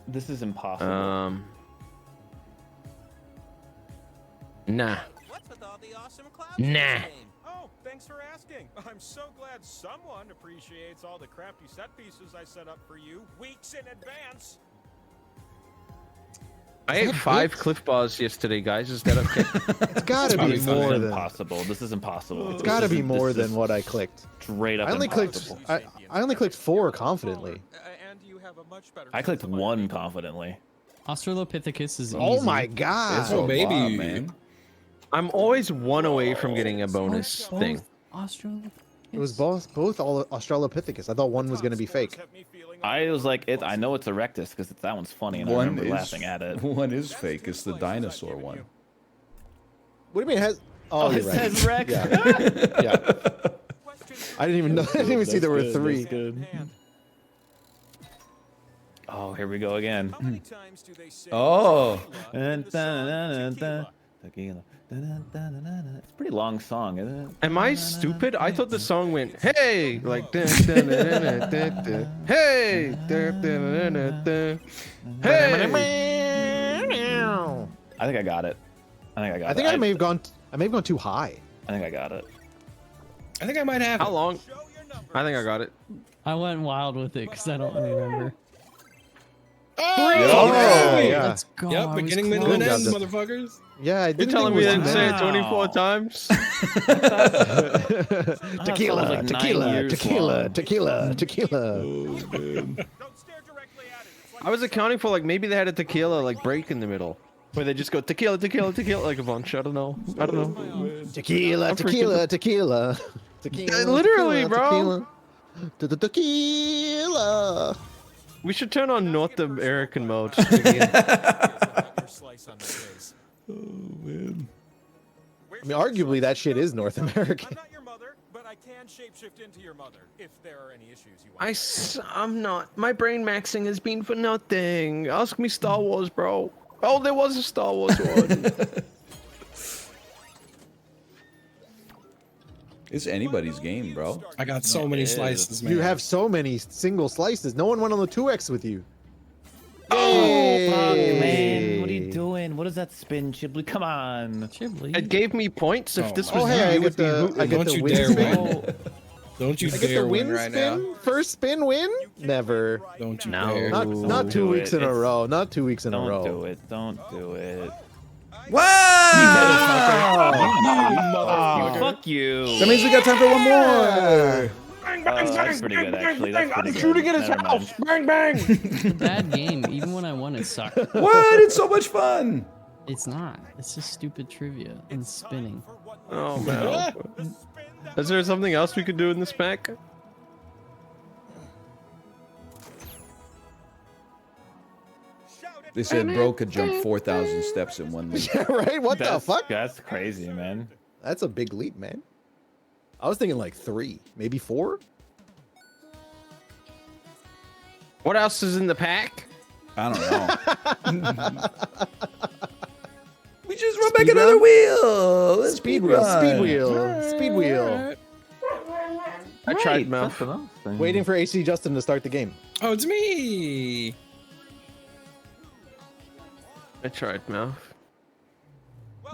This is impossible. Nah. What's with all the awesome clouds? Nah. Oh, thanks for asking. I'm so glad someone appreciates all the crafty set pieces I set up for you weeks in advance. I ate 5 Cliff Bars yesterday, guys. Is that okay? It's gotta be This more is than. impossible. This is impossible. It's gotta be more than what I clicked. Straight up I only clicked. impossible. I only clicked 4 confidently. And you have a much better I clicked 1 confidently. Australopithecus is easy. Oh my god! It's a lot, baby. man. I'm always 1 away from getting a bonus thing. Australopithecus. It was both all Australopithecus. I thought one was gonna be fake. I was like, I know it's Erectus because that one's funny, and I One remember is laughing at it. One is fake. It's the dinosaur one. What do you mean it has? Oh, it you're right. says Rex. Yeah. Yeah. I didn't even know. I didn't even see there were 3. Good. Oh, here we go again. How many times do they say Oh. Tequila. It's a pretty long song, isn't it? Am I stupid? I thought the song went, hey, like, dun, dun, dun, dun, dun, dun, dun. Hey, dun, dun, dun, dun, dun. Hey. I think I got it. I think I may have gone too high. I think I got it. I think I might have. How long? I think I got it. I went wild with it because I don't remember. Oh, yeah. Let's go. I Yep, was beginning, middle, and close. end, motherfuckers. Yeah, I You're didn't telling think me it I was didn't say it Wow. 24 times? tequila, like 9 tequila, years tequila, long. tequila, tequila. Don't stare directly at it. It's like I was accounting for like maybe they had a tequila like break in the middle. Where they just go tequila, tequila, tequila like a bunch. I don't know. Tequila, I'm tequila, tequila, tequila. Literally, tequila, tequila. Tequila. We should turn on North American mode. your slice on the face. Oh man. I mean, arguably that shit is North I'm American. not your mother, but I can shapeshift into your mother if there are any issues you want. I'm not. My brain maxing has been for nothing. Ask me Star Wars, bro. Oh, there was a Star Wars one. It's anybody's game, bro. I got so many slices, man. You have so many single slices. No one went on the 2x with you. Oh, fuck, Yay. man. What are you doing? What is that spin, Chibli? Come on. Chibli. It gave me points. If this was Oh, hey, I you, get the Don't you win dare spin. win. Don't you I get the dare win win right spin. now. First spin win. Never. Don't you No. dare. Not 2 do weeks it. in a It's- row. Not 2 weeks in a Don't row. do it. Don't do it. Wow! Fuck Fuck you. That means we got time for one more. That's pretty good, actually. That's pretty good. Shooting at his Never mind. house. Bang bang. It's a bad game. Even when I won, it sucked. What? It's so much fun. It's not. It's just stupid trivia and spinning. Oh man. Is there something else we could do in this pack? They said bro could jump 4,000 steps in 1 week. Yeah, right? What the fuck? That's crazy, man. That's a big leap, man. I was thinking like 3, maybe 4. What else is in the pack? I don't know. We just run back another wheel. Let's Speed wheel, speed wheel, speed wheel. I tried, Mouth. Waiting for AC Justin to start the game. Oh, it's me. I tried, Mouth.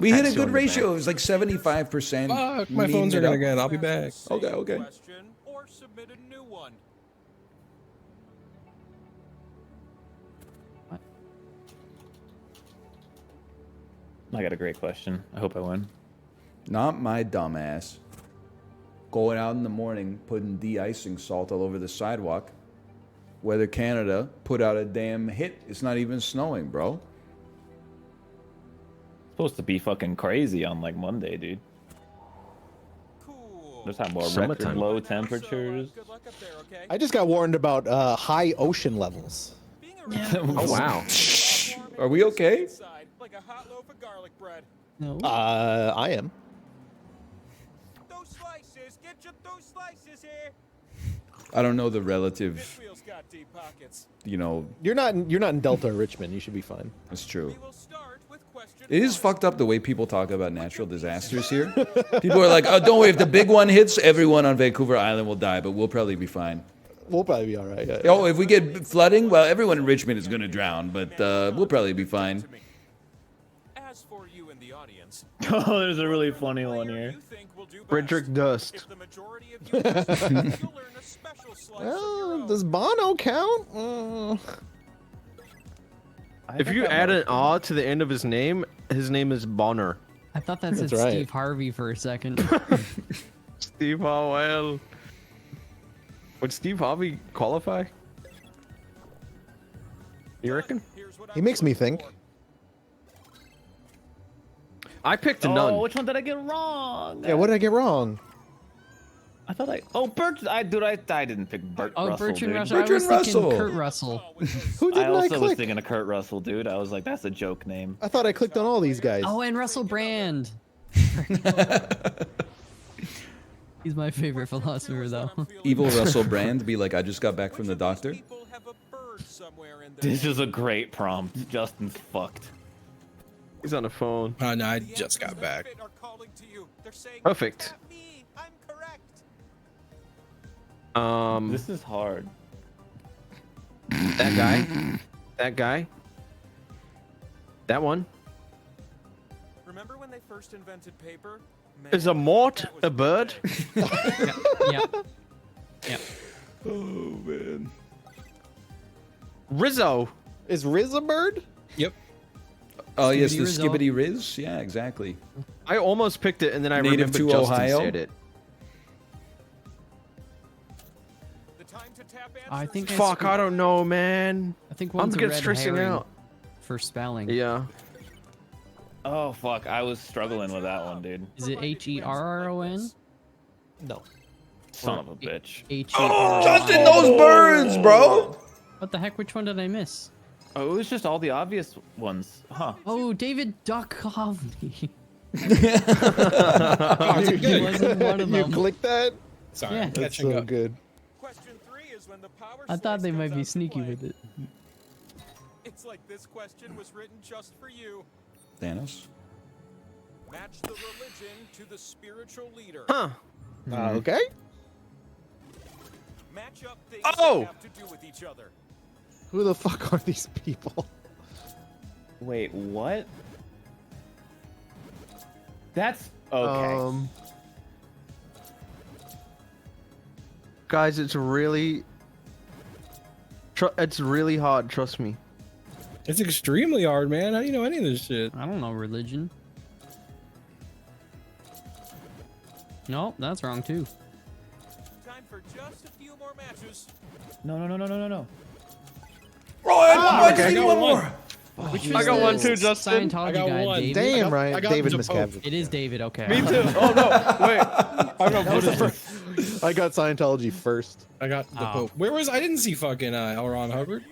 We hit a That's good on the ratio. It was like 75%. Fuck, my meeting phone's it ringing up. again. I'll be back. Okay, okay. Question or submit a new one. I got a great question. I hope I win. Not my dumbass. Going out in the morning, putting de-icing salt all over the sidewalk. Weather Canada put out a damn hit. It's not even snowing, bro. Supposed to be fucking crazy on like Monday, dude. Cool. There's time more record Summertime. low temperatures. Good luck up there, okay? I just got warned about high ocean levels. Being around Oh wow. Are we okay? inside, like a hot loaf of garlic bread. No. I am. Those slices, get your those slices here. I don't know the This relative, wheel's got deep pockets. you know, You're not in Delta or Richmond. You should be fine. it's true. We will start with question It is one. fucked up the way people talk about natural disasters here. People are like, oh, don't worry, if the big one hits, everyone on Vancouver Island will die, but we'll probably be fine. We'll probably be all right. Yeah. Oh, if we get flooding, well, everyone in Richmond is going to drown, but we'll probably be fine. As for you in the audience, Oh, there's a really funny one player here. you think will do best. Frederick Dust. If the majority of you guess right, you'll earn a special slice of your Well, own. does Bono count? If you add an R to the end of his name is Bonner. I thought that said That's right. Steve Harvey for a second. Steve Harwell. Would Steve Harvey qualify? You reckon? Here's what He I'm makes me looking think. for. I picked a Oh, none. which one did I get wrong? Yeah, what did I get wrong? I thought I didn't pick Burt Oh, Russell, Bertrand dude. Russell. I was Bertrand thinking Russell. Kurt Russell. Who I didn't I, also was click? thinking of Kurt Russell, dude. I was like, that's a joke name. I thought I clicked on all these guys. Oh, and Russell Brand. He's my favorite philosopher, though. Evil Russell Brand be like, I just got back from the doctor. People have a bird somewhere in their This is a great prompt. Justin's fucked. He's on the phone. Oh no, I The just got experts back. are calling to you. They're saying, Perfect. "Not me, I'm correct." This is hard. That guy. That guy. That one. Remember when they first invented paper? Man, Is a mort that was a bird? Yep. Yep. Oh, man. Rizzo. Is Riz a bird? Yep. Oh, yes, the Rizzo. Skibbity Riz? Yeah, exactly. I almost picked it and then I Native remembered to Justin Ohio? said it. the time to tap I answers. think Fuck, I don't know, man. I think I'm one's a getting red stressing herring out. for spelling. Yeah. Oh fuck, I was struggling with that one, dude. Is it Herron? No. Son of a bitch. Justin, those birds, bro! What the heck? Which one did I miss? Oh, it was just all the obvious ones, huh? Oh, David Duchovny. Oh, He good. wasn't one of You them. clicked that? Sorry, Yeah. I'm That's catching so up. good. Question 3 is when the power I thought slice they comes might be out to sneaky play. with it. It's like this question was written just for you. Thanos? Match the religion to the spiritual leader. Huh. Okay. Match up things Oh! that have to do with each other. Who the fuck are these people? Wait, what? That's okay. Guys, it's really hard, trust me. It's extremely hard, man. How do you know any of this shit? I don't know religion. No, that's wrong too. Time for just a few more matches. No, no, no, no, no, no, no. I got one more. I got one too, Justin. Scientology I got guy, one. David. Damn, I Ryan. got David the Miscavige. It is David. Okay. Me too. Oh no, wait. I'm gonna put it. I got Scientology first. I got the Pope. Where was I? Didn't see fucking L. Ron Hubbard.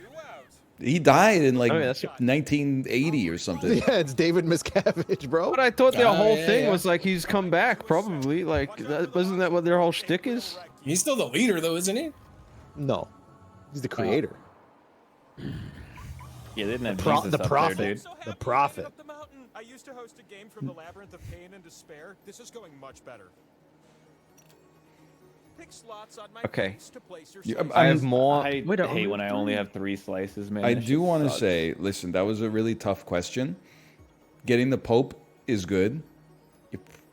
He died in like Oh, yeah, that's- 1980 or something. Yeah, it's David Miscavige, bro. But I thought the whole yeah, thing yeah. was like he's come back, probably. Like, wasn't that what their whole shtick is? He's still the leader, though, isn't he? No, he's the creator. Yeah, they didn't have Pro- Jesus the up prophet. there, dude. So happy The to prophet. get up the mountain. I used to host a game from the Labyrinth of Pain and Despair. This is going much better. Pick slots on my Okay. plates to place your Yeah, slices. I have more. I Wait, hate when I only have 3 slices, man. I That do shit want to sucks. say, listen, that was a really tough question. Getting the Pope is good.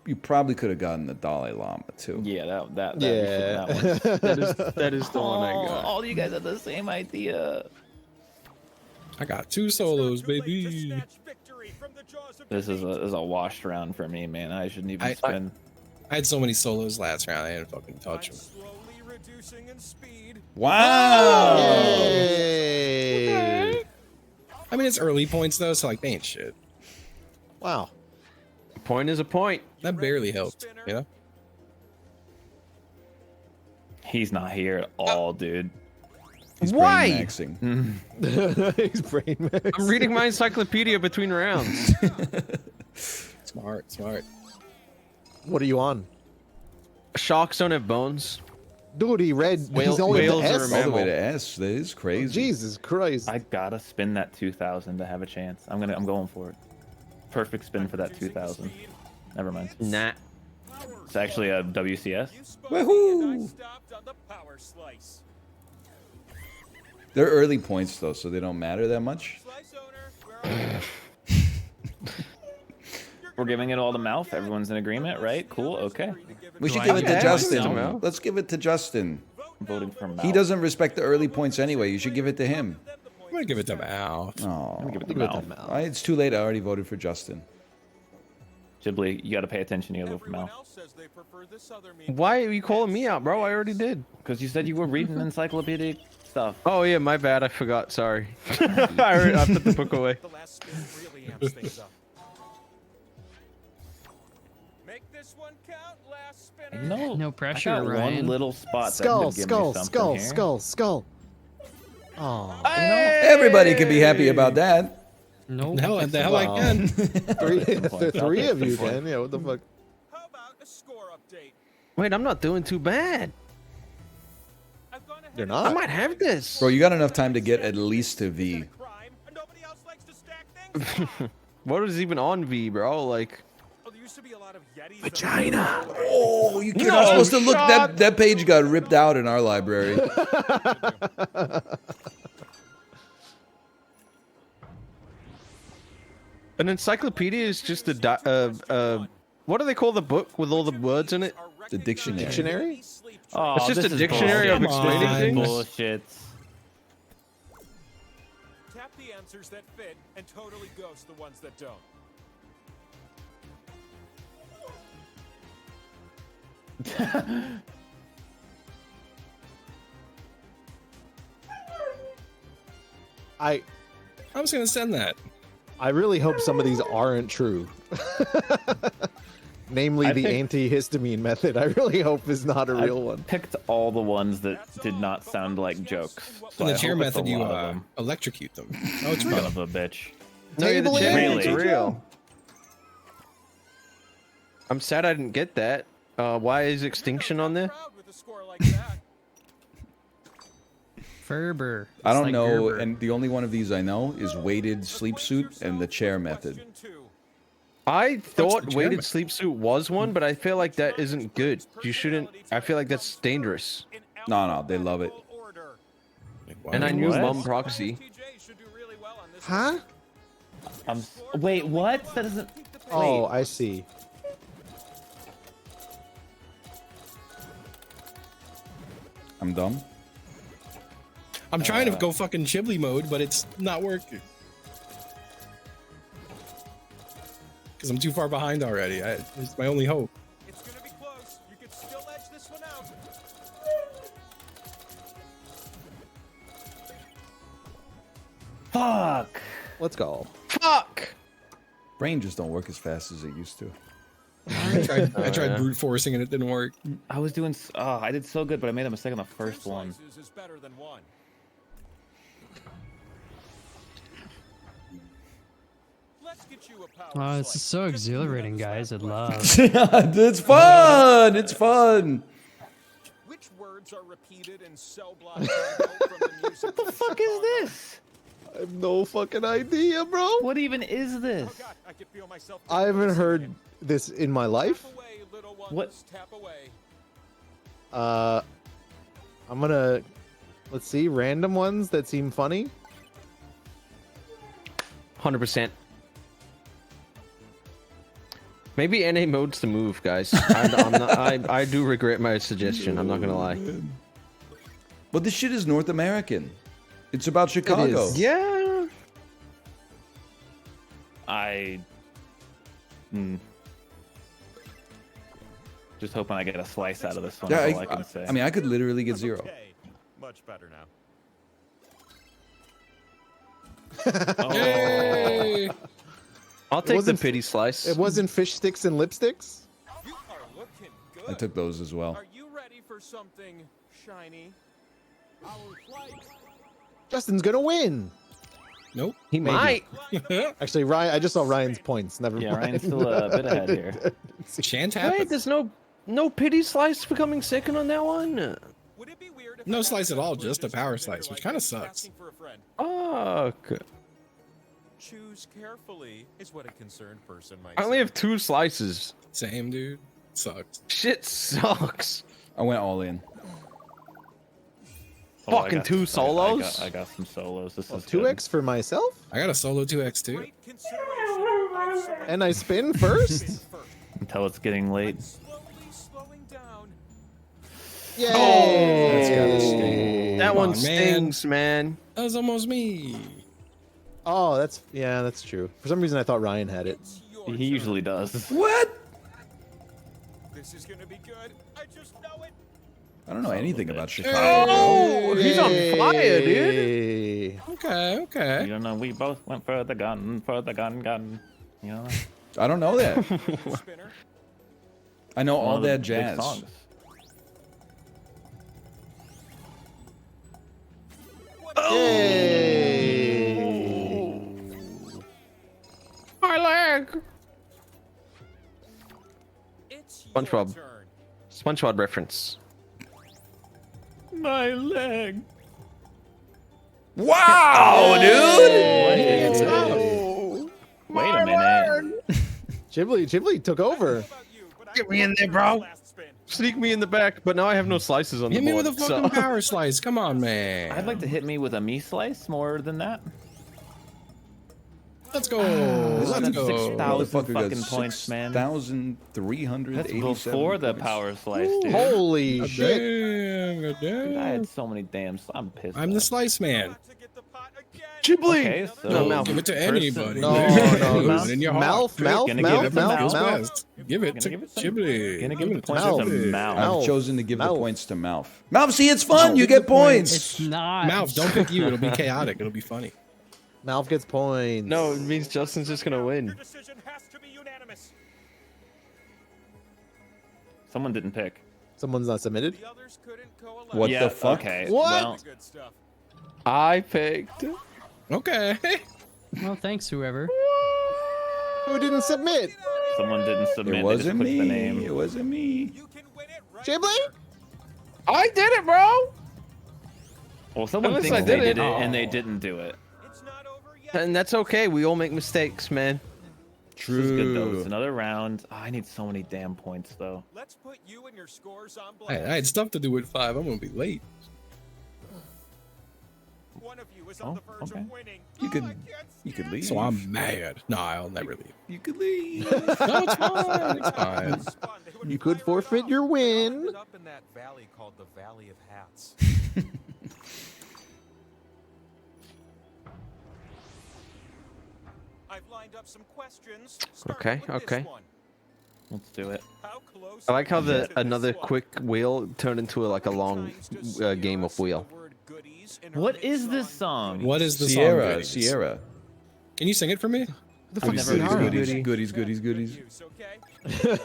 You probably could have gotten the Dalai Lama too. Yeah, that Yeah. That is the one I got. All you guys have the same idea. I got 2 solos, Too late to baby. snatch victory from the jaws of This is defeat. a washed round for me, man. I shouldn't even I- spend. I had so many solos last round, I didn't fucking touch I'm them. slowly reducing in speed. Wow. Yay. I mean, it's early points, though, so, like, they ain't shit. Wow. A point is a point. That barely helped, you know? He's not here at all, dude. He's Why? brain maxing. He's brain max. I'm reading my encyclopedia between rounds. Smart, smart. What are you on? Sharks don't have bones. Dude, he read. He's Whale- only whales the are S. a All the way mammal. to S. That is crazy. Jesus Christ. I gotta spin that 2,000 to have a chance. I'm going for it. Perfect spin for that 2,000. Never mind. Nah. It's actually a WCS. You spoke Woohoo! and I stopped on the power slice. They're early points though, so they don't matter that much. Slice owner, where are you? We're giving it all to Mouth. Everyone's in agreement, right? Cool. Okay. We should I give it to get Justin. myself? Let's give it to Justin. I'm voting for Mouth. He doesn't respect the early points anyway. You should give it to him. I'm gonna give it to Mal. Oh, I'm gonna give it to Give it to Mouth. Mal. it's too late. I already voted for Justin. Ghibli, you gotta pay attention. You gotta vote for Everyone Mouth. else says they prefer this other meat. Why are you calling me out, bro? I already did. Because you said you were reading encyclopedic stuff. Oh yeah, my bad. I forgot. Sorry. I put the book away. The last spin really amps things up. Make this one count, last spinner. No, No pressure, I got Ryan. one little spot Skull, that could give skull, me something skull, here. skull, skull. Oh, Everybody can be happy about that. Nope. The hell I Wow. can. three of you Good point. can. Yeah, what the fuck? How about a score update? Wait, I'm not doing too bad. I've gone ahead You're and not? I might have this. Bro, you got enough time to get at least to V. crime, and nobody else likes to stack things. What is even on V, bro? Like, Oh, there used to be a lot of Yetis. Vagina. Oh, you're not supposed to look. That page got ripped out in our library. an encyclopedia is just a what do they call the book with all the words in it? The dictionary. Dictionary? Oh, It's just this a is dictionary of bullshit. explaining This is things? Bullshit. Tap the answers that fit and totally ghost the ones that don't. I was gonna send that. I really hope some of these aren't true. Namely, I the think- antihistamine method. I really hope is not a I real one. picked all the ones that did not sound like jokes. So In the I chair hope it's a method, you lot of them. electrocute them. Oh, it's Son real. of a bitch. No, yeah, the Table chair Really? is real. I'm sad I didn't get that. Why is extinction on there? Proud with a score like that. Ferber. I It's don't like know, Gerber. and the only one of these I know is weighted sleep suit and the chair method. Question 2. I thought the chair weighted method? sleep suit was one, but I feel like that isn't good. You shouldn't. I feel like that's dangerous. In No, they love it. alphabetical order. Like, And I wow. knew What? Mum Proxy. TJ should do really well on this. Huh? Wait, what? That doesn't. Oh, I see. I'm dumb. I'm trying to go fucking Ghibli mode, but it's not working. Because I'm too far behind already. It's my only hope. It's gonna be close. You Fuck. Let's go. Fuck. Brain just don't work as fast as it used to. I tried brute forcing and it didn't work. I was doing. I did so good, but I made a mistake on the first one. Is better than one. Let's get you a power Oh, this is so exhilarating, guys. I love. It's fun. It's fun. Which words are repeated in cell block from the music? What the fuck is this? I have no fucking idea, bro. What even is this? God, I can feel myself. I haven't heard this in my life. Tap away, little ones, What? Tap away. I'm gonna let's see random ones that seem funny. 100%. Maybe NA mode's the move, guys. I do regret my suggestion. I'm not gonna lie. But this shit is North American. It's about Chicago. Yeah. Just hoping I get a slice out of this one. Yeah, That's all I can say. I mean, I could literally get 0. Okay, much better now. Yay! I'll take the wasn't- pity slice. It wasn't fish sticks and lipsticks. You are looking good. I took those as well. Are you ready for something shiny? Our flight. Justin's gonna win. Nope. He might. Actually, Ryan, I just saw Ryan's points. Never Yeah, mind. Ryan's still a bit ahead here. Chance Wait, happens. there's no pity slice for coming second on that one. Would it be weird if No I slice at all, asked just a for power a slice, which like kinda this, sucks. asking for a friend? Fuck. Choose carefully is what a concerned person might I only say. have 2 slices. Same, dude. Sucks. Shit sucks. I went all in. Oh, I Fucking got- 2 solos? I got some solos. This is 2x for myself, I got a solo 2x too. Great consideration. I've selected and I spin first. first. until it's getting late. Slowly slowing down. Yay! That's gotta sting. That Come one on, man. stings, man. That was almost me. Oh, that's true. For some reason, I thought Ryan had it. It's your He turn. usually does. What? This is gonna be good. I just know it. I don't know anything about Chicago. Oh, he's on fire, dude. Yay. Okay, You okay. don't know. We both went for the gun. You know. I don't know that. Spinner. I know One all of the that big jazz. songs. Yay! My leg. It's your SpongeBob. turn. SpongeBob reference. My leg. Wow, dude! It's up. Wait a minute. Ghibli took over. About you, but I Get me in there, bro. last spin. Sneak me in the back, but now I have no slices on Hit the me board. with a fucking so- power slice. Come on, man. I'd like to hit me with a me slice more than that. Let's go. This Let's is go. 6,000 Motherfucker got fucking points, man. 6,387 That's before the points. power slice, dude. Holy God shit! damn, God damn. I had so many damn. I'm pissed. I'm the off. slice man. Got to get the pot again. Ghibli. Okay, so No, Mouth. Give it to person- anybody. No, Give it in your heart. Mouth, Gonna give it to Mouth. Mouth. Give it Gonna to give it to- Ghibli. Gonna give Give the it to points Mouth. to Mouth. I've Mouth. chosen to give the Mouth. points to Mouth. Mouth, see, it's fun. You get It's points. not. Mouth, don't pick you. It'll be chaotic. It'll be funny. Mouth gets points. No, it means Justin's just gonna Your win. decision has to be unanimous. Someone didn't pick. Someone's not submitted. The others couldn't coalesce. What yeah, the fuck? Okay. What? Well, Good stuff. I picked. Okay. Well, thanks, whoever. Who didn't submit? someone didn't submit. It They just wasn't clicked me. the name. It wasn't me. You can win it right Ghibli? here. I did it, bro. Well, someone Unless thinks I they did did it. it and they didn't do it. It's not over yet. And that's okay. We all make mistakes, man. This is good though. True. It's another round. Oh, I need so many damn points though. Let's put you and your scores on I blast. had stuff to do with 5. I'm gonna be late. One of you is on Oh, the verge okay. of winning. You could- I can't you could stand leave. it. So I'm mad. No, I'll never leave. You could leave. No, it's fine. It's fine. It's fun. They would You could fire it forfeit up. your win. Ended up in that valley called the Valley of Hats. I've lined up some questions. starting Okay, with this okay. one. Let's do it. How close I like how are you the to this another one? quick wheel turned into like a How many long times does game of the wheel. word goodies in her What hit is this song? song? What is the Sierra, song? Goodies? Sierra. Can you sing it for me? The fuck Goodies, is goodies, Sierra? goodies, Goody. goodies, goodies, goodies. Use, okay?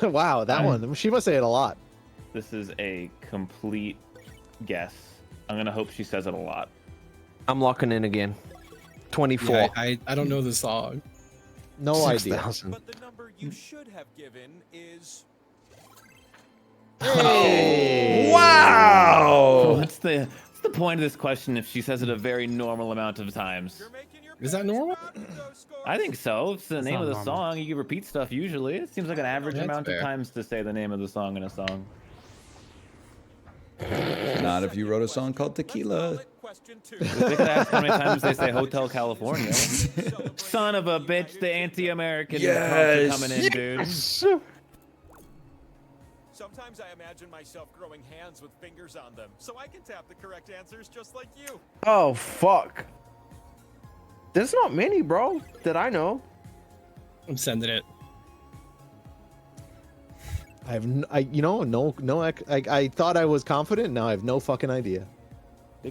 Wow, that one. She must say it a lot. This is a complete guess. I'm gonna hope she says it a lot. I'm locking in again. 24. Yeah, I don't know the song. No idea. 6,000. But the number you should have given is Wow! What's the point of this question if she says it a very normal amount of times? you're making your Is that normal? I think so. It's the name not of the normal. song. You can repeat stuff usually. It seems like an average That's amount fair. of times to say the name of the song in a song. Not if you wrote a song called Tequila. question 2. They could ask how many times they say Hotel California. Son of a bitch, the anti-American Yes. are coming in, dude. Sometimes I imagine myself growing hands with fingers on them, so I can tap the correct answers just like you. Oh, fuck. There's not many, bro, that I know. I'm sending it. I thought I was confident. Now I have no fucking idea.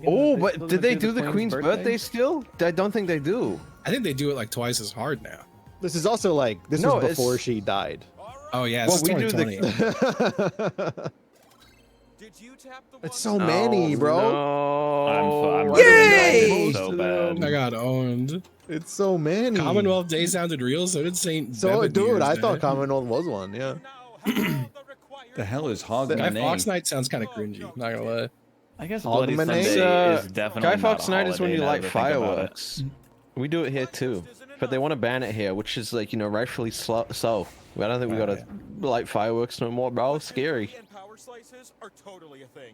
Oh, but did they do the Queen's birthday still? I don't think they do. I think they do it like twice as hard now. This is also like this No, was it's- before she died. Oh yeah, Well, it's we do the- 2020. Did you tap the It's one so many, bro. I'm No. Yay! So I bad. got owned. It's so many. Commonwealth Day sounded real, so did Saint. So, Bevan dude, Year's I Day. thought Commonwealth was one. Yeah. The hell is Hog Guy Name? Fox Night sounds kind of cringy. Not gonna lie. I guess Hog Bloody Monday? Sunday It's, is definitely Guy not Fawkes a Night is when holiday you now light that I think about it. fireworks. We do it here too, but they want to ban it here, which is like, rightfully so. I don't think we gotta light fireworks no more, bro. Scary. and power slices are totally a thing.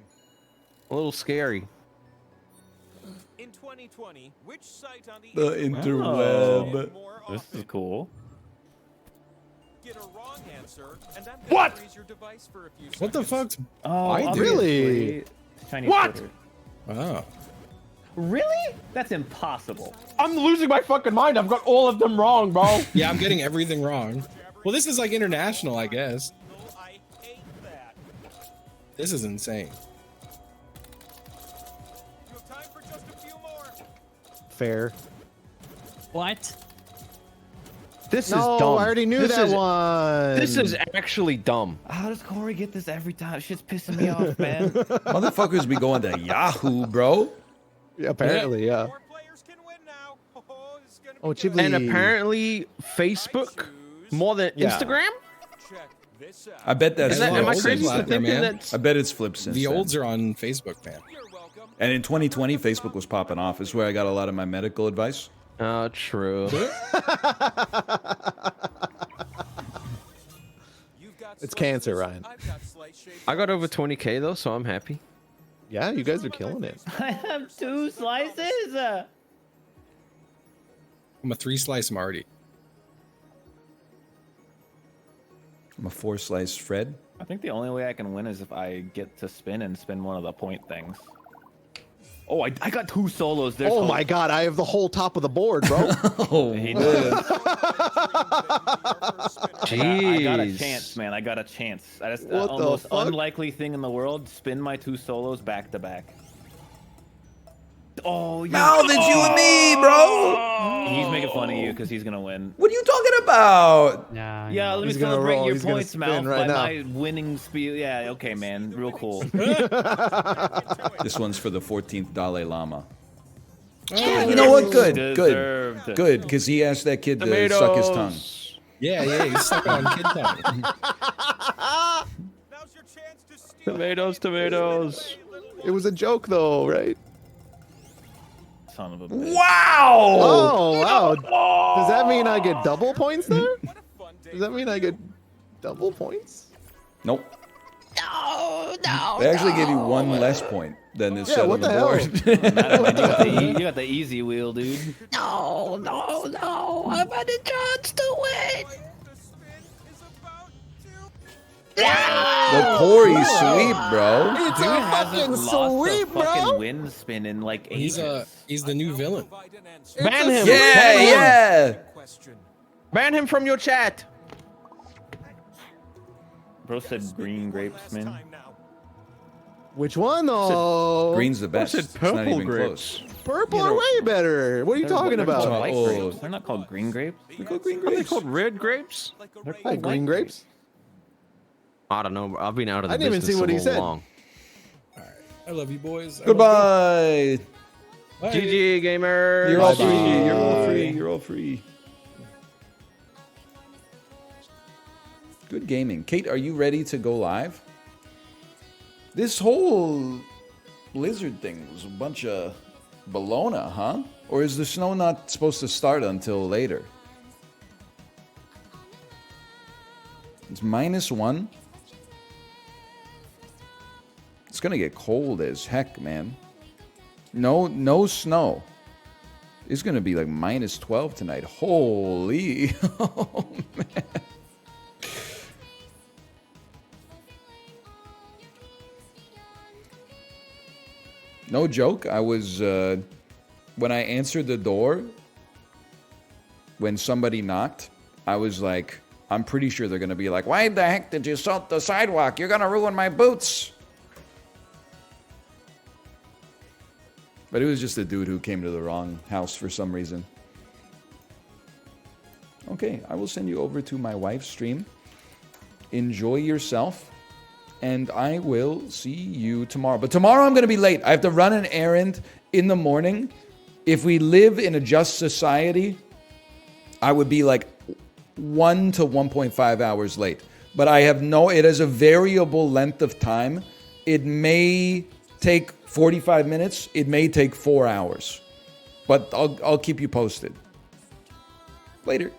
A little scary. In 2020, which site on the The interweb interweb. more This is often? cool. Get a wrong answer, and then What? freeze your device for a few What the seconds. fuck? Oh, I did. Really? Chinese What? Twitter. Oh. Really? That's impossible. I'm losing my fucking mind. I've got all of them wrong, bro. Yeah, I'm getting everything wrong. Well, this is like international, I guess. I hate that. This is insane. You have time for just a few more. Fair. What? This No, is dumb. I already knew This that is, one. This is actually dumb. How does Corey get this every time? Shit's pissing me off, man. Motherfuckers be going to Yahoo, bro. Yeah, apparently, yeah. More players can win now. Oh, this is gonna Oh, be good. Ghibli. And apparently, Facebook more than Yeah. Instagram. Check this out. I bet that's Is that, am I olds crazy is for out there, thinking man. that's? I bet it's flipped since The then. olds are on Facebook, man. You're welcome. And in 2020, Facebook was popping off. It's where I got a lot of my medical advice. Oh, true. You've got It's cancer, slices. Ryan. I've got slice-shaped I got over ones. 20K though, so I'm happy. Yeah, you guys are killing it. I have 2 slices. I'm a 3-slice Marty. I'm a 4-slice Fred. I think the only way I can win is if I get to spin and spin one of the point things. Oh, I got 2 solos. There's Oh hope. my god, I have the whole top of the board, bro. Oh, He man. did. I got a Jeez. chance, man. I got a chance. I just, What the most fuck? unlikely thing in the world, spin my 2 solos back to back. Oh, you Now that you and me, bro. He's making fun of you because he's gonna win. What are you talking about? Yeah. Yeah, let me He's gonna celebrate roll. your He's gonna points, spin Mouth, right by now. my winning speed. Yeah, okay, man. Real cool. This one's for the 14th Dalai Lama. Oh, You know what? Good, good, Deserved. good. Because he asked that kid to suck his tongue. yeah, he's stuck on kid tongue. Now's your chance to steal. Tomatoes. It was a joke, though, right? Son of a bitch. Wow! Oh, wow. Does that mean I get double points there? What a fun day. Does that mean I get double points? Nope. They actually gave you 1 less point than is Yeah, set on what the the hell? board. Matter, man, you got the easy wheel, dude. No, I've had a chance to win. The spin is about to. The Corey sweep, bro. It's Dude a hasn't fucking lost sweep, a bro. fucking wind spin in like ages. He's the new villain. Provide an answer. Ban him. Yeah, yeah. Question. Ban him from your chat. Bro said green grape spin. Time now. Which one though? Green's the best. said It's not purple even grapes. close. Purple are way better. What are you talking They're about? called white Oh. grapes. They're not called green grapes. They're called green Are they grapes. called red grapes? They're Hey, called green white grapes? I don't know. I've been out of the I didn't even business see what so he said. long. All right. I love you, boys. I love Goodbye. you. Bye. GG gamer. You're all Bye-bye. free. You're all free. You're all free. Good gaming. Kate, are you ready to go live? This whole blizzard thing was a bunch of bologna, huh? Or is the snow not supposed to start until later? It's -1. It's gonna get cold as heck, man. No snow. It's gonna be like -12 tonight. Holy, oh man. No joke. I was when I answered the door. When somebody knocked, I was like, I'm pretty sure they're gonna be like, "Why the heck did you salt the sidewalk? You're gonna ruin my boots." But it was just a dude who came to the wrong house for some reason. Okay, I will send you over to my wife's stream. Enjoy yourself, and I will see you tomorrow. But tomorrow I'm going to be late. I have to run an errand in the morning. If we live in a just society, I would be like 1 to 1.5 hours late. But I have it is a variable length of time. It may take 45 minutes. It may take 4 hours. But I'll keep you posted. Later.